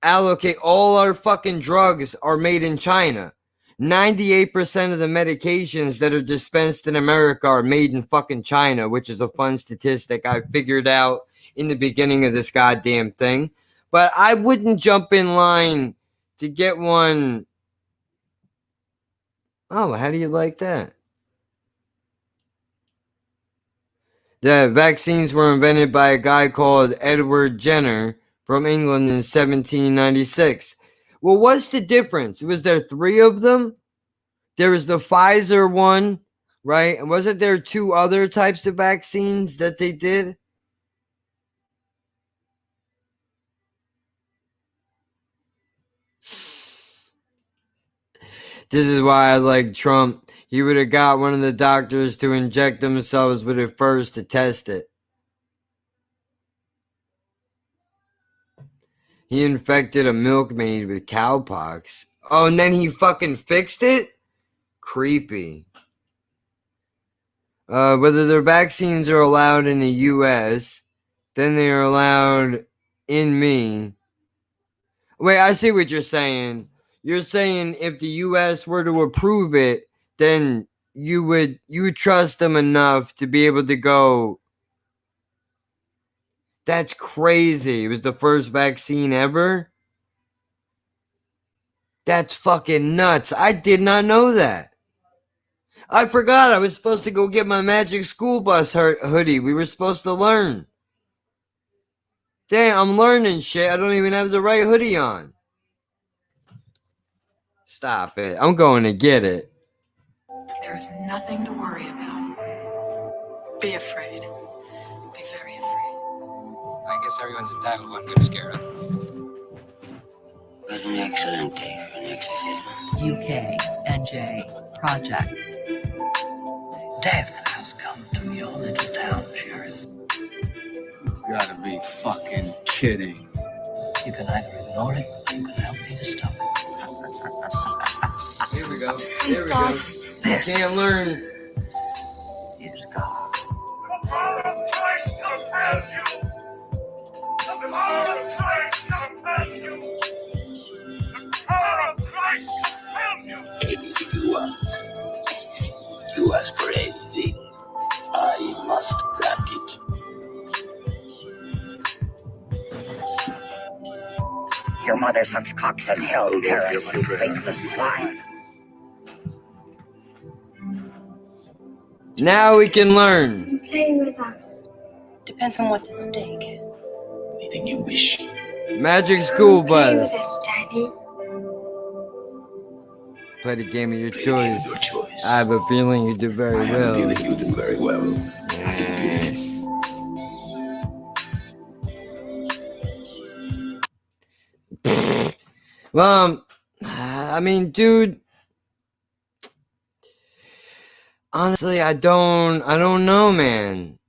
allocate all our fucking drugs are made in China. 98% of the medications that are dispensed in America are made in fucking China, which is a fun statistic I figured out in the beginning of this goddamn thing. But I wouldn't jump in line to get one. Oh, how do you like that? The vaccines were invented by a guy called Edward Jenner from England in 1796. Well, what's the difference? Was there 3 of them? There was the Pfizer one, right? And wasn't there 2 other types of vaccines that they did? This is why I like Trump. He would have got one of the doctors to inject themselves with it first to test it. He infected a milkmaid with cowpox. Oh, and then he fucking fixed it? Creepy. Whether their vaccines are allowed in the U.S., then they are allowed in me. Wait, I see what you're saying. You're saying if the U.S. were to approve it, then you would trust them enough to be able to go. That's crazy. It was the first vaccine ever? That's fucking nuts. I did not know that. I forgot I was supposed to go get my Magic School Bus hoodie. We were supposed to learn. Damn, I'm learning shit. I don't even have the right hoodie on. Stop it. I'm going to get it. There is nothing to worry about. Be afraid. Be very afraid. I guess everyone's entitled to one good scare up. What an excellent day for an exorcism. UKNJ Project. Death has come to your little town, Sheriff. You gotta be fucking kidding. You can either ignore it or you can help me to stop it. Here we go. Here we go. You can't learn. Is God. The power of Christ compels you. The power of Christ compels you. The power of Christ compels you. Anything you want. Anything. You ask for anything. I must grant it. Your mother sucks cocks in hell, Paris, you faithless swine. Now we can learn. Play with us. Depends on what's at stake. Anything you wish. Magic School Play with Bus. us, Daddy. Play the game of your choice. I have a feeling you do very well. You do very well. Well, I mean, dude. Honestly, I don't know, man.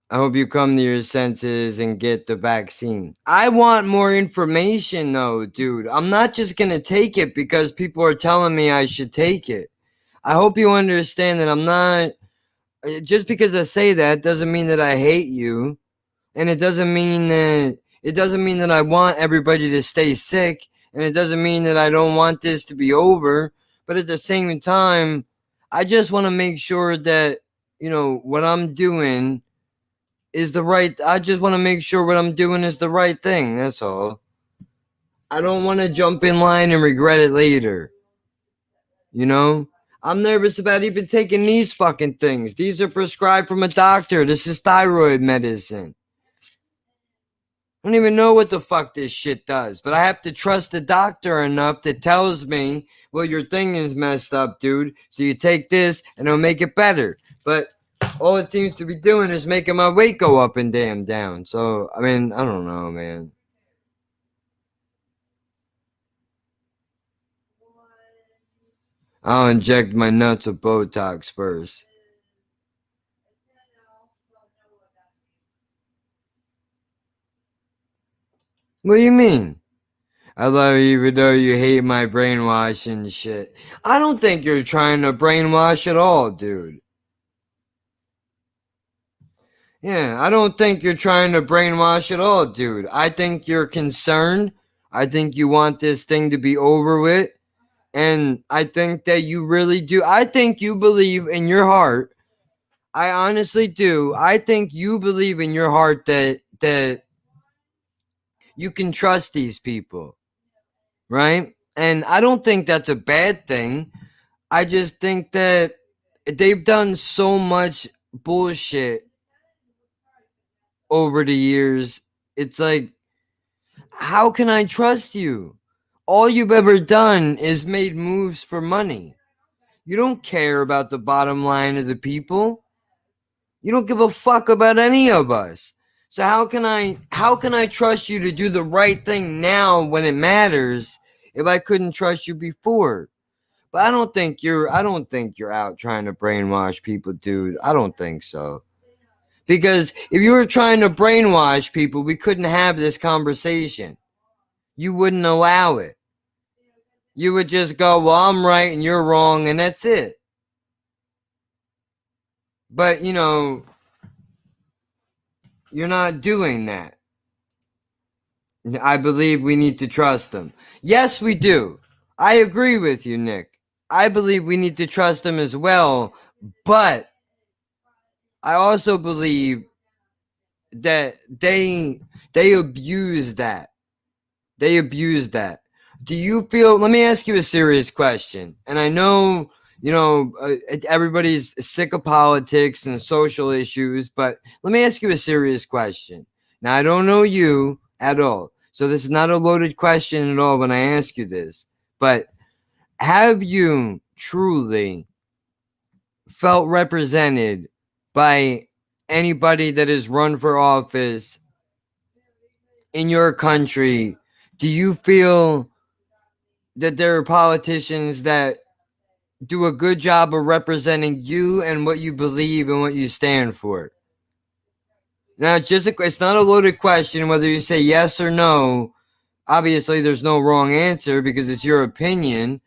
I hope you come to your senses and get the vaccine. I want more information, though, dude. I'm not just going to take it because people are telling me I should take it. I hope you understand that I'm not... Just because I say that doesn't mean that I hate you. And it doesn't mean that... I want everybody to stay sick. And it doesn't mean that I don't want this to be over. But at the same time... I just want to make sure that, you know, what I'm doing is the right. I just want to make sure what I'm doing is the right thing. That's all. I don't want to jump in line and regret it later. You know, I'm nervous about even taking these fucking things. These are prescribed from a doctor. This is thyroid medicine. I don't even know what the fuck this shit does, but I have to trust the doctor enough that tells me, well, your thing is messed up, dude. So you take this and it'll make it better. But all it seems to be doing is making my weight go up and damn down. So, I mean, I don't know, man. I'll inject my nuts with Botox first. What do you mean? I love you even though you hate my brainwashing and shit. I don't think you're trying to brainwash at all, dude. Yeah, I don't think you're trying to brainwash at all, dude. I think you're concerned. I think you want this thing to be over with. And I think that you really do. I think you believe in your heart. I honestly do. I think you believe in your heart that you can trust these people, right? And I don't think that's a bad thing. I just think that they've done so much bullshit over the years. It's like, how can I trust you? All you've ever done is made moves for money. You don't care about the bottom line of the people. You don't give a fuck about any of us. So how can I trust you to do the right thing now when it matters if I couldn't trust you before? But I don't think you're out trying to brainwash people, dude. I don't think so. Because if you were trying to brainwash people, we couldn't have this conversation. You wouldn't allow it. You would just go, well, I'm right and you're wrong, and that's it. But, you know, you're not doing that. I believe we need to trust them. Yes, we do. I agree with you, Nick. I believe we need to trust them as well. But I also believe that they abuse that. They abuse that. Do you feel, let me ask you a serious question. And I know, you know, everybody's sick of politics and social issues, but let me ask you a serious question. Now, I don't know you at all, so this is not a loaded question at all when I ask you this, but have you truly felt represented by anybody that has run for office in your country? Do you feel that there are politicians that do a good job of representing you and what you believe and what you stand for? Now, it's not a loaded question whether you say yes or no. Obviously, there's no wrong answer because it's your opinion.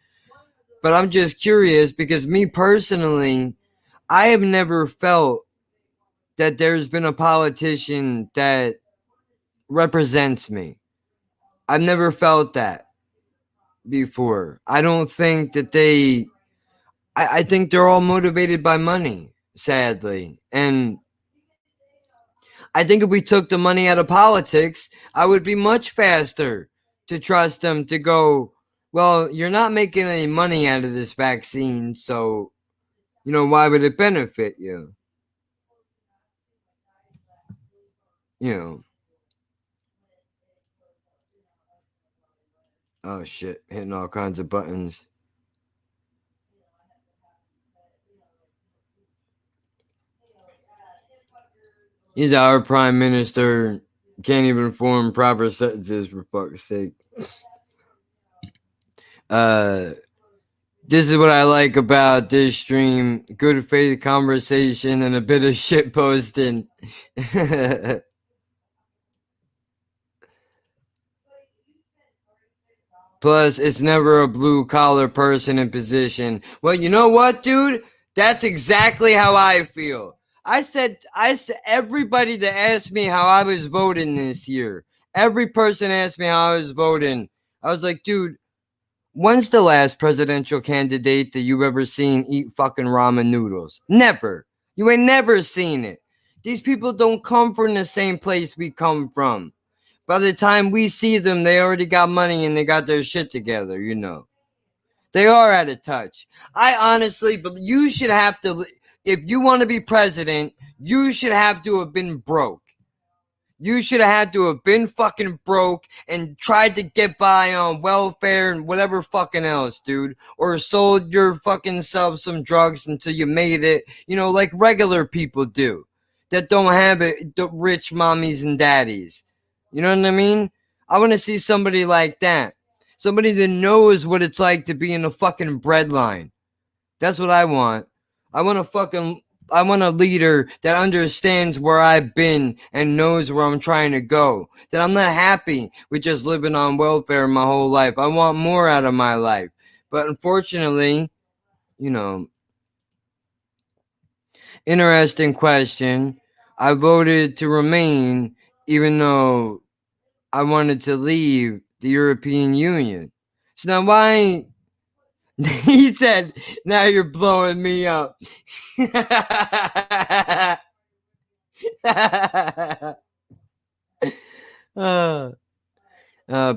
But I'm just curious because me personally, I have never felt that there's been a politician that represents me. I've never felt that before. I don't think that I think they're all motivated by money, sadly. And I think if we took the money out of politics, I would be much faster to trust them to go, well, you're not making any money out of this vaccine, so, you know, why would it benefit you? You know. Oh, shit. Hitting all kinds of buttons. He's our prime minister. Can't even form proper sentences, for fuck's sake. This is what I like about this stream. Good faith conversation and a bit of shit posting. Plus, it's never a blue collar person in position. Well, you know what, dude? That's exactly how I feel. I said everybody that asked me how I was voting this year, every person asked me how I was voting. I was like, dude, when's the last presidential candidate that you've ever seen eat fucking ramen noodles? Never. You ain't never seen it. These people don't come from the same place we come from. By the time we see them, they already got money and they got their shit together, you know. They are out of touch. I honestly, but you should have to, if you want to be president, you should have to have been broke. You should have had to have been fucking broke and tried to get by on welfare and whatever fucking else, dude. Or sold your fucking self some drugs until you made it, you know, like regular people do. That don't have it, the rich mommies and daddies. You know what I mean? I want to see somebody like that. Somebody that knows what it's like to be in a fucking breadline. That's what I want. I want a leader that understands where I've been and knows where I'm trying to go. That I'm not happy with just living on welfare my whole life. I want more out of my life. But unfortunately, you know, interesting question. I voted to remain even though I wanted to leave the European Union. So now why... He said, now you're blowing me up.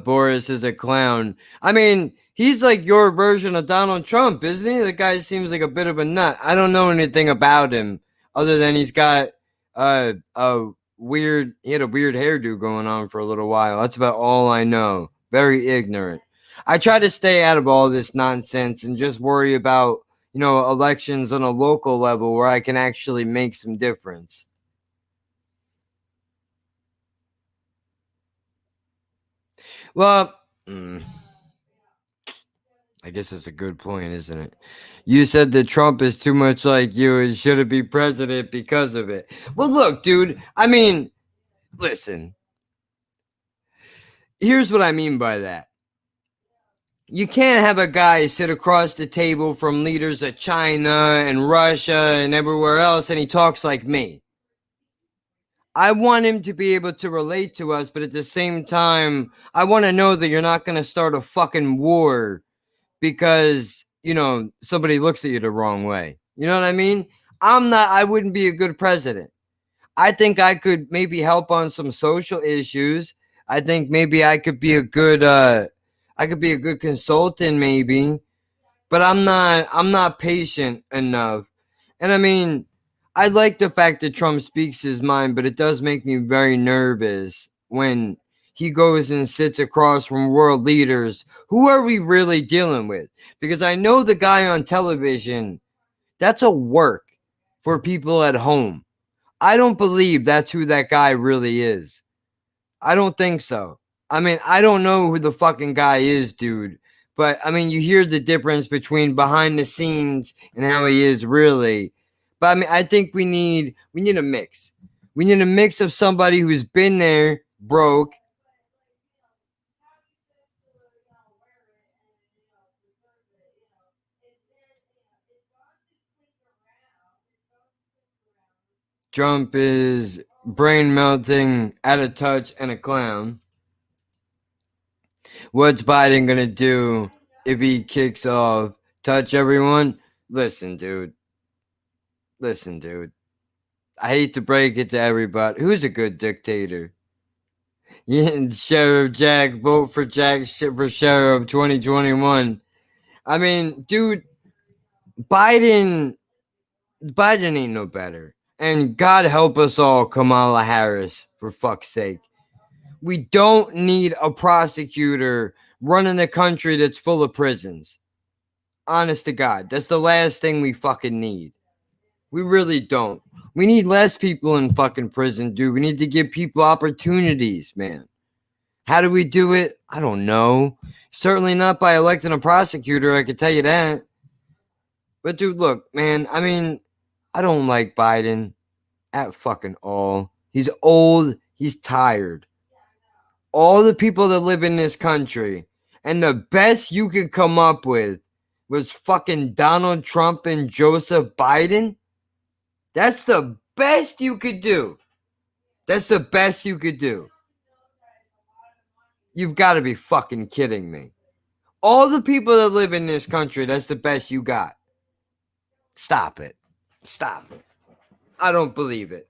Boris is a clown. I mean, he's like your version of Donald Trump, isn't he? The guy seems like a bit of a nut. I don't know anything about him other than he's got he had a weird hairdo going on for a little while. That's about all I know. Very ignorant. I try to stay out of all this nonsense and just worry about, you know, elections on a local level where I can actually make some difference. Well, I guess it's a good point, isn't it? You said that Trump is too much like you and shouldn't be president because of it. Well, look, dude, I mean, listen. Here's what I mean by that. You can't have a guy sit across the table from leaders of China and Russia and everywhere else and he talks like me. I want him to be able to relate to us, but at the same time, I want to know that you're not going to start a fucking war because, you know, somebody looks at you the wrong way. You know what I mean? I wouldn't be a good president. I think I could maybe help on some social issues. I think maybe I could be a good consultant maybe, but I'm not patient enough. And I mean, I like the fact that Trump speaks his mind, but it does make me very nervous when he goes and sits across from world leaders. Who are we really dealing with? Because I know the guy on television, that's a work for people at home. I don't believe that's who that guy really is. I don't think so. I mean, I don't know who the fucking guy is, dude. But I mean, you hear the difference between behind the scenes and how he is really. But I mean, I think we need a mix. We need a mix of somebody who's been there, broke. Trump is brain melting, out of touch, and a clown. What's Biden gonna do if he kicks off? Touch everyone? Listen, dude. I hate to break it to everybody. Who's a good dictator? Yeah, Sheriff Jack, vote for Jack for Sheriff 2021. I mean, dude, Biden ain't no better. And God help us all, Kamala Harris, for fuck's sake. We don't need a prosecutor running a country that's full of prisons. Honest to God, that's the last thing we fucking need. We really don't. We need less people in fucking prison, dude. We need to give people opportunities, man. How do we do it? I don't know. Certainly not by electing a prosecutor, I can tell you that. But dude, look, man, I mean, I don't like Biden at fucking all. He's old. He's tired. All the people that live in this country, and the best you could come up with was fucking Donald Trump and Joseph Biden. That's the best you could do. That's the best you could do. You've got to be fucking kidding me. All the people that live in this country, that's the best you got. Stop it. Stop it. I don't believe it.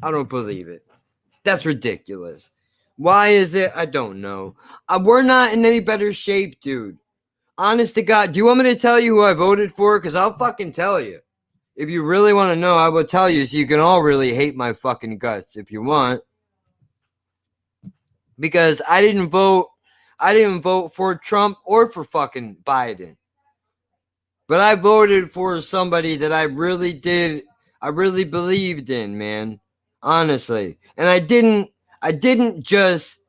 I don't believe it. That's ridiculous. Why is it? I don't know. We're not in any better shape, dude. Honest to God, do you want me to tell you who I voted for? Because I'll fucking tell you. If you really want to know, I will tell you so you can all really hate my fucking guts if you want. Because I didn't vote for Trump or for fucking Biden. But I voted for somebody that I really believed in, man. Honestly. And I didn't just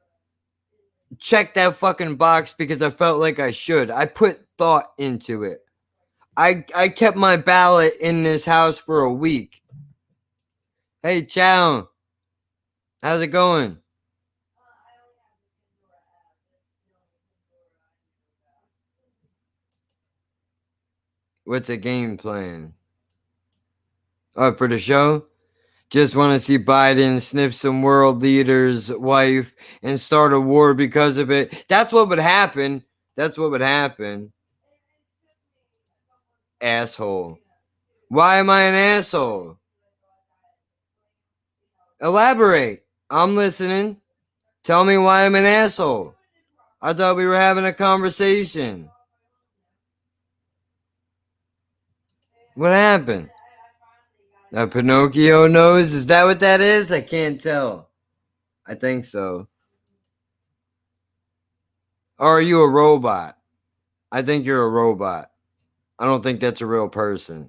check that fucking box because I felt like I should. I put thought into it. I kept my ballot in this house for a week. Hey, Chow. How's it going? What's a game plan? Oh, for the show? Just want to see Biden snip some world leader's wife and start a war because of it. That's what would happen. That's what would happen. Asshole. Why am I an asshole? Elaborate. I'm listening. Tell me why I'm an asshole. I thought we were having a conversation. What happened? A Pinocchio nose? Is that what that is? I can't tell. I think so. Or are you a robot? I think you're a robot. I don't think that's a real person.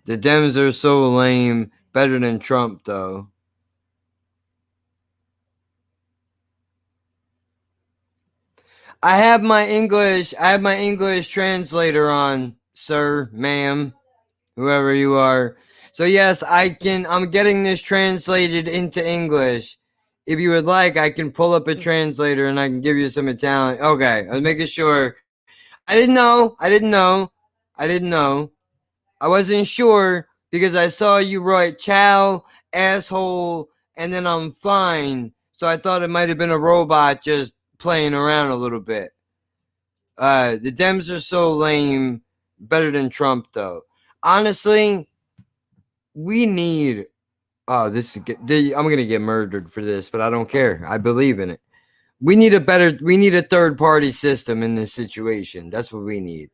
The Dems are so lame. Better than Trump, though. I have my English translator on, sir, ma'am, whoever you are. So yes, I'm getting this translated into English. If you would like, I can pull up a translator and I can give you some Italian. Okay, I was making sure. I didn't know. I wasn't sure because I saw you write "ciao, asshole," and then I'm fine. So I thought it might have been a robot just playing around a little bit. The Dems are so lame. Better than Trump, though. Honestly, we need. Oh, I'm gonna get murdered for this, but I don't care. I believe in it. We need a third party system in this situation. That's what we need.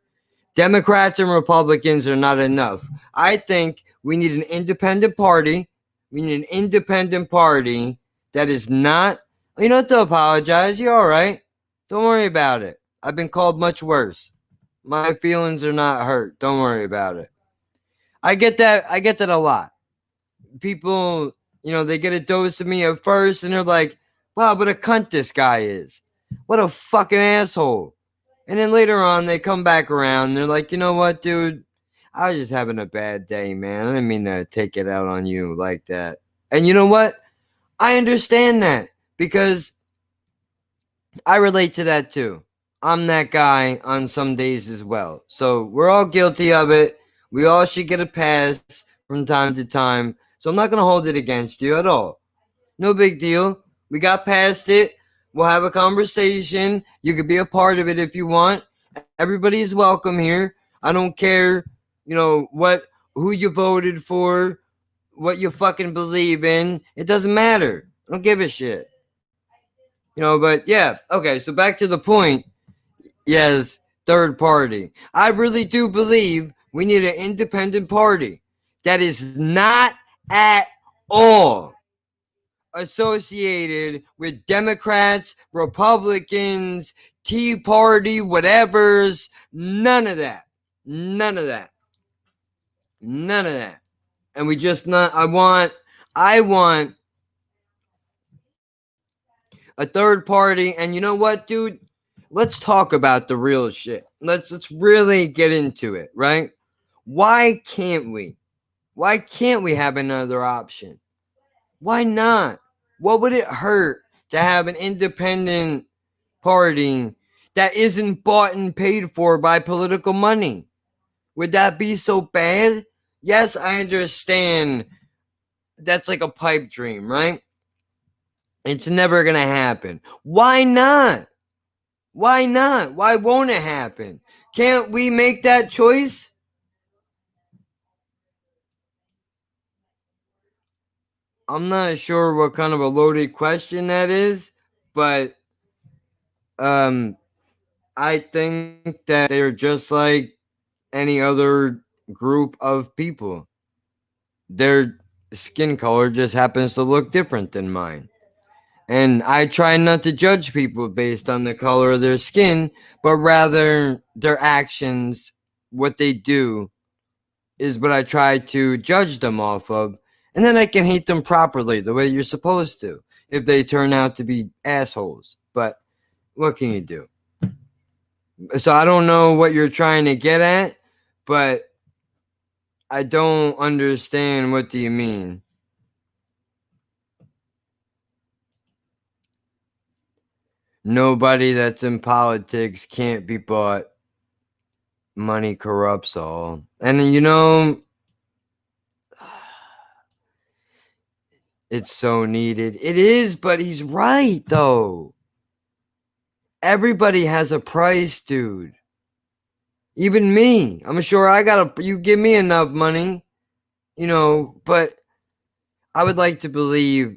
Democrats and Republicans are not enough. I think we need an independent party. We need an independent party that is not. You don't have to apologize. You're all right. Don't worry about it. I've been called much worse. My feelings are not hurt. Don't worry about it. I get that a lot. People, they get a dose of me at first and they're like, wow, what a cunt this guy is. What a fucking asshole. And then later on, they come back around and they're like, you know what, dude? I was just having a bad day, man. I didn't mean to take it out on you like that. And you know what? I understand that because I relate to that too. I'm that guy on some days as well. So we're all guilty of it. We all should get a pass from time to time. So I'm not going to hold it against you at all. No big deal. We got past it. We'll have a conversation. You could be a part of it if you want. Everybody is welcome here. I don't care, who you voted for, what you fucking believe in. It doesn't matter. I don't give a shit. But yeah. Okay, so back to the point. Yes, third party. I really do believe we need an independent party that is not at all associated with Democrats, Republicans, Tea Party, whatever's. None of that. And we just not. I want a third party. And you know what, dude? Let's talk about the real shit. Let's really get into it, right? Why can't we? Why can't we have another option? Why not? What would it hurt to have an independent party that isn't bought and paid for by political money? Would that be so bad? Yes, I understand that's like a pipe dream, right? It's never going to happen. Why not? Why not? Why won't it happen? Can't we make that choice? I'm not sure what kind of a loaded question that is, but I think that they're just like any other group of people. Their skin color just happens to look different than mine. And I try not to judge people based on the color of their skin, but rather their actions, what they do, is what I try to judge them off of. And then I can hate them properly, the way you're supposed to, if they turn out to be assholes. But what can you do? So I don't know what you're trying to get at, but I don't understand what do you mean. Nobody that's in politics can't be bought. Money corrupts all. And it's so needed. It is, but he's right, though. Everybody has a price, dude. Even me. I'm sure you give me enough money, but I would like to believe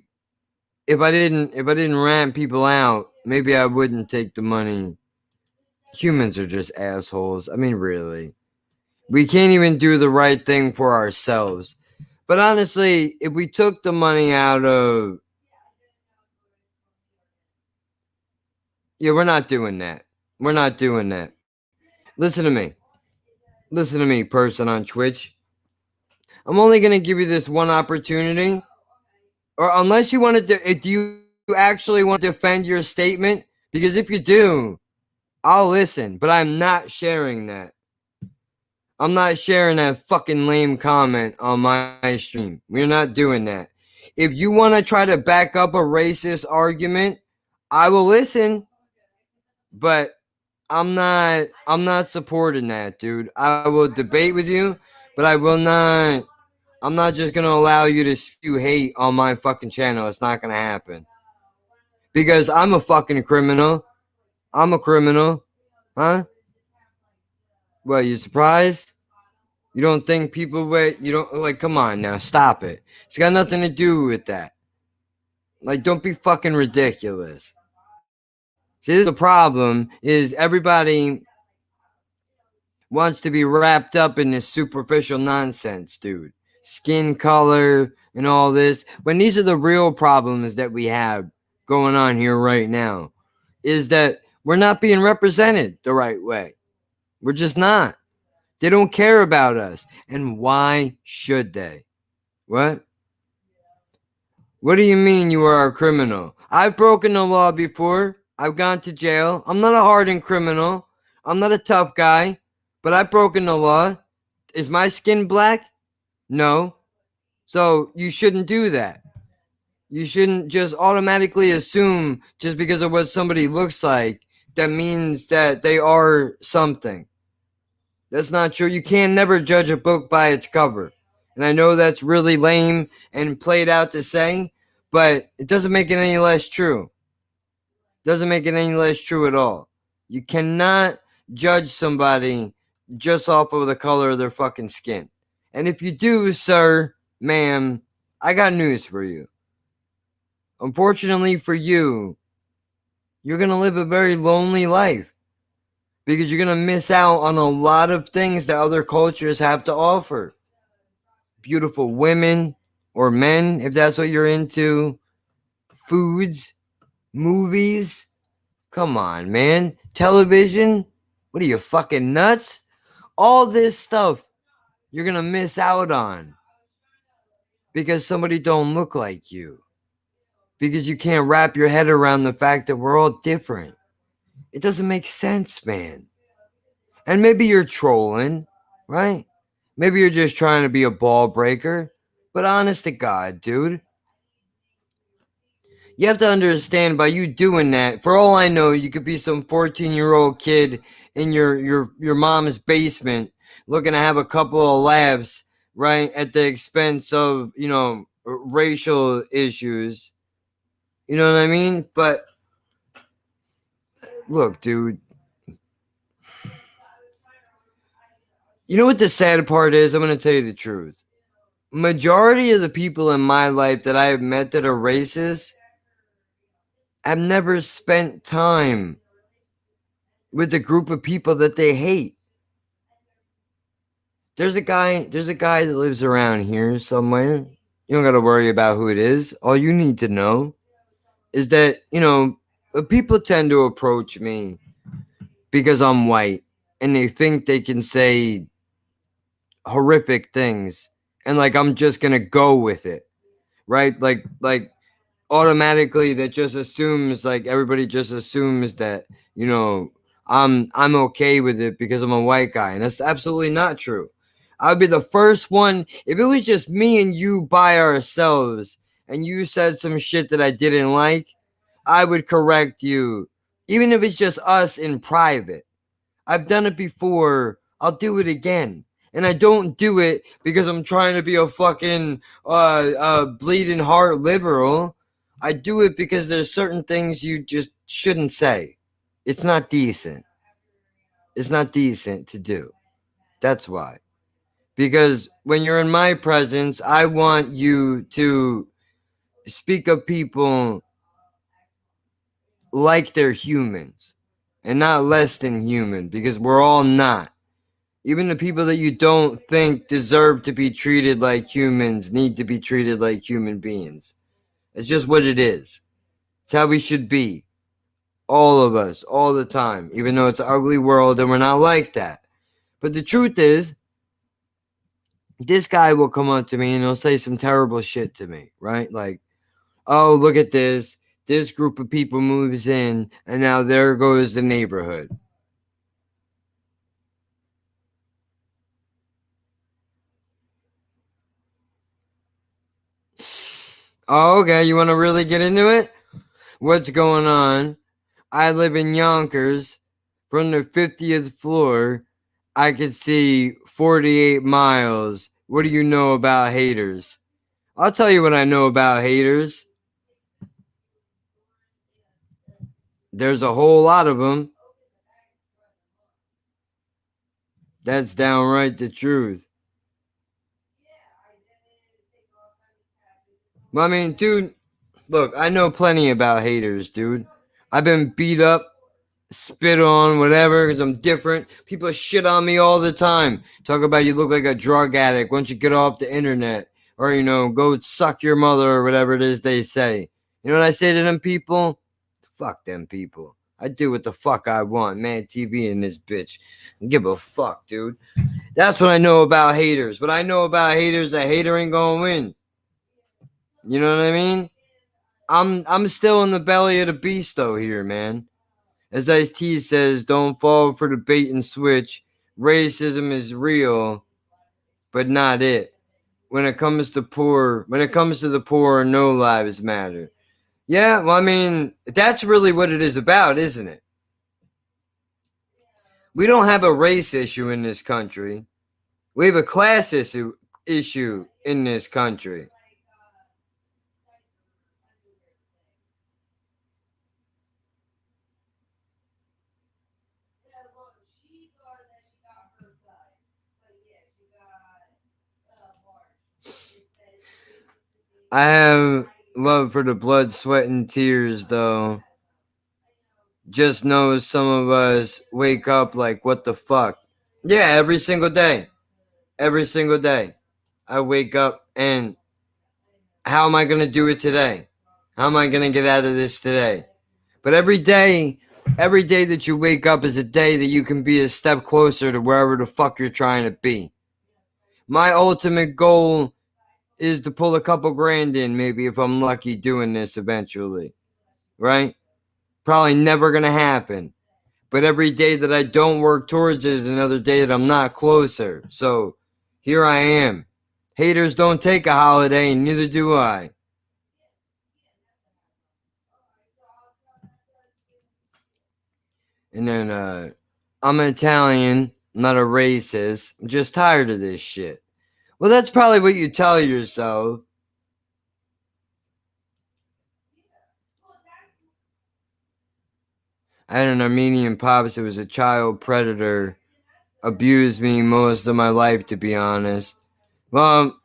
if I didn't rat people out, maybe I wouldn't take the money. Humans are just assholes. I mean, really. We can't even do the right thing for ourselves. But honestly, if we took the money out of... Yeah, we're not doing that. We're not doing that. Listen to me. Listen to me, person on Twitch. I'm only going to give you this one opportunity. Or unless you want to... Do you actually want to defend your statement? Because if you do, I'll listen, but I'm not sharing that. I'm not sharing that fucking lame comment on my stream. We're not doing that. If you want to try to back up a racist argument, I will listen, but I'm not supporting that, dude. I will debate with you, but I'm not just going to allow you to spew hate on my fucking channel. It's not going to happen. Because I'm a fucking criminal. I'm a criminal. Huh? What, you surprised? You don't think people wait? You don't, like, come on now, stop it. It's got nothing to do with that. Like, don't be fucking ridiculous. See, this is the problem, is everybody wants to be wrapped up in this superficial nonsense, dude. Skin color and all this. When these are the real problems that we have going on here right now, is that we're not being represented the right way. We're just not. They don't care about us. And why should they? What? What do you mean you are a criminal? I've broken the law before. I've gone to jail. I'm not a hardened criminal. I'm not a tough guy. But I've broken the law. Is my skin black? No. So you shouldn't do that. You shouldn't just automatically assume just because of what somebody looks like, that means that they are something. That's not true. You can never judge a book by its cover. And I know that's really lame and played out to say, but it doesn't make it any less true. Doesn't make it any less true at all. You cannot judge somebody just off of the color of their fucking skin. And if you do, sir, ma'am, I got news for you. Unfortunately for you, you're going to live a very lonely life. Because you're going to miss out on a lot of things that other cultures have to offer. Beautiful women or men, if that's what you're into. Foods, movies. Come on, man. Television. What are you, fucking nuts? All this stuff you're going to miss out on. Because somebody don't look like you. Because you can't wrap your head around the fact that we're all different. It doesn't make sense, man. And maybe you're trolling, right? Maybe you're just trying to be a ball breaker. But honest to God, dude. You have to understand, by you doing that, for all I know, you could be some 14-year-old kid in your mom's basement looking to have a couple of laughs, right? At the expense of, racial issues. You know what I mean? But look, dude. You know what the sad part is? I'm going to tell you the truth. Majority of the people in my life that I have met that are racist have never spent time with a group of people that they hate. There's a guy that lives around here somewhere. You don't got to worry about who it is. All you need to know is that, people tend to approach me because I'm white and they think they can say horrific things and like I'm just gonna go with it, right? Like automatically that just assumes, like, everybody just assumes that I'm okay with it because I'm a white guy, and that's absolutely not true. I would be the first one if it was just me and you by ourselves and you said some shit that I didn't like. I would correct you, even if it's just us in private. I've done it before. I'll do it again. And I don't do it because I'm trying to be a fucking bleeding heart liberal. I do it because there's certain things you just shouldn't say. It's not decent. It's not decent to do. That's why. Because when you're in my presence, I want you to speak of people like they're humans and not less than human, because we're all not. Even the people that you don't think deserve to be treated like humans need to be treated like human beings. It's just what it is. It's how we should be. All of us, all the time. Even though it's an ugly world and we're not like that. But the truth is, this guy will come up to me and he'll say some terrible shit to me, right? Like, oh, look at this. This group of people moves in and now there goes the neighborhood. Oh, okay. You want to really get into it? What's going on? I live in Yonkers. From the 50th floor, I could see 48 miles. What do you know about haters? I'll tell you what I know about haters. There's a whole lot of them. That's downright the truth. Well, I mean, dude, look, I know plenty about haters, dude. I've been beat up, spit on, whatever, because I'm different. People shit on me all the time. Talk about you look like a drug addict once you get off the internet. Or, you know, go suck your mother or whatever it is they say. You know what I say to them people? Fuck them people. I do what the fuck I want. Man, TV in this bitch. Give a fuck, dude. That's what I know about haters. What I know about haters, a hater ain't gonna win. You know what I mean? I'm still in the belly of the beast though here, man. As Ice-T says, don't fall for the bait and switch. Racism is real, but not it. When it comes to the poor, no lives matter. Yeah, well, I mean, that's really what it is about, isn't it? We don't have a race issue in this country. We have a class issue in this country. I have love for the blood, sweat, and tears, though. Just know some of us wake up like, what the fuck? Yeah, every single day. Every single day. I wake up and how am I going to do it today? How am I going to get out of this today? But every day that you wake up is a day that you can be a step closer to wherever the fuck you're trying to be. My ultimate goal is to pull a couple grand in, maybe if I'm lucky doing this eventually, right? Probably never gonna happen. But every day that I don't work towards it is another day that I'm not closer. So here I am. Haters don't take a holiday, and neither do I. And then I'm an Italian, not a racist. I'm just tired of this shit. Well, that's probably what you tell yourself. I had an Armenian pops who was a child predator. Abused me most of my life, to be honest. Well,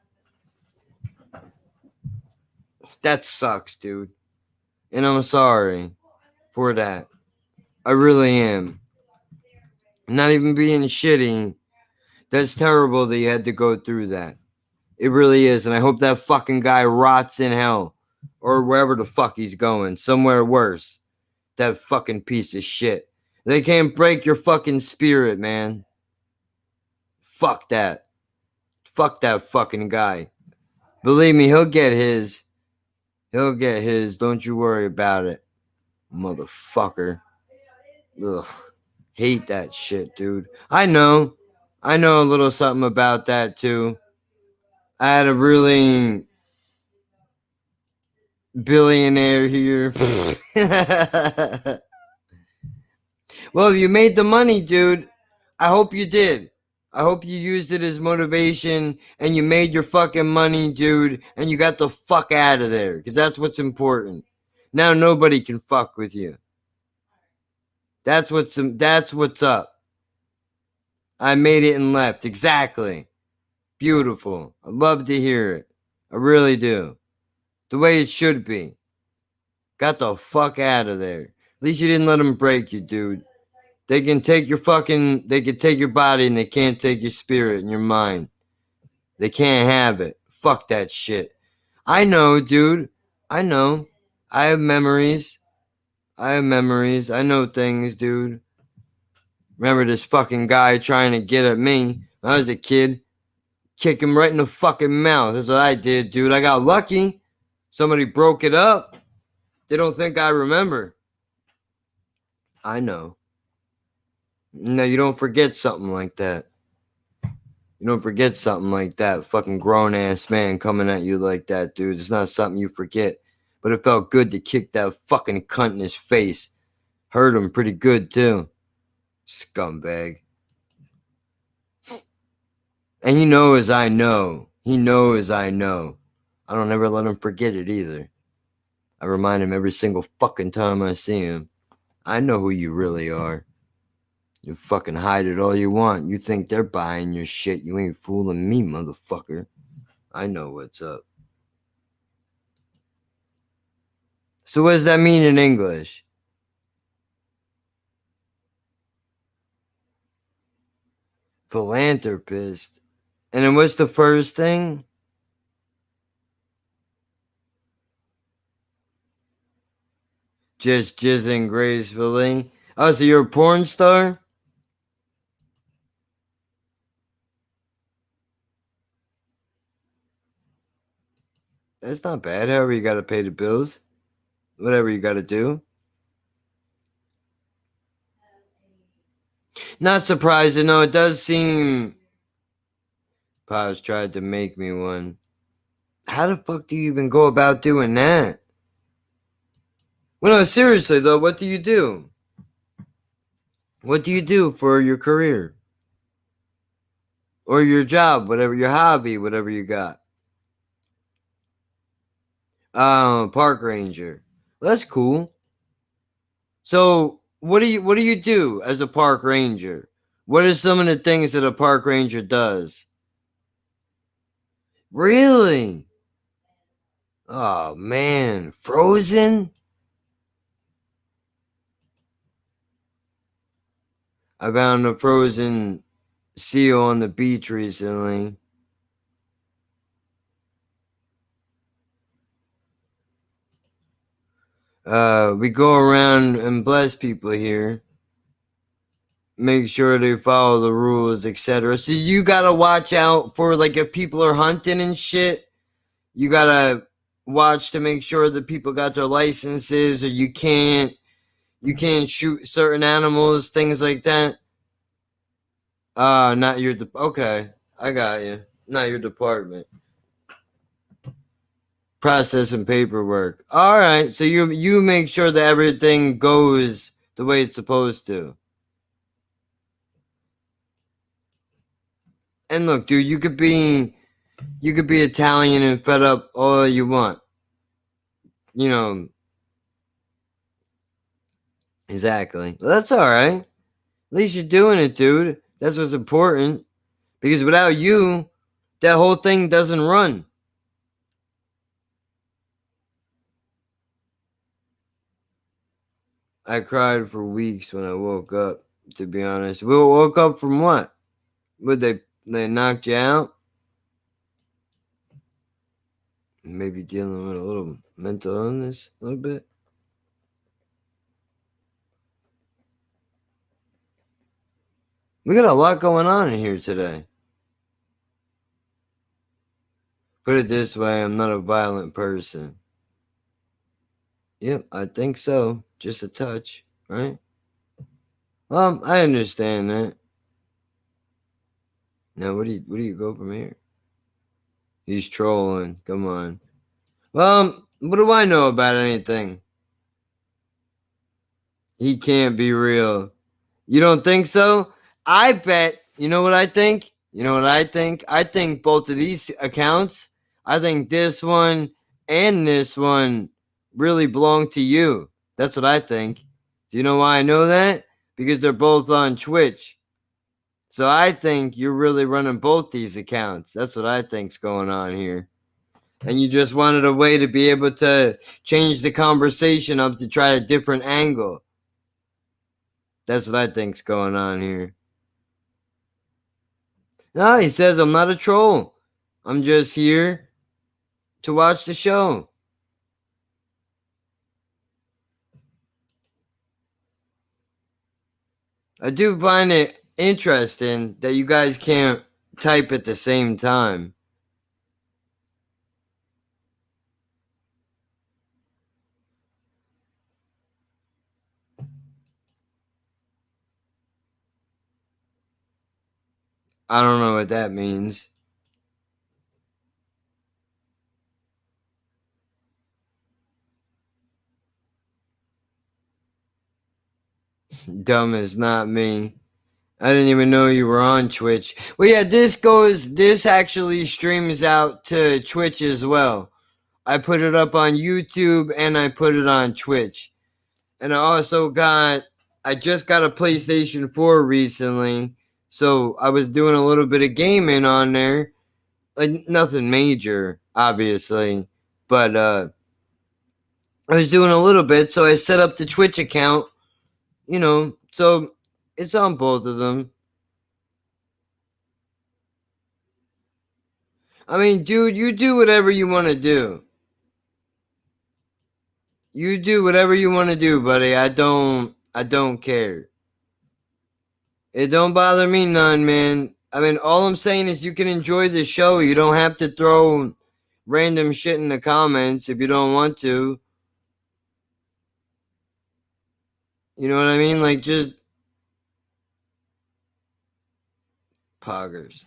that sucks, dude. And I'm sorry for that. I really am. I'm not even being shitty. That's terrible that you had to go through that. It really is. And I hope that fucking guy rots in hell. Or wherever the fuck he's going. Somewhere worse. That fucking piece of shit. They can't break your fucking spirit, man. Fuck that. Fuck that fucking guy. Believe me, he'll get his. He'll get his. Don't you worry about it. Motherfucker. Ugh. Hate that shit, dude. I know a little something about that, too. I had a really billionaire here. Well, if you made the money, dude, I hope you did. I hope you used it as motivation and you made your fucking money, dude, and you got the fuck out of there, because that's what's important. Now nobody can fuck with you. That's what's up. I made it and left. Exactly. Beautiful. I love to hear it. I really do. The way it should be. Got the fuck out of there. At least you didn't let them break you, dude. They can take your body and they can't take your spirit and your mind. They can't have it. Fuck that shit. I know, dude. I know. I have memories. I know things, dude. Remember this fucking guy trying to get at me when I was a kid? Kick him right in the fucking mouth. That's what I did, dude. I got lucky. Somebody broke it up. They don't think I remember. I know. No, you don't forget something like that. You don't forget something like that. Fucking grown ass man coming at you like that, dude. It's not something you forget. But it felt good to kick that fucking cunt in his face. Hurt him pretty good, too. Scumbag. And he knows I know. He knows I know. I don't ever let him forget it either. I remind him every single fucking time I see him. I know who you really are. You fucking hide it all you want. You think they're buying your shit. You ain't fooling me, motherfucker. I know what's up. So what does that mean in English? Philanthropist. And then what's the first thing? Just jizzing gracefully. Oh, so you're a porn star? That's not bad. However, you got to pay the bills. Whatever you got to do. Not surprising. No, it does seem... Pops tried to make me one. How the fuck do you even go about doing that? Well, no, seriously, though, what do you do? What do you do for your career? Or your job, whatever, your hobby, whatever you got. Park ranger. Well, that's cool. So, what do you do as a park ranger? What are some of the things that a park ranger does? Really? Oh, man. Frozen? I found a frozen seal on the beach recently. We go around and bless people here. Make sure they follow the rules, etc. So you gotta watch out for, like, if people are hunting and shit, you gotta watch to make sure that people got their licenses, or you can't shoot certain animals, things like that. Not your okay, I got you. Not your department. Process and paperwork. All right, so you make sure that everything goes the way it's supposed to. And look, dude, you could be Italian and fed up all you want. You know. Exactly. Well, that's all right. At least you're doing it, dude. That's what's important. Because without you, that whole thing doesn't run. I cried for weeks when I woke up, to be honest. We woke up from what? Would they knocked you out? Maybe dealing with a little mental illness, a little bit. We got a lot going on in here today. Put it this way, I'm not a violent person. Yep, I think so. Just a touch, right? Well, I understand that. Now, where do you go from here? He's trolling. Come on. Well, what do I know about anything? He can't be real. You don't think so? I bet. You know what I think? You know what I think? I think both of these accounts, I think this one and this one really belong to you. That's what I think. Do you know why I know that? Because they're both on Twitch. So I think you're really running both these accounts. That's what I think's going on here. And you just wanted a way to be able to change the conversation up to try a different angle. That's what I think's going on here. No, he says I'm not a troll. I'm just here to watch the show. I do find it interesting that you guys can't type at the same time. I don't know what that means. Dumb is not me. I didn't even know you were on Twitch. Well, yeah, this actually streams out to Twitch as well. I put it up on YouTube and I put it on Twitch. And I just got a PlayStation 4 recently. So I was doing a little bit of gaming on there. Like nothing major, obviously. But I was doing a little bit, so I set up the Twitch account. You know, so it's on both of them. I mean, dude, you do whatever you want to do. You do whatever you want to do, buddy. I don't care. It don't bother me none, man. I mean, all I'm saying is you can enjoy the show. You don't have to throw random shit in the comments if you don't want to. You know what I mean? Like, just poggers.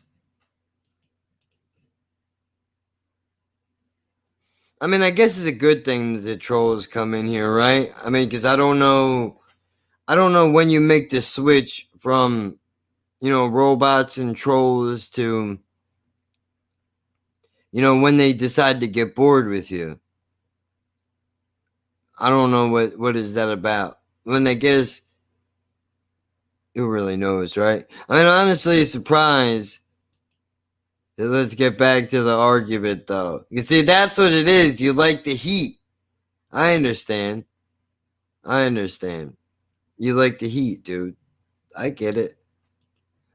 I mean, I guess it's a good thing that the trolls come in here, right? I mean, because I don't know when you make the switch from, you know, robots and trolls to, you know, when they decide to get bored with you. I don't know what is that about. When I guess, who really knows, right? I mean, honestly, surprised. Let's get back to the argument, though. You see, that's what it is. You like the heat. I understand. You like the heat, dude. I get it.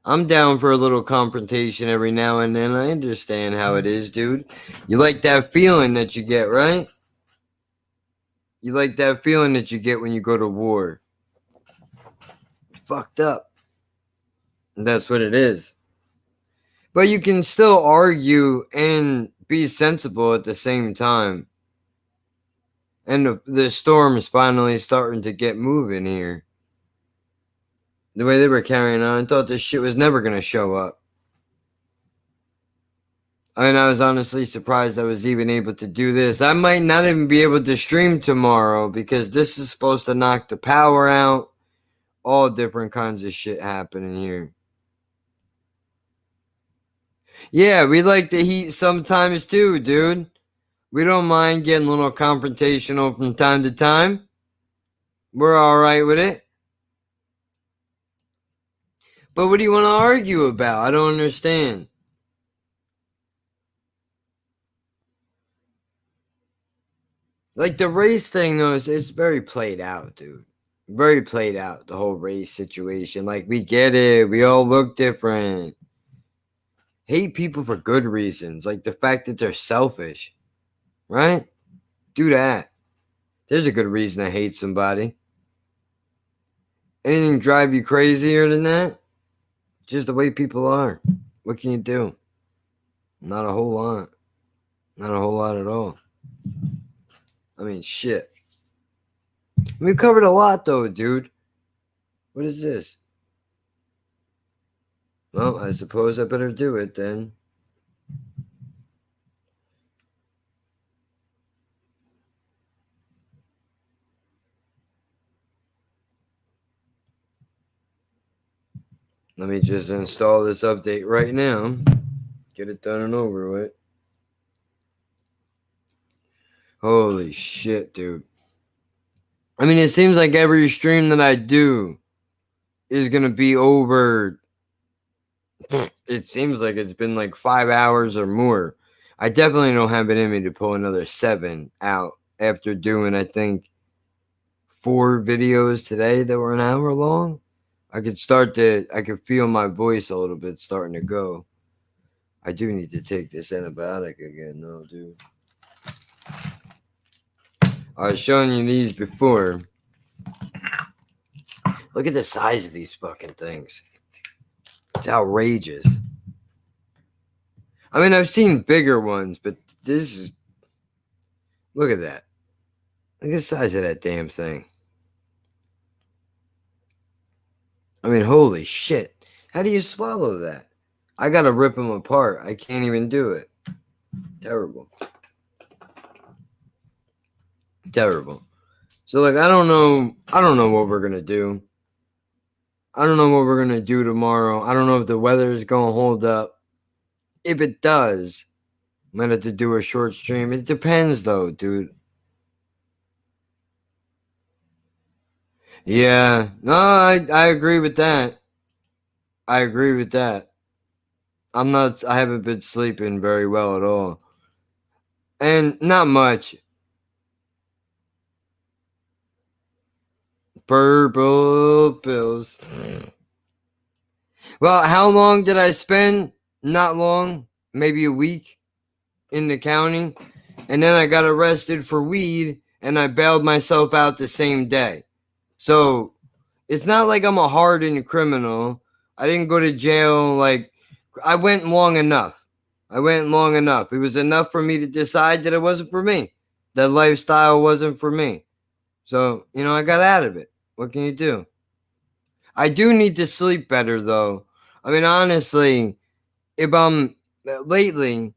I'm down for a little confrontation every now and then. I understand how it is, dude. You like that feeling that you get, right? You like that feeling that you get when you go to war. Fucked up. And that's what it is. But you can still argue and be sensible at the same time. And the storm is finally starting to get moving here. The way they were carrying on, I thought this shit was never going to show up. I mean, I was honestly surprised I was even able to do this. I might not even be able to stream tomorrow because this is supposed to knock the power out. All different kinds of shit happening here. Yeah, we like the heat sometimes too, dude. We don't mind getting a little confrontational from time to time. We're alright with it. But what do you want to argue about? I don't understand. Like the race thing, though, it's very played out, dude. Very played out, the whole race situation. Like, we get it. We all look different. Hate people for good reasons. Like the fact that they're selfish. Right? Do that. There's a good reason to hate somebody. Anything drive you crazier than that? Just the way people are. What can you do? Not a whole lot. Not a whole lot at all. I mean, shit. We covered a lot, though, dude. What is this? Well, I suppose I better do it, then. Let me just install this update right now. Get it done and over with. Holy shit, dude. I mean, it seems like every stream that I do is going to be over. It seems like it's been like 5 hours or more. I definitely don't have it in me to pull another 7 out after doing, I think, 4 videos today that were an hour long. I could feel my voice a little bit starting to go. I do need to take this antibiotic again, though, dude. I was showing you these before. Look at the size of these fucking things. It's outrageous. I mean, I've seen bigger ones, but this is... Look at that. Look at the size of that damn thing. I mean, holy shit. How do you swallow that? I gotta rip them apart. I can't even do it. Terrible. Terrible. So like I don't know what we're gonna do. I don't know what we're gonna do tomorrow. I don't know if the weather is gonna hold up. If it does, I'm gonna have to do a short stream. It depends though, dude. Yeah. No, I agree with that. I agree with that. I haven't been sleeping very well at all. And not much. Purple pills. Well, how long did I spend? Not long. Maybe a week in the county. And then I got arrested for weed and I bailed myself out the same day. So it's not like I'm a hardened criminal. I didn't go to jail. Like, I went long enough. It was enough for me to decide that it wasn't for me. That lifestyle wasn't for me. So, I got out of it. What can you do? I do need to sleep better, though. I mean, honestly, lately,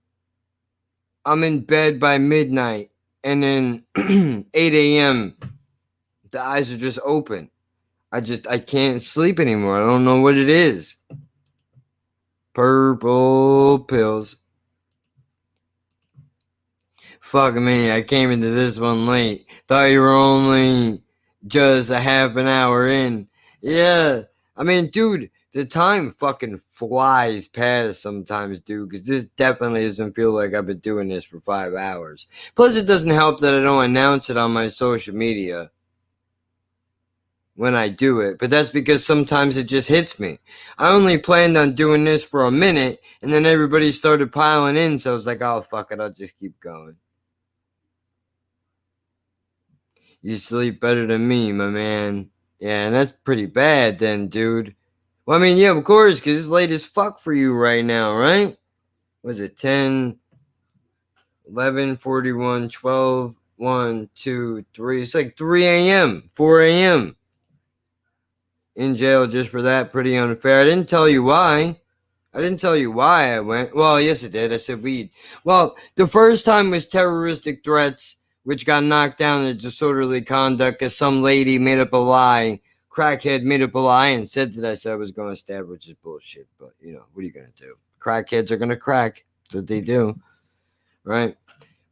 I'm in bed by midnight, and then 8 a.m., the eyes are just open. I can't sleep anymore. I don't know what it is. Purple pills. Fuck me, I came into this one late. Thought you were only just a half an hour in. Yeah. I mean, dude, the time fucking flies past sometimes, dude, because this definitely doesn't feel like I've been doing this for 5 hours. Plus, it doesn't help that I don't announce it on my social media when I do it, but that's because sometimes it just hits me. I only planned on doing this for a minute, and then everybody started piling in, so I was like, oh, fuck it, I'll just keep going. You sleep better than me, my man. Yeah, and that's pretty bad then, dude. Well, I mean, yeah, of course, because it's late as fuck for you right now, right? Was it 10, 11, 41, 12, 1, 2, 3. It's like 3 a.m., 4 a.m. In jail just for that. Pretty unfair. I didn't tell you why. I went. Well, yes, I did. I said weed. Well, the first time was terroristic threats, which got knocked down to disorderly conduct because some lady made up a lie. Crackhead made up a lie and said that I said I was going to stab, which is bullshit. But, what are you going to do? Crackheads are going to crack. That's what they do. Right?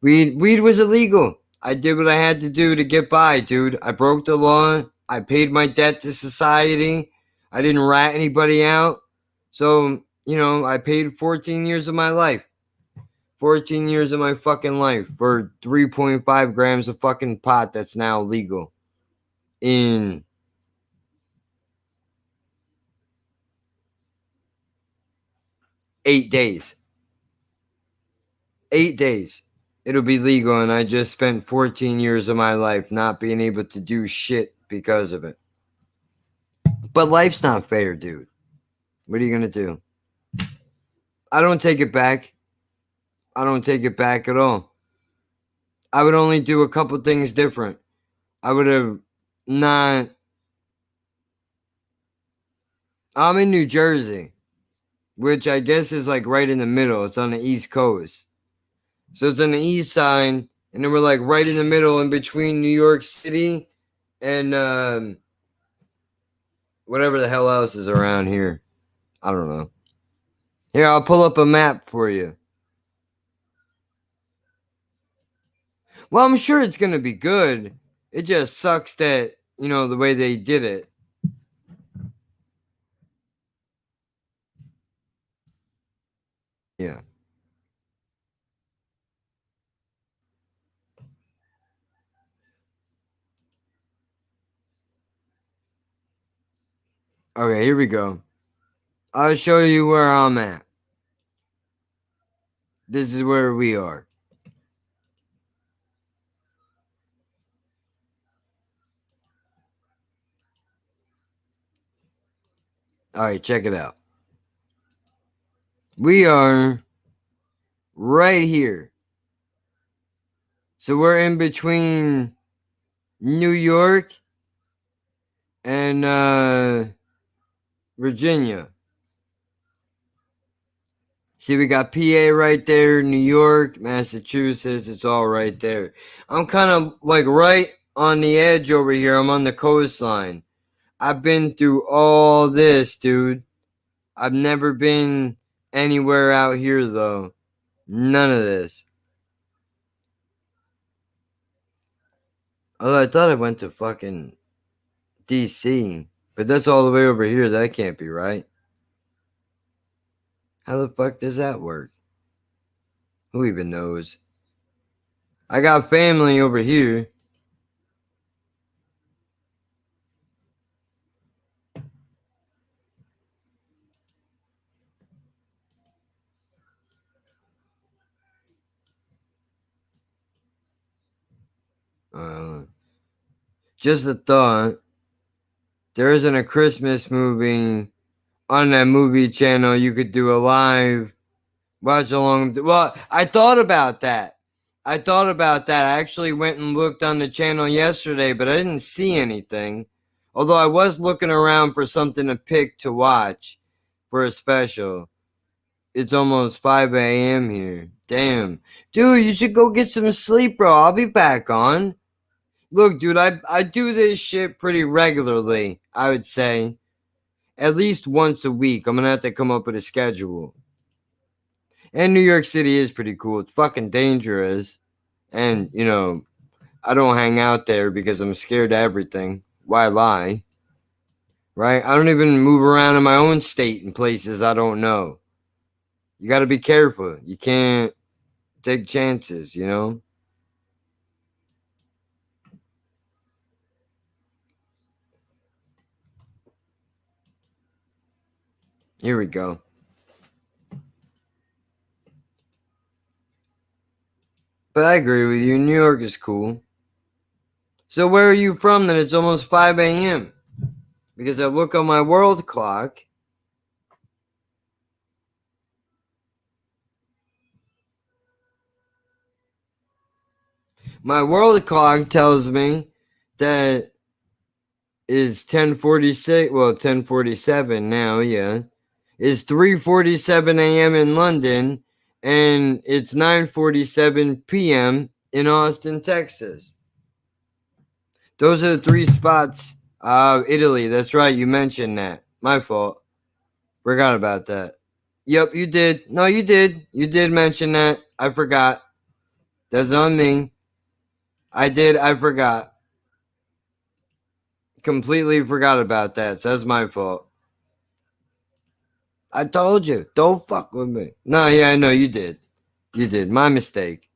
Weed was illegal. I did what I had to do to get by, dude. I broke the law. I paid my debt to society. I didn't rat anybody out. So, I paid 14 years of my life. 14 years of my fucking life for 3.5 grams of fucking pot that's now legal in eight days. 8 days. It'll be legal, and I just spent 14 years of my life not being able to do shit because of it. But life's not fair, dude. What are you going to do? I don't take it back. I don't take it back at all. I would only do a couple things different. I would have not. I'm in New Jersey, which I guess is like right in the middle. It's on the East Coast. So it's on the east side, and then we're like right in the middle in between New York City and whatever the hell else is around here. I don't know. Here, I'll pull up a map for you. Well, I'm sure it's going to be good. It just sucks that, the way they did it. Yeah. Okay, here we go. I'll show you where I'm at. This is where we are. All right, check it out. We are right here. So we're in between New York and Virginia. See, we got PA right there, New York, Massachusetts. It's all right there. I'm kind of like right on the edge over here. I'm on the coastline. I've been through all this, dude. I've never been anywhere out here, though. None of this. Although I thought I went to fucking DC. But that's all the way over here. That can't be right. How the fuck does that work? Who even knows? I got family over here. Just a thought. There isn't a Christmas movie on that movie channel you could do a live watch along. Well, I thought about that. I actually went and looked on the channel yesterday, but I didn't see anything. Although I was looking around for something to pick to watch for a special. It's almost 5 a.m. here. Damn. Dude, you should go get some sleep, bro. I'll be back on. Look, dude, I do this shit pretty regularly, I would say. At least once a week. I'm going to have to come up with a schedule. And New York City is pretty cool. It's fucking dangerous. And, you know, I don't hang out there because I'm scared of everything. Why lie? Right? I don't even move around in my own state in places I don't know. You got to be careful. You can't take chances, you know? Here we go. But I agree with you. New York is cool. So where are you from that it's almost 5 a.m.? Because I look on my world clock. My world clock tells me that is 10:46. Well, 10:47 now, yeah. It's 3:47 a.m. in London, and it's 9:47 p.m. in Austin, Texas. Those are the three spots. Italy. That's right. You mentioned that. My fault. Forgot about that. Yep, you did. No, you did. You did mention that. I forgot. That's on me. I did. I forgot. Completely forgot about that. So that's my fault. I told you. Don't fuck with me. No, yeah, I know you did. You did. My mistake.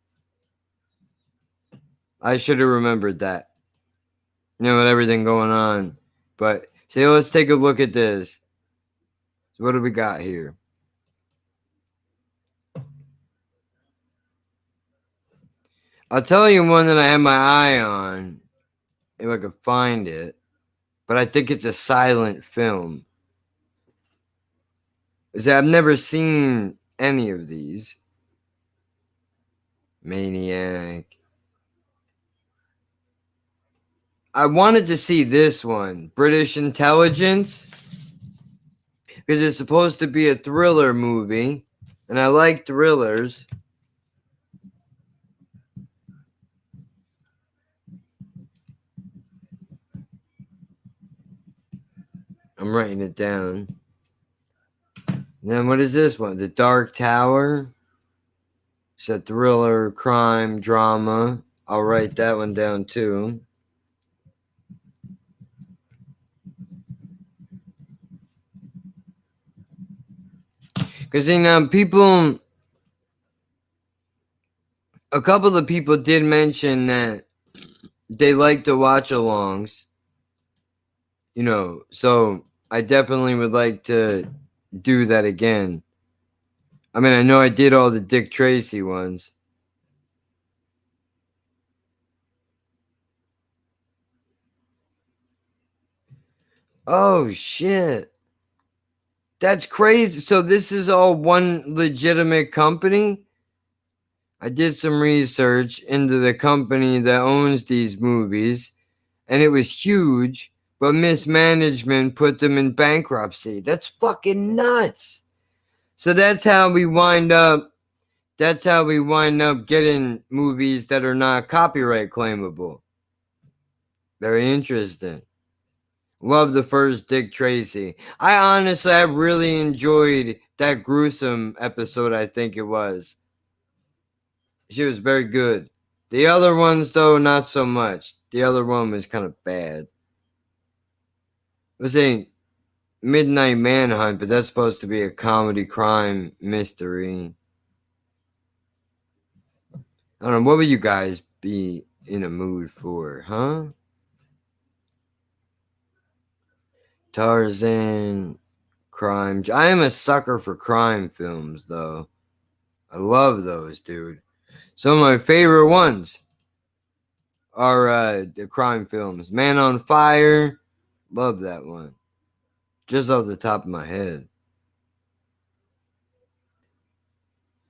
I should have remembered that. You know, with everything going on. But, see, let's take a look at this. So what do we got here? I'll tell you one that I have my eye on. If I could find it. But I think it's a silent film. Because I've never seen any of these. Maniac. I wanted to see this one. British Intelligence. Because it's supposed to be a thriller movie. And I like thrillers. I'm writing it down. And then what is this one? The Dark Tower. It's a thriller, crime, drama. I'll write that one down too. Because, you know, people... A couple of people did mention that they like to watch alongs. You know, so I definitely would like to do that again. I mean, I know I did all the Dick Tracy ones. Oh, shit. That's crazy. So this is all one legitimate company? I did some research into the company that owns these movies, and it was huge. But mismanagement put them in bankruptcy. That's fucking nuts. So that's how we wind up. That's how we wind up getting movies that are not copyright claimable. Very interesting. Love the first Dick Tracy. I really enjoyed that gruesome episode, I think it was. She was very good. The other ones, though, not so much. The other one was kind of bad. It was a Midnight Manhunt, but that's supposed to be a comedy crime mystery. I don't know, what would you guys be in a mood for, huh? Tarzan, crime. I am a sucker for crime films, though. I love those, dude. Some of my favorite ones are the crime films. Man on Fire. Love that one. Just off the top of my head.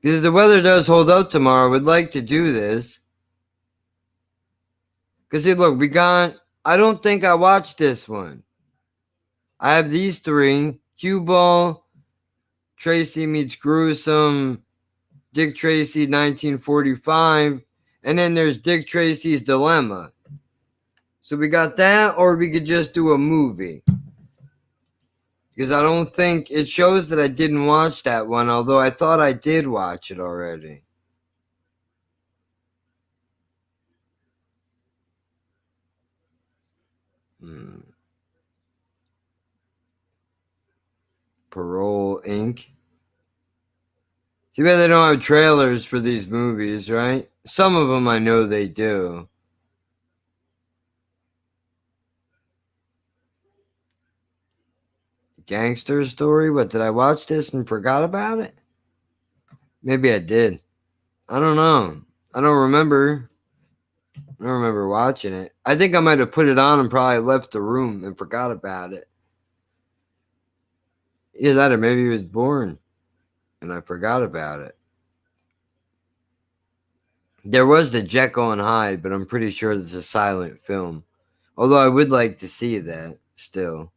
Because if the weather does hold up tomorrow, I would like to do this. Because, see, look, I don't think I watched this one. I have these three. Cue Ball, Tracy Meets Gruesome, Dick Tracy 1945, and then there's Dick Tracy's Dilemma. So we got that, or we could just do a movie. Because I don't think it shows that I didn't watch that one, although I thought I did watch it already. Parole Inc. Too bad they don't have trailers for these movies, right? Some of them I know they do. Gangster Story? What, did I watch this and forgot about it? Maybe I did. I don't know. I don't remember. I don't remember watching it. I think I might have put it on and probably left the room and forgot about it. Either that or maybe he was born and I forgot about it. There was the Jekyll and Hyde, but I'm pretty sure it's a silent film. Although I would like to see that still.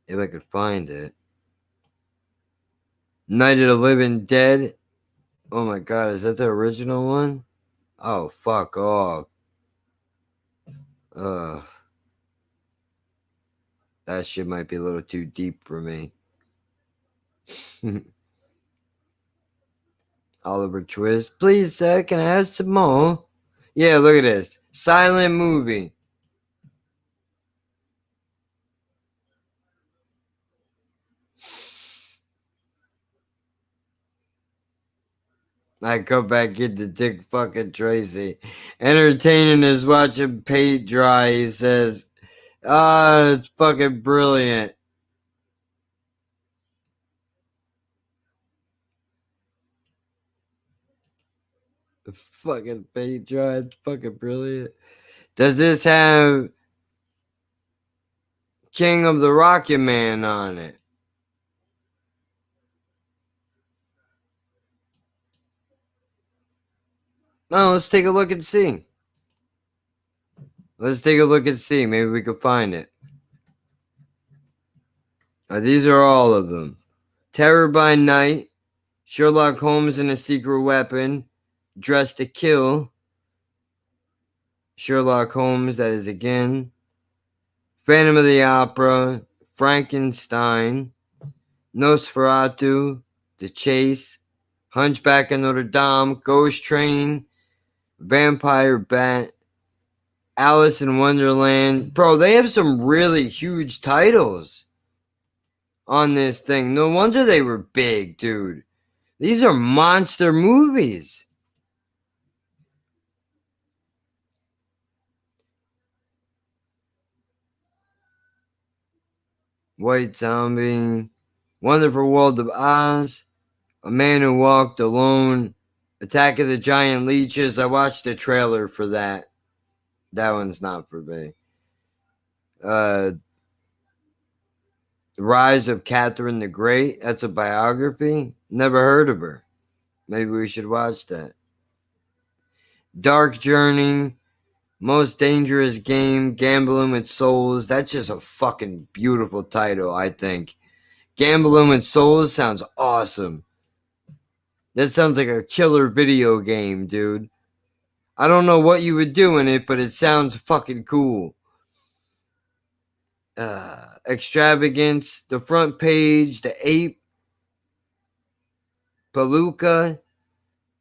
If I could find it. Night of the Living Dead. Oh my god, is that the original one? Oh, fuck off. Ugh. That shit might be a little too deep for me. Oliver Twist. Please, sir, can I have some more? Yeah, look at this. Silent movie. I go back into Dick fucking Tracy. Entertaining is watching paint dry, he says. It's fucking brilliant. Fucking paint dry, it's fucking brilliant. Does this have King of the Rocket Man on it? No, let's take a look and see. Let's take a look and see. Maybe we could find it. These are all of them. Terror by Night, Sherlock Holmes and a Secret Weapon, Dressed to Kill, Sherlock Holmes, that is again, Phantom of the Opera, Frankenstein, Nosferatu, The Chase, Hunchback of Notre Dame, Ghost Train, Vampire Bat, Alice in Wonderland. Bro, they have some really huge titles on this thing. No wonder they were big, dude. These are monster movies. White Zombie, Wonderful World of Oz, A Man Who Walked Alone, Attack of the Giant Leeches. I watched the trailer for that. That one's not for me. The Rise of Catherine the Great. That's a biography. Never heard of her. Maybe we should watch that. Dark Journey, Most Dangerous Game, Gambling with Souls. That's just a fucking beautiful title, I think. Gambling with Souls sounds awesome. That sounds like a killer video game, dude. I don't know what you would do in it, but it sounds fucking cool. Extravagance, The Front Page, The Ape, Palooka,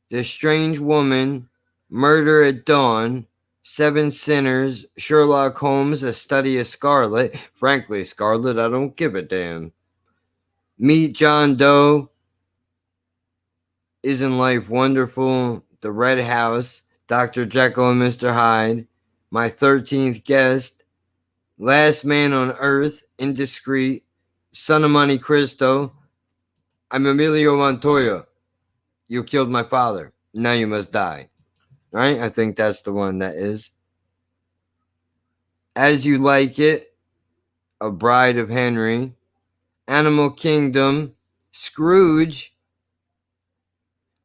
The Strange Woman, Murder at Dawn, Seven Sinners, Sherlock Holmes, A Study of Scarlet. Frankly, Scarlet, I don't give a damn. Meet John Doe, Isn't Life Wonderful, The Red House, Dr. Jekyll and Mr. Hyde, My 13th Guest, Last Man on Earth, Indiscreet, Son of Monte Cristo, I'm Emilio Montoya. You killed my father. Now you must die. Right? I think that's the one that is. As You Like It, A Bride of Henry, Animal Kingdom, Scrooge,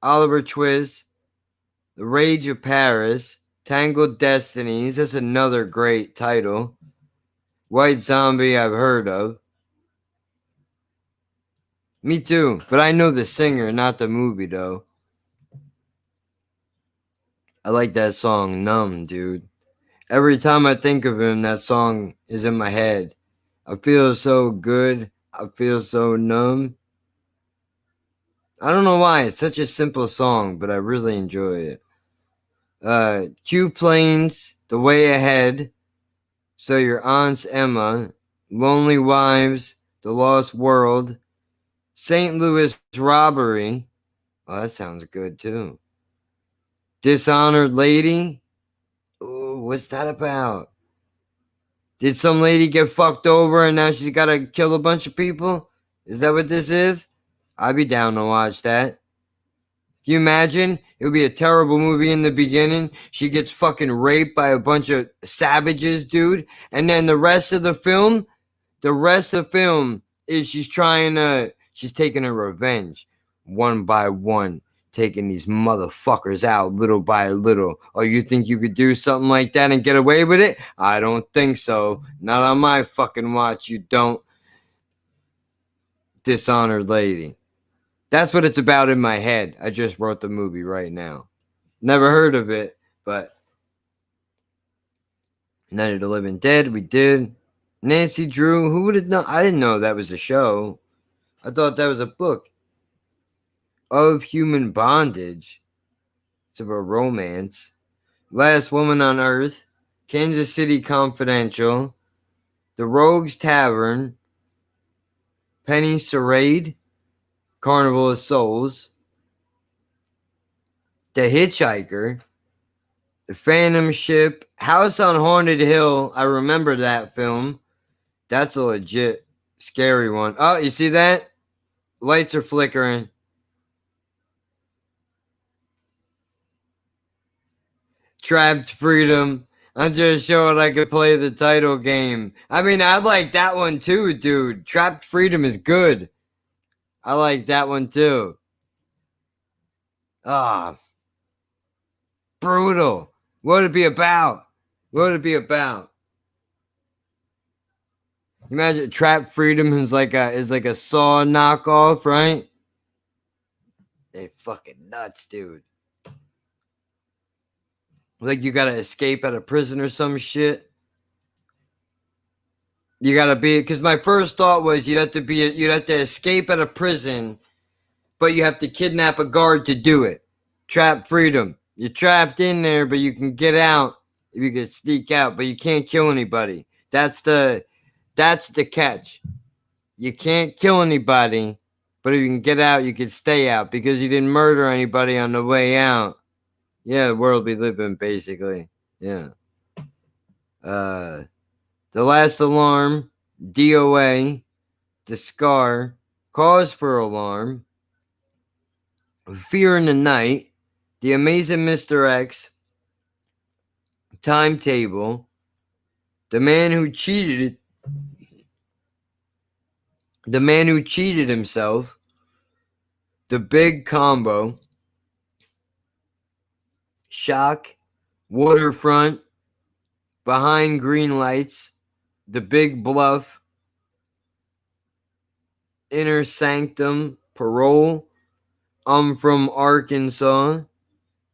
Oliver Twist, The Rage of Paris, Tangled Destinies. That's another great title. White Zombie, I've heard of. Me too, but I know the singer, not the movie, though. I like that song, Numb, dude. Every time I think of him, that song is in my head. I feel so good. I feel so numb. I don't know why. It's such a simple song, but I really enjoy it. Q Planes, The Way Ahead, So Your Aunt's Emma, Lonely Wives, The Lost World, St. Louis Robbery. Oh, that sounds good too. Dishonored Lady. Ooh, what's that about? Did some lady get fucked over and now she's got to kill a bunch of people? Is that what this is? I'd be down to watch that. Can you imagine? It would be a terrible movie in the beginning. She gets fucking raped by a bunch of savages, dude. And then the rest of the film is she's taking her revenge one by one, taking these motherfuckers out little by little. Oh, you think you could do something like that and get away with it? I don't think so. Not on my fucking watch, you don't. Dishonored Lady. That's what it's about in my head. I just wrote the movie right now. Never heard of it, but Night of the Living Dead, we did. Nancy Drew, who would have known? I didn't know that was a show. I thought that was a book. Of Human Bondage. It's about romance. Last Woman on Earth. Kansas City Confidential. The Rogues Tavern. Penny Sarade. Carnival of Souls. The Hitchhiker. The Phantom Ship. House on Haunted Hill. I remember that film. That's a legit scary one. Oh, you see that? Lights are flickering. Trapped Freedom. I'm just showing I could play the title game. I mean, I like that one too, dude. Trapped Freedom is good. I like that one too. Brutal. What would it be about? What would it be about? Imagine Trapped Freedom is like a Saw knockoff, right? They fucking nuts, dude. Like you gotta escape out of prison or some shit. You gotta be, because my first thought was you'd have to escape out of prison, but you have to kidnap a guard to do it. Trapped Freedom. You're trapped in there, but you can get out if you can sneak out, but you can't kill anybody. That's the catch. You can't kill anybody, but if you can get out, you can stay out because you didn't murder anybody on the way out. Yeah, the world we live in, basically. Yeah. The Last Alarm, DOA, The Scar, Cause for Alarm, Fear in the Night, The Amazing Mr. X, Timetable, The Man Who Cheated Himself, The Big Combo, Shock, Waterfront, Behind Green Lights, The Big Bluff, Inner Sanctum, Parole, I'm from Arkansas,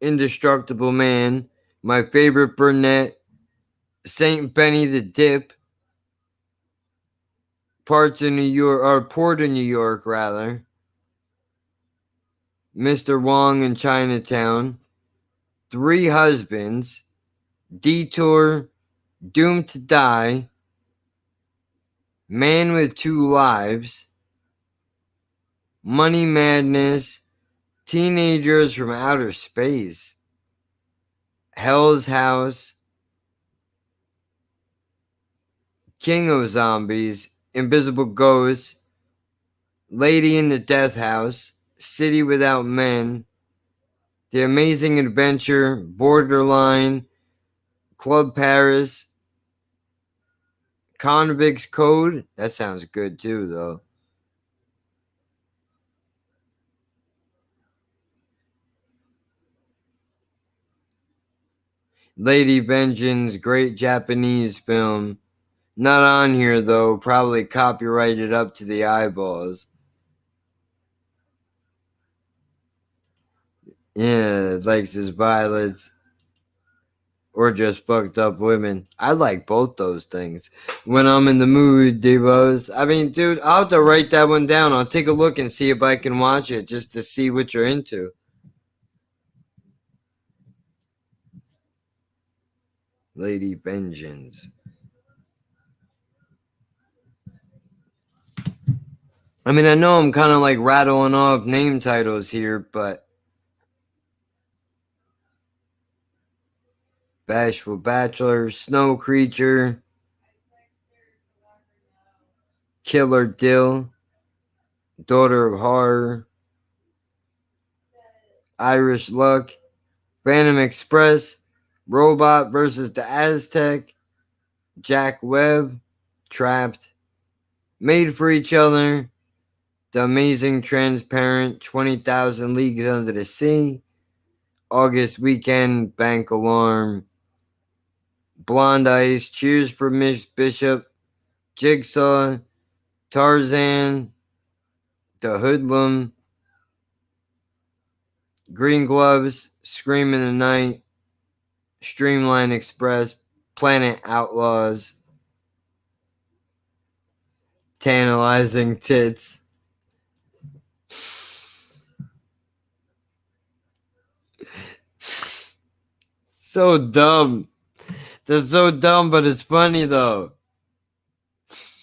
Indestructible Man, My Favorite Brunette, St. Benny the Dip, Parts of New York, or Port of New York, rather, Mr. Wong in Chinatown, Three Husbands, Detour, Doomed to Die, Man with Two Lives, Money Madness, Teenagers from Outer Space, Hell's House, King of Zombies, Invisible Ghosts, Lady in the Death House, City Without Men, The Amazing Adventure, Borderline, Club Paris, Convict's Code. That sounds good too, though. Lady Vengeance, great Japanese film. Not on here, though. Probably copyrighted up to the eyeballs. Yeah, likes his violets. Or just fucked up women. I like both those things. When I'm in the mood, Devos. I mean, dude, I'll have to write that one down. I'll take a look and see if I can watch it just to see what you're into. Lady Vengeance. I mean, I know I'm kind of like rattling off name titles here, but Bashful Bachelor, Snow Creature, Killer Dill, Daughter of Horror, Irish Luck, Phantom Express, Robot versus the Aztec, Jack Webb, Trapped, Made for Each Other, The Amazing Transparent, 20,000 Leagues Under the Sea, August Weekend, Bank Alarm, Blonde Ice, Cheers for Miss Bishop, Jigsaw, Tarzan, The Hoodlum, Green Gloves, Scream in the Night, Streamline Express, Planet Outlaws, Tantalizing Tits. So dumb. That's so dumb, but it's funny though.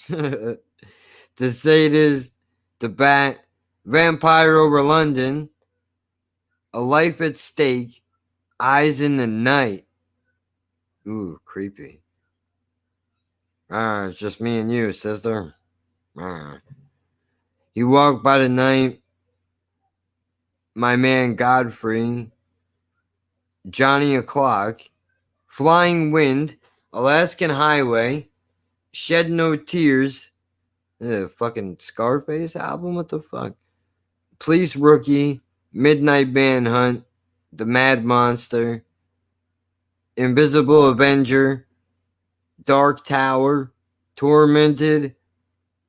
The Sadist, The Bat, Vampire Over London, A Life at Stake, Eyes in the Night. Ooh, creepy. It's just me and you, sister. You Walk by the Night, My Man Godfrey, Johnny O'Clock, Flying Wind, Alaskan Highway, Shed No Tears, the fucking Scarface album, what the fuck? Police Rookie, Midnight Manhunt, The Mad Monster, Invisible Avenger, Dark Tower, Tormented,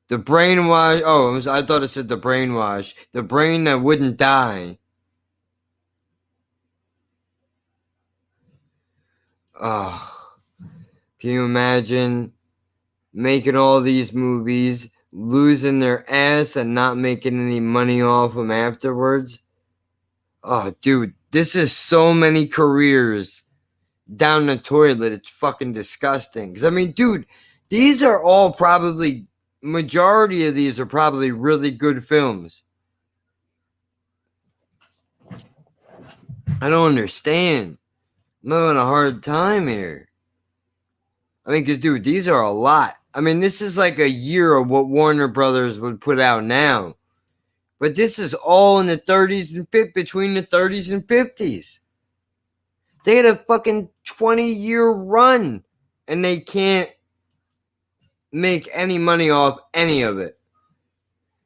The Brainwash. Oh, I thought it said The Brainwash. The Brain That Wouldn't Die. Oh, can you imagine making all these movies, losing their ass and not making any money off them afterwards? Oh, dude, this is so many careers down the toilet. It's fucking disgusting. Because, I mean, dude, these are all probably, majority of these are probably really good films. I don't understand. I'm having a hard time here. I mean, because, dude, these are a lot. I mean, this is like a year of what Warner Brothers would put out now. But this is all in the 30s and 50s, between the 30s and 50s. They had a fucking 20-year run, and they can't make any money off any of it.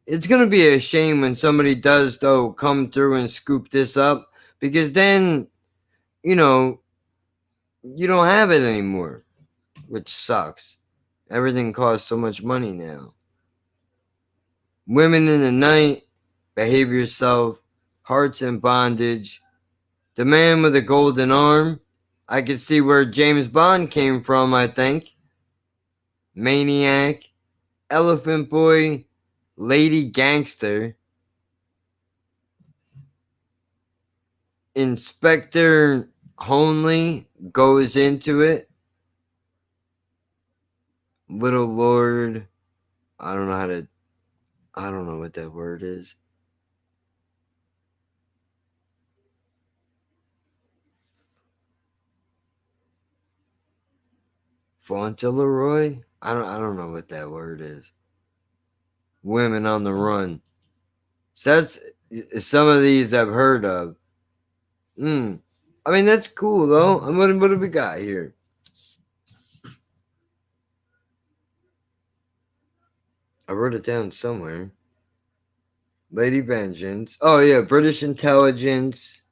It's going to be a shame when somebody does, though, come through and scoop this up, because then, you know, you don't have it anymore, which sucks. Everything costs so much money now. Women in the Night, Behave Yourself, Hearts in Bondage, The Man with a Golden Arm. I can see where James Bond came from, I think. Maniac, Elephant Boy, Lady Gangster, Inspector Honley Goes Into It, Little Lord, I don't know what that word is. Fauntleroy? I don't know what that word is. Women on the Run. So that's some of these I've heard of. I mean, that's cool though. What do we got here? I wrote it down somewhere. Lady Vengeance. Oh yeah, British Intelligence.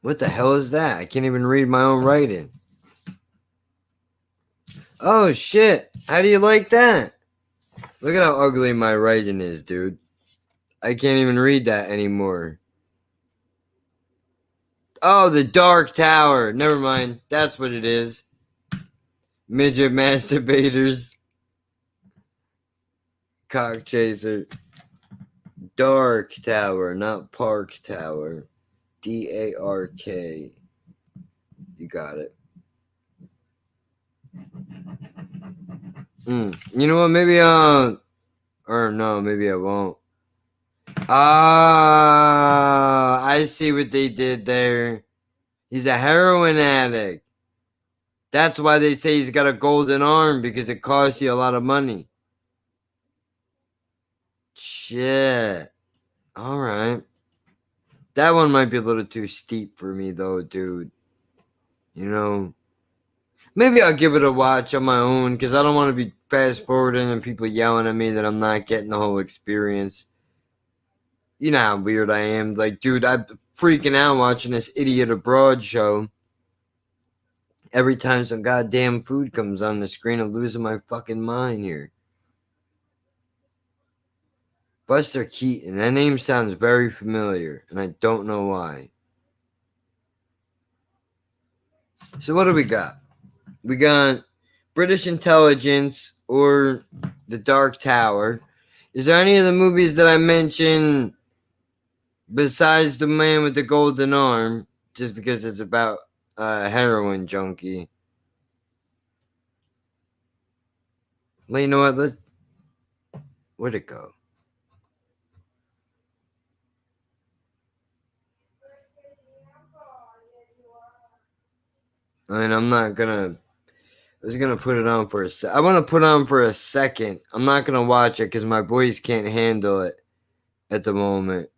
What the hell is that? I can't even read my own writing. Oh shit. How do you like that? Look at how ugly my writing is, dude. I can't even read that anymore. Oh, The Dark Tower. Never mind. That's what it is. Midget masturbators. Cock chaser. Dark Tower, not Park Tower. D-A-R-K. You got it. You know what? Maybe or no, maybe I won't. Ah, I see what they did there. He's a heroin addict. That's why they say he's got a golden arm, because it costs you a lot of money. Shit. All right. That one might be a little too steep for me, though, dude. You know, maybe I'll give it a watch on my own, because I don't want to be fast forwarding and people yelling at me that I'm not getting the whole experience. You know how weird I am. Like, dude, I'm freaking out watching this Idiot Abroad show. Every time some goddamn food comes on the screen, I'm losing my fucking mind here. Buster Keaton. That name sounds very familiar, and I don't know why. So what do we got? We got British Intelligence or The Dark Tower. Is there any of the movies that I mentioned besides The Man with the Golden Arm, just because it's about a heroin junkie? Well, you know what? Where'd it go? I mean, I was gonna put it on for a sec. I want to put on for a second. I'm not gonna watch it because my boys can't handle it at the moment.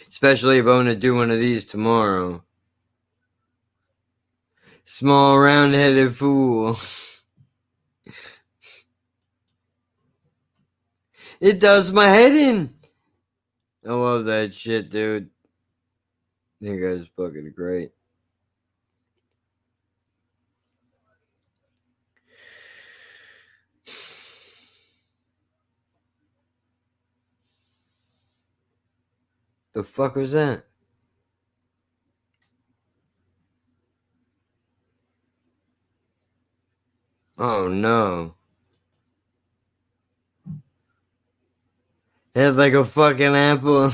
Especially if I want to do one of these tomorrow. Small round-headed fool. It does my head in. I love that shit, dude. You guys fucking great. The fuck was that? Oh no. It had like a fucking apple.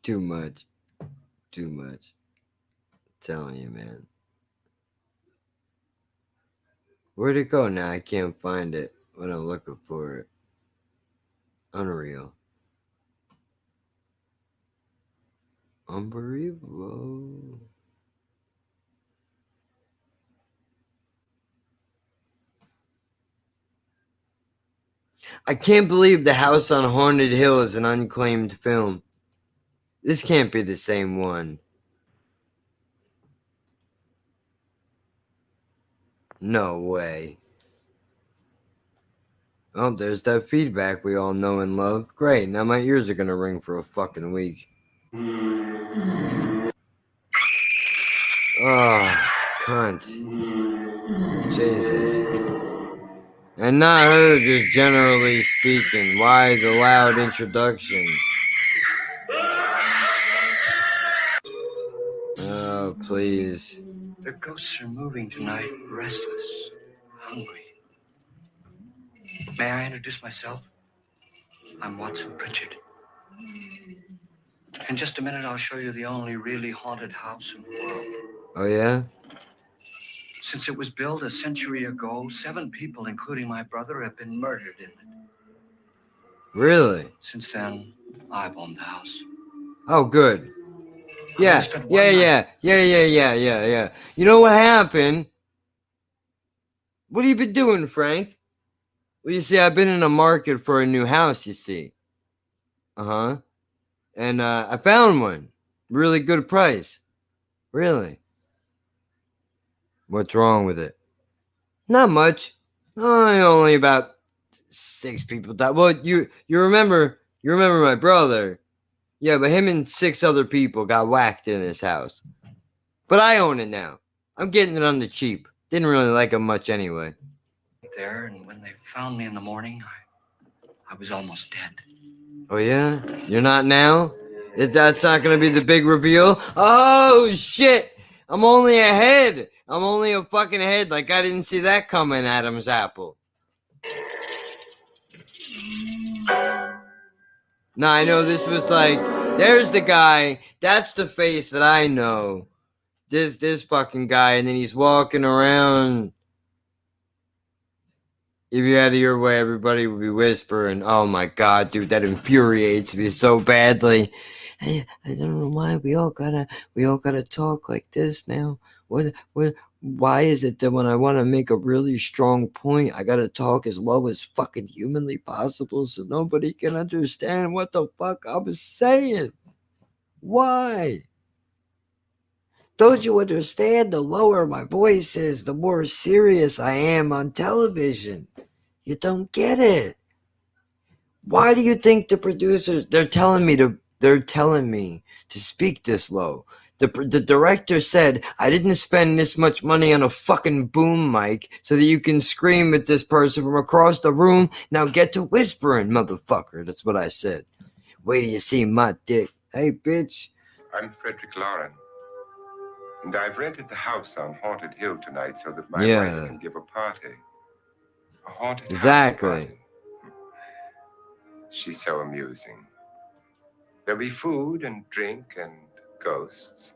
Too much. Too much. I'm telling you, man. Where'd it go now? I can't find it when I'm looking for it. Unreal. Unbelievable. I can't believe The House on Haunted Hill is an unclaimed film. This can't be the same one. No way. Oh, there's that feedback we all know and love. Great, now my ears are gonna ring for a fucking week. Oh, cunt. Jesus. And not her, just generally speaking. Why the loud introduction? Oh, please. The ghosts are moving tonight, restless, hungry. May I introduce myself? I'm Watson Pritchard. In just a minute, I'll show you the only really haunted house in the world. Oh, yeah? Since it was built a century ago, 7 people, including my brother, have been murdered in it. Really? Since then, I've owned the house. Oh, good. Yeah. You know what happened? What have you been doing, Frank? Well, you see, I've been in a market for a new house, you see. Uh-huh. And I found one. Really good price. Really. What's wrong with it? Not much. Only about 6 people died. Well, you remember my brother. Yeah, but him and 6 other people got whacked in his house. But I own it now. I'm getting it on the cheap. Didn't really like him much anyway. There, and when they found me in the morning, I was almost dead. Oh, yeah? You're not now? That's not going to be the big reveal? Oh, shit! I'm only a head. I'm only a fucking head. Like, I didn't see that coming, Adam's apple. No, I know this was like, there's the guy. That's the face that I know. This fucking guy. And then he's walking around. If you had it your way, everybody would be whispering. Oh my God, dude, that infuriates me so badly. I don't know why we all gotta talk like this now. Why is it that when I want to make a really strong point, I gotta talk as low as fucking humanly possible so nobody can understand what the fuck I'm saying? Why? Don't you understand? The lower my voice is, the more serious I am on television. You don't get it. Why do you think the producers, they're telling me to speak this low? The director said, I didn't spend this much money on a fucking boom mic so that you can scream at this person from across the room. Now get to whispering, motherfucker. That's what I said. Wait till you see my dick. Hey, bitch. I'm Frederick Lauren. And I've rented the house on Haunted Hill tonight so that my Yeah. wife can give a party. A haunted Exactly. house party. She's so amusing. There'll be food and drink and ghosts,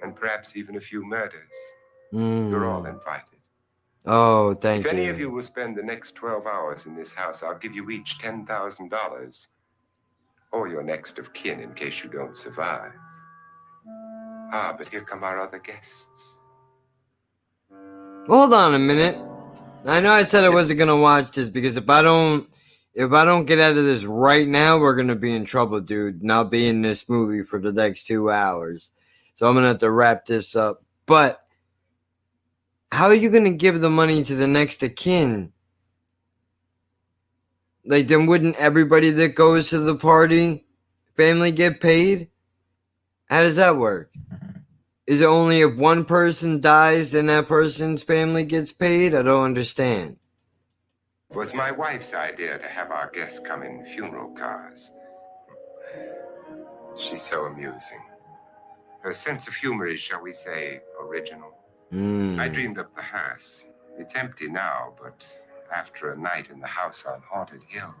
and perhaps even a few murders. You're all invited. Oh, thank If you. any of you will spend the next 12 hours in this house, I'll give you each $10,000. Or your next of kin in case you don't survive. Ah, but here come our other guests. Hold on a minute. I know I said I wasn't gonna watch this because if I don't get out of this right now, we're gonna be in trouble, dude. And I'll be in this movie for the next 2 hours. So I'm gonna have to wrap this up. But how are you gonna give the money to the next of kin? Like, then wouldn't everybody that goes to the party family get paid? How does that work? Is it only if one person dies, then that person's family gets paid? I don't understand. It was my wife's idea to have our guests come in funeral cars. She's so amusing. Her sense of humor is, shall we say, original. I dreamed up the hearse. It's empty now, but after a night in the house on Haunted Hill,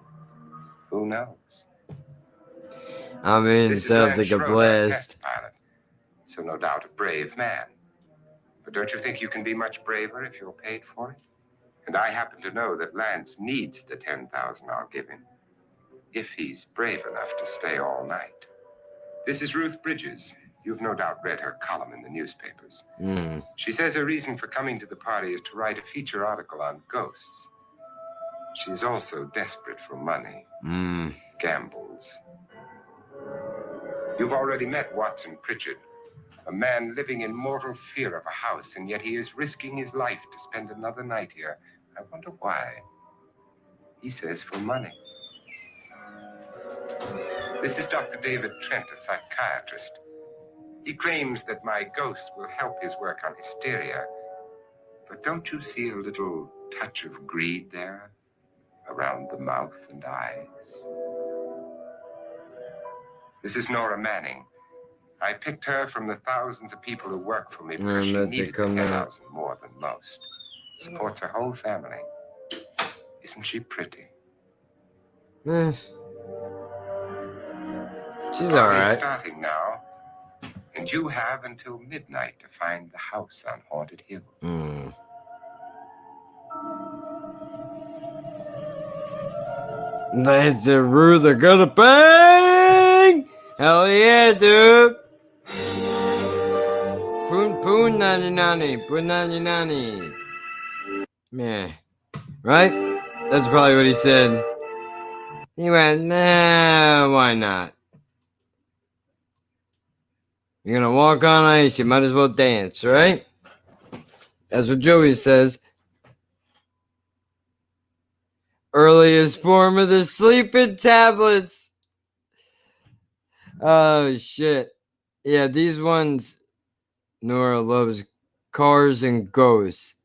who knows? I mean, it This is sounds Lance like a Schroeder, blast. test pilot. So no doubt a brave man. But don't you think you can be much braver if you're paid for it? And I happen to know that Lance needs the $10,000 I'll give him, if he's brave enough to stay all night. This is Ruth Bridges. You've no doubt read her column in the newspapers. She says her reason for coming to the party is to write a feature article on ghosts. She's also desperate for money. Gambles. You've already met Watson Pritchard, a man living in mortal fear of a house, and yet he is risking his life to spend another night here. I wonder why. He says for money. This is Dr. David Trent, a psychiatrist. He claims that my ghost will help his work on hysteria. But don't you see a little touch of greed there? Around the mouth and eyes. This is Nora Manning. I picked her from the thousands of people who work for me because she needed the 10,000 more than most. Supports her whole family. Isn't she pretty? She's all right. Starting now, and you have until midnight to find the house on Haunted Hill. That's a rule they're gonna bang! Hell yeah, dude! Poon nani nani, poon nani nani. Yeah. Right? That's probably what he said. He went, nah, why not? You're gonna walk on ice, you might as well dance, right? That's what Joey says. Earliest form of the sleeping tablets. Oh, shit. Yeah, these ones, Nora loves cars and ghosts.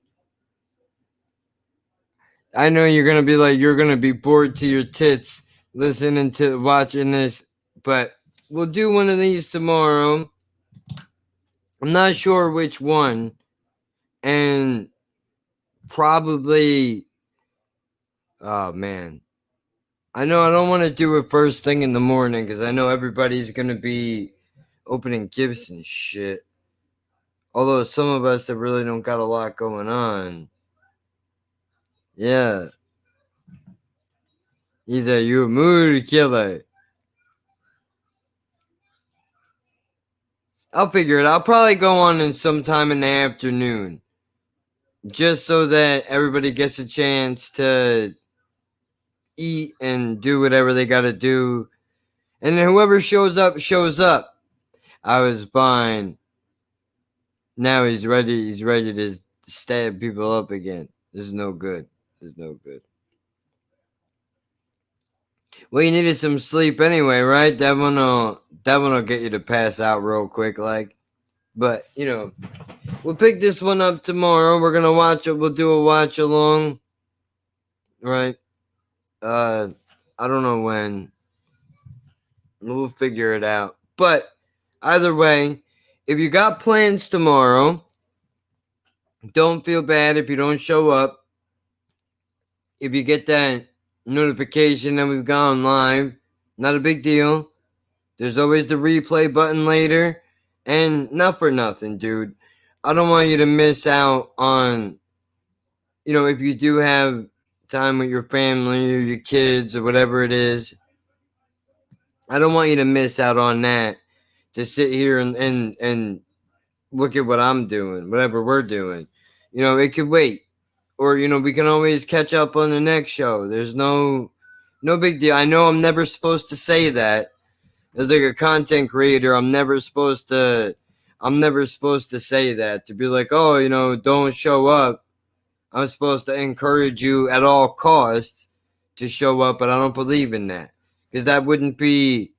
I know you're going to be like, you're going to be bored to your tits listening to, watching this, but we'll do one of these tomorrow. I'm not sure which one, and probably, oh man, I know I don't want to do it first thing in the morning because I know everybody's going to be opening gifts and shit. Although some of us that really don't got a lot going on. Yeah. Either you a mood killer. I'll figure it out. I'll probably go on in sometime in the afternoon. Just so that everybody gets a chance to eat and do whatever they gotta do. And then whoever shows up, shows up. I was fine. Now he's ready to stab people up again. This is no good. This is no good. Well, you needed some sleep anyway, right? That one will get you to pass out real quick, like. But, you know, we'll pick this one up tomorrow. We're gonna watch it. We'll do a watch along. Right? I don't know when. We'll figure it out. But either way, if you got plans tomorrow, don't feel bad if you don't show up. If you get that notification that we've gone live, not a big deal. There's always the replay button later. And not for nothing, dude. I don't want you to miss out on, you know, if you do have time with your family or your kids or whatever it is. I don't want you to miss out on that. To sit here and look at what I'm doing, whatever we're doing. You know, it could wait. Or, you know, we can always catch up on the next show. There's no big deal. I know I'm never supposed to say that. As like a content creator, I'm never supposed to say that. To be like, oh, you know, don't show up. I'm supposed to encourage you at all costs to show up, but I don't believe in that. Because that wouldn't be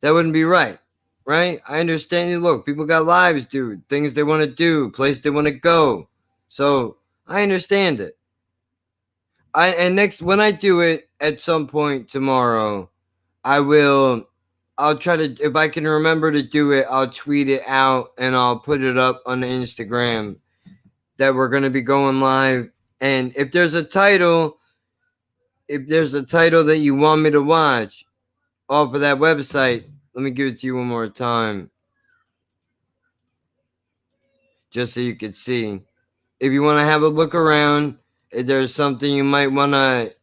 right. Right? I understand you. Look, people got lives, dude. Things they want to do, place they want to go. So I understand it. When I do it at some point tomorrow, I'll try to, if I can remember to do it, I'll tweet it out and I'll put it up on the Instagram that we're going to be going live. And if there's a title that you want me to watch off of that website, let me give it to you one more time. Just so you can see. If you want to have a look around, if there's something you might want to,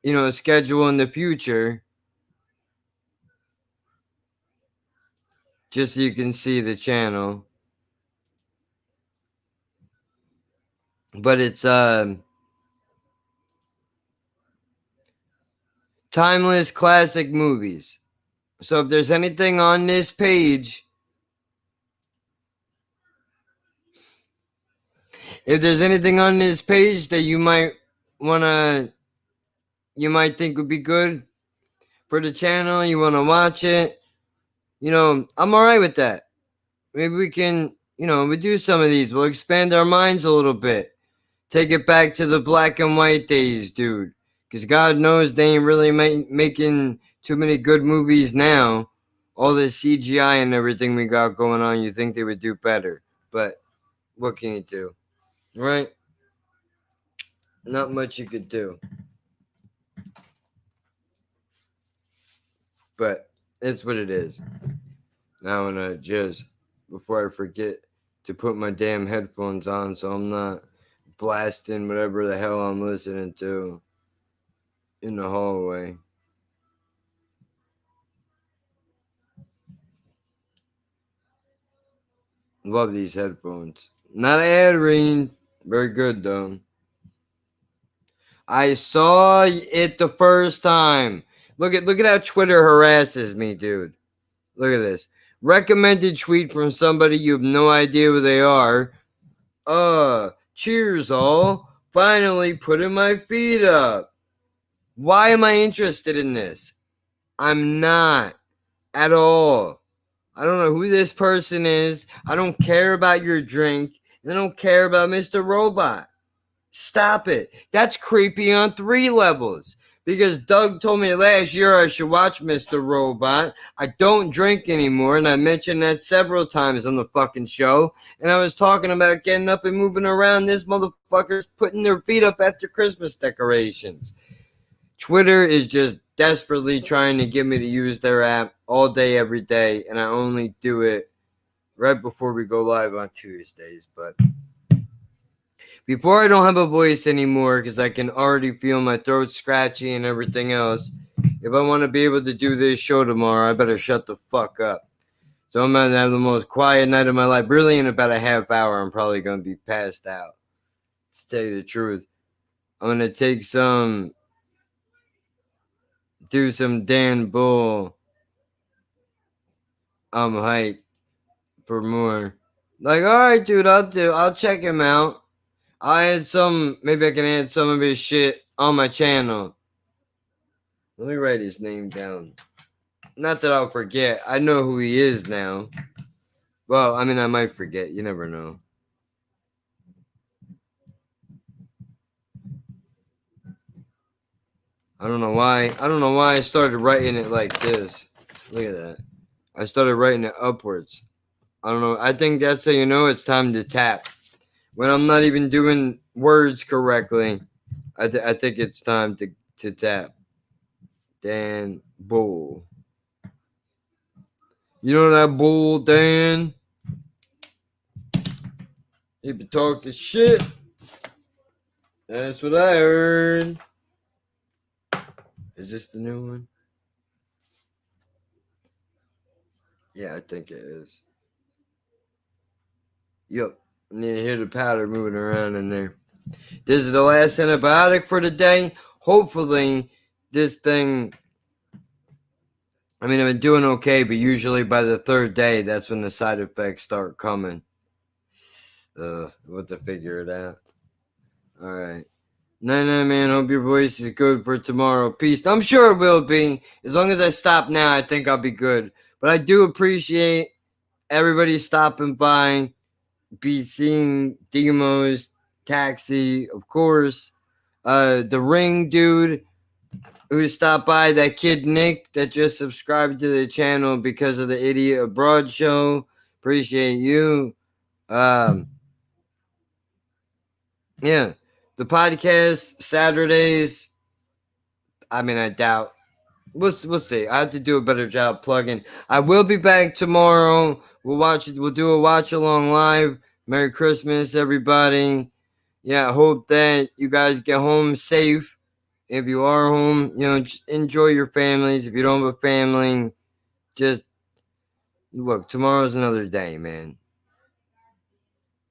you know, schedule in the future, just so you can see the channel. But it's timeless classic movies. So if there's anything on this page, that you might want to, you might think would be good for the channel. You want to watch it. You know, I'm all right with that. Maybe we can, you know, we do some of these. We'll expand our minds a little bit. Take it back to the black and white days, dude. Because God knows they ain't really making too many good movies now. All this CGI and everything we got going on, you think they would do better. But what can you do? Right? Not much you could do. But it's what it is. Now I'm gonna just, before I forget, to put my damn headphones on so I'm not blasting whatever the hell I'm listening to in the hallway. Love these headphones. Not an ad read. Very good though. I saw it the first time. Look at how Twitter harasses me, dude. Look at this. Recommended tweet from somebody you have no idea who they are. Cheers all. Finally putting my feet up. Why am I interested in this? I'm not at all. I don't know who this person is. I don't care about your drink. And I don't care about Mr. Robot. Stop it. That's creepy on 3 levels. Because Doug told me last year I should watch Mr. Robot. I don't drink anymore, and I mentioned that several times on the fucking show. And I was talking about getting up and moving around. This motherfucker's putting their feet up after Christmas decorations. Twitter is just desperately trying to get me to use their app all day, every day, and I only do it right before we go live on Tuesdays. But before I don't have a voice anymore, because I can already feel my throat scratchy and everything else, if I want to be able to do this show tomorrow, I better shut the fuck up. So I'm going to have the most quiet night of my life. Really, in about a half hour, I'm probably going to be passed out. To tell you the truth. I'm going to take do some Dan Bull. I'm hype for more. Like, all right, dude, I'll check him out. Maybe I can add some of his shit on my channel. Let me write his name down. Not that I'll forget. I know who he is now. Well, I mean, I might forget. You never know. I don't know why I started writing it like this. Look at that. I started writing it upwards. I don't know. I think that's how you know it's time to tap. When I'm not even doing words correctly, I think it's time to tap. Dan Bull. You know that Bull, Dan? He been talking shit. That's what I heard. Is this the new one? Yeah, I think it is. Yep. You need to hear the powder moving around in there. This is the last antibiotic for the day. Hopefully, this thing... I mean, I've been doing okay, but usually by the 3rd day, that's when the side effects start coming. We'll have to figure it out. All right. Night, man. Hope your voice is good for tomorrow. Peace. I'm sure it will be. As long as I stop now, I think I'll be good. But I do appreciate everybody stopping by. Be seeing Demos, Taxi, of course. The Ring dude who stopped by. That kid Nick that just subscribed to the channel because of the Idiot Abroad show. Appreciate you. Yeah. The podcast Saturdays. I mean, I doubt. We'll see. I have to do a better job plugging. I will be back tomorrow. We'll do a watch along live. Merry Christmas, everybody. Yeah, I hope that you guys get home safe. If you are home, just enjoy your families. If you don't have a family, just look. Tomorrow's another day, man.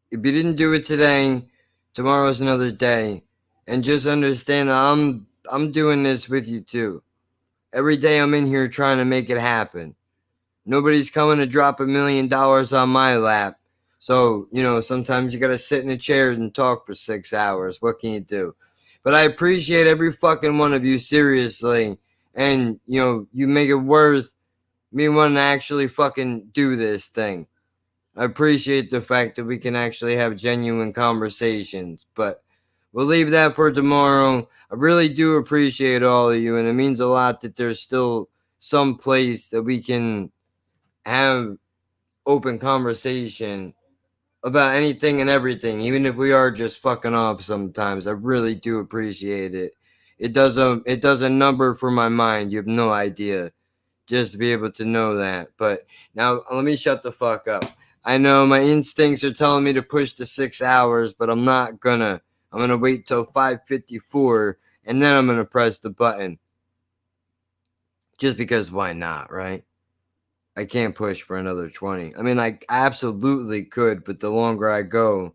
If you didn't do it today, tomorrow's another day. And just understand that I'm doing this with you too. Every day I'm in here trying to make it happen. Nobody's coming to drop $1 million on my lap. So, sometimes you got to sit in a chair and talk for 6 hours. What can you do? But I appreciate every fucking one of you, seriously. And, you know, you make it worth me wanting to actually fucking do this thing. I appreciate the fact that we can actually have genuine conversations. But we'll leave that for tomorrow. I really do appreciate all of you. And it means a lot that there's still some place that we can have open conversation about anything and everything, even if we are just fucking off sometimes. I really do appreciate it. It does a number for my mind. You have no idea, just to be able to know that. But now let me shut the fuck up. I know my instincts are telling me to push to 6 hours, but I'm not gonna. I'm gonna wait till 5:54 and then I'm gonna press the button. Just because why not, right? I can't push for another 20. I mean, I absolutely could, but the longer I go.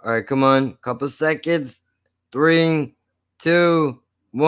All right, come on. Couple seconds. 3, 2,